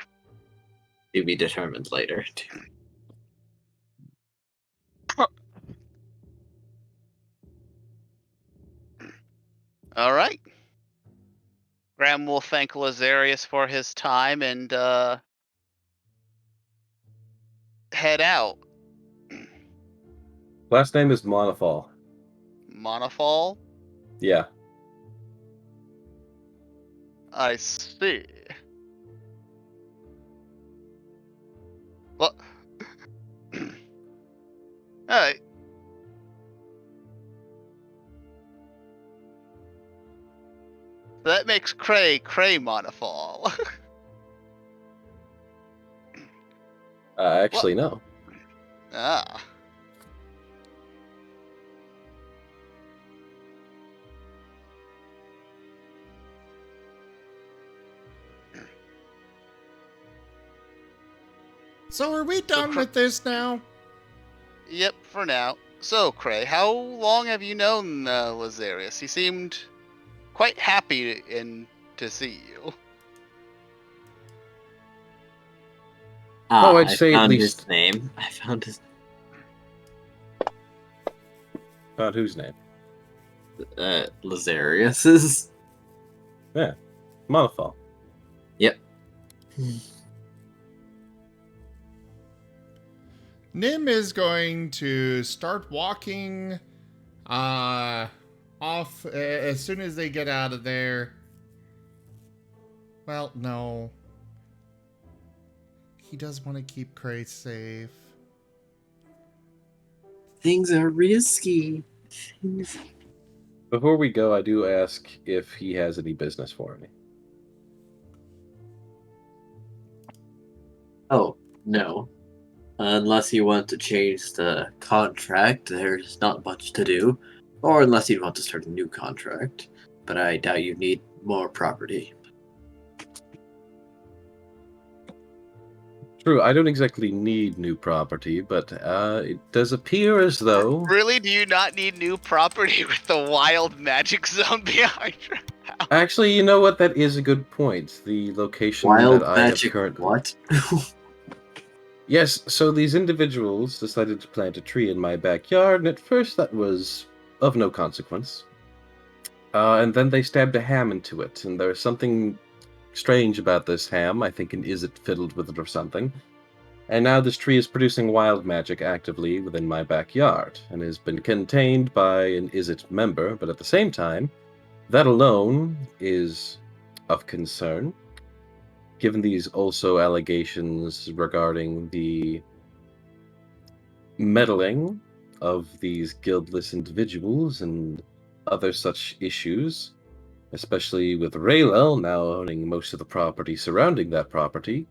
To be determined later. All right. Graham will thank Lazarius for his time and head out. Last name is Monofal. Monofal? Yeah. I see. Well, alright. That makes Cray Monofal. Actually, no. Ah. So are we done with this now? Yep, for now. So, Cray, how long have you known Lazarius? He seemed quite happy to see you. I'd say at found least his name. I found his. Found whose name? Lazarius's. Yeah, Monofal. Yep. Nim is going to start walking off as soon as they get out of there. Well, no. He does want to keep Cray safe. Things are risky. Before we go, I do ask if he has any business for me. Oh, no. Unless you want to change the contract, there's not much to do. Or unless you want to start a new contract. But I doubt you need more property. True, I don't exactly need new property, but it does appear as though... Really? Do you not need new property with the wild magic zone behind your house? Actually, you know what? That is a good point. The location Wild that I magic have currently... what? Yes, so these individuals decided to plant a tree in my backyard, and at first that was of no consequence. And then they stabbed a ham into it, and there's something strange about this ham. I think an Izzet fiddled with it or something. And now this tree is producing wild magic actively within my backyard, and has been contained by an Izzet member, but at the same time, that alone is of concern. Given these also allegations regarding the meddling of these guildless individuals and other such issues, especially with Raylel now owning most of the property surrounding that property,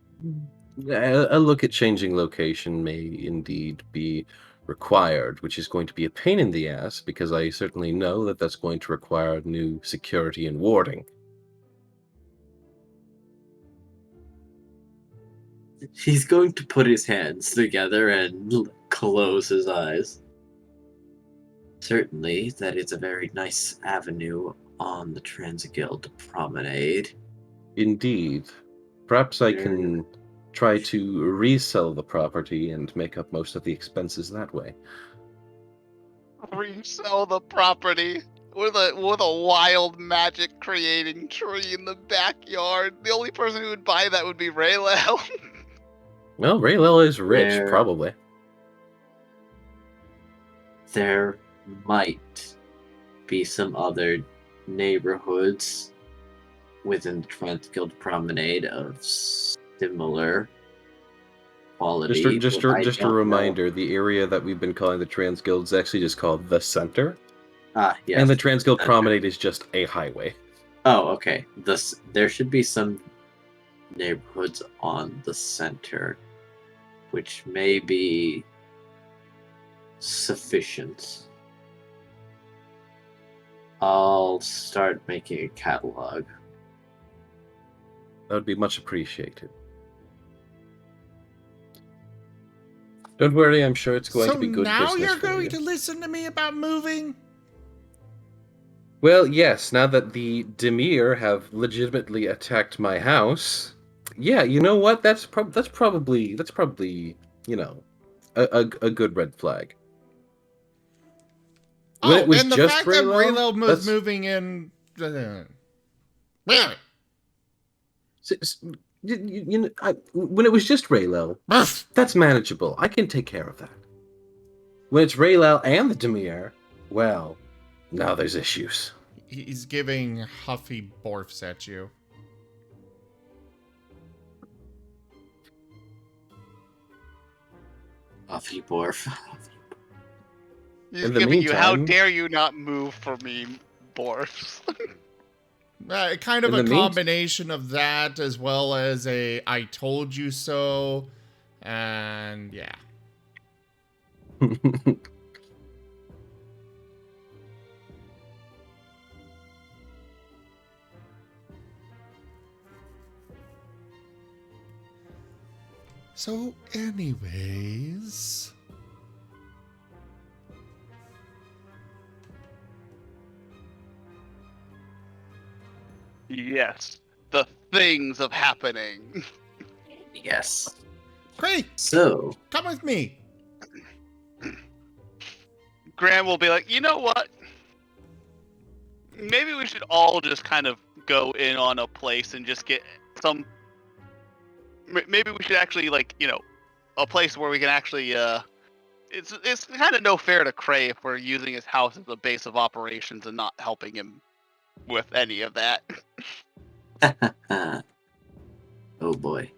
a look at changing location may indeed be required, which is going to be a pain in the ass because I certainly know that that's going to require new security and warding. He's going to put his hands together and close his eyes. Certainly, that is a very nice avenue on the Transguild Promenade. Indeed. Perhaps I can try to resell the property and make up most of the expenses that way. Resell the property with a wild magic creating tree in the backyard. The only person who would buy that would be Raylel. Well, Raylel is rich, probably. There might be some other neighborhoods within the Transguild Promenade of similar quality. Just a reminder, the area that we've been calling the Transguild is actually just called the Center. Ah, yes. And the Transguild Promenade is just a highway. Oh, okay. There should be some neighborhoods on the Center, which may be sufficient. I'll start making a catalog. That would be much appreciated. Don't worry, I'm sure it's going to be good business. So now you're for going you. to listen to me about moving? Well, yes, now that the Demir have legitimately attacked my house, yeah, you know what? That's probably you know, a good red flag. When it was and the just fact that Raylel was that's- moving in... You know, when it was just Raylel, that's manageable. I can take care of that. When it's Raylel and the Demir, well, now there's issues. He's giving huffy borfs at you. Huffy Borf. He's In the giving you, how meantime- dare you not move for me, Borfs. Kind of In a the combination of that as well as a I told you so. And yeah. So anyways... Yes, the things of happening. Yes. Great, So, come with me. Graham will be like, you know what? Maybe we should all just kind of go in on a place and just get some... Maybe we should actually, like, you know, a place where we can actually, It's kind of no fair to Cray if we're using his house as a base of operations and not helping him with any of that. oh boy.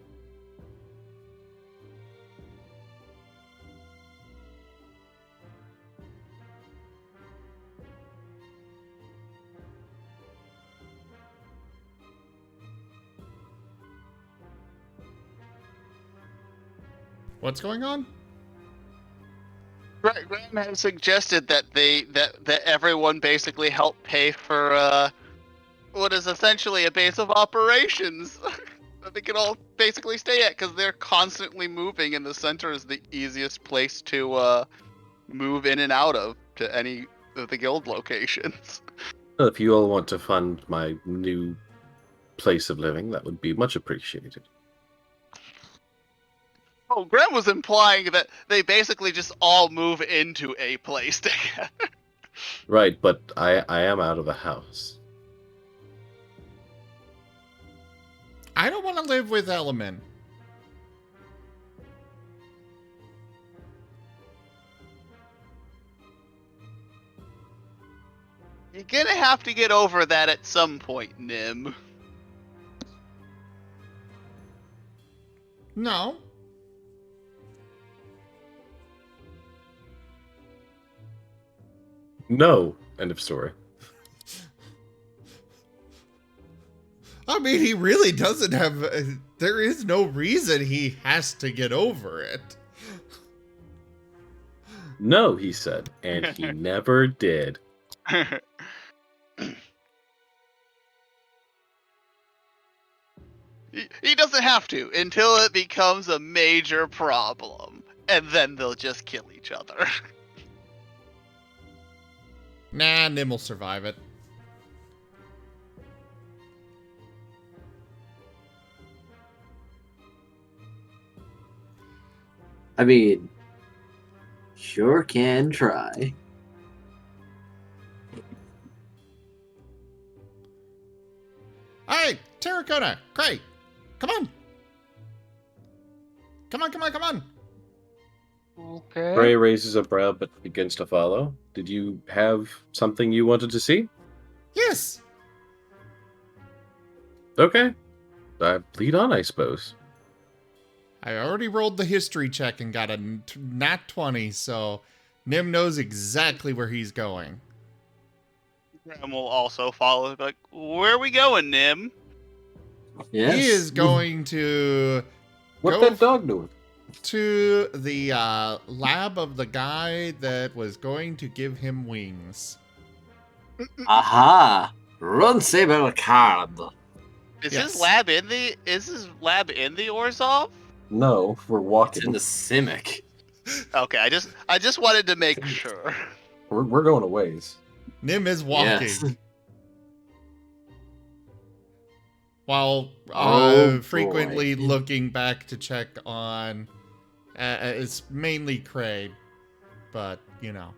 What's going on? Graham has suggested that that everyone basically help pay for what is essentially a base of operations that they can all basically stay at because they're constantly moving, and the center is the easiest place to move in and out of to any of the guild locations. Well, if you all want to fund my new place of living, that would be much appreciated. Oh, Graham was implying that they basically just all move into a place together. Right, but I am out of the house. I don't want to live with Elemen. You're gonna have to get over that at some point, Nim. No. No. End of story. I mean, he really doesn't have... there is no reason he has to get over it. No, he said, and he never did. He doesn't have to until it becomes a major problem, and then they'll just kill each other. Nah, Nim will survive it. I mean, sure can try. Alright, Terracotta, Cray, come on. Come on. Okay. Gray raises a brow but begins to follow. Did you have something you wanted to see? Yes. Okay. Lead on, I suppose. I already rolled the history check and got a nat 20, so Nim knows exactly where he's going. Graham will also follow. Like, where are we going, Nim? Yes. He is going to What's go that dog doing? to the lab of the guy that was going to give him wings. Aha! Run Saber card. Is Yes. his lab in the Orzhov? No, we're It's walking. in the Simic. Okay, I just wanted to make sure. We're going a ways. Nim is walking. Yes. While Oh, frequently boy. looking back to check on... it's mainly Cray, but, you know.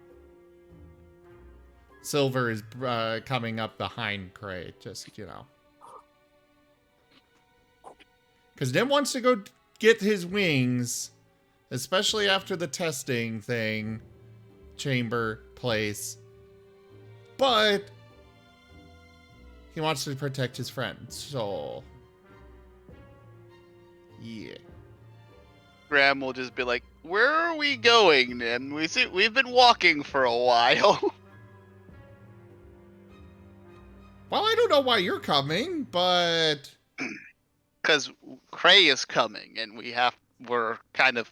Silver is coming up behind Cray, just, you know. Because Nim wants to go get his wings, especially after the testing thing, chamber, place. But he wants to protect his friend, so... yeah. Graham will just be like, "Where are we going, Nim? We've been walking for a while." Well, I don't know why you're coming, but... Because Cray is coming, and we're kind of,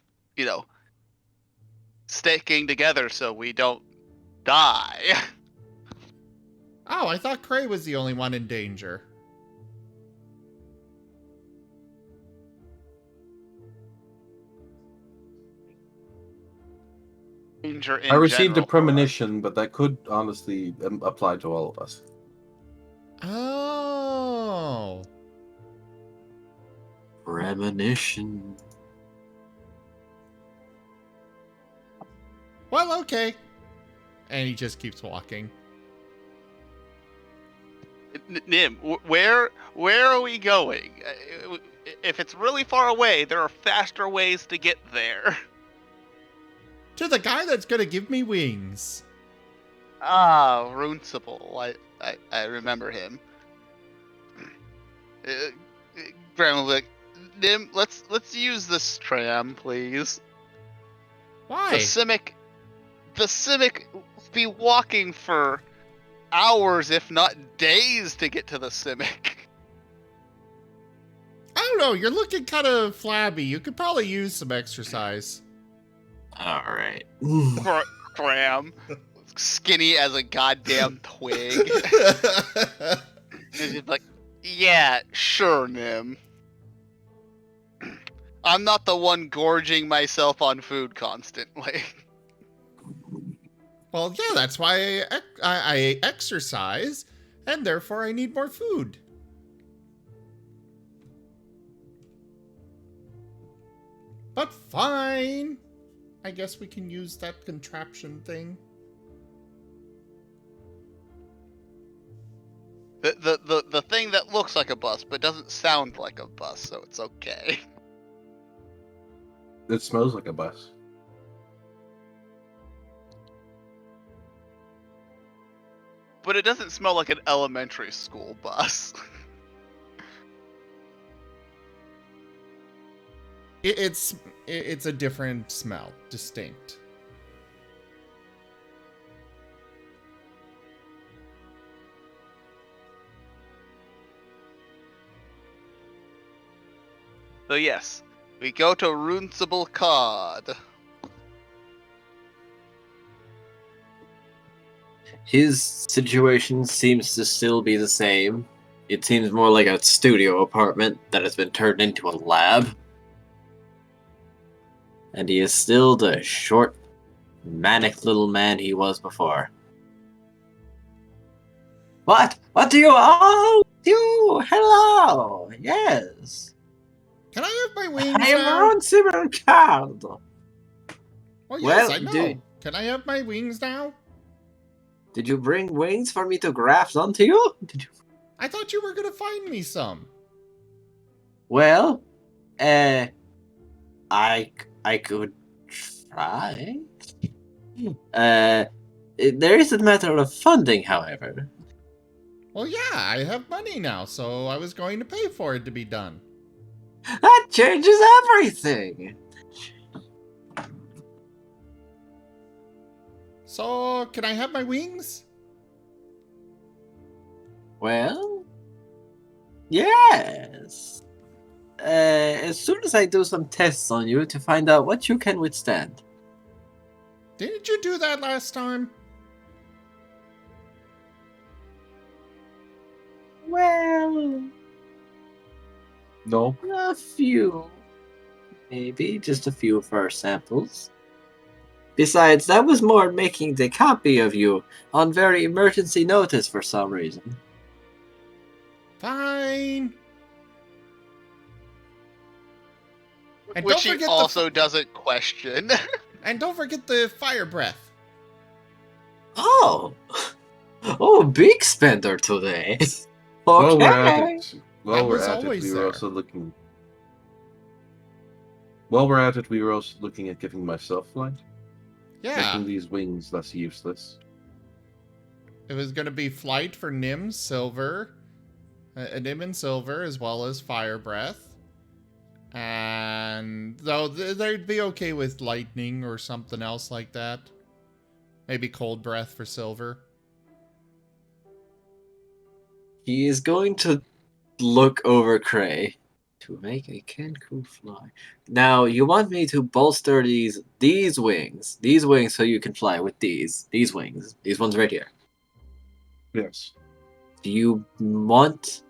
sticking together so we don't die. Oh, I thought Cray was the only one in danger. Danger in I received a general. premonition, but that could honestly apply to all of us. Oh. Premonition. Well, okay. And he just keeps walking. Nim, where are we going? If it's really far away, there are faster ways to get there. To the guy that's gonna give me wings. Ah, Runcible. I remember him. Graham will be like, Nim, let's use this tram, please. Why? The Simic will be walking for hours, if not days, to get to the Simic. I don't know, you're looking kind of flabby. You could probably use some exercise. Alright. Graham, skinny as a goddamn twig. And she's like, yeah, sure, Nim. I'm not the one gorging myself on food constantly. Well, yeah, that's why I exercise, and therefore I need more food. But fine. I guess we can use that contraption thing. The thing that looks like a bus but doesn't sound like a bus, so it's okay. It smells like a bus. But it doesn't smell like an elementary school bus. It's a different smell, distinct. So yes, we go to Runcible Cod. his situation seems to still be the same. It seems more like a studio apartment that has been turned into a lab. And he is still the short, manic little man he was before. What? What do you... Oh, you! Hello! Yes! Can I have my wings I am now? Ron Simon Child! Oh, yes, Well, I know. Can I have my wings now? Did you bring wings for me to graft onto you? I thought you were going to find me some. Well, I could try. There is a matter of funding, however. Well, yeah, I have money now, so I was going to pay for it to be done. That changes everything! So, can I have my wings? Well, yes. As soon as I do some tests on you to find out what you can withstand. Didn't you do that last time? Well, No. a few. Maybe just a few first samples. Besides, that was more making the copy of you on very emergency notice for some reason. Fine. And Which don't he forget also doesn't question. And don't forget the fire breath. Oh! Oh, big spender today. While we're at Okay. it, while we're at it, we were also looking. While we're at it, we were also looking at giving myself flight. Yeah. Making these wings less useless. It was going to be flight for Nim Silver, Nim and Silver, as well as fire breath. And though they'd be okay with lightning or something else like that. Maybe cold breath for Silver. He is going to look over Cray to make a Kenku fly. Now, you want me to bolster these wings. These wings so you can fly with these wings. These ones right here. Yes. Do you want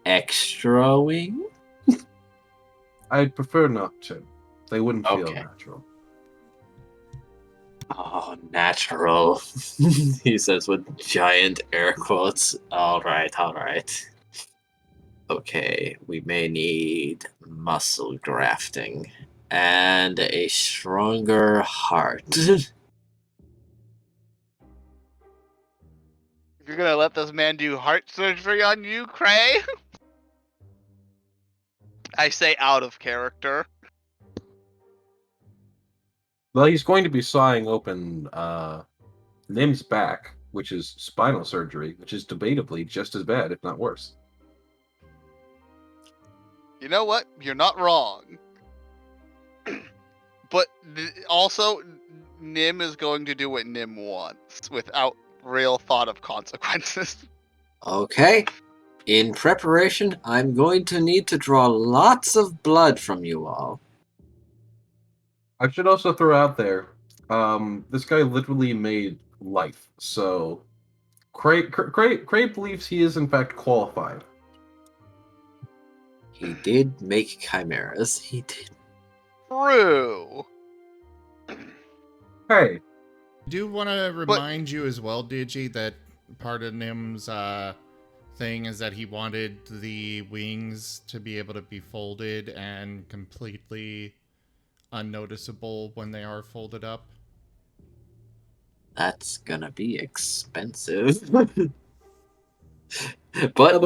extra wing? I'd prefer not to. They wouldn't feel Okay. natural. Oh, natural. He says with giant air quotes. Alright. Okay, we may need muscle grafting and a stronger heart. You're gonna let this man do heart surgery on you, Cray? I say out of character. Well, he's going to be sawing open Nim's back, which is spinal surgery, which is debatably just as bad, if not worse. You know what? You're not wrong. But also, Nim is going to do what Nim wants without real thought of consequences. Okay. In preparation, I'm going to need to draw lots of blood from you all. I should also throw out there, this guy literally made life, so Cray believes he is in fact qualified. He did make chimeras. He did. True. Hey. I do want to remind you as well, Digi, that part of Nim's thing is that he wanted the wings to be able to be folded and completely unnoticeable when they are folded up. That's gonna be expensive. But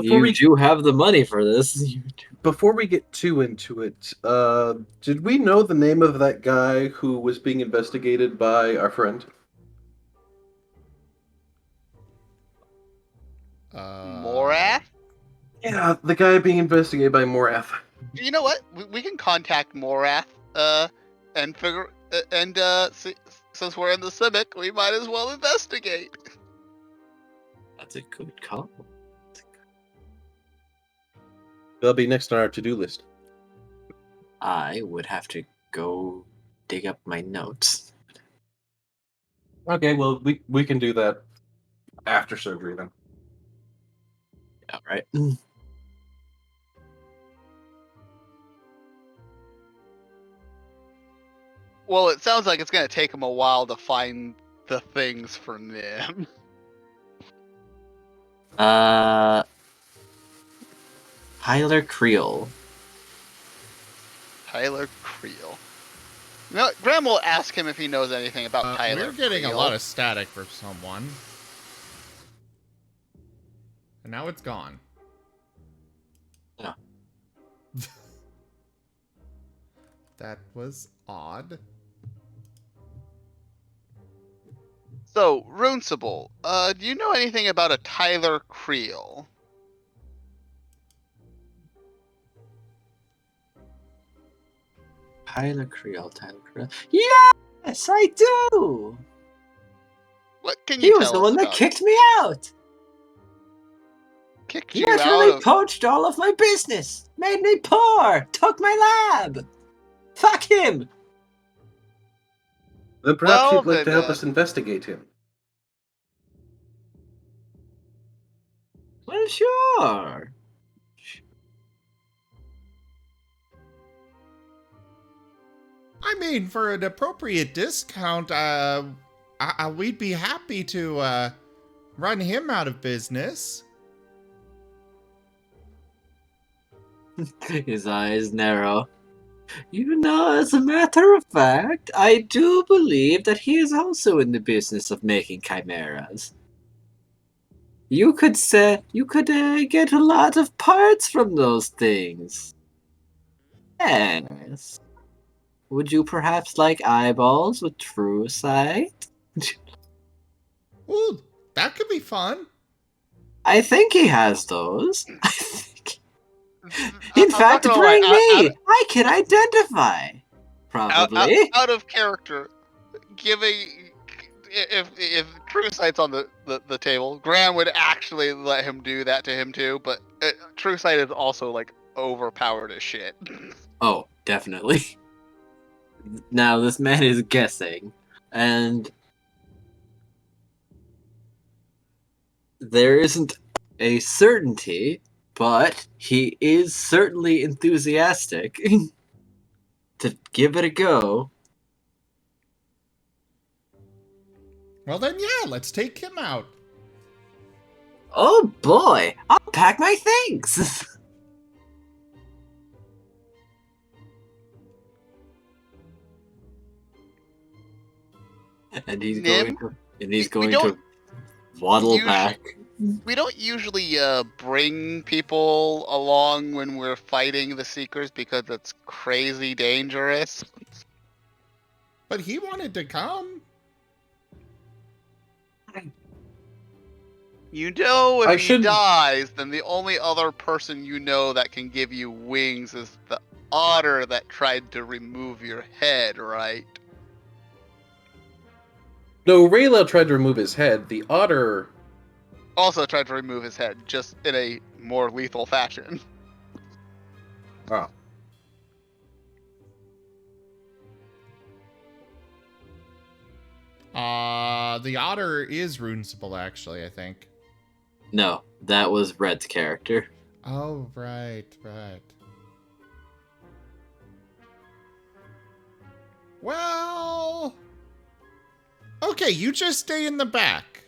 you do have the money for this. Before we get too into it, did we know the name of that guy who was being investigated by our friend? Morath? Yeah, the guy being investigated by Morath. You know what? We can contact Morath, and figure, since we're in the Civic, we might as well investigate. That's a good call. That'll be next on our to-do list. I would have to go dig up my notes. Okay, well, we can do that. After surgery, then. Yeah, right. Well, it sounds like it's gonna take him a while to find the things for Nim. Tyler Creel. Tyler Creel. No, Graham will ask him if he knows anything about Tyler. We're getting Creel. a lot of static for someone. And now it's gone. Yeah. That was odd. So, Runcible, do you know anything about a Tyler Creel? Tyler Creel. Yes, I do! What can He you was tell the us one that about kicked me out! Kicked He you out literally of... poached all of my business! Made me poor! Took my lab! Fuck him! Then perhaps Well, you'd like to then, help us investigate him. Well, sure. I mean, for an appropriate discount, we'd be happy to run him out of business. His eyes narrow. You know, as a matter of fact, I do believe that he is also in the business of making chimeras. You could get a lot of parts from those things. Yes. Would you perhaps like eyeballs with true sight? Ooh, that could be fun. I think he has those. I think. In I'm fact, not gonna bring lie, me. I can identify. Probably. Out of character, giving... If True Sight's on the table, Graham would actually let him do that to him too, but True Sight is also, like, overpowered as shit. Oh, definitely. Now, this man is guessing, and there isn't a certainty, but he is certainly enthusiastic to give it a go. Well then, yeah, let's take him out. Oh boy, I'll pack my things! And he's Nim, going to waddle back. We don't usually bring people along when we're fighting the Seekers because it's crazy dangerous. But he wanted to come. You know, if he dies, then the only other person you know that can give you wings is the otter that tried to remove your head, right? No, Rayla tried to remove his head. The otter also tried to remove his head, just in a more lethal fashion. Oh. The otter is Runcible, actually, I think. No, that was Red's character. Oh, right. Well... Okay, you just stay in the back.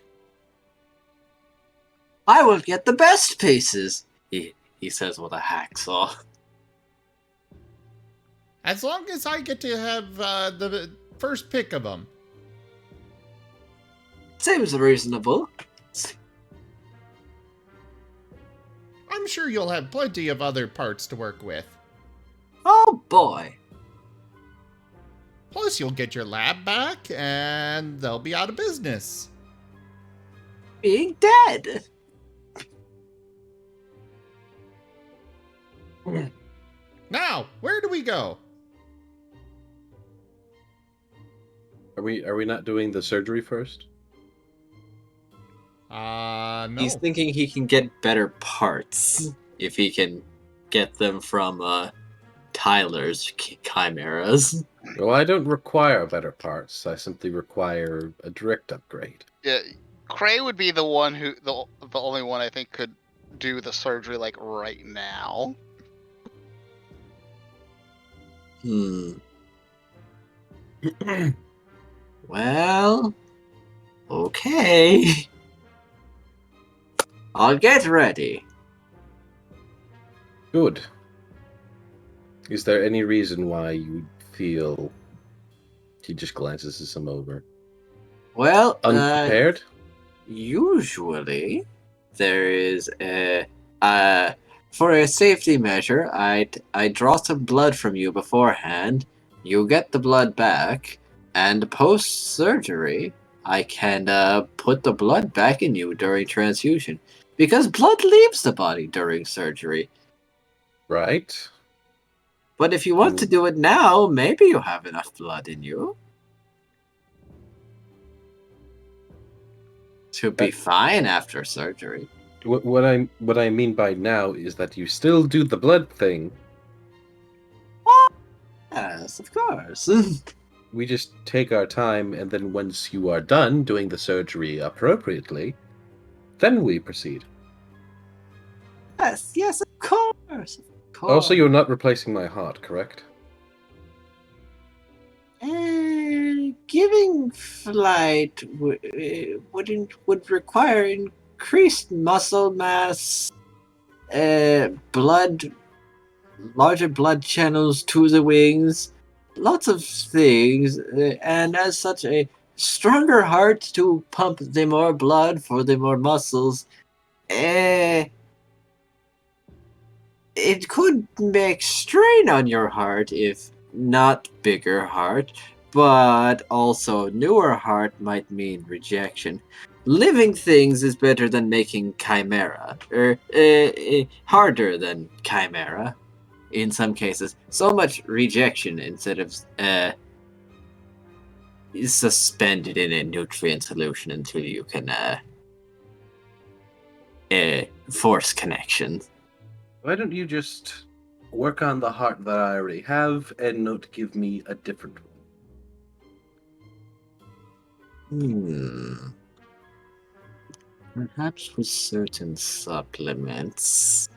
I will get the best pieces, he says with a hacksaw. As long as I get to have the first pick of them. Seems reasonable. I'm sure you'll have plenty of other parts to work with. Oh boy. Plus, you'll get your lab back, and they'll be out of business. Being dead. Now, where do we go? Are we not doing the surgery first? No. He's thinking he can get better parts if he can get them from Tyler's chimeras. Well, I don't require better parts. I simply require a direct upgrade. Yeah, Cray would be the one who the only one I think could do the surgery like right now. Well, okay. I'll get ready. Good. Is there any reason why you feel... He just glances him over. Well, unprepared? Usually, there is a... for a safety measure, I draw some blood from you beforehand. You get the blood back, and post-surgery, I can put the blood back in you during transfusion. Because blood leaves the body during surgery. Right. But if you want to do it now, maybe you have enough blood in you to be fine after surgery. What I mean by now is that you still do the blood thing. Yes, of course. We just take our time, and then once you are done doing the surgery appropriately, then we proceed. Yes, of course. Also, you're not replacing my heart, correct? Giving flight would require increased muscle mass, larger blood channels to the wings, lots of things, and as such a stronger heart to pump the more blood for the more muscles. It could make strain on your heart if not bigger heart, but also newer heart might mean rejection. Living things is better than making chimera, or harder than chimera in some cases. So much rejection instead of suspended in a nutrient solution until you can force connections. Why don't you just work on the heart that I already have and not give me a different one? Perhaps with certain supplements.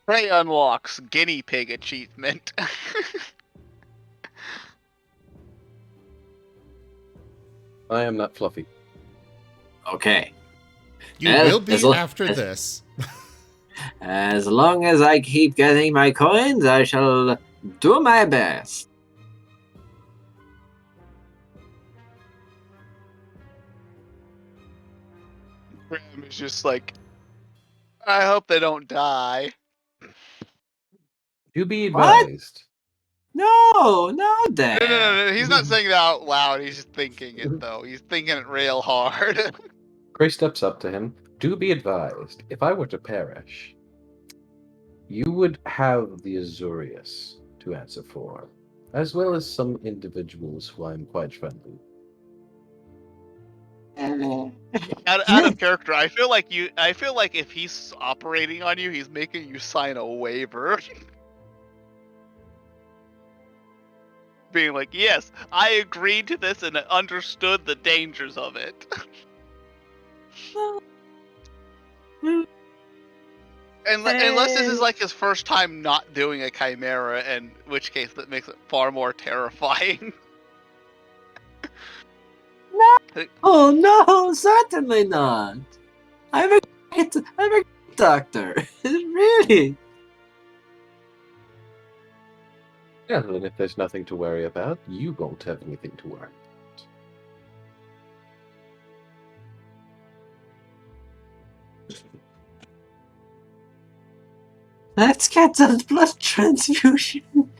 Prey unlocks guinea pig achievement. I am not fluffy. Okay. You will be after this. As long as I keep getting my coins, I shall do my best. Graham is just like, I hope they don't die. Do be advised. No, Dad. No. He's not saying that out loud. He's just thinking it, though. He's thinking it real hard. Gray steps up to him. Do be advised, if I were to perish, you would have the Azorius to answer for, as well as some individuals who I'm quite friendly. Out of character, I feel like if he's operating on you, he's making you sign a waiver. Being like, yes, I agreed to this and understood the dangers of it. Unless this is like his first time not doing a chimera, in which case that makes it far more terrifying. No! Oh no, certainly not. I'm a doctor. Really? Yeah, and if there's nothing to worry about, you won't have anything to worry about. Let's get the blood transfusion.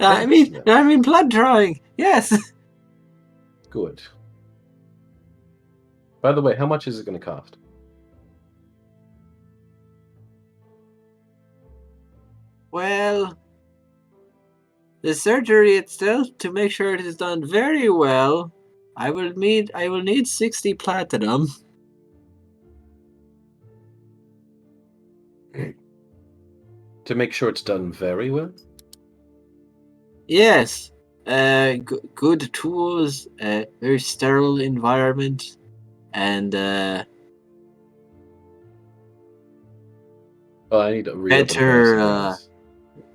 I mean blood drawing. Yes. Good. By the way, how much is it going to cost? Well, the surgery itself, to make sure it is done very well, I will need 60 platinum. To make sure it's done very well? Yes. Good tools, very sterile environment, and I need to reopen browsing,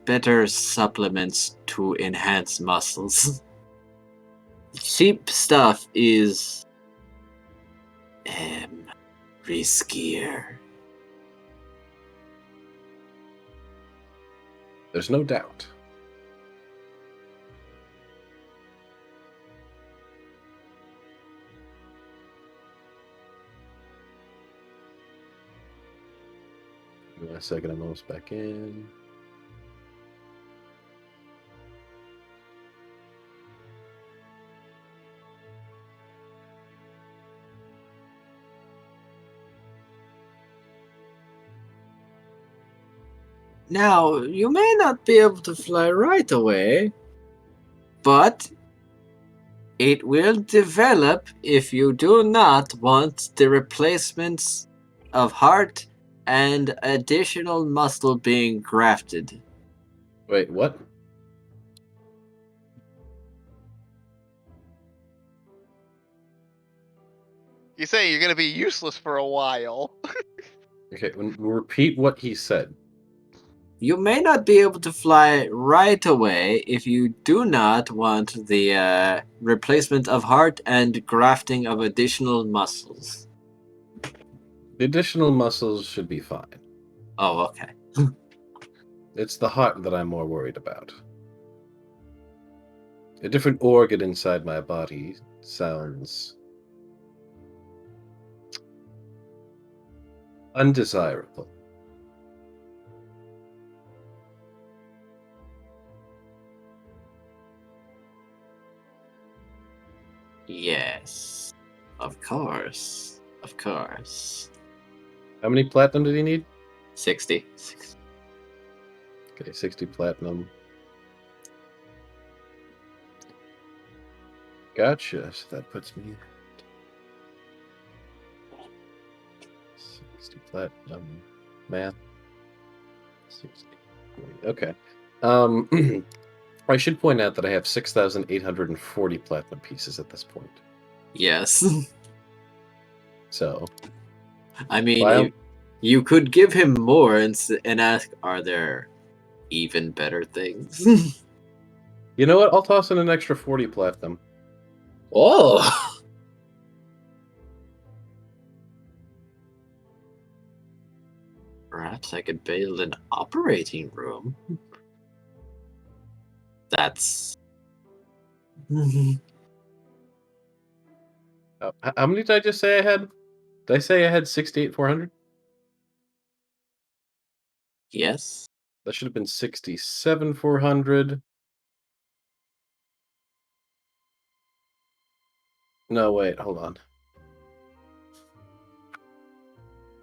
better supplements to enhance muscles. Cheap stuff is riskier. There's no doubt. Give me a second, I'm almost back in. Now, you may not be able to fly right away, but it will develop if you do not want the replacements of heart and additional muscle being grafted. Wait, what? You say you're gonna be useless for a while. Okay, repeat what he said. You may not be able to fly right away if you do not want the replacement of heart and grafting of additional muscles. The additional muscles should be fine. Oh, okay. It's the heart that I'm more worried about. A different organ inside my body sounds undesirable. Yes. Of course. Of course. How many platinum did he need? 60. Okay, 60 platinum. Gotcha. So that puts me 60 platinum. Math. 60. Okay. I should point out that I have 6,840 platinum pieces at this point. Yes. So, I mean, you could give him more and ask, are there even better things? You know what? I'll toss in an extra 40 platinum. Oh! Perhaps I could build an operating room. That's... How many did I just say I had? Did I say I had 68,400? Yes. That should have been 67,400. No, wait, hold on.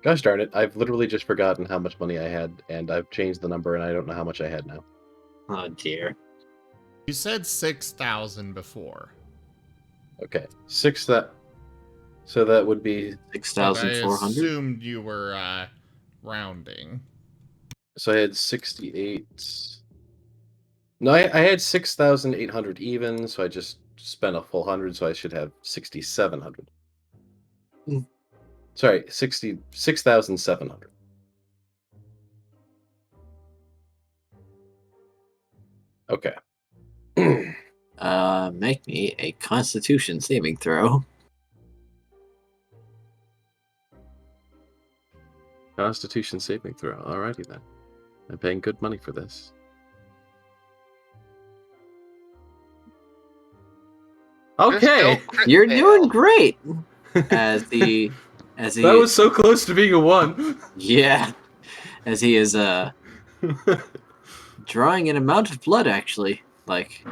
Gosh darn it, I've literally just forgotten how much money I had, and I've changed the number, and I don't know how much I had now. Oh, dear. You said 6,000 before. Okay, so that would be 6,400? I assumed you were rounding. So I had 68. No, I had 6,800 even, so I just spent a full 100, so I should have 6,700. Sorry, 6,700. Okay. Make me a Constitution saving throw. Constitution saving throw. Alrighty then. I'm paying good money for this. Okay, you're doing great. As he that was so close to being a 1. Yeah, as he is drawing an amount of blood. Actually, like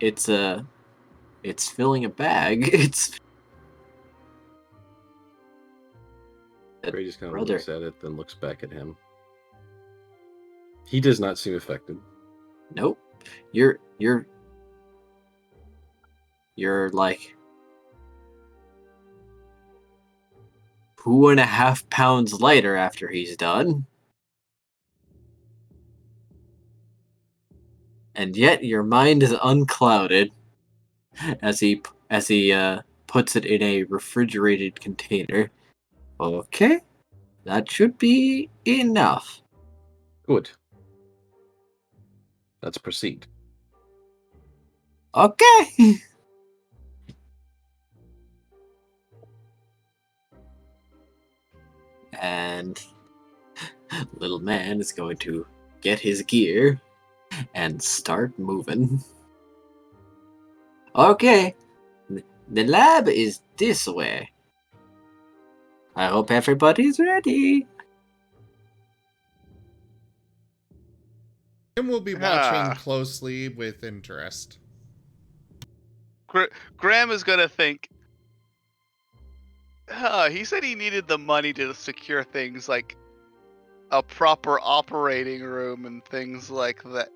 it's filling a bag. It's. Gray just kind of looks at it, then looks back at him. He does not seem affected. Nope. You're like 2.5 pounds lighter after he's done. and yet your mind is unclouded as he puts it in a refrigerated container. Okay, that should be enough. Good. Let's proceed. Okay. And little man is going to get his gear and start moving. Okay, the lab is this way. I hope everybody's ready. And we'll be watching closely with interest. Graham is gonna think. He said he needed the money to secure things like a proper operating room and things like that.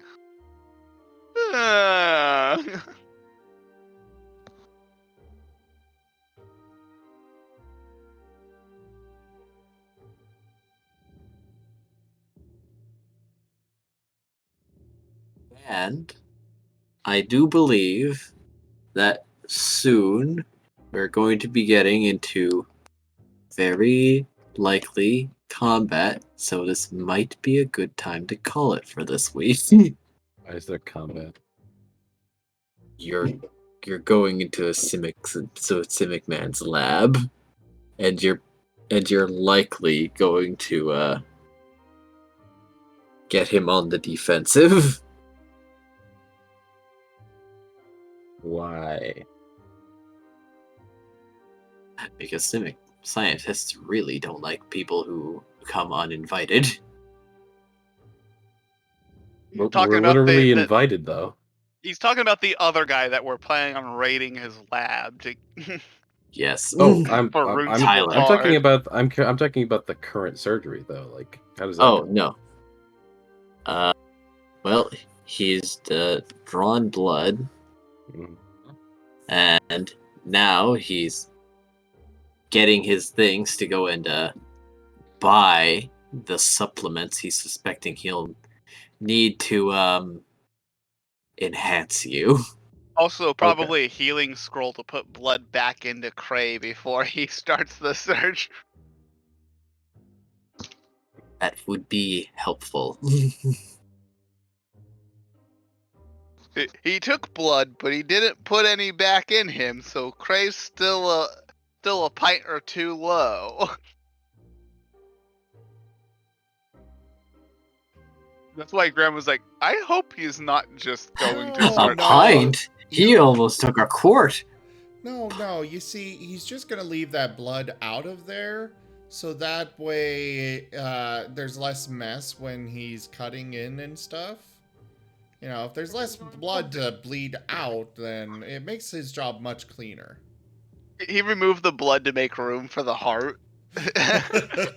And I do believe that soon we're going to be getting into very likely combat, so this might be a good time to call it for this week. Why is there combat? You're going into a Simic man's lab, and you're likely going to get him on the defensive. Why? Because Simic scientists really don't like people who come uninvited. We're talking about literally invited, though. He's talking about the other guy that we're planning on raiding his lab to. Yes. Oh, I'm talking about I'm talking about the current surgery, though. Like, how does that? Oh go? no. Well, he's drawn blood, and now he's getting his things to go and buy the supplements he's suspecting he'll need to enhance you. Also, probably a healing scroll to put blood back into Cray before he starts the surge. That would be helpful. He took blood, but he didn't put any back in him, so Cray's still a pint or two low. That's why Graham was like, I hope he's not just going to start. A pint? He almost took a quart. No. You see, he's just going to leave that blood out of there. So that way there's less mess when he's cutting in and stuff. You know, if there's less blood to bleed out, then it makes his job much cleaner. He removed the blood to make room for the heart.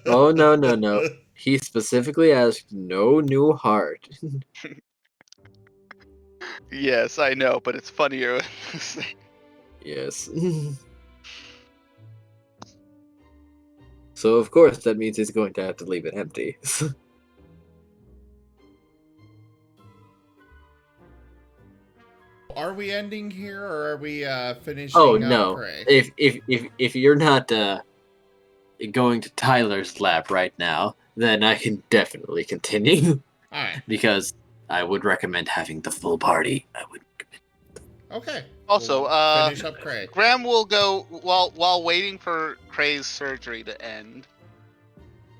Oh, no. He specifically asked no new heart. Yes, I know, but it's funnier. Yes. So, of course, that means he's going to have to leave it empty. Are we ending here, or are we finishing? Oh no! Prey? If you're not going to Tyler's lab right now, then I can definitely continue. All right. Because I would recommend having the full party. I would. Okay. Also, we'll finish up Cray. Graham will go while waiting for Cray's surgery to end.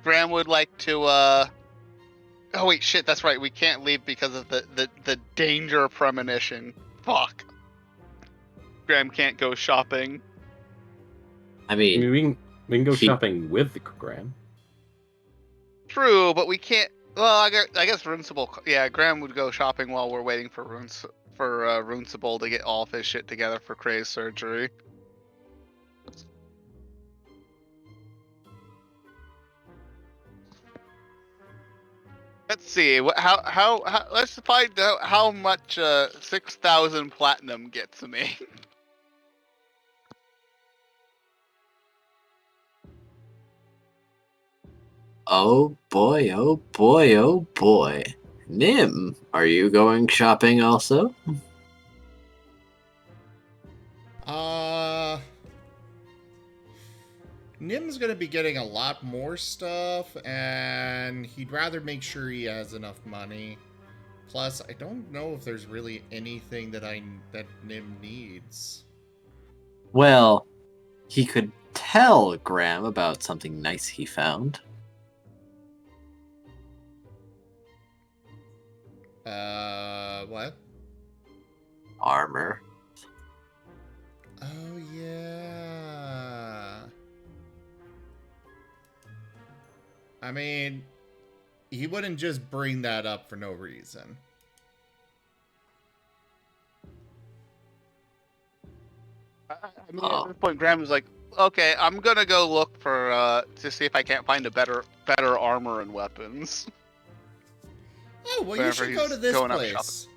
Graham would like to. Oh wait, shit. That's right. We can't leave because of the danger premonition. Fuck. Graham can't go shopping. I mean, we can go shopping with Graham. True, but we can't. Well, I guess Runcible. Yeah, Graham would go shopping while we're waiting for Runcible to get all of his shit together for Cray's surgery. Let's see. How let's find out how much 6,000 platinum gets me. Oh boy, oh boy, oh boy. Nim, are you going shopping also? Nim's gonna be getting a lot more stuff, and he'd rather make sure he has enough money. Plus, I don't know if there's really anything that Nim needs. Well, he could tell Graham about something nice he found. What? Armor. Oh, yeah. I mean, he wouldn't just bring that up for no reason. I mean, at this point, Graham was like, "Okay, I'm gonna go look for to see if I can't find a better armor and weapons." Oh, well, you should go to this place.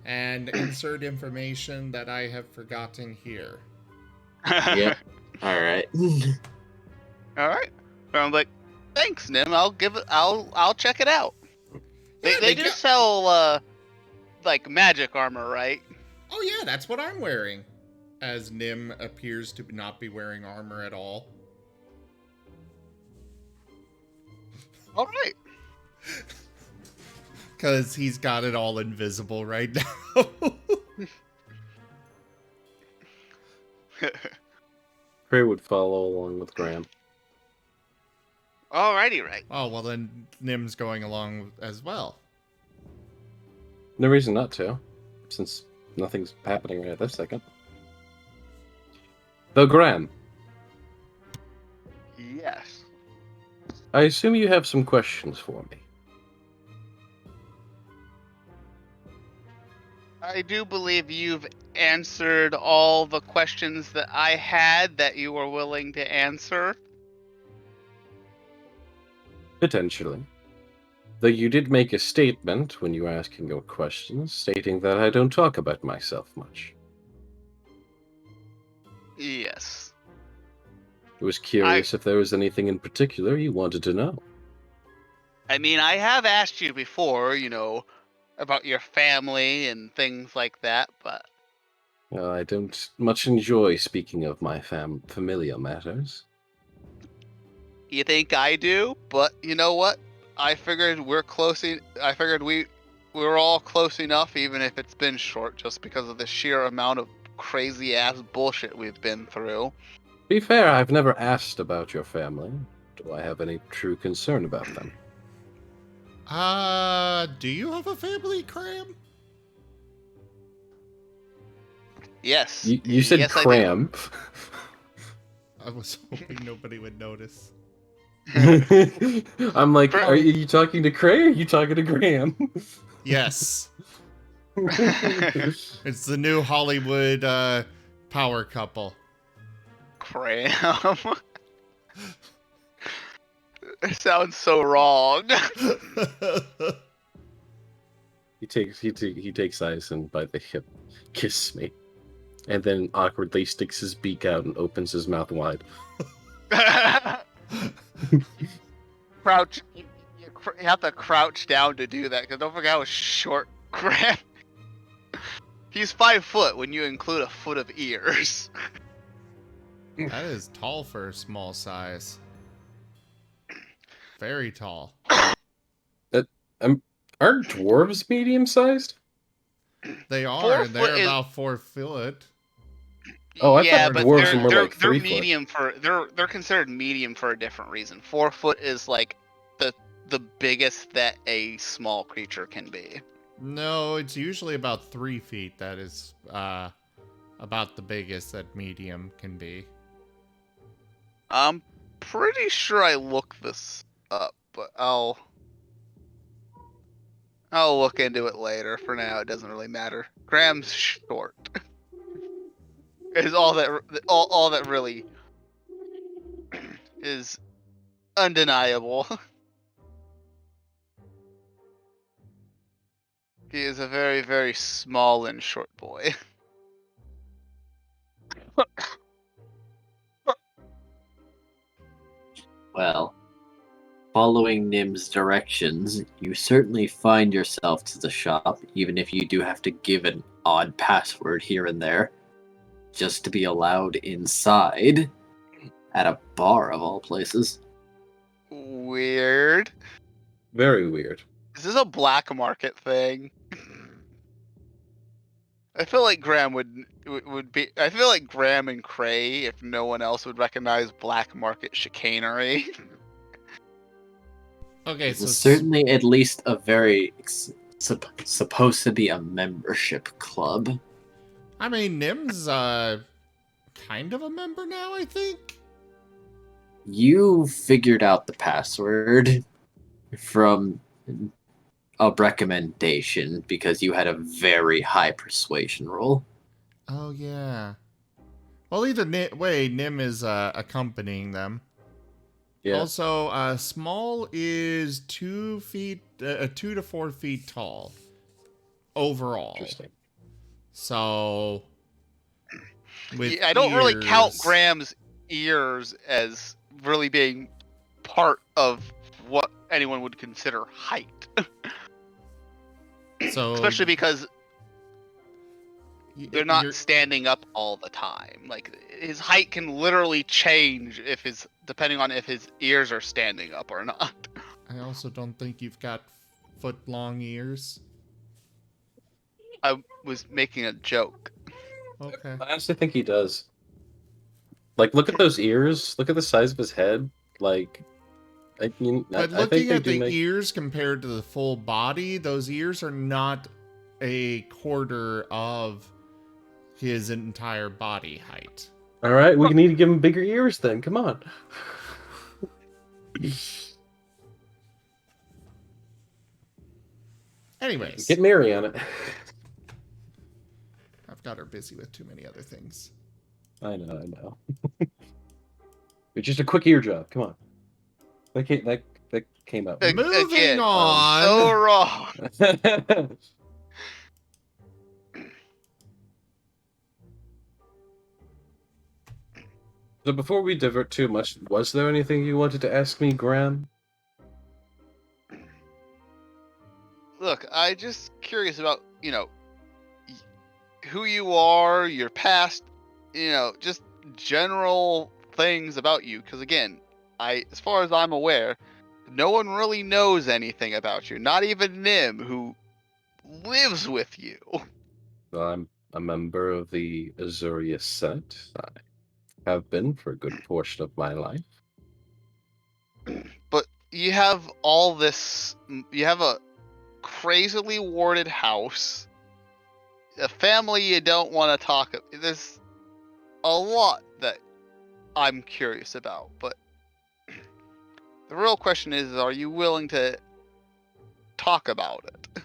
And insert information that I have forgotten here. Yep. All right. All right. I'm like, thanks, Nim. I'll check it out. They do sell like magic armor, right? Oh yeah, that's what I'm wearing. As Nim appears to not be wearing armor at all. All right. Because he's got it all invisible right now. Prey would follow along with Graham. Alrighty, right. Oh, well then Nim's going along as well. No reason not to, since nothing's happening right this second. Though, Graham. Yes. I assume you have some questions for me. I do believe you've answered all the questions that I had that you were willing to answer. Potentially. Though you did make a statement when you were asking your questions, stating that I don't talk about myself much. Yes. I was curious if there was anything in particular you wanted to know. I mean, I have asked you before, about your family and things like that, but... I don't much enjoy speaking of my familiar matters. You think I do? But you know what? I figured we're close. I figured we're all close enough, even if it's been short, just because of the sheer amount of crazy ass bullshit we've been through. Be fair, I've never asked about your family. Do I have any true concern about them? Do you have a family, Cram? Yes. You said yes, Cram. I was hoping nobody would notice. I'm like, are you talking to Cray or are you talking to Graham? Yes. It's the new Hollywood power couple. Cram. It sounds so wrong. He takes Addison by the hip, kiss me, and then awkwardly sticks his beak out and opens his mouth wide. Crouch. You have to crouch down to do that, because don't forget how short Graham. He's 5 foot when you include a foot of ears. That is tall for a small size. Very tall. Aren't dwarves medium-sized? They are, and they're about 4 foot. Oh, I yeah, thought but dwarves were more they're like 3 medium foot. they're considered medium for a different reason. 4 foot is like the biggest that a small creature can be. No, it's usually about 3 feet. That is about the biggest that medium can be. I'm pretty sure I looked this up, but I'll look into it later. For now, it doesn't really matter. Graham's short. Is all that really is undeniable. He is a very, very small and short boy. Well, following Nim's directions, you certainly find yourself to the shop, even if you do have to give an odd password here and there, just to be allowed inside at a bar of all places. Weird. Very weird. Is this a black market thing? I feel like Graham would be. I feel like Graham and Cray, if no one else would recognize black market chicanery. Okay, It's so certainly at least a very supposed to be a membership club. I mean, Nim's kind of a member now, I think. You figured out the password from a recommendation because you had a very high persuasion roll. Oh yeah. Well, either way, Nim is accompanying them. Yeah. Also, Small is 2 to 4 feet tall overall. Interesting. So, with I don't really count ears- Graham's ears as really being part of what anyone would consider height. So, Especially because they're not you're- standing up all the time. Like his height can literally change depending on if his ears are standing up or not. I also don't think you've got foot-long ears. I was making a joke. Okay. I honestly think he does. Like, look at those ears. Look at the size of his head. Like, But I think looking they at do the make... ears compared to the full body, those ears are not a quarter of his entire body height. All right, we need to give him bigger ears then. Come on. Anyways, Get Mary on it. I've got her busy with too many other things. I know. It's just a quick ear job. Come on. That came out. Moving Again, on. So wrong. So before we divert too much, was there anything you wanted to ask me, Graham? Look, I just curious about, who you are, your past, just general things about you. Because again, as far as I'm aware, no one really knows anything about you. Not even Nim, who lives with you. Well, I'm a member of the Azuria Senate. I have been for a good portion of my life. But you have all this. You have a crazily warded house, a family you don't want to talk. There's a lot that I'm curious about, but the real question is, are you willing to talk about it?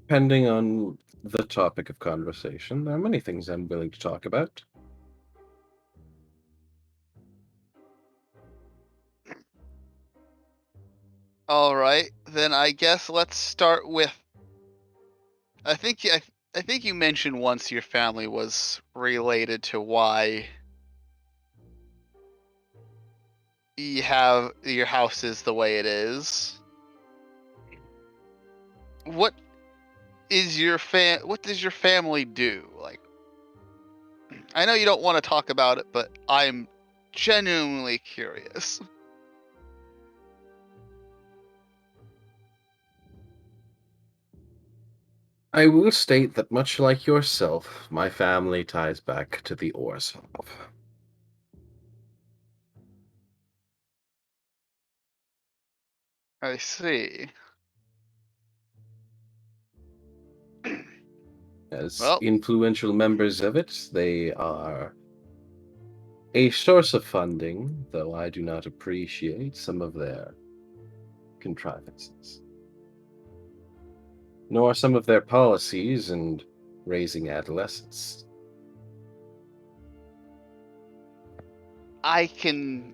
Depending on the topic of conversation, there are many things I'm willing to talk about. All right, then I guess let's start with. I think you mentioned once your family was related to why you have your house is the way it is. What does your family do? Like, I know you don't want to talk about it, but I'm genuinely curious. I will state that much like yourself, my family ties back to the Orzhov. I see. As Well, influential members of it, they are a source of funding, though I do not appreciate some of their contrivances, nor some of their policies in raising adolescents. I can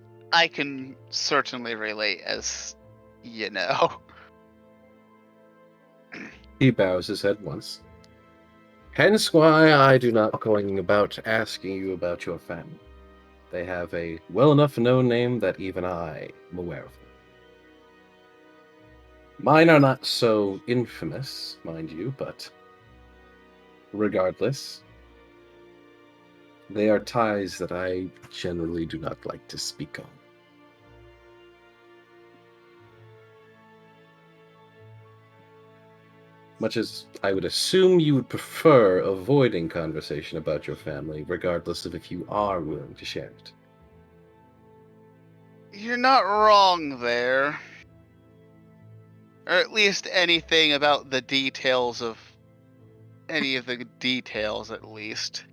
certainly relate, as you know. He bows his head once. Hence why I do not going about asking you about your family. They have a well enough known name that even I am aware of them. Mine are not so infamous, mind you, but regardless, they are ties that I generally do not like to speak on. Much as I would assume you would prefer avoiding conversation about your family, regardless of if you are willing to share it. You're not wrong there. Or at least anything about the details of... any of the details, at least.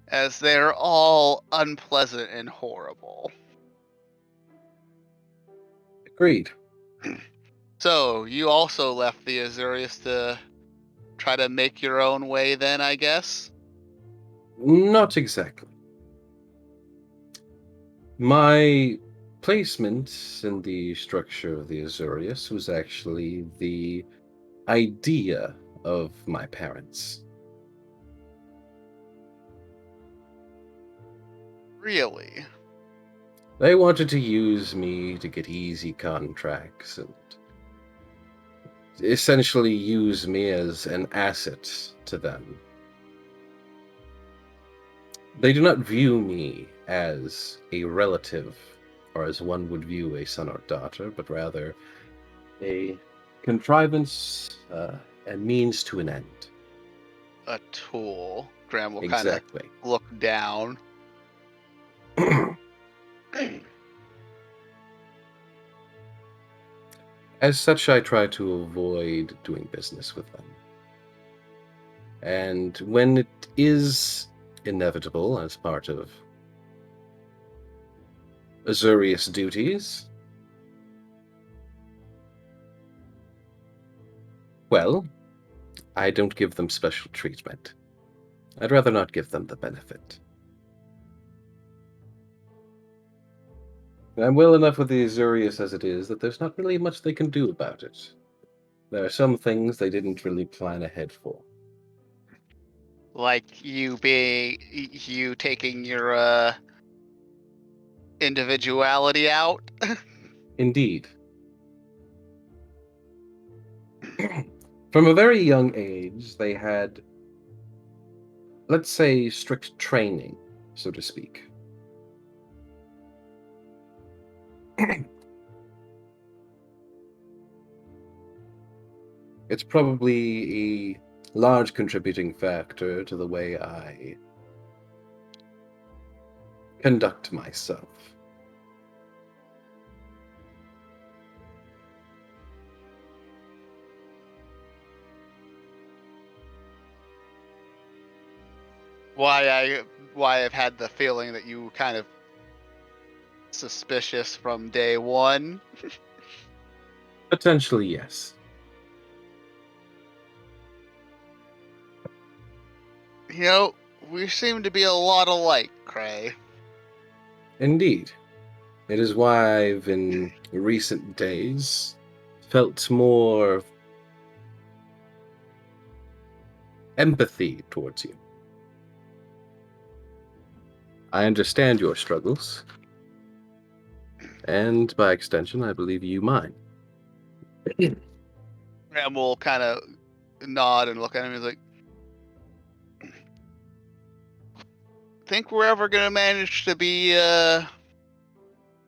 As they're all unpleasant and horrible. Agreed. So, you also left the Azurius to try to make your own way then, I guess? Not exactly. My placement in the structure of the Azurius was actually the idea of my parents. Really? They wanted to use me to get easy contracts and essentially use me as an asset to them. They do not view me as a relative or as one would view a son or daughter, but rather a contrivance and means to an end. A tool. Graham will Exactly. kind of look down. As such, I try to avoid doing business with them. And when it is inevitable as part of Azurius duties, well, I don't give them special treatment. I'd rather not give them the benefit. I'm well enough with the Azurius as it is that there's not really much they can do about it. There are some things they didn't really plan ahead for. Like you taking your individuality out? Indeed. From a very young age, they had, let's say, strict training, so to speak. It's probably a large contributing factor to the way I conduct myself. Why I've had the feeling that you were kind of suspicious from day one. Potentially, yes. You know, we seem to be a lot alike, Cray. Indeed. It is why I've, in recent days, felt more empathy towards you. I understand your struggles, and by extension, I believe you mine. Graham will kind of nod and look at him. He's like, think we're ever going to manage to be,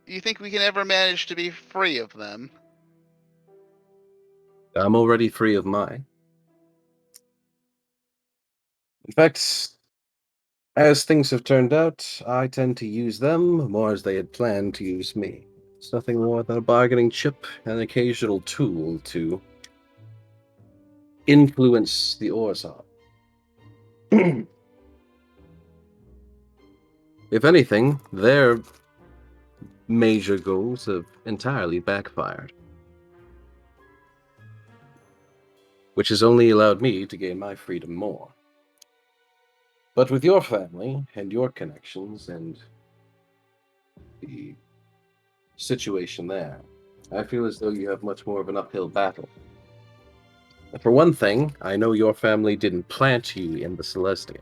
you think we can ever manage to be free of them? I'm already free of mine. In fact, as things have turned out, I tend to use them more as they had planned to use me. It's nothing more than a bargaining chip and an occasional tool to influence the Orzhov. If anything, their major goals have entirely backfired, which has only allowed me to gain my freedom more. But with your family and your connections and the situation there, I feel as though you have much more of an uphill battle. For one thing, I know your family didn't plant you in the Celestia.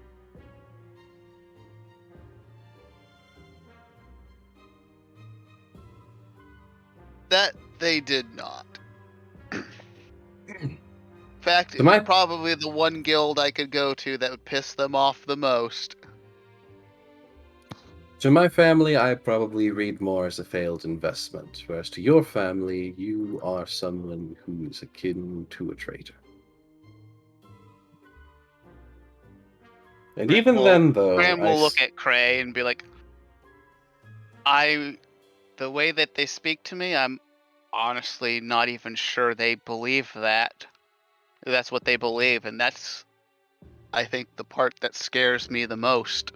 That they did not. In fact, To my- probably the one guild I could go to that would piss them off the most. To my family, I probably read more as a failed investment, whereas to your family, you are someone who is akin to a traitor. And even then, though, Graham will look at Cray and be like, the way that they speak to me, I'm honestly not even sure they believe that. That's what they believe, and that's, I think, the part that scares me the most.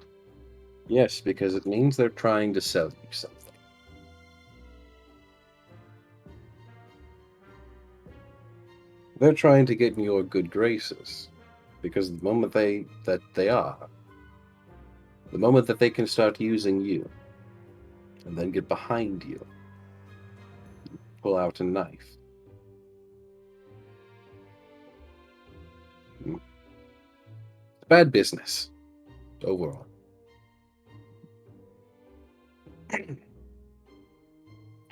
Yes, because it means they're trying to sell you something. They're trying to get in your good graces, because the moment the moment that they can start using you, and then get behind you, pull out a knife. Bad business, overall.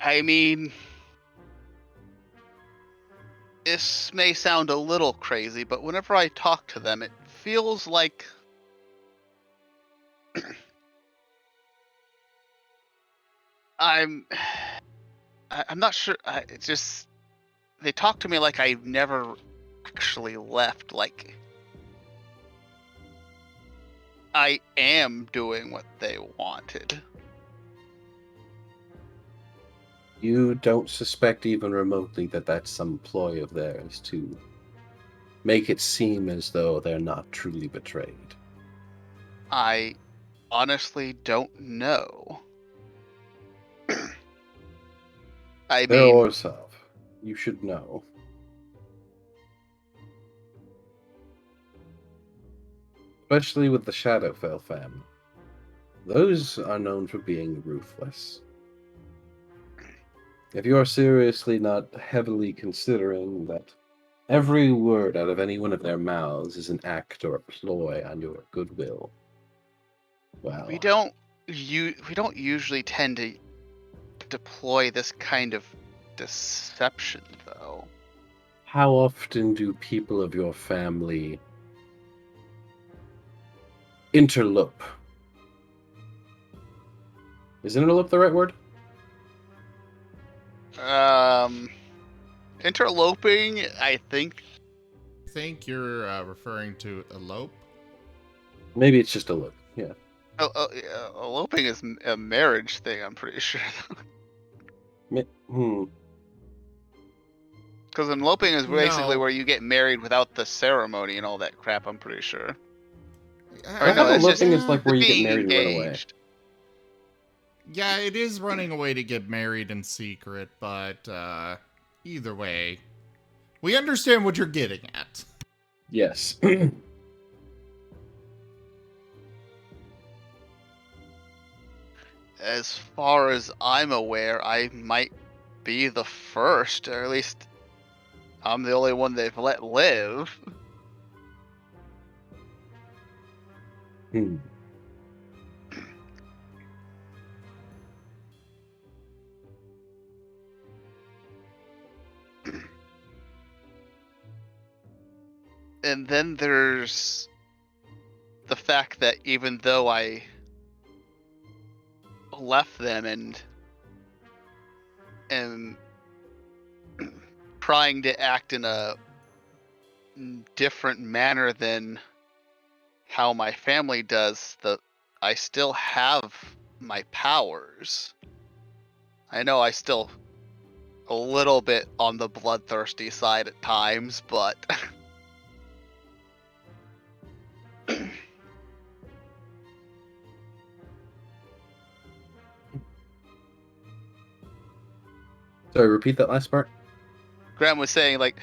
I mean, this may sound a little crazy, but whenever I talk to them, it feels like I'm not sure. It's just they talk to me like I never actually left. Like I am doing what they wanted. You don't suspect even remotely that that's some ploy of theirs to make it seem as though they're not truly betrayed. I honestly don't know. I They're mean, Orzhov. You should know. Especially with the Shadowfell family. Those are known for being ruthless. If you are seriously not heavily considering that every word out of any one of their mouths is an act or a ploy on your goodwill, well, we don't usually tend to deploy this kind of deception, though. how often do people of your family interlope? Is interlope the right word? Interloping, I think. I think you're referring to elope. Maybe it's just a look. Yeah. Eloping is a marriage thing, I'm pretty sure. Because eloping is basically where you get married without the ceremony and all that crap, I'm pretty sure. I thought eloping is like where you get married and run away. Yeah, it is running away to get married in secret, but either way, we understand what you're getting at. Yes. As far as I'm aware, I might be the first, or at least I'm the only one they've let live. And then there's the fact that even though I left them and am trying to act in a different manner than how my family does, I still have my powers. I know I still a little bit on the bloodthirsty side at times, but Sorry, repeat that last part. Graham was saying, like,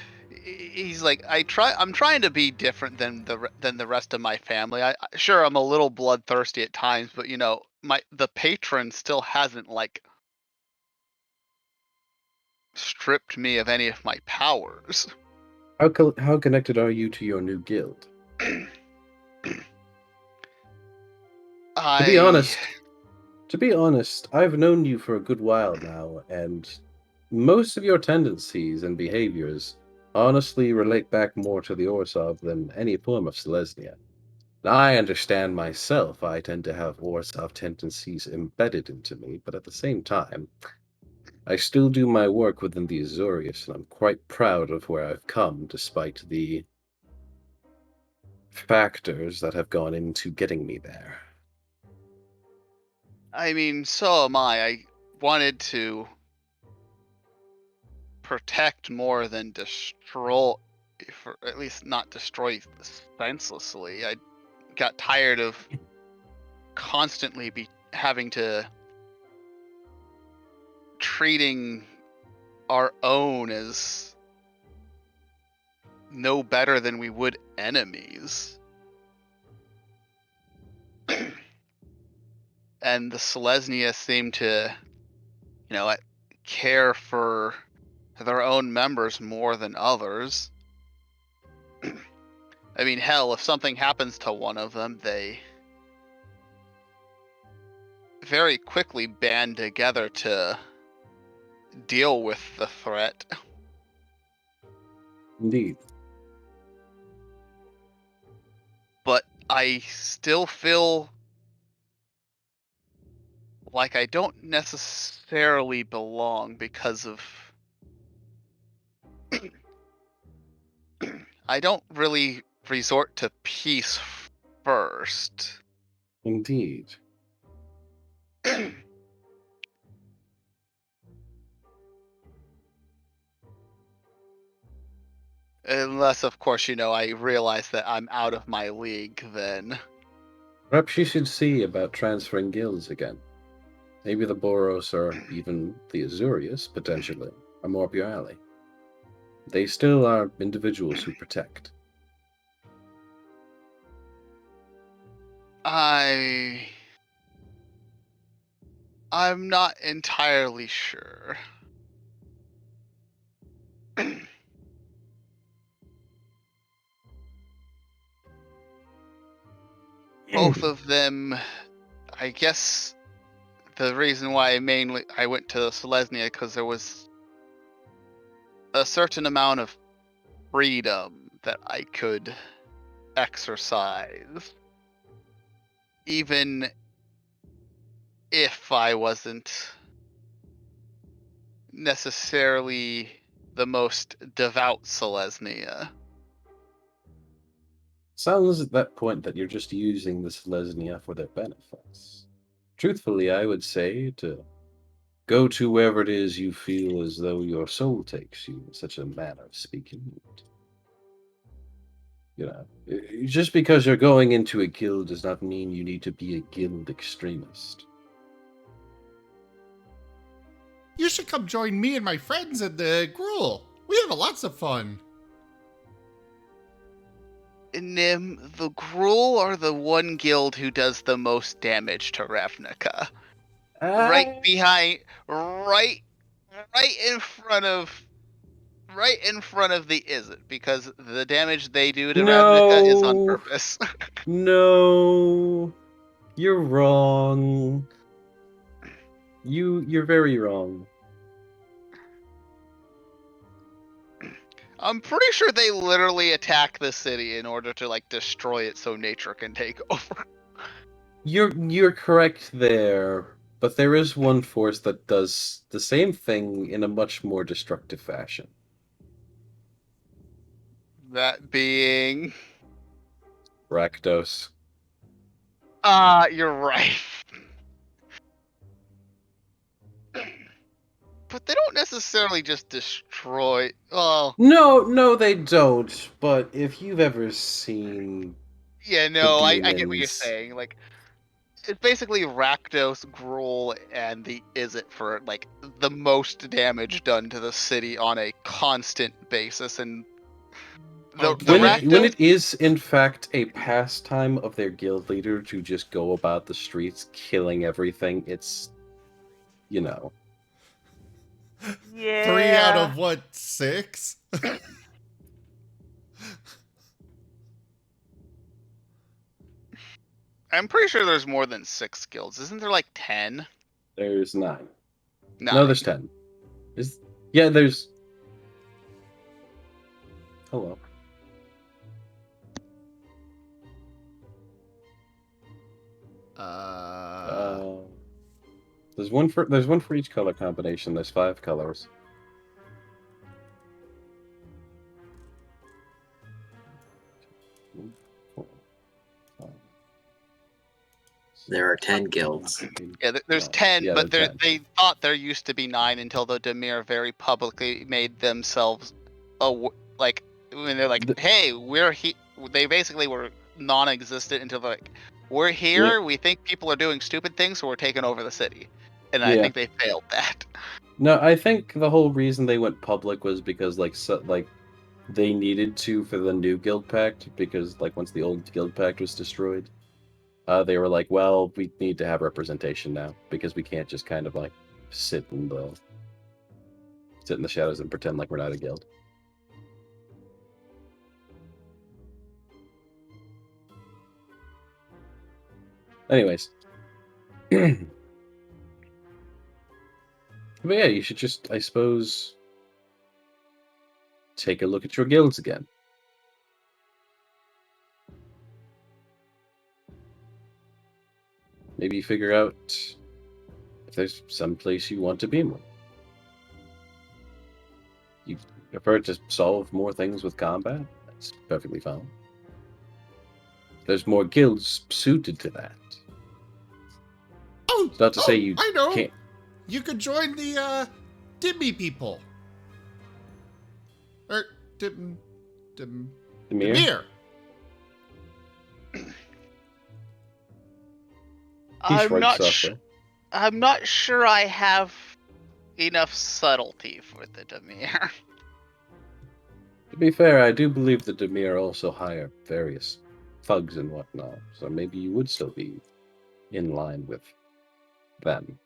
he's like, I'm trying to be different than the rest of my family. Sure, I'm a little bloodthirsty at times, but you know, the patron still hasn't like stripped me of any of my powers. How connected are you to your new guild? To be honest, I've known you for a good while now, and most of your tendencies and behaviors honestly relate back more to the Orsov than any form of Selesnya. Now, I understand myself, I tend to have Orsov tendencies embedded into me, but at the same time, I still do my work within the Azorius, and I'm quite proud of where I've come, despite the factors that have gone into getting me there. I mean, so am I. I wanted to protect more than destroy, for at least not destroy senselessly. I got tired of constantly having to treating our own as no better than we would enemies. And the Selesnya seem to, care for their own members more than others. I mean, hell, if something happens to one of them, they very quickly band together to deal with the threat. Indeed. But I still feel like I don't necessarily belong because of... I don't really resort to peace first. Indeed. Unless, of course, I realize that I'm out of my league then. Perhaps you should see about transferring guilds again. Maybe the Boros or even the Azorius, potentially, are more up your alley. They still are individuals who protect. I'm not entirely sure. Both of them, I guess the reason why I went to Selesnya because there was a certain amount of freedom that I could exercise, even if I wasn't necessarily the most devout Selesnya. Sounds at that point that you're just using the Selesnya for their benefits. Truthfully, I would say to go to wherever it is you feel as though your soul takes you, in such a manner of speaking. Just because you're going into a guild does not mean you need to be a guild extremist. You should come join me and my friends at the Gruul. We have lots of fun. Nim, the Gruul are the one guild who does the most damage to Ravnica. Right in front of the Izzet, because the damage they do to Ravnica is on purpose. No, you're wrong. You're very wrong. I'm pretty sure they literally attack the city in order to destroy it so nature can take over. You're correct there, but there is one force that does the same thing in a much more destructive fashion. That being Rakdos. You're right. But they don't necessarily just destroy. Well, no, they don't. But if you've ever seen, yeah, no, I get what you're saying. It's basically Rakdos, Gruul, and the Izzet for the most damage done to the city on a constant basis, and when it is in fact a pastime of their guild leader to just go about the streets killing everything, it's Yeah. 3 out of what, 6? I'm pretty sure there's more than 6 guilds. Isn't there like 10? There's 9. 9. No, there's 10. Yeah, there's... Hello. There's one for each color combination. There's 5 colors. There are 10 guilds. Yeah, there's 10, yeah, but there's 10. they thought there used to be 9 until the Dimir very publicly made themselves like when they're like, "Hey, we're They basically were non-existent until they're like, "We're here. We think people are doing stupid things, so we're taking over the city." And I think they failed that. No, I think the whole reason they went public was because they needed to for the new guild pact, because once the old guild pact was destroyed, they were like, well, we need to have representation now because we can't just kind of sit in the shadows and pretend like we're not a guild. Anyways. But yeah, you should just, I suppose, take a look at your guilds again. Maybe figure out if there's some place you want to be more. You prefer to solve more things with combat? That's perfectly fine. There's more guilds suited to that. Oh, it's not to say you I know. can't. You could join the Dimmy people. Or Dimir. I'm not sure I have enough subtlety for the Dimir. To be fair, I do believe the Dimir also hire various thugs and whatnot, so maybe you would still be in line with them.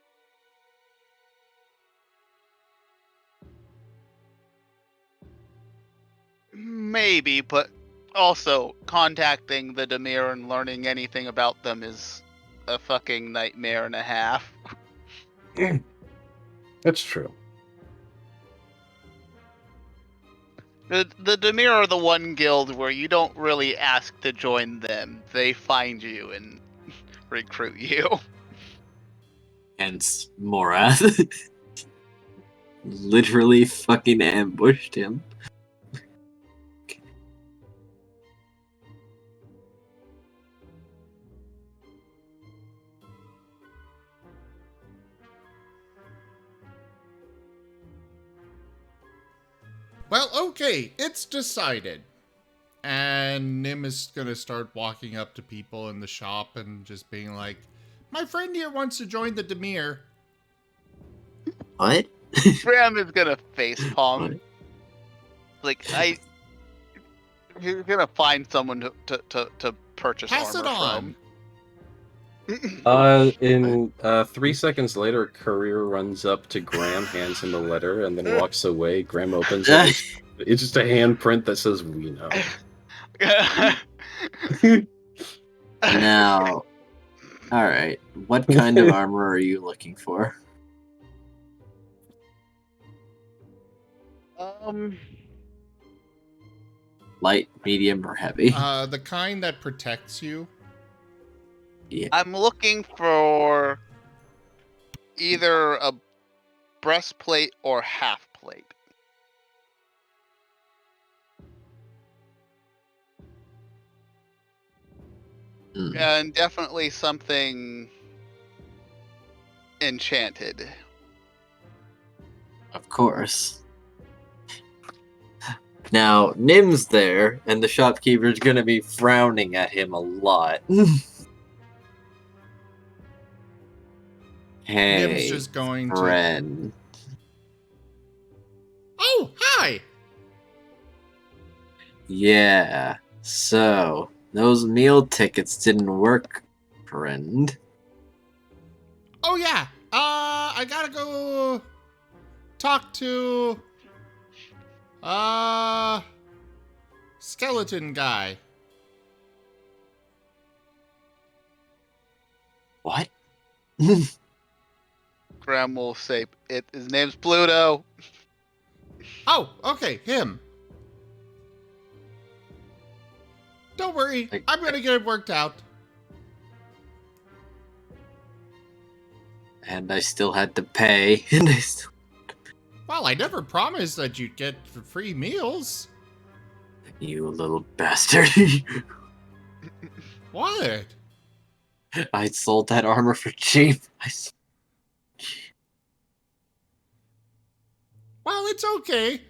Maybe, but also contacting the Dimir and learning anything about them is a fucking nightmare and a half. That's true. The Dimir are the one guild where you don't really ask to join them. They find you and recruit you. Hence, Morath literally fucking ambushed him. Well, okay, it's decided. And Nim is going to start walking up to people in the shop and just being like, my friend here wants to join the Dimir. What? Ram is going to facepalm. You're going to find someone to purchase Pass armor it on. from. In 3 seconds later, Courier runs up to Graham, hands him a letter, and then walks away. Graham opens it. It's just a handprint that says, "We know." Now, alright, what kind of armor are you looking for? Light, medium, or heavy? The kind that protects you. Yeah. I'm looking for either a breastplate or half plate. And definitely something enchanted. Of course. Now, Nim's there, and the shopkeeper's gonna be frowning at him a lot. Hey, Nim's just going friend. Oh, hi! Yeah, so, those meal tickets didn't work, friend. Oh, yeah. I gotta go talk to skeleton guy. What? Graham will say, his name's Pluto. Oh, okay, him. Don't worry, I'm gonna get it worked out. And I still had to pay. And I still... Well, I never promised that you'd get free meals. You little bastard. What? I sold that armor for cheap. Well, it's okay.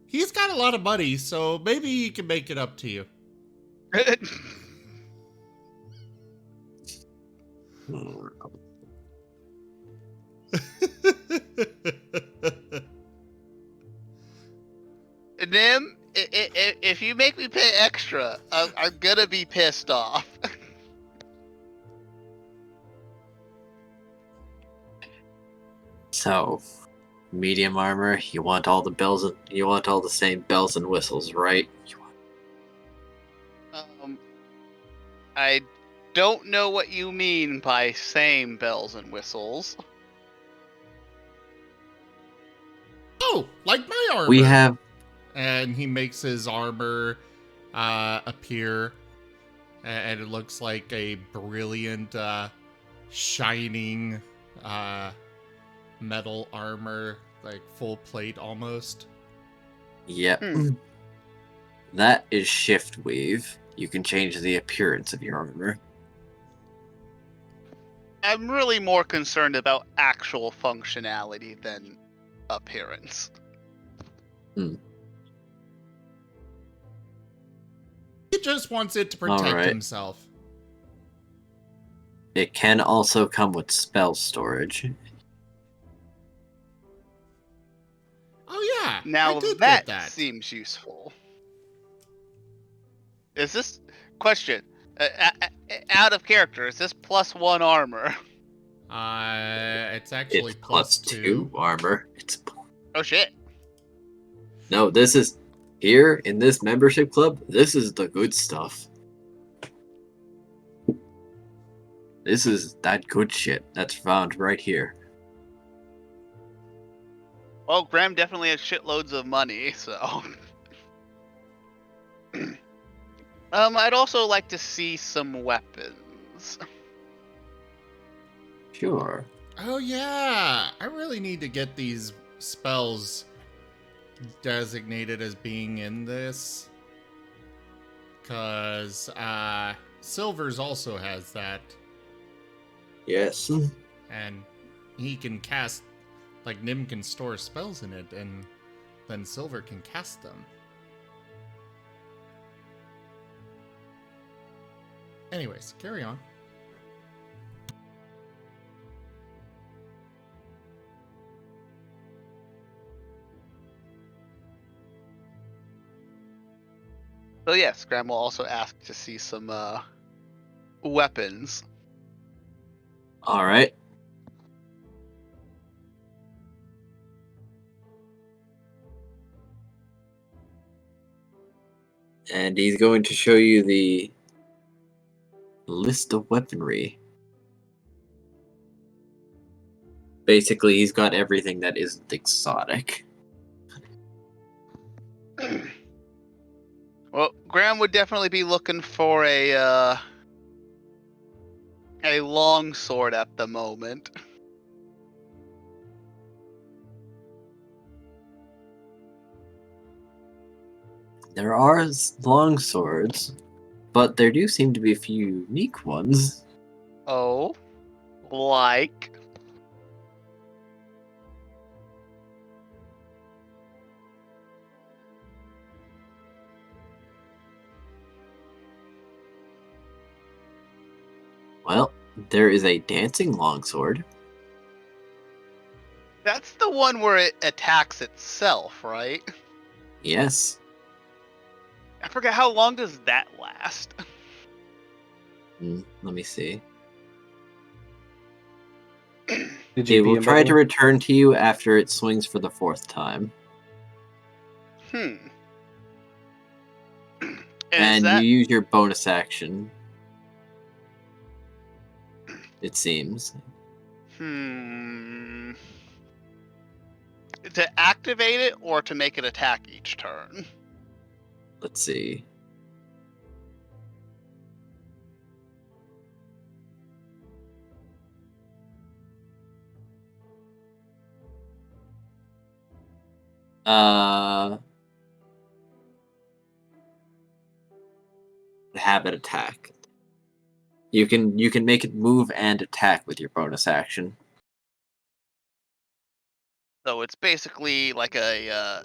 He's got a lot of money, so maybe he can make it up to you. Nim, if you make me pay extra, I'm gonna be pissed off. So, medium armor, you want all the same bells and whistles, right? I don't know what you mean by same bells and whistles. Oh, like my armor. We have... And he makes his armor appear, and it looks like a brilliant, shining metal armor, like full plate almost. Yep. That is shift weave. You can change the appearance of your armor. I'm really more concerned about actual functionality than appearance. He just wants it to protect himself. It can also come with spell storage. Oh yeah, now that seems useful. Is this question out of character? Is this +1 armor? It's actually it's +2 armor. Oh shit! No, this is here in this membership club. This is the good stuff. This is that good shit that's found right here. Well, Graham definitely has shitloads of money, so. I'd also like to see some weapons. Sure. Oh yeah, I really need to get these spells designated as being in this. Cause Silver's also has that. Yes. And he can cast, like Nim can store spells in it, and then Silver can cast them. Anyways, carry on. So yes, Graham will also ask to see some weapons. All right. And he's going to show you the list of weaponry. Basically, he's got everything that isn't exotic. Well, Graham would definitely be looking for a long sword at the moment. There are long swords, but there do seem to be a few unique ones. Oh, like? Well, there is a dancing longsword. That's the one where it attacks itself, right? Yes. I forget, how long does that last? Let me see. It will try to return to you after it swings for the 4th time. And you use your bonus action. it seems. To activate it or to make it attack each turn? Let's see. Habit attack. You can make it move and attack with your bonus action. So it's basically like a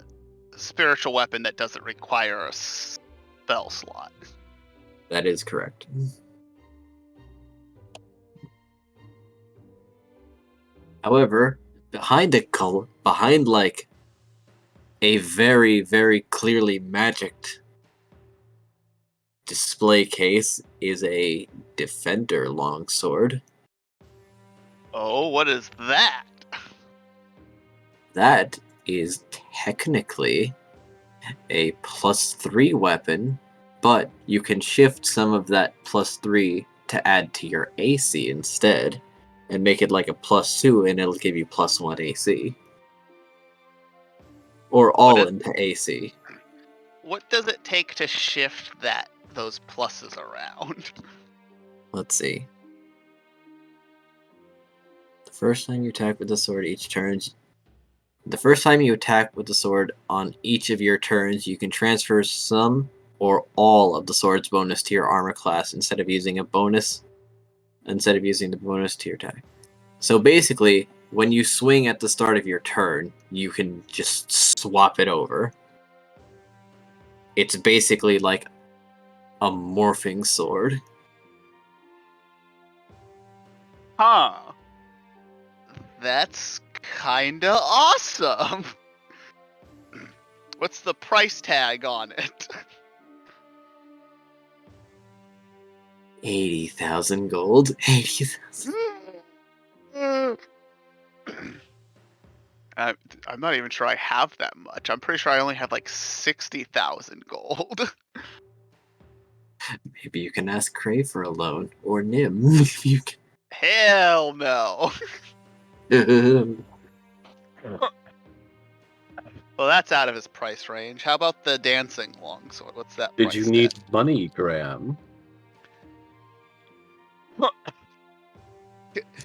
spiritual weapon that doesn't require a spell slot. That is correct. However, behind like a very, very clearly magicked display case is a defender longsword. Oh, what is that? That is technically a +3 weapon, but you can shift some of that +3 to add to your AC instead, and make it like a +2, and it'll give you +1 AC. Or all into AC. What does it take to shift those pluses around? Let's see. The first time you attack with the sword on each of your turns, you can transfer some or all of the sword's bonus to your armor class instead of using the bonus to your attack. So basically, when you swing at the start of your turn, you can just swap it over. It's basically like a morphing sword. Huh. That's kinda awesome. What's the price tag on it? 80,000 gold. 80,000. I'm not even sure I have that much. I'm pretty sure I only have like 60,000 gold. Maybe you can ask Cray for a loan, or Nim, if you can. Hell no. Well, that's out of his price range. How about the dancing longsword? What's that Did price you tag? need money, Graham?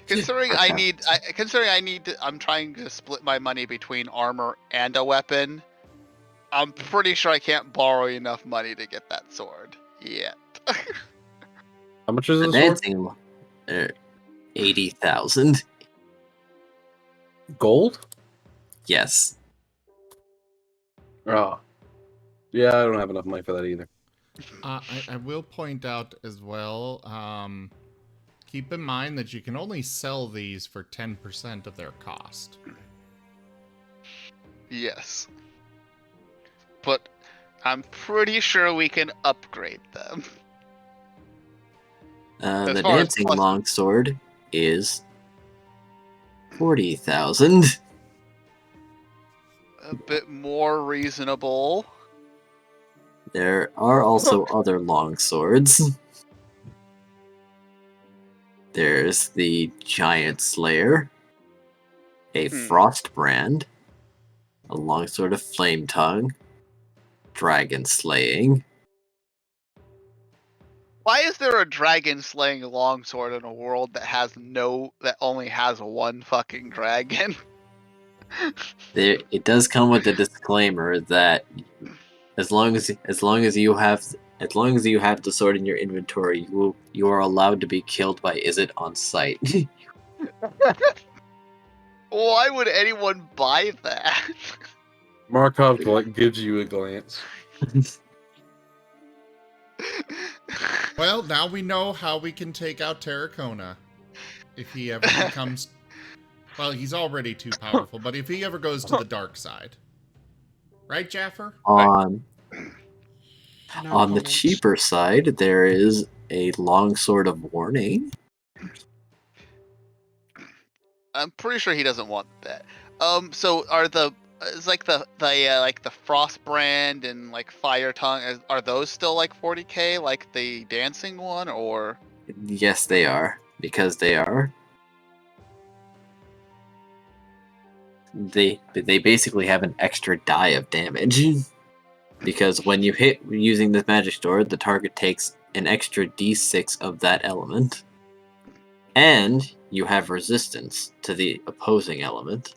Considering I'm trying to split my money between armor and a weapon. I'm pretty sure I can't borrow enough money to get that sword yet. How much is the the dancing? 80,000 gold. Yes. Oh, yeah, I don't have enough money for that either. I will point out as well, keep in mind that you can only sell these for 10% of their cost. Yes. But I'm pretty sure we can upgrade them. The dancing longsword is 40,000. A bit more reasonable. There are also other longswords. There's the Giant Slayer, a Frost Brand, a longsword of Flame Tongue, Dragon Slaying. Why is there a dragon slaying longsword in a world that only has one fucking dragon? It does come with a disclaimer that as long as you have the sword in your inventory, you are allowed to be killed by Izzet on sight. Why would anyone buy that? Marcov gives you a glance. Well, now we know how we can take out Terracona. If he ever becomes... Well, he's already too powerful, but if he ever goes to the dark side. Right, Jaffer? On No the comments. cheaper side, there is a Longsword of Warning. I'm pretty sure he doesn't want that. So it's like the Frost Brand and like Fire Tongue, are those still like 40k like the dancing one, or? Yes, they are. because they are. They basically have an extra die of damage. Because when you hit using this magic sword, the target takes an extra d6 of that element. And you have resistance to the opposing element.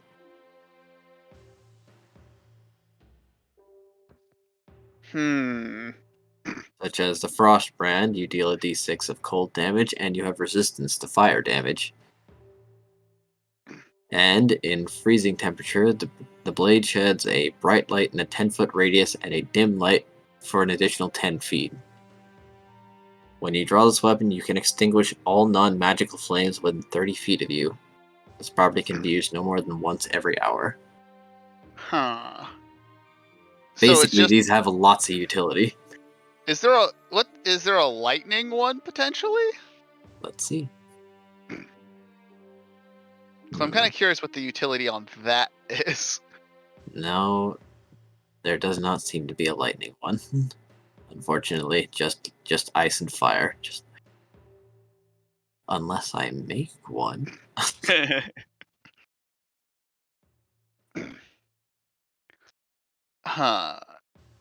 Such as the Frost Brand, you deal a d6 of cold damage, and you have resistance to fire damage. And in freezing temperature, the blade sheds a bright light in a 10-foot radius and a dim light for an additional 10 feet. When you draw this weapon, you can extinguish all non-magical flames within 30 feet of you. This property can be used no more than once every hour. Huh. Basically, these have lots of utility. Is there a lightning one potentially? Let's see. So I'm kind of curious what the utility on that is. No, there does not seem to be a lightning one. Unfortunately, just ice and fire. Just unless I make one. Huh.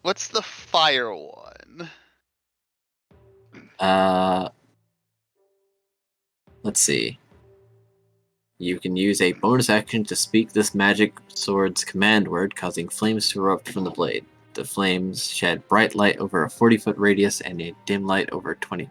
What's the fire one? Let's see. You can use a bonus action to speak this magic sword's command word, causing flames to erupt from the blade. The flames shed bright light over a 40-foot radius and a dim light over 20,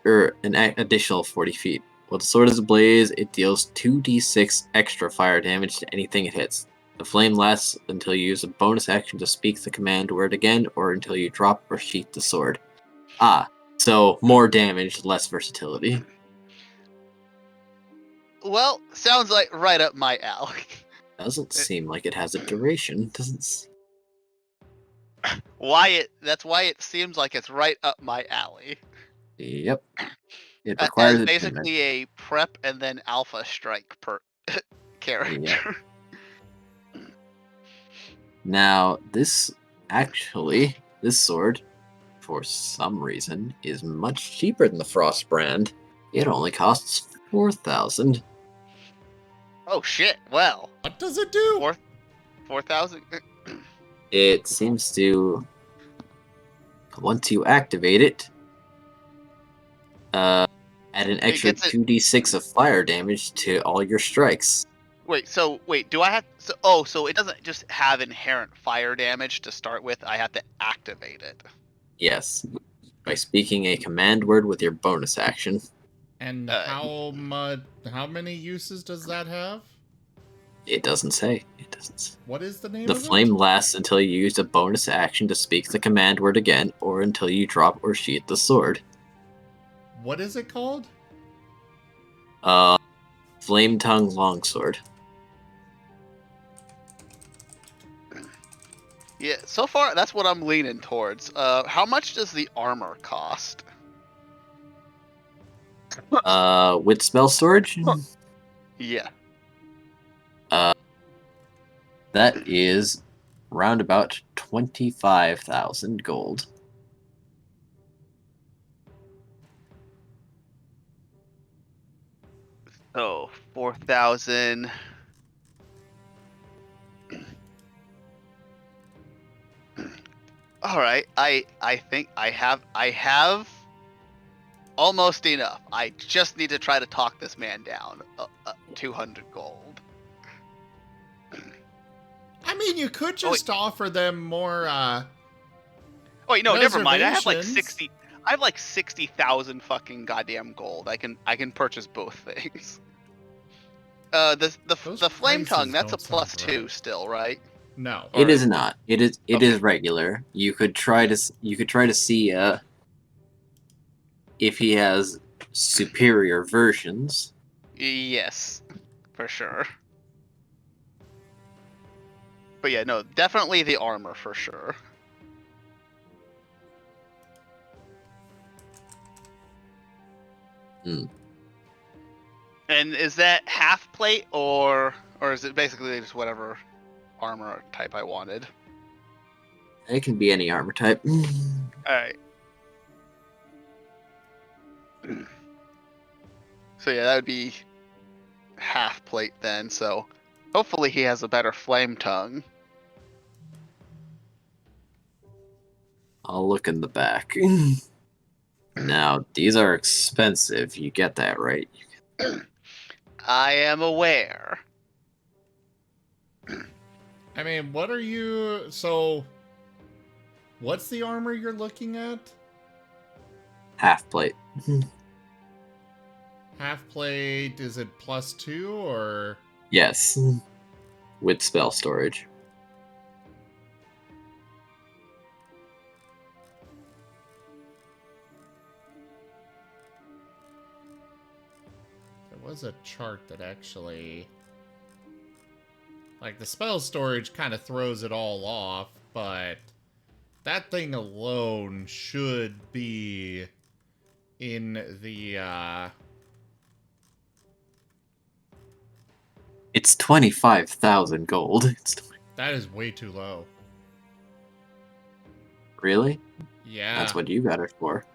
an additional 40 feet. While the sword is ablaze, it deals 2d6 extra fire damage to anything it hits. The flame lasts until you use a bonus action to speak the command word again, or until you drop or sheath the sword. So more damage, less versatility. Well, sounds like right up my alley. Doesn't seem like it has a duration. Doesn't. That's why it seems like it's right up my alley. Yep. It requires as basically a prep and then alpha strike per character. Yep. Now, this sword, for some reason, is much cheaper than the Frost Brand. It only costs 4,000. Oh shit! Well, what does it do? 4,000. It seems to, once you activate it, add an extra 2d6 of fire damage to all your strikes. Wait, do I have so it doesn't just have inherent fire damage to start with, I have to activate it. Yes. By speaking a command word with your bonus action. And how many uses does that have? It doesn't say. It doesn't say. What is the name The of it? flame lasts until you use a bonus action to speak the command word again, or until you drop or sheath the sword. What is it called? Flame Tongue Longsword. Yeah, so far that's what I'm leaning towards. How much does the armor cost? With spell storage? Yeah. That is round about 25,000 gold. So 4,000. All right, I think I have almost enough. I just need to try to talk this man down. 200 gold. I mean, you could just offer them more. Wait, no, never mind. I have like 60. I have like 60,000 fucking goddamn gold. I can purchase both things. The flame tongue, that's a +2 still, right? No, it is not. It is regular. You could try to see if he has superior versions. Yes, for sure. But yeah, no, definitely the armor for sure. And is that half plate or is it basically just whatever armor type I wanted? It can be any armor type. Alright. So yeah, that would be half plate then. So hopefully he has a better flame tongue. I'll look in the back. Now, these are expensive. You get that, right? I am aware. I mean, what are you... So, what's the armor you're looking at? Half plate. Half plate, is it +2 or... Yes. With spell storage. There was a chart that actually... Like, the spell storage kind of throws it all off, but that thing alone should be in the, It's 25,000 gold. That is way too low. Really? Yeah. That's what you got it for.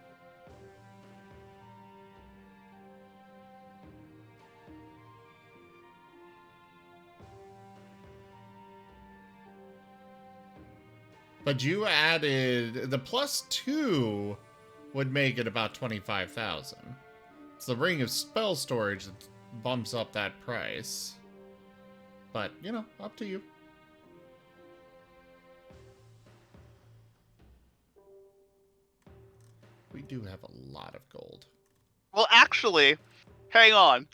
But you added... The +2 would make it about 25,000. It's the ring of spell storage that bumps up that price. But, you know, up to you. We do have a lot of gold. Well, actually, hang on.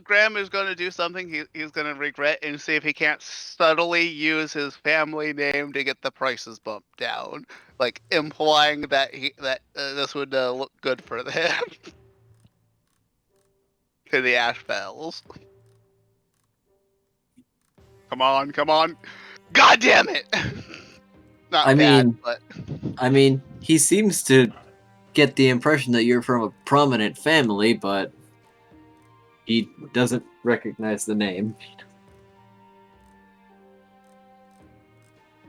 Graham is going to do something he's going to regret and see if he can't subtly use his family name to get the prices bumped down, like implying that this would look good for them to the Ashbells. Come on, come on! God damn it! Not I bad, mean, but I mean, he seems to get the impression that you're from a prominent family, but he doesn't recognize the name.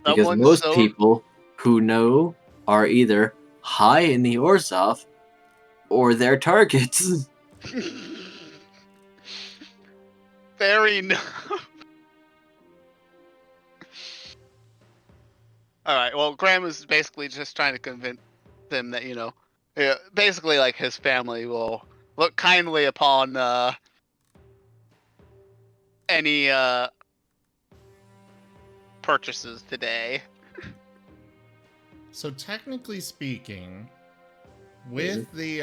Because most people who know are either high in the Orzhov or their targets. Fair enough. Alright, well, Graham is basically just trying to convince them that, you know, basically, like, his family will look kindly upon any purchases today. So technically speaking, with the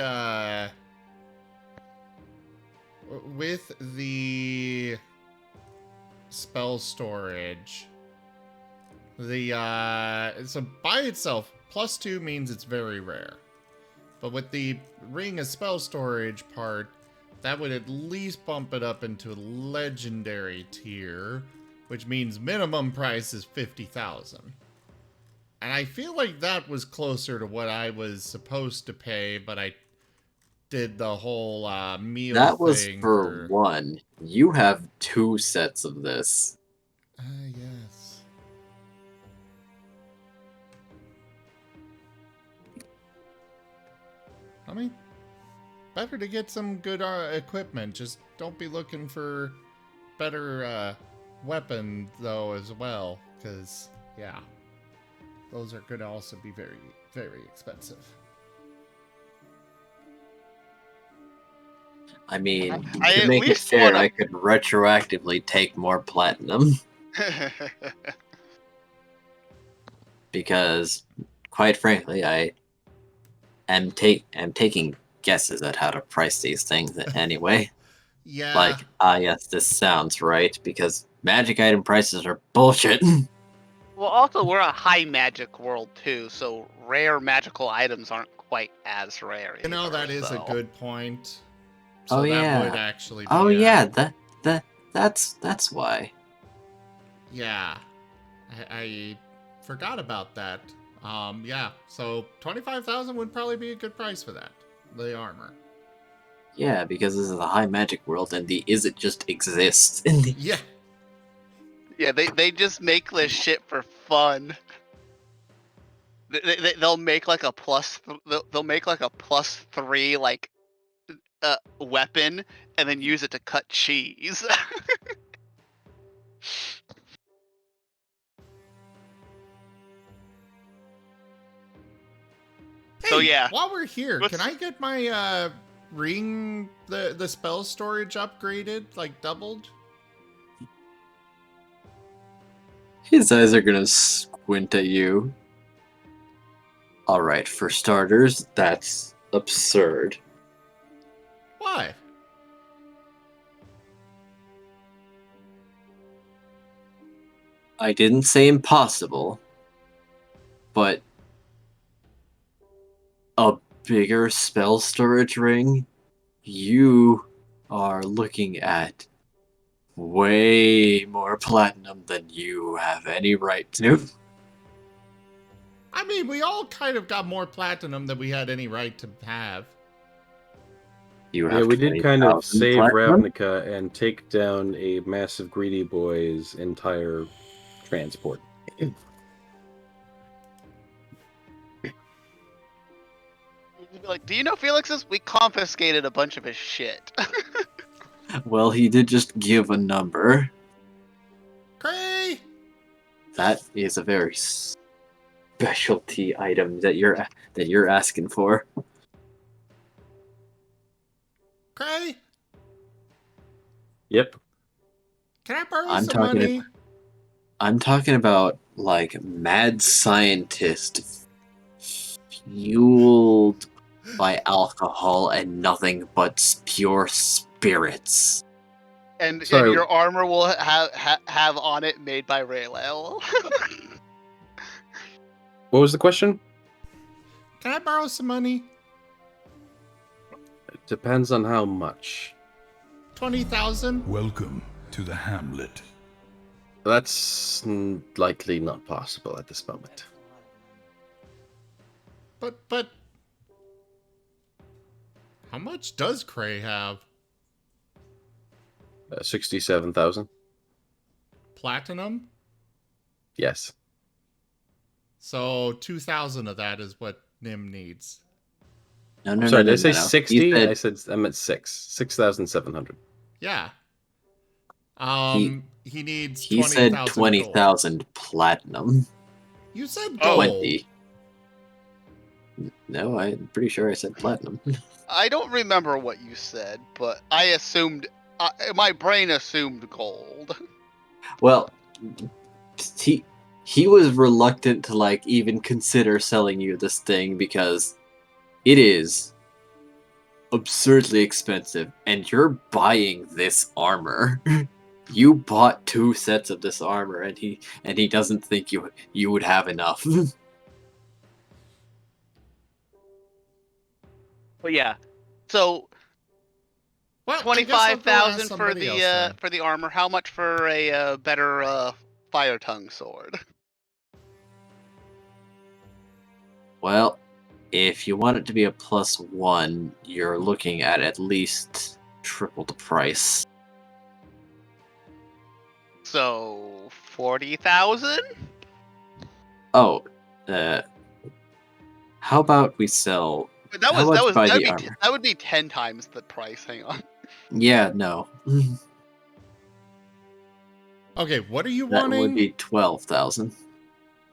spell storage, so by itself, +2 means it's very rare. But with the ring of spell storage part, that would at least bump it up into a legendary tier, which means minimum price is 50,000. And I feel like that was closer to what I was supposed to pay, but I did the whole meal thing. That was for one. You have 2 sets of this. Yes. I mean, better to get some good equipment. Just don't be looking for better weapon, though, as well. Because, yeah, those are going to also be very, very expensive. I mean, to make it fair, I could retroactively take more platinum. Because, quite frankly, I am taking guesses at how to price these things anyway. Yeah. Like, yes, this sounds right, because magic item prices are bullshit. Well, also, we're a high magic world, too, so rare magical items aren't quite as rare either, You know, that is a good point. So that would actually be that's why. Yeah. I forgot about that. Yeah, so 25,000 would probably be a good price for that. The armor. Yeah, because this is a high magic world, and the is it just exists in the... Yeah. Yeah, they just make this shit for fun. They'll make like a they'll make like a +3 like weapon and then use it to cut cheese. Hey, So yeah, while we're here, can I get my ring, the spell storage upgraded, like doubled? His eyes are gonna squint at you. Alright, for starters, that's absurd. Why? I didn't say impossible, but a bigger spell storage ring? You are looking at way more platinum than you have any right to. I mean, we all kind of got more platinum than we had any right to have. Yeah, we did kind of save platinum? Ravnica and take down a massive greedy boy's entire transport. like, do you know Felix's? We confiscated a bunch of his shit. Well, he did just give a number. Cray! That is a very specialty item that you're asking for. Cray! Yep. Can I borrow some money? I'm talking about, like, mad scientist fueled by alcohol and nothing but pure spirits. And Sorry. your armor will have on it made by Raylel. What was the question? Can I borrow some money? It depends on how much. 20,000? Welcome to the hamlet. That's likely not possible at this moment. But... How much does Cray have? 67,000. Platinum? Yes. So 2,000 of that is what Nim needs. No, Sorry, did I say no. 60? Said, I meant 6,700. Yeah. He needs 20,000 He said 20,000 platinum. You said gold. 20. No, I'm pretty sure I said platinum. I don't remember what you said, but I assumed... my brain assumed gold. Well, he was reluctant to, like, even consider selling you this thing because it is absurdly expensive, and you're buying this armor. You bought 2 sets of this armor, and he doesn't think you would have enough. But yeah, so Well, 25,000 for the armor. How much for a better fire tongue sword? Well, if you want it to be a +1, you're looking at least triple the price. So 40,000? Oh, how about we sell? That would be 10 times the price. Hang on. Yeah, no. Okay, what are you That wanting? would be 12,000.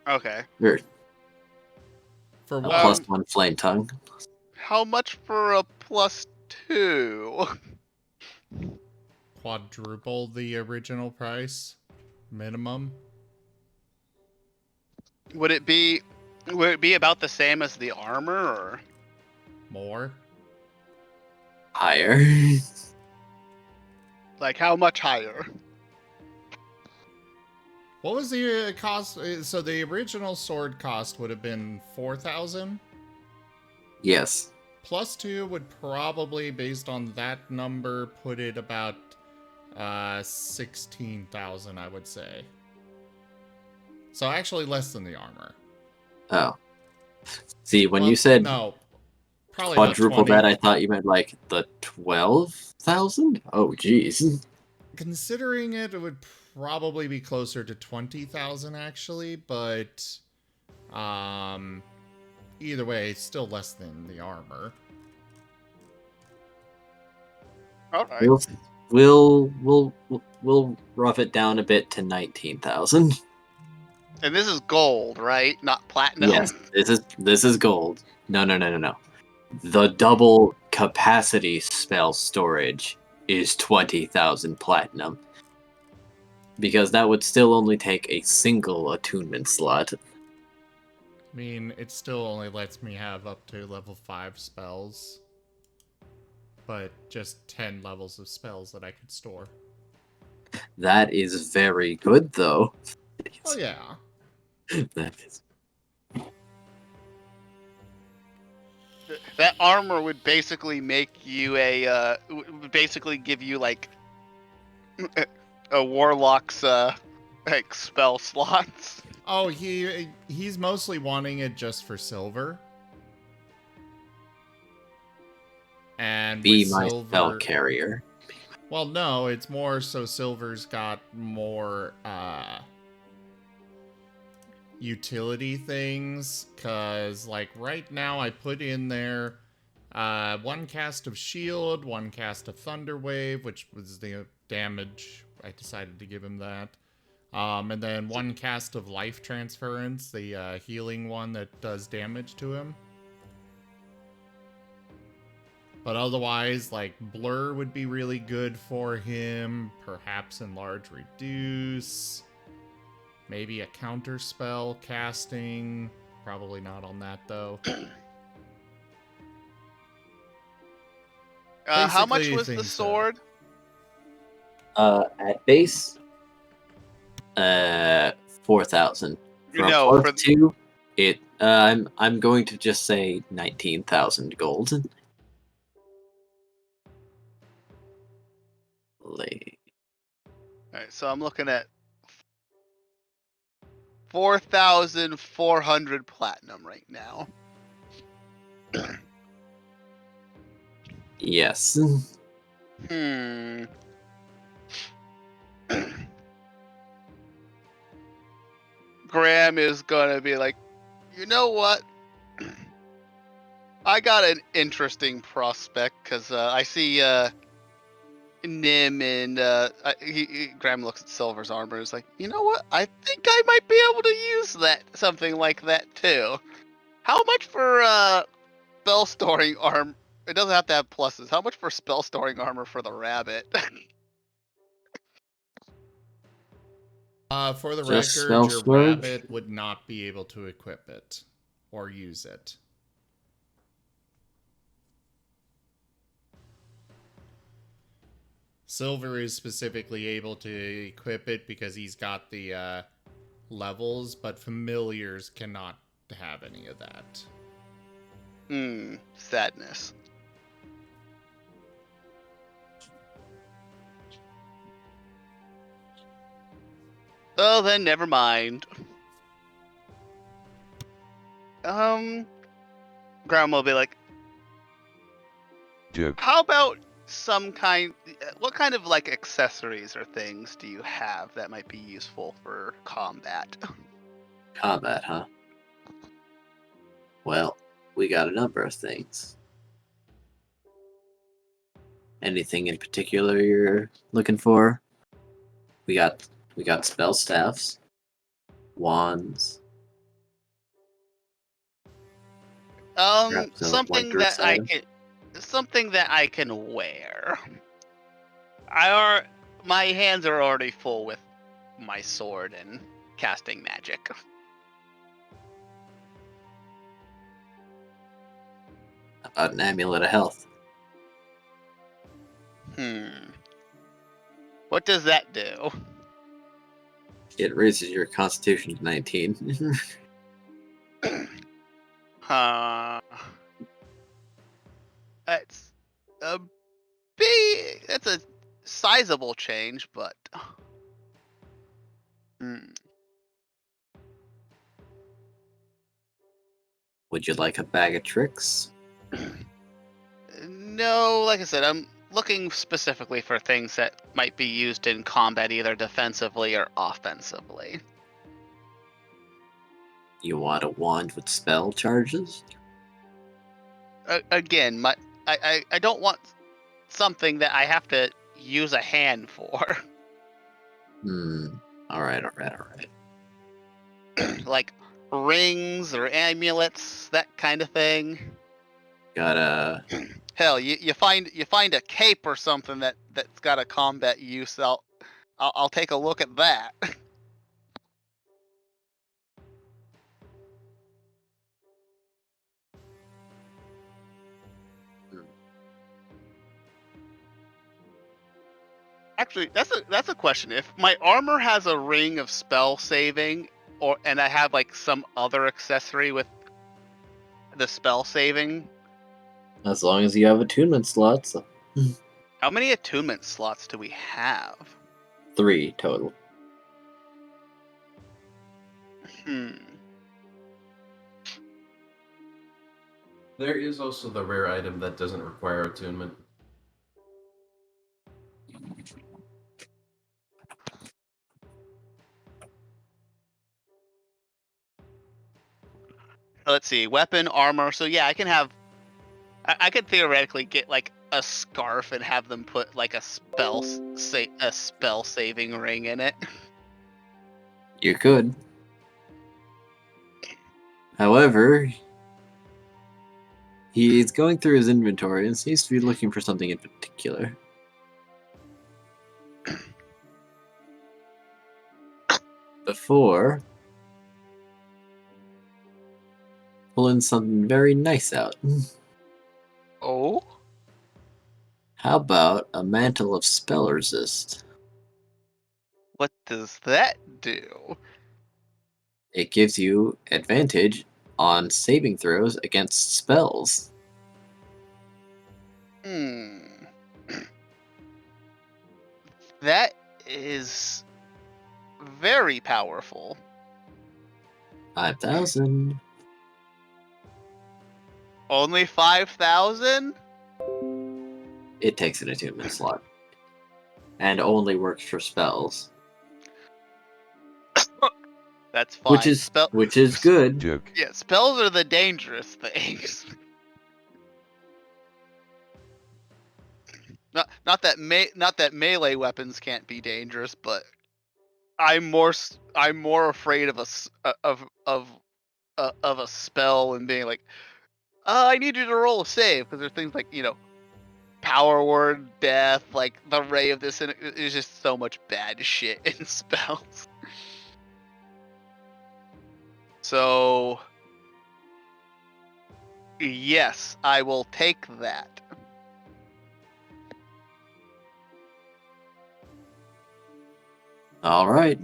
Okay. For A what? +1 flame tongue. How much for a +2? Quadruple the original price, minimum. Would it be about the same as the armor, or more? Higher. Like how much higher? What was the cost? So the original sword cost would have been 4,000. Yes. +2 would probably, based on that number, put it about 16,000, I would say. So actually less than the armor. Oh. See, when you said no, probably quadruple about 20. that, I thought you meant like the 12,000? Oh, jeez. Considering it would probably be closer to 20,000 actually, but either way, it's still less than the armor. All right. We'll rough it down a bit to 19,000. And this is gold, right? Not platinum. Yes, this is gold. No. The double capacity spell storage is 20,000 platinum. Because that would still only take a single attunement slot. I mean, it still only lets me have up to level 5 spells. But just 10 levels of spells that I could store. That is very good, though. Oh, yeah. That is. That armor would basically make you would basically give you like a warlock's like spell slots. Oh, he's mostly wanting it just for silver. And Be with my silver, spell carrier. Well, no, it's more so silver's got more utility things, because like right now I put in there 1 cast of shield, 1 cast of thunder wave, which was the damage. I decided to give him that. And then 1 cast of life transference, the healing one that does damage to him. But otherwise, like, Blur would be really good for him. Perhaps Enlarge Reduce. Maybe a counter spell casting. Probably not on that, though. How much was the sword? At base, 4,000. No, for 2, I'm going to just say 19,000 gold. Alright, so I'm looking at 4,400 platinum right now. Yes. Graham is gonna be like, you know what? I got an interesting prospect, because I see Nim and Graham looks at Silver's armor and is like, you know what? I think I might be able to use something like that too. How much for spell storing armor? It doesn't have to have pluses. How much for spell storing armor for the rabbit? For the Just record, your storage? rabbit would not be able to equip it or use it. Silver is specifically able to equip it because he's got the levels, but familiars cannot have any of that. Sadness. Oh, then never mind. Graham will be like, how about what kind of like accessories or things do you have that might be useful for combat? Combat, huh? Well, we got a number of things. Anything in particular you're looking for? We got spell staffs, wands. Something that I can wear. My hands are already full with my sword and casting magic. About an amulet of health. What does that do? It raises your constitution to 19. That's that's a sizable change, but Would you like a bag of tricks? No, like I said, I'm looking specifically for things that might be used in combat, either defensively or offensively. You want a wand with spell charges? Again, I don't want something that I have to use a hand for. All right. Like rings or amulets, that kind of thing. Gotta. Hell, you find a cape or something that's got a combat use. I'll take a look at that. Actually, that's a question. If my armor has a ring of spell saving, and I have like some other accessory with the spell saving, As long as you have attunement slots. how many attunement slots do we have? 3 total. There is also the rare item that doesn't require attunement. Let's see, weapon, armor. So yeah, I could theoretically get like a scarf and have them put like a spell saving ring in it. You could. However, he's going through his inventory and seems to be looking for something in particular. Before pulling something very nice out. Oh? How about a mantle of spell resist? What does that do? It gives you advantage on saving throws against spells. That is very powerful. 5,000. Only 5,000? It takes an attunement slot. And only works for spells. That's fine. Which is good. Yeah, spells are the dangerous things. Not that melee weapons can't be dangerous, but I'm more afraid of a spell and being like, I need you to roll a save, because there's things like, power word, death, like the ray of this, and there's just so much bad shit in spells. So, yes, I will take that. All right.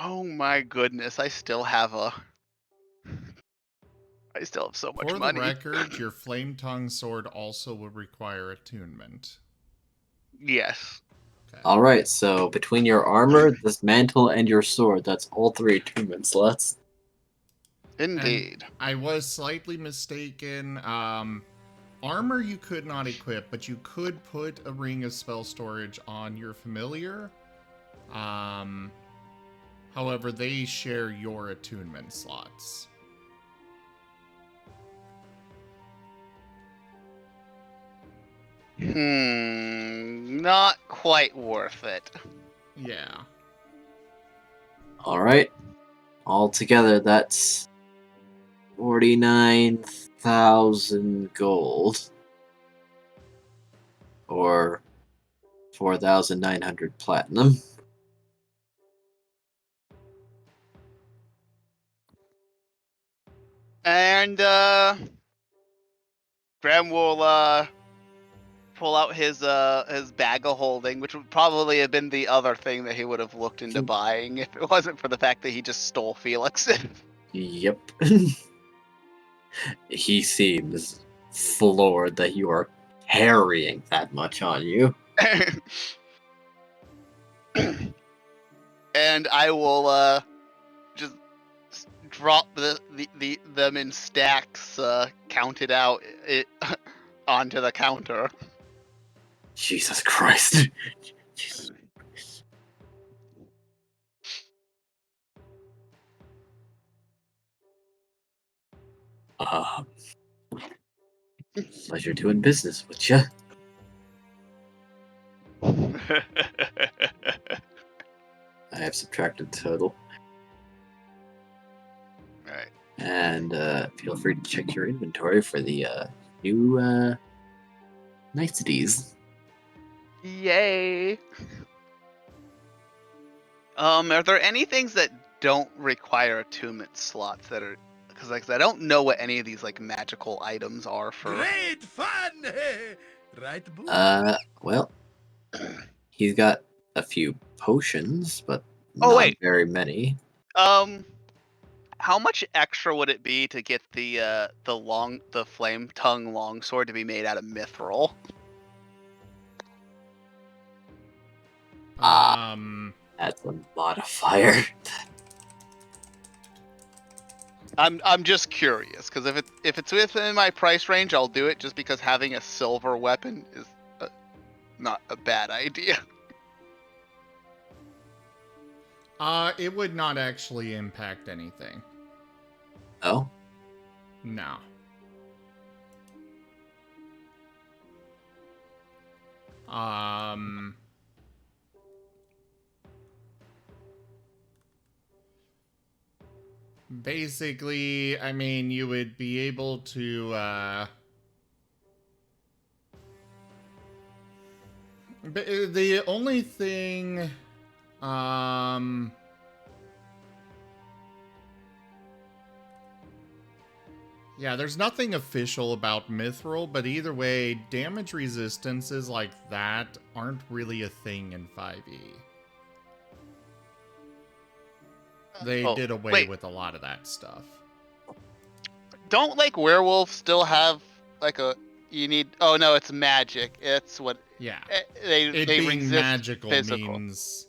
Oh my goodness, I still have so much For money. the record, your flame tongue sword also will require attunement. Yes. Okay. All right, so between your armor, this mantle, and your sword, that's all 3 attunement slots. Indeed. And I was slightly mistaken. Armor you could not equip, but you could put a ring of spell storage on your familiar. However, they share your attunement slots. Not quite worth it. Yeah. All right. Altogether, that's 49,000 gold. Or 4,900 platinum. And Graham will pull out his bag of holding, which would probably have been the other thing that he would have looked into buying if it wasn't for the fact that he just stole Felix. Yep. He seems floored that you are carrying that much on you. And I will just drop them in stacks, counted out onto the counter. Jesus Christ. Jesus. Pleasure doing business with you. I have subtracted total. Alright. And feel free to check your inventory for the new niceties. Yay! Are there any things that don't require attunement slots that are... Because like I don't know what any of these like magical items are for... Great fun! Right, Boo? Well, he's got a few potions, but Oh, not wait. very many. How much extra would it be to get the flame tongue longsword to be made out of mithril? That's a modifier. I'm just curious because if it's within my price range, I'll do it just because having a silver weapon is not a bad idea. It would not actually impact anything. Oh? No. Basically, I mean, you would be able to, the only thing, yeah, there's nothing official about mithril, but either way, damage resistances like that aren't really a thing in 5e. They did away with a lot of that stuff. Don't like werewolves still have like a oh no, it's magic. It's what they being resist magical physical. means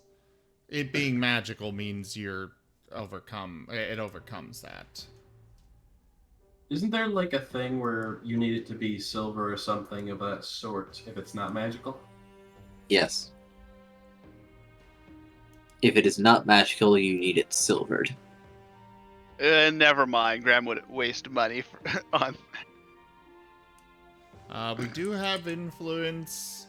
it being magical means it overcomes that. Isn't there like a thing where you need it to be silver or something of that sort if it's not magical? Yes. If it is not magical, you need it silvered. Never mind. Graham would waste money on. We do have influence.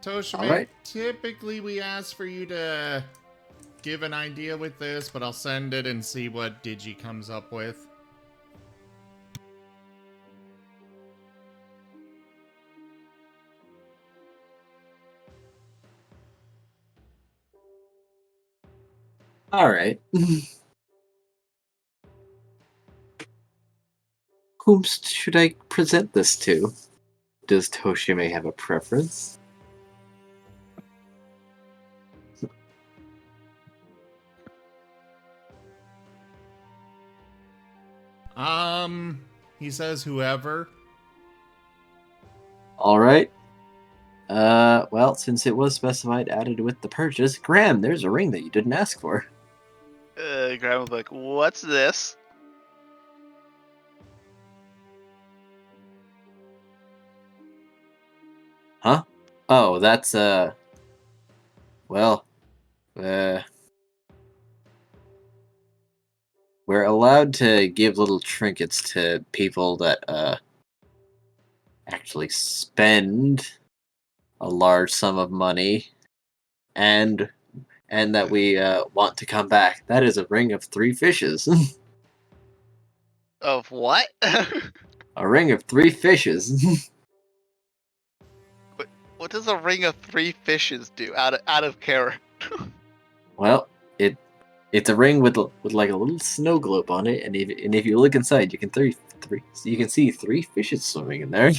Toshime, right. Typically we ask for you to give an idea with this, but I'll send it and see what Digi comes up with. Alright. Whom should I present this to? Does Toshime have a preference? He says whoever. Alright. Well, since it was specified added with the purchase, Graham, there's a ring that you didn't ask for. Graham was like, "What's this?" Huh? Oh, that's, well, we're allowed to give little trinkets to people that, actually spend a large sum of money and that we, want to come back. That is a ring of 3 fishes. Of what? A ring of 3 fishes. What does a ring of 3 fishes do out of character? Well, it's a ring with like a little snow globe on it, and if you look inside, you can see 3 fishes swimming in there.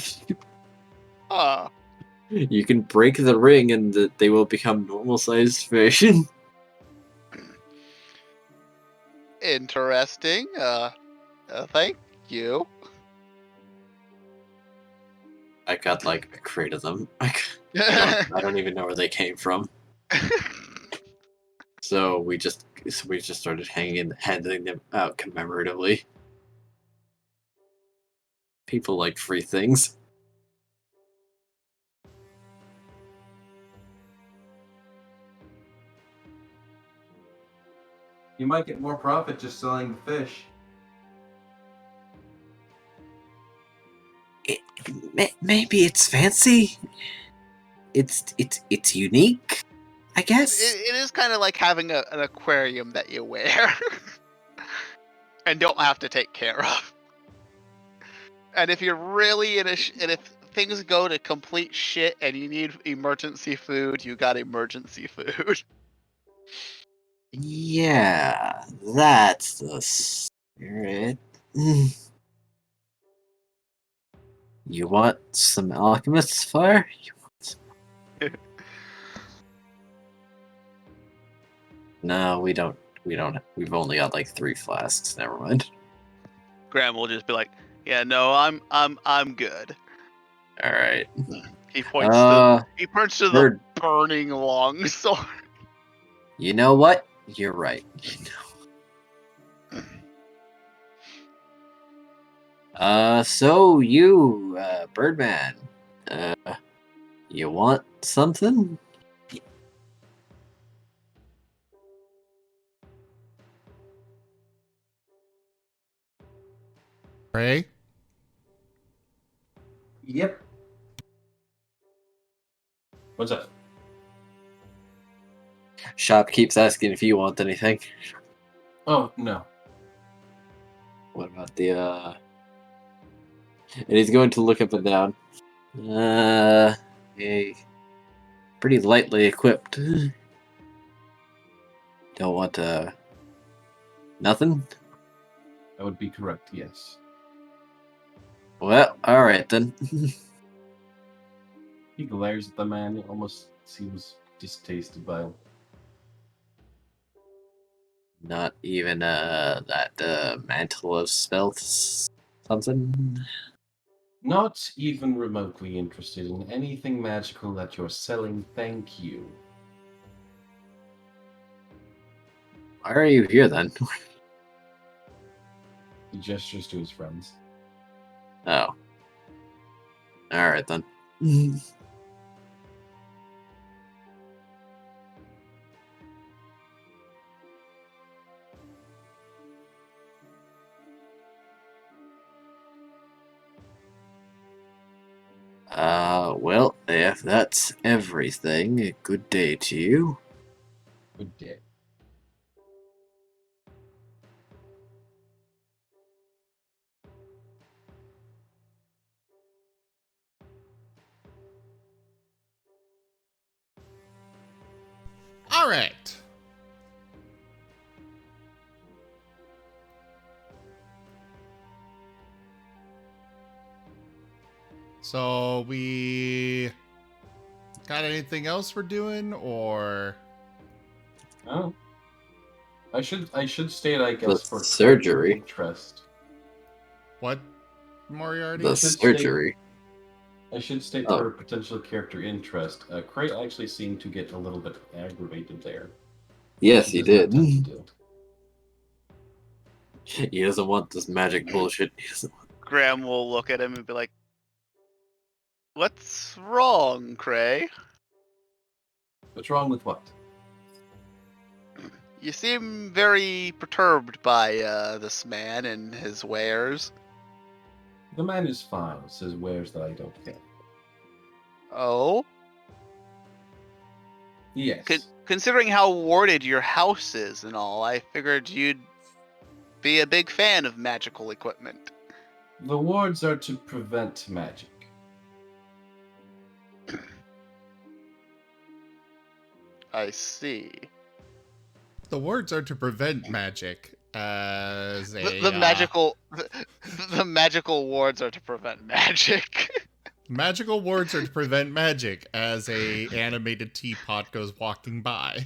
You can break the ring, and they will become normal-sized fish. Interesting. Thank you. I got like a crate of them. I don't even know where they came from. So we just started handing them out commemoratively. People like free things. You might get more profit just selling the fish. Maybe it's fancy. It's unique, I guess. It is kind of like having an aquarium that you wear and don't have to take care of. And if you're really and if things go to complete shit and you need emergency food, you got emergency food. Yeah, that's the spirit. You want some alchemist's fire? No, we don't. We don't. We've only got like 3 flasks. Never mind. Graham will just be like, "Yeah, no, I'm good." All right. He points to the Bird. burning long sword. You know what? You're right. So you, Birdman, you want something? Ray? Yep. What's up? Shop keeps asking if you want anything. Oh, no. What about the, And he's going to look up and down. Hey. Pretty lightly equipped. Don't want, nothing? That would be correct, yes. Well, alright then. He glares at the man. It almost seems distasted by him. Not even, that, mantle of stealth something? Not even remotely interested in anything magical that you're selling, thank you. Why are you here then? He gestures to his friends. Oh. Alright then. Well, if that's everything, a good day to you. Good day. All right. So we got anything else we're doing, or? Oh. I should state, I guess, The for surgery. interest. What, Moriarty? The surgery. I should state for potential character interest. Cray actually seemed to get a little bit aggravated there. Yes, he did. He doesn't want this magic bullshit. Graham will look at him and be like, "What's wrong, Cray? What's wrong with what? You seem very perturbed by this man and his wares." The man is fine. It's his wares that I don't get. Oh? Yes. Considering how warded your house is and all, I figured you'd be a big fan of magical equipment. The wards are to prevent magic. I see. The words are to prevent magic as a the magical wards are to prevent magic. magical words are to prevent magic as a animated teapot goes walking by.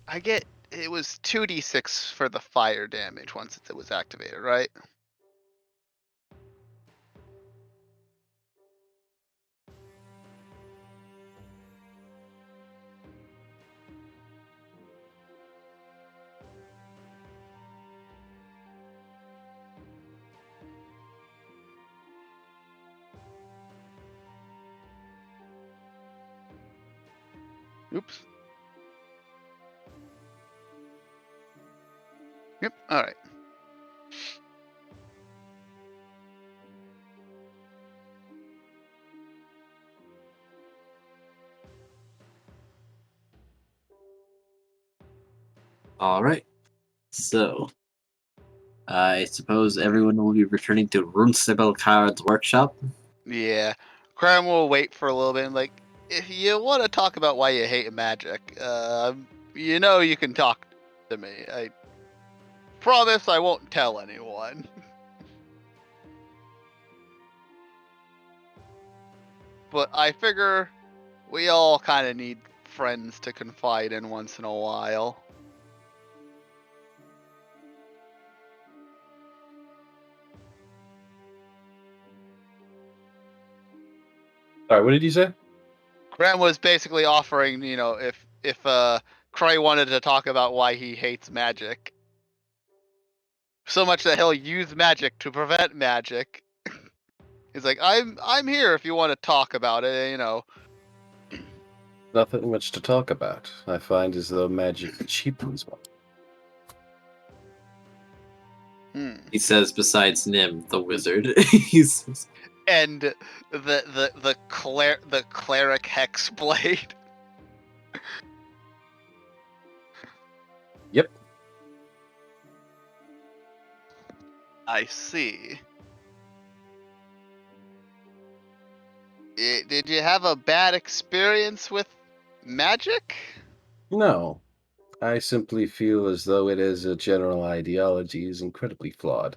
I get it was 2d6 for the fire damage once it was activated, right? Oops. Yep. All right. All right. So, I suppose everyone will be returning to Runstebelkard's workshop. Yeah. Crime will wait for a little bit and like, if you want to talk about why you hate magic, you can talk to me. I promise I won't tell anyone. But I figure we all kind of need friends to confide in once in a while. All right, what did you say? Graham was basically offering, if Cray wanted to talk about why he hates magic, so much that he'll use magic to prevent magic. He's like, I'm here if you want to talk about it, Nothing much to talk about. I find as though magic cheapens one. He says, besides Nim, the wizard. He's And the cleric hexblade. Yep. I see. Did you have a bad experience with magic? No. I simply feel as though it as a general ideology is incredibly flawed.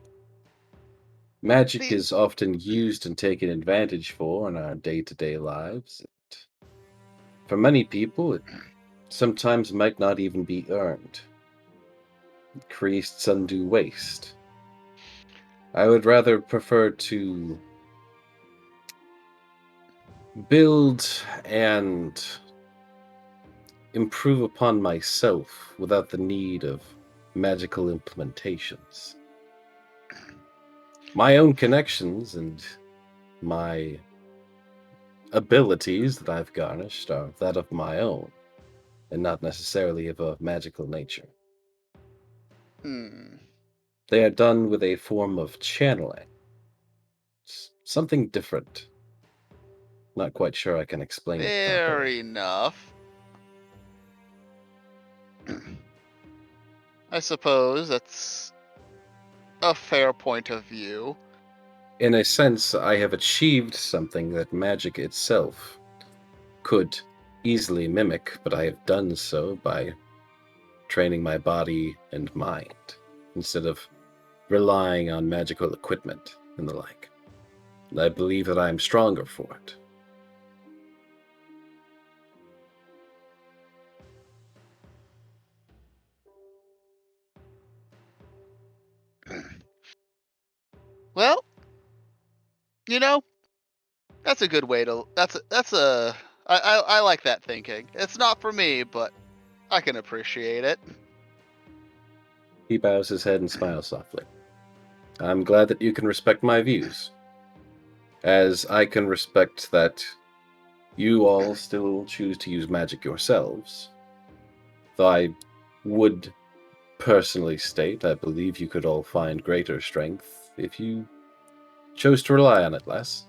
Magic is often used and taken advantage for in our day-to-day lives. For many people, it sometimes might not even be earned. It creates undue waste. I would rather prefer to build and improve upon myself without the need of magical implementations. My own connections and my abilities that I've garnished are that of my own, and not necessarily of a magical nature. They are done with a form of channeling. It's something different. Not quite sure I can explain it properly. Fair enough. I suppose that's a fair point of view. In a sense, I have achieved something that magic itself could easily mimic, but I have done so by training my body and mind, instead of relying on magical equipment and the like. And I believe that I am stronger for it. Well, that's a good way to. I like that thinking. It's not for me, but I can appreciate it. He bows his head and smiles softly. I'm glad that you can respect my views, as I can respect that you all still choose to use magic yourselves. Though I would personally state I believe you could all find greater strength if you chose to rely on it less.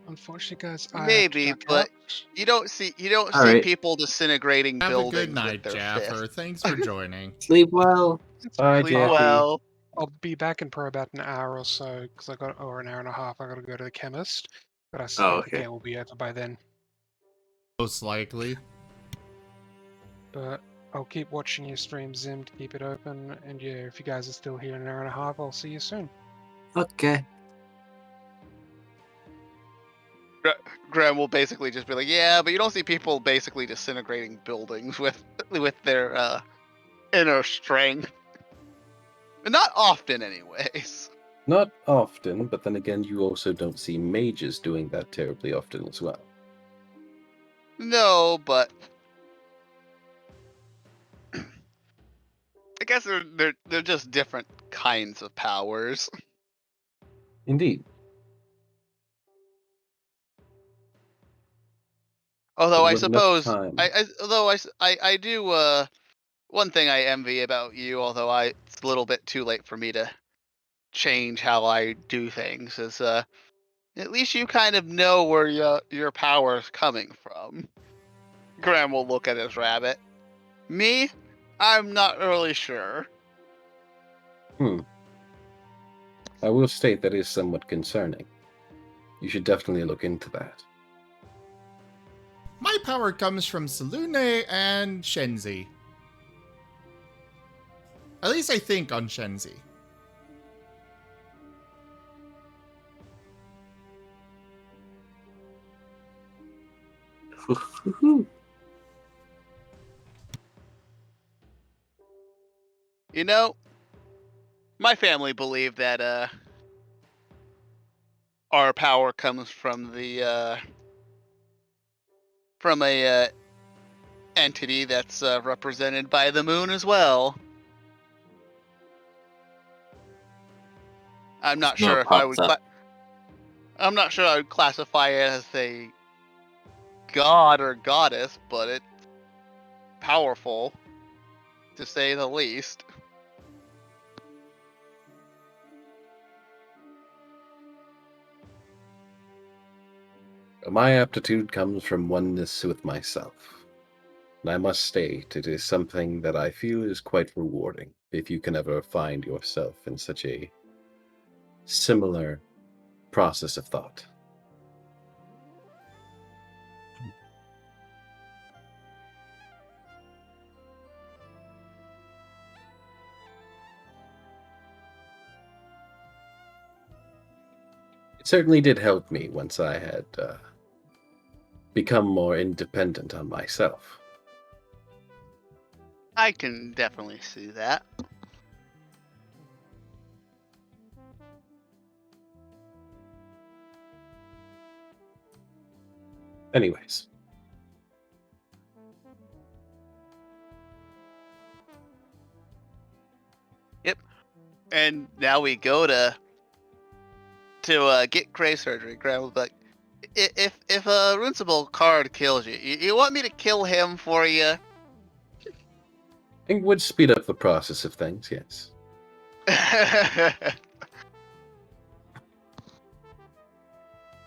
Unfortunately, guys, I Maybe, have to duck but out. you don't see All right. people disintegrating Have a buildings good night, with their Jaffer. fists. Thanks for joining. Sleep well. Bye, Sleep Jeffy. well. I'll be back in for about an hour or so, or an hour and a half. I got to go to the chemist, but I suspect the okay. game will be over by then. Most likely. But I'll keep watching your stream, Zim, to keep it open. And yeah, if you guys are still here in an hour and a half, I'll see you soon. Okay. Graham will basically just be like, yeah, but you don't see people basically disintegrating buildings with their inner strength. Not often, anyways. Not often, but then again, you also don't see mages doing that terribly often as well. No, but I guess they're just different kinds of powers. Indeed. Although But I with enough suppose time- I do one thing I envy about you, although it's a little bit too late for me to change how I do things, is at least you kind of know where your power's coming from. Graham will look at his rabbit. Me, I'm not really sure. I will state that is somewhat concerning. You should definitely look into that. My power comes from Salune and Shenzi. At least I think on Shenzi. You know, my family believe that our power comes from the from a entity that's represented by the moon as well. I'm not sure if I would. I'm not sure I would classify it as a god or goddess, but it's powerful, to say the least. My aptitude comes from oneness with myself. And I must state, it is something that I feel is quite rewarding if you can ever find yourself in such a similar process of thought. It certainly did help me once I had become more independent on myself. I can definitely see that. Anyways. Yep. And now we go to get Gray surgery. Graham will be like, if a Runcible card kills you, you want me to kill him for you? It would speed up the process of things, yes.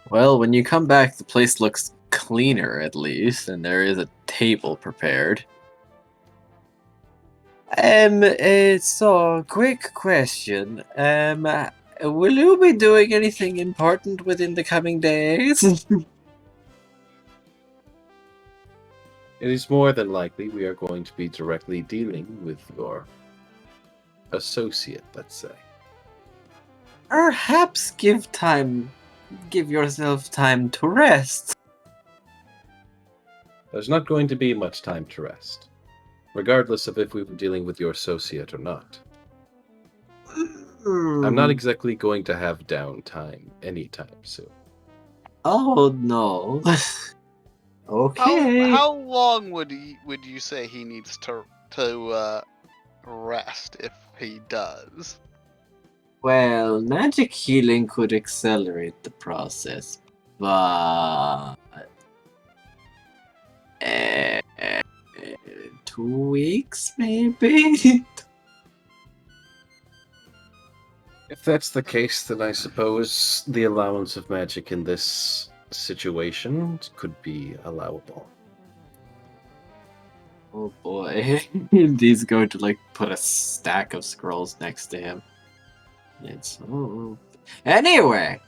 Well, when you come back, the place looks cleaner, at least, and there is a table prepared. So, quick question. Will you be doing anything important within the coming days? It is more than likely we are going to be directly dealing with your associate, let's say. Perhaps give yourself time to rest. There's not going to be much time to rest, regardless of if we were dealing with your associate or not. I'm not exactly going to have downtime anytime soon. Oh no. Okay. How long would you say he needs to rest if he does? Well, magic healing could accelerate the process, but 2 weeks maybe. If that's the case, then I suppose the allowance of magic in this situation could be allowable. Oh boy. He's going to put a stack of scrolls next to him. It's anyway.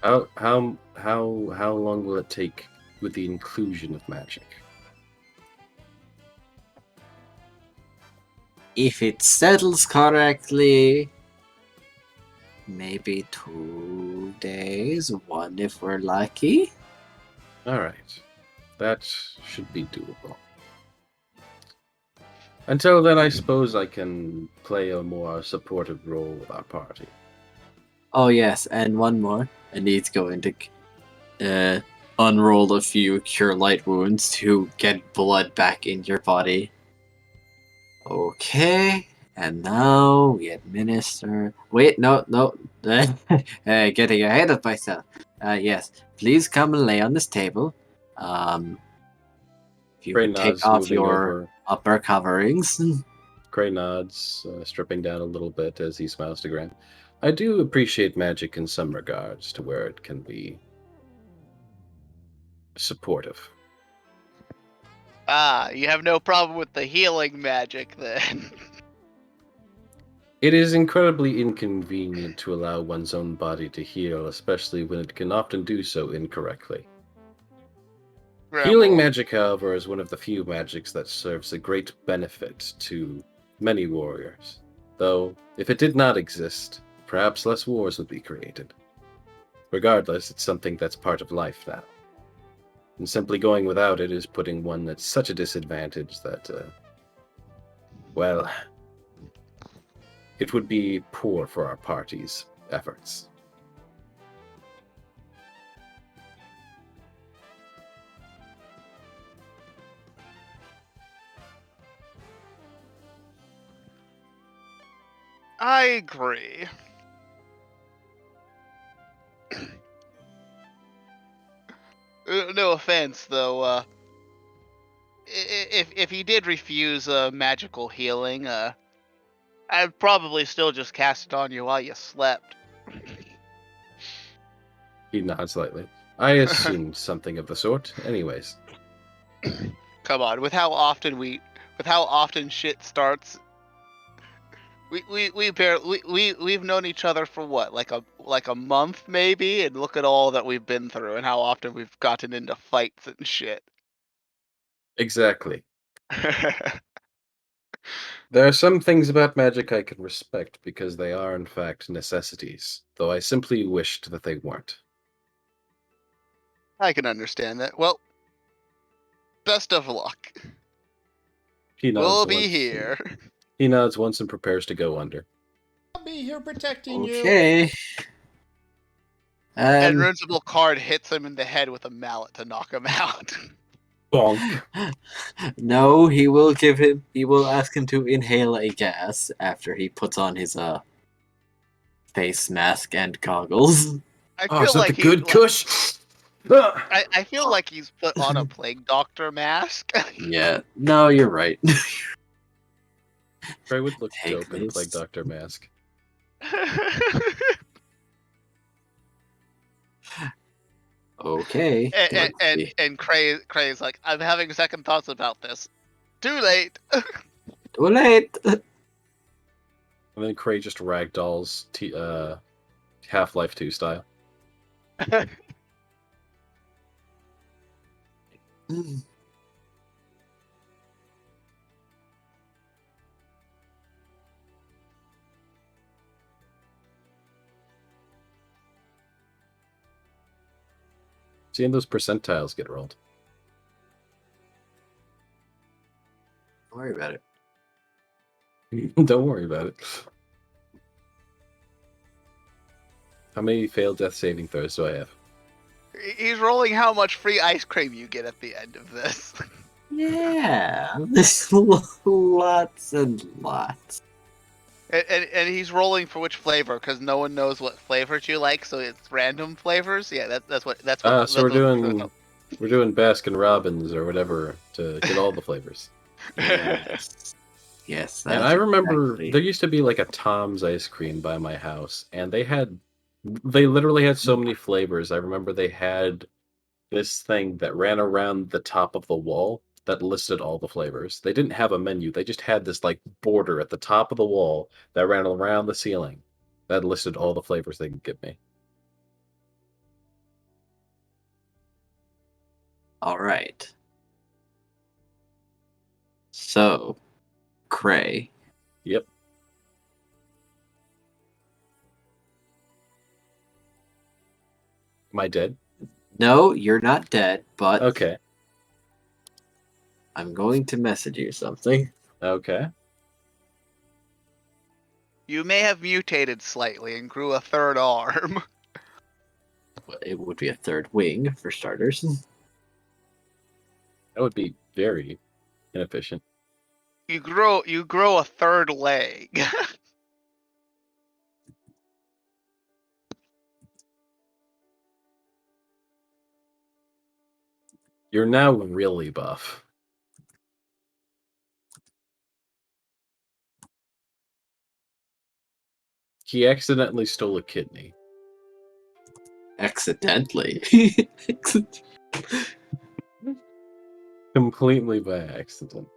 How long will it take with the inclusion of magic? If it settles correctly, maybe 2 days, 1 if we're lucky. Alright. That should be doable. Until then, I suppose I can play a more supportive role with our party. Oh yes, and one more. And he's going to unroll a few Cure Light Wounds to get blood back in your body. Okay, and now we administer... Wait, no. Getting ahead of myself. Yes, please come and lay on this table. If you can take off your upper coverings. Cray nods, stripping down a little bit as he smiles to Grant. I do appreciate magic in some regards, to where it can be supportive. Ah, you have no problem with the healing magic then. It is incredibly inconvenient to allow one's own body to heal, especially when it can often do so incorrectly. Healing magic, however, is one of the few magics that serves a great benefit to many warriors. Though, if it did not exist, perhaps less wars would be created. Regardless, it's something that's part of life now. And simply going without it is putting one at such a disadvantage that, well, it would be poor for our party's efforts. I agree. No offense, though. If you did refuse magical healing, I'd probably still just cast it on you while you slept. He nods slightly. I assumed something of the sort. Anyways. Come on, with how often shit starts. We've known each other for what, like a month maybe, and look at all that we've been through and how often we've gotten into fights and shit. Exactly. There are some things about magic I can respect because they are in fact necessities, though I simply wished that they weren't. I can understand that. Well, best of luck. We'll be here. He nods once and prepares to go under. I'll be here protecting you. Okay. And Runesable Card hits him in the head with a mallet to knock him out. Bonk. No, he will ask him to inhale a gas after he puts on his face mask and goggles. I feel like good kush? I feel like he's put on a plague doctor mask. Yeah. No, you're right. Trey would look dope in a plague doctor mask. Okay. And Cray's like, I'm having second thoughts about this. Too late. Too late. And then Cray just ragdolls Half-Life 2 style. Seeing those percentiles get rolled. Don't worry about it. Don't worry about it. How many failed death saving throws do I have? He's rolling how much free ice cream you get at the end of this. Yeah, there's lots and lots. And he's rolling for which flavor because no one knows what flavors you like, so it's random flavors. Yeah, that's what. So we're doing Baskin Robbins or whatever to get all the flavors. Yes. And I remember there used to be like a Tom's ice cream by my house, and they literally had so many flavors. I remember they had this thing that ran around the top of the wall that listed all the flavors. They didn't have a menu. They just had this like border at the top of the wall that ran around the ceiling that listed all the flavors they could give me. All right. So, Cray. Yep. Am I dead? No, you're not dead, but okay. I'm going to message you something. Okay. You may have mutated slightly and grew a third arm. It would be a third wing, for starters. That would be very inefficient. You grow a third leg. You're now really buff. He accidentally stole a kidney. Accidentally. Completely by accident.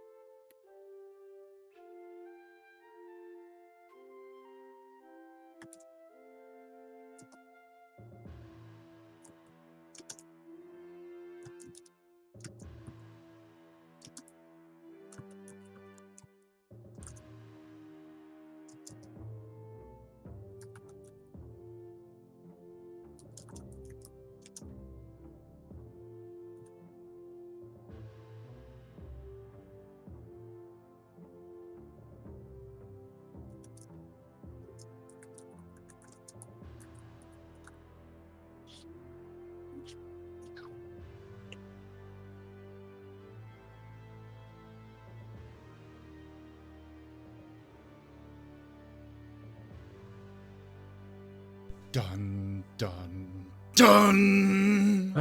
Dun, dun, dun!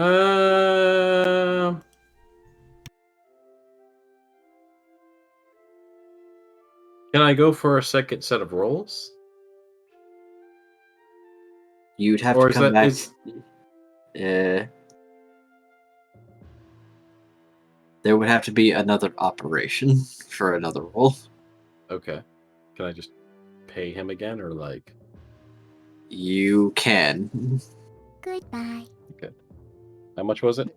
Can I go for a second set of rolls? You'd have Or to is come that- back. is- There would have to be another operation for another roll. Okay. Can I just pay him again, or like? You can. Goodbye. Okay. How much was it?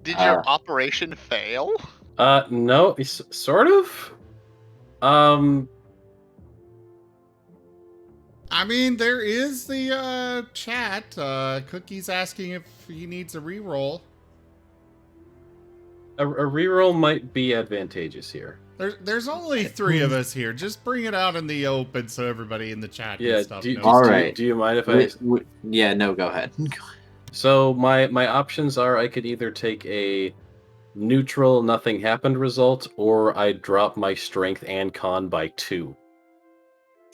Did your operation fail? No, sort of. I mean, there is the chat. Cookie's asking if he needs a reroll. A reroll might be advantageous here. There's only 3 of us here. Just bring it out in the open so everybody in the chat Yeah. and stuff knows. All right. Do you mind if I? Yeah. No. Go ahead. So my options are I could either take a neutral nothing happened result, or I drop my strength and con by 2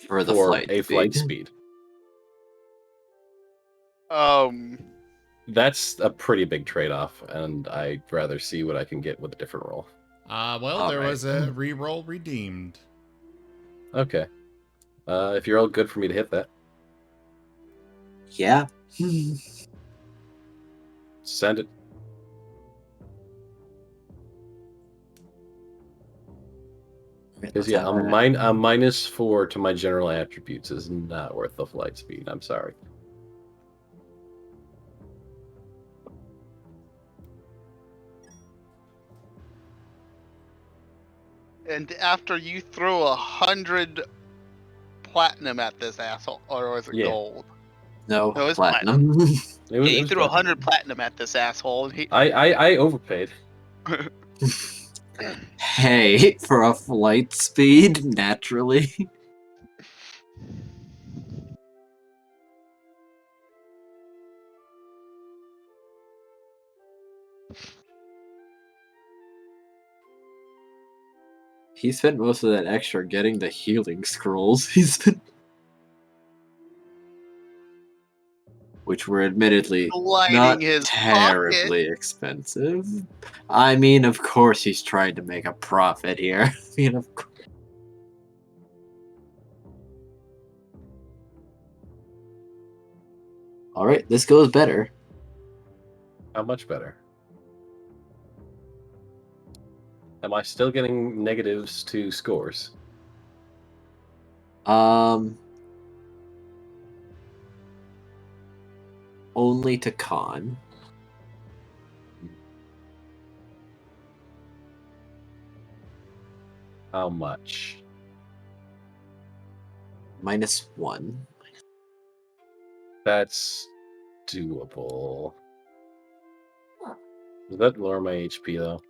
For the flight speed. That's a pretty big trade-off, and I'd rather see what I can get with a different roll. Well, there was a reroll redeemed. Okay. If you're all good for me to hit that. Yeah. Send it. Because yeah, a -4 to my general attributes is not worth the flight speed. I'm sorry. And after you threw 100 platinum at this asshole, or was it gold? No, it was platinum. You threw 100 platinum at this asshole, and I overpaid. Hey, for a flight speed, naturally. He spent most of that extra getting the healing scrolls. Which were admittedly not terribly expensive. I mean, of course he's trying to make a profit here. Of course. All right, this goes better. How much better? Am I still getting negatives to scores? Only to con. How much? -1. That's doable. Does that lower my HP though?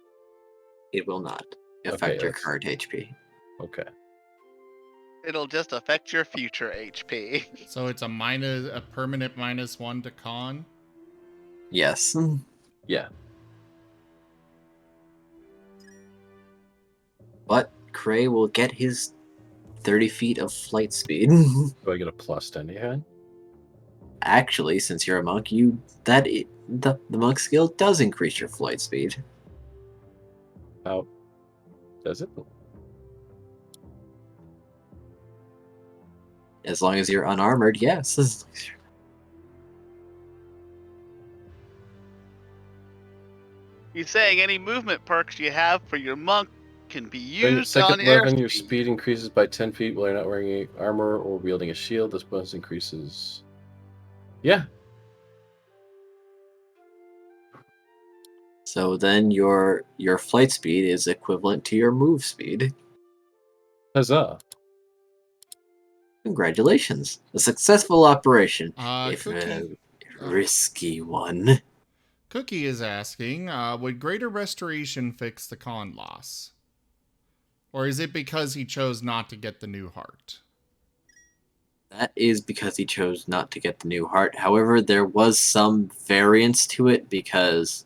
It will not affect your current HP. Okay. it'll just affect your future HP. So it's a permanent -1 to con? Yes. Yeah. But Cray will get his 30 feet of flight speed. Do I get a plus to anything? Actually, since you're a monk, the monk skill does increase your flight speed. How does it? As long as you're unarmored, yes. He's saying any movement perks you have for your monk can be During your used second on level, your airspeed. speed increases by 10 feet while you're not wearing any armor or wielding a shield. This bonus increases. Yeah. So then your flight speed is equivalent to your move speed. Huzzah. Congratulations. A successful operation. If Cookie. a risky one. Cookie is asking, would Greater Restoration fix the con loss? Or is it because he chose not to get the new heart? That is because he chose not to get the new heart. However, there was some variance to it because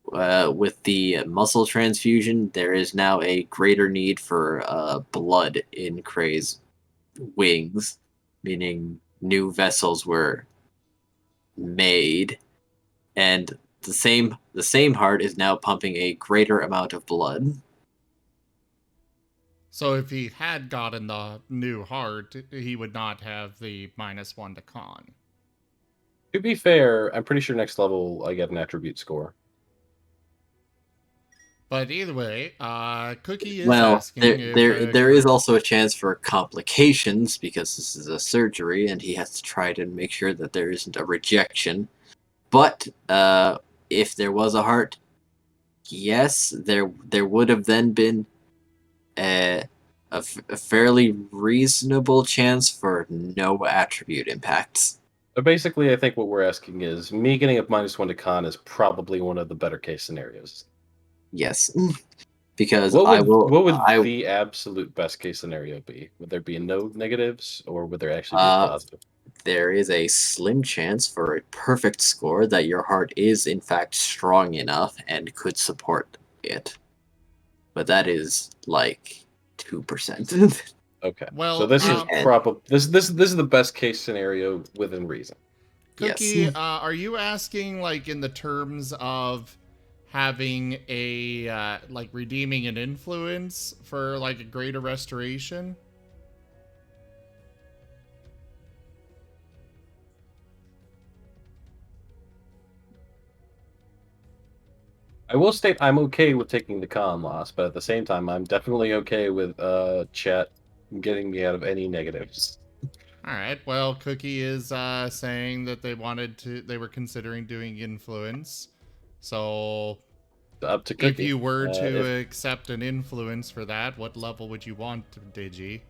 with the muscle transfusion, there is now a greater need for blood in Kray's wings, meaning new vessels were made, and the same heart is now pumping a greater amount of blood. So if he had gotten the new heart, he would not have the -1 to con. To be fair, I'm pretty sure next level I get an attribute score. But either way, Cookie is Well, asking there is also a chance for complications because this is a surgery and he has to try to make sure that there isn't a rejection. But if there was a heart, yes, there would have then been a fairly reasonable chance for no attribute impacts. But basically, I think what we're asking is me getting a -1 to con is probably one of the better case scenarios. Yes, because what would I the absolute best case scenario be? Would there be no negatives, or would there actually be a positive? There is a slim chance for a perfect score that your heart is in fact strong enough and could support it, but that is like 2%. Okay. Well, so this is probably this is the best case scenario within reason. Cookie, Yes. Are you asking like in the terms of having a like redeeming an influence for like a greater restoration? I will state I'm okay with taking the con loss, but at the same time, I'm definitely okay with chat getting me out of any negatives. All right. Well, Cookie is saying that they were considering doing influence. So up to Cookie. If you were to accept an influence for that, what level would you want, Digi?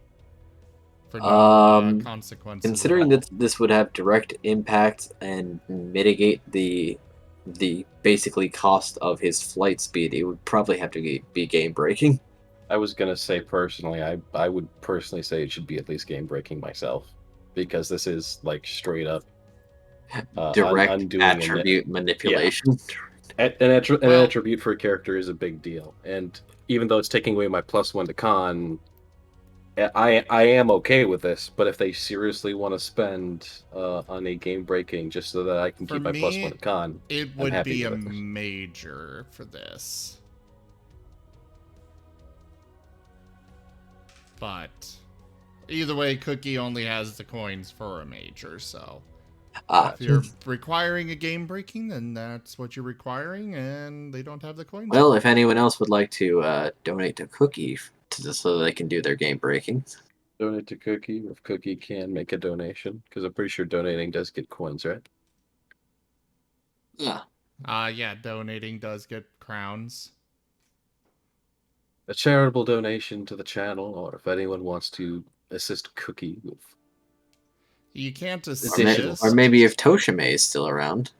For no consequences. Considering that this would have direct impact and mitigate the basically cost of his flight speed, it would probably have to be game breaking. I was gonna say personally, I would personally say it should be at least game breaking myself, because this is like straight up direct attribute manipulation. Yeah. An attribute for a character is a big deal, and even though it's taking away my +1 to con, I am okay with this. But if they seriously want to spend on a game breaking just so that I can keep my +1 to con, it would be a major for this. But either way, Cookie only has the coins for a major, so if you're requiring a game breaking, then that's what you're requiring, and they don't have the coins. Well, if anyone else would like to donate to Cookie so they can do their game breaking. Donate to Cookie, or if Cookie can make a donation, because I'm pretty sure donating does get coins, right? Yeah. Yeah, donating does get crowns. A charitable donation to the channel, or if anyone wants to assist Cookie with... You can't assist. Or maybe if Toshime is still around.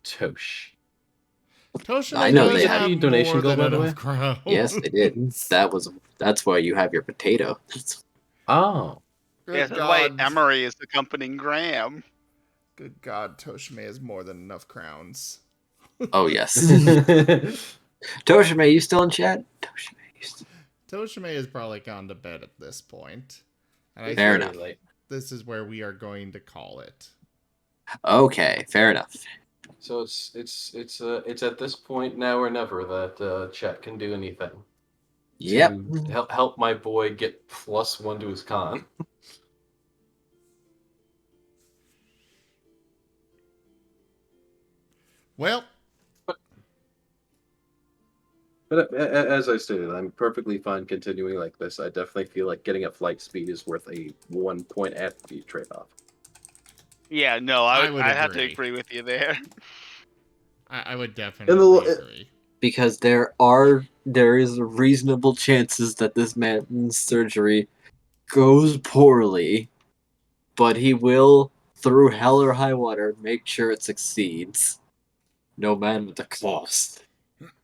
Tosh. I know they had a donation goal, by the way. Crowns. Yes, they did. That's why you have your potato. Oh. Yes, that's why Emery is accompanying Graham. Good God, Toshime has more than enough crowns. Oh yes. Toshime, you still in chat? Toshime has probably gone to bed at this point. And fair enough. This is where we are going to call it. Okay, fair enough. So it's at this point now or never that chat can do anything. Yep. To help my boy get +1 to his con. Well, But as I stated, I'm perfectly fine continuing like this. I definitely feel like getting at flight speed is worth a 1 point attribute trade-off. Yeah, no, I would I'd have to agree. agree with you there. I would definitely agree. Because there is reasonable chances that this man's surgery goes poorly, but he will, through hell or high water, make sure it succeeds, no matter the cost.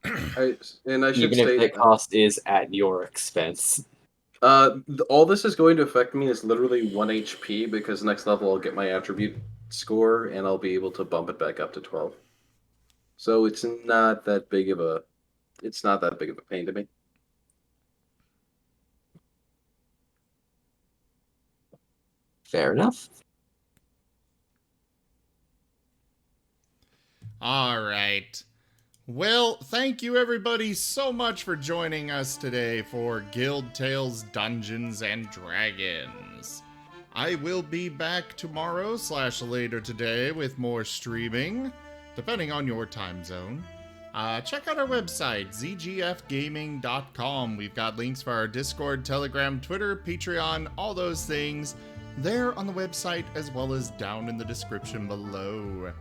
I should Even state, if the cost is at your expense. all this is going to affect me is literally 1 HP, because next level I'll get my attribute score, and I'll be able to bump it back up to 12. So it's not that big of a pain to me. Fair enough. All right. Well, thank you everybody so much for joining us today for Guild Tales Dungeons and Dragons. I will be back tomorrow / later today with more streaming, depending on your time zone. Check out our website, zgfgaming.com. We've got links for our Discord, Telegram, Twitter, Patreon, all those things there on the website, as well as down in the description below.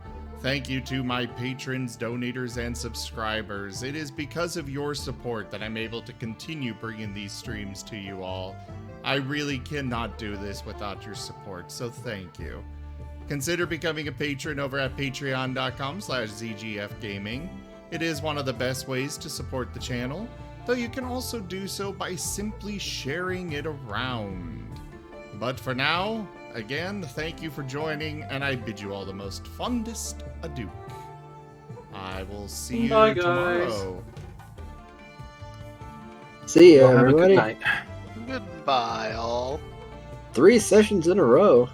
Thank you to my patrons, donators, and subscribers. It is because of your support that I'm able to continue bringing these streams to you all. I really cannot do this without your support, so thank you. Consider becoming a patron over at patreon.com/zgfgaming. It is one of the best ways to support the channel, though you can also do so by simply sharing it around. But for now, again, thank you for joining, and I bid you all the most fondest adieu. I will see you tomorrow. See ya, Well, have a good everybody. night. Goodbye, all. 3 sessions in a row.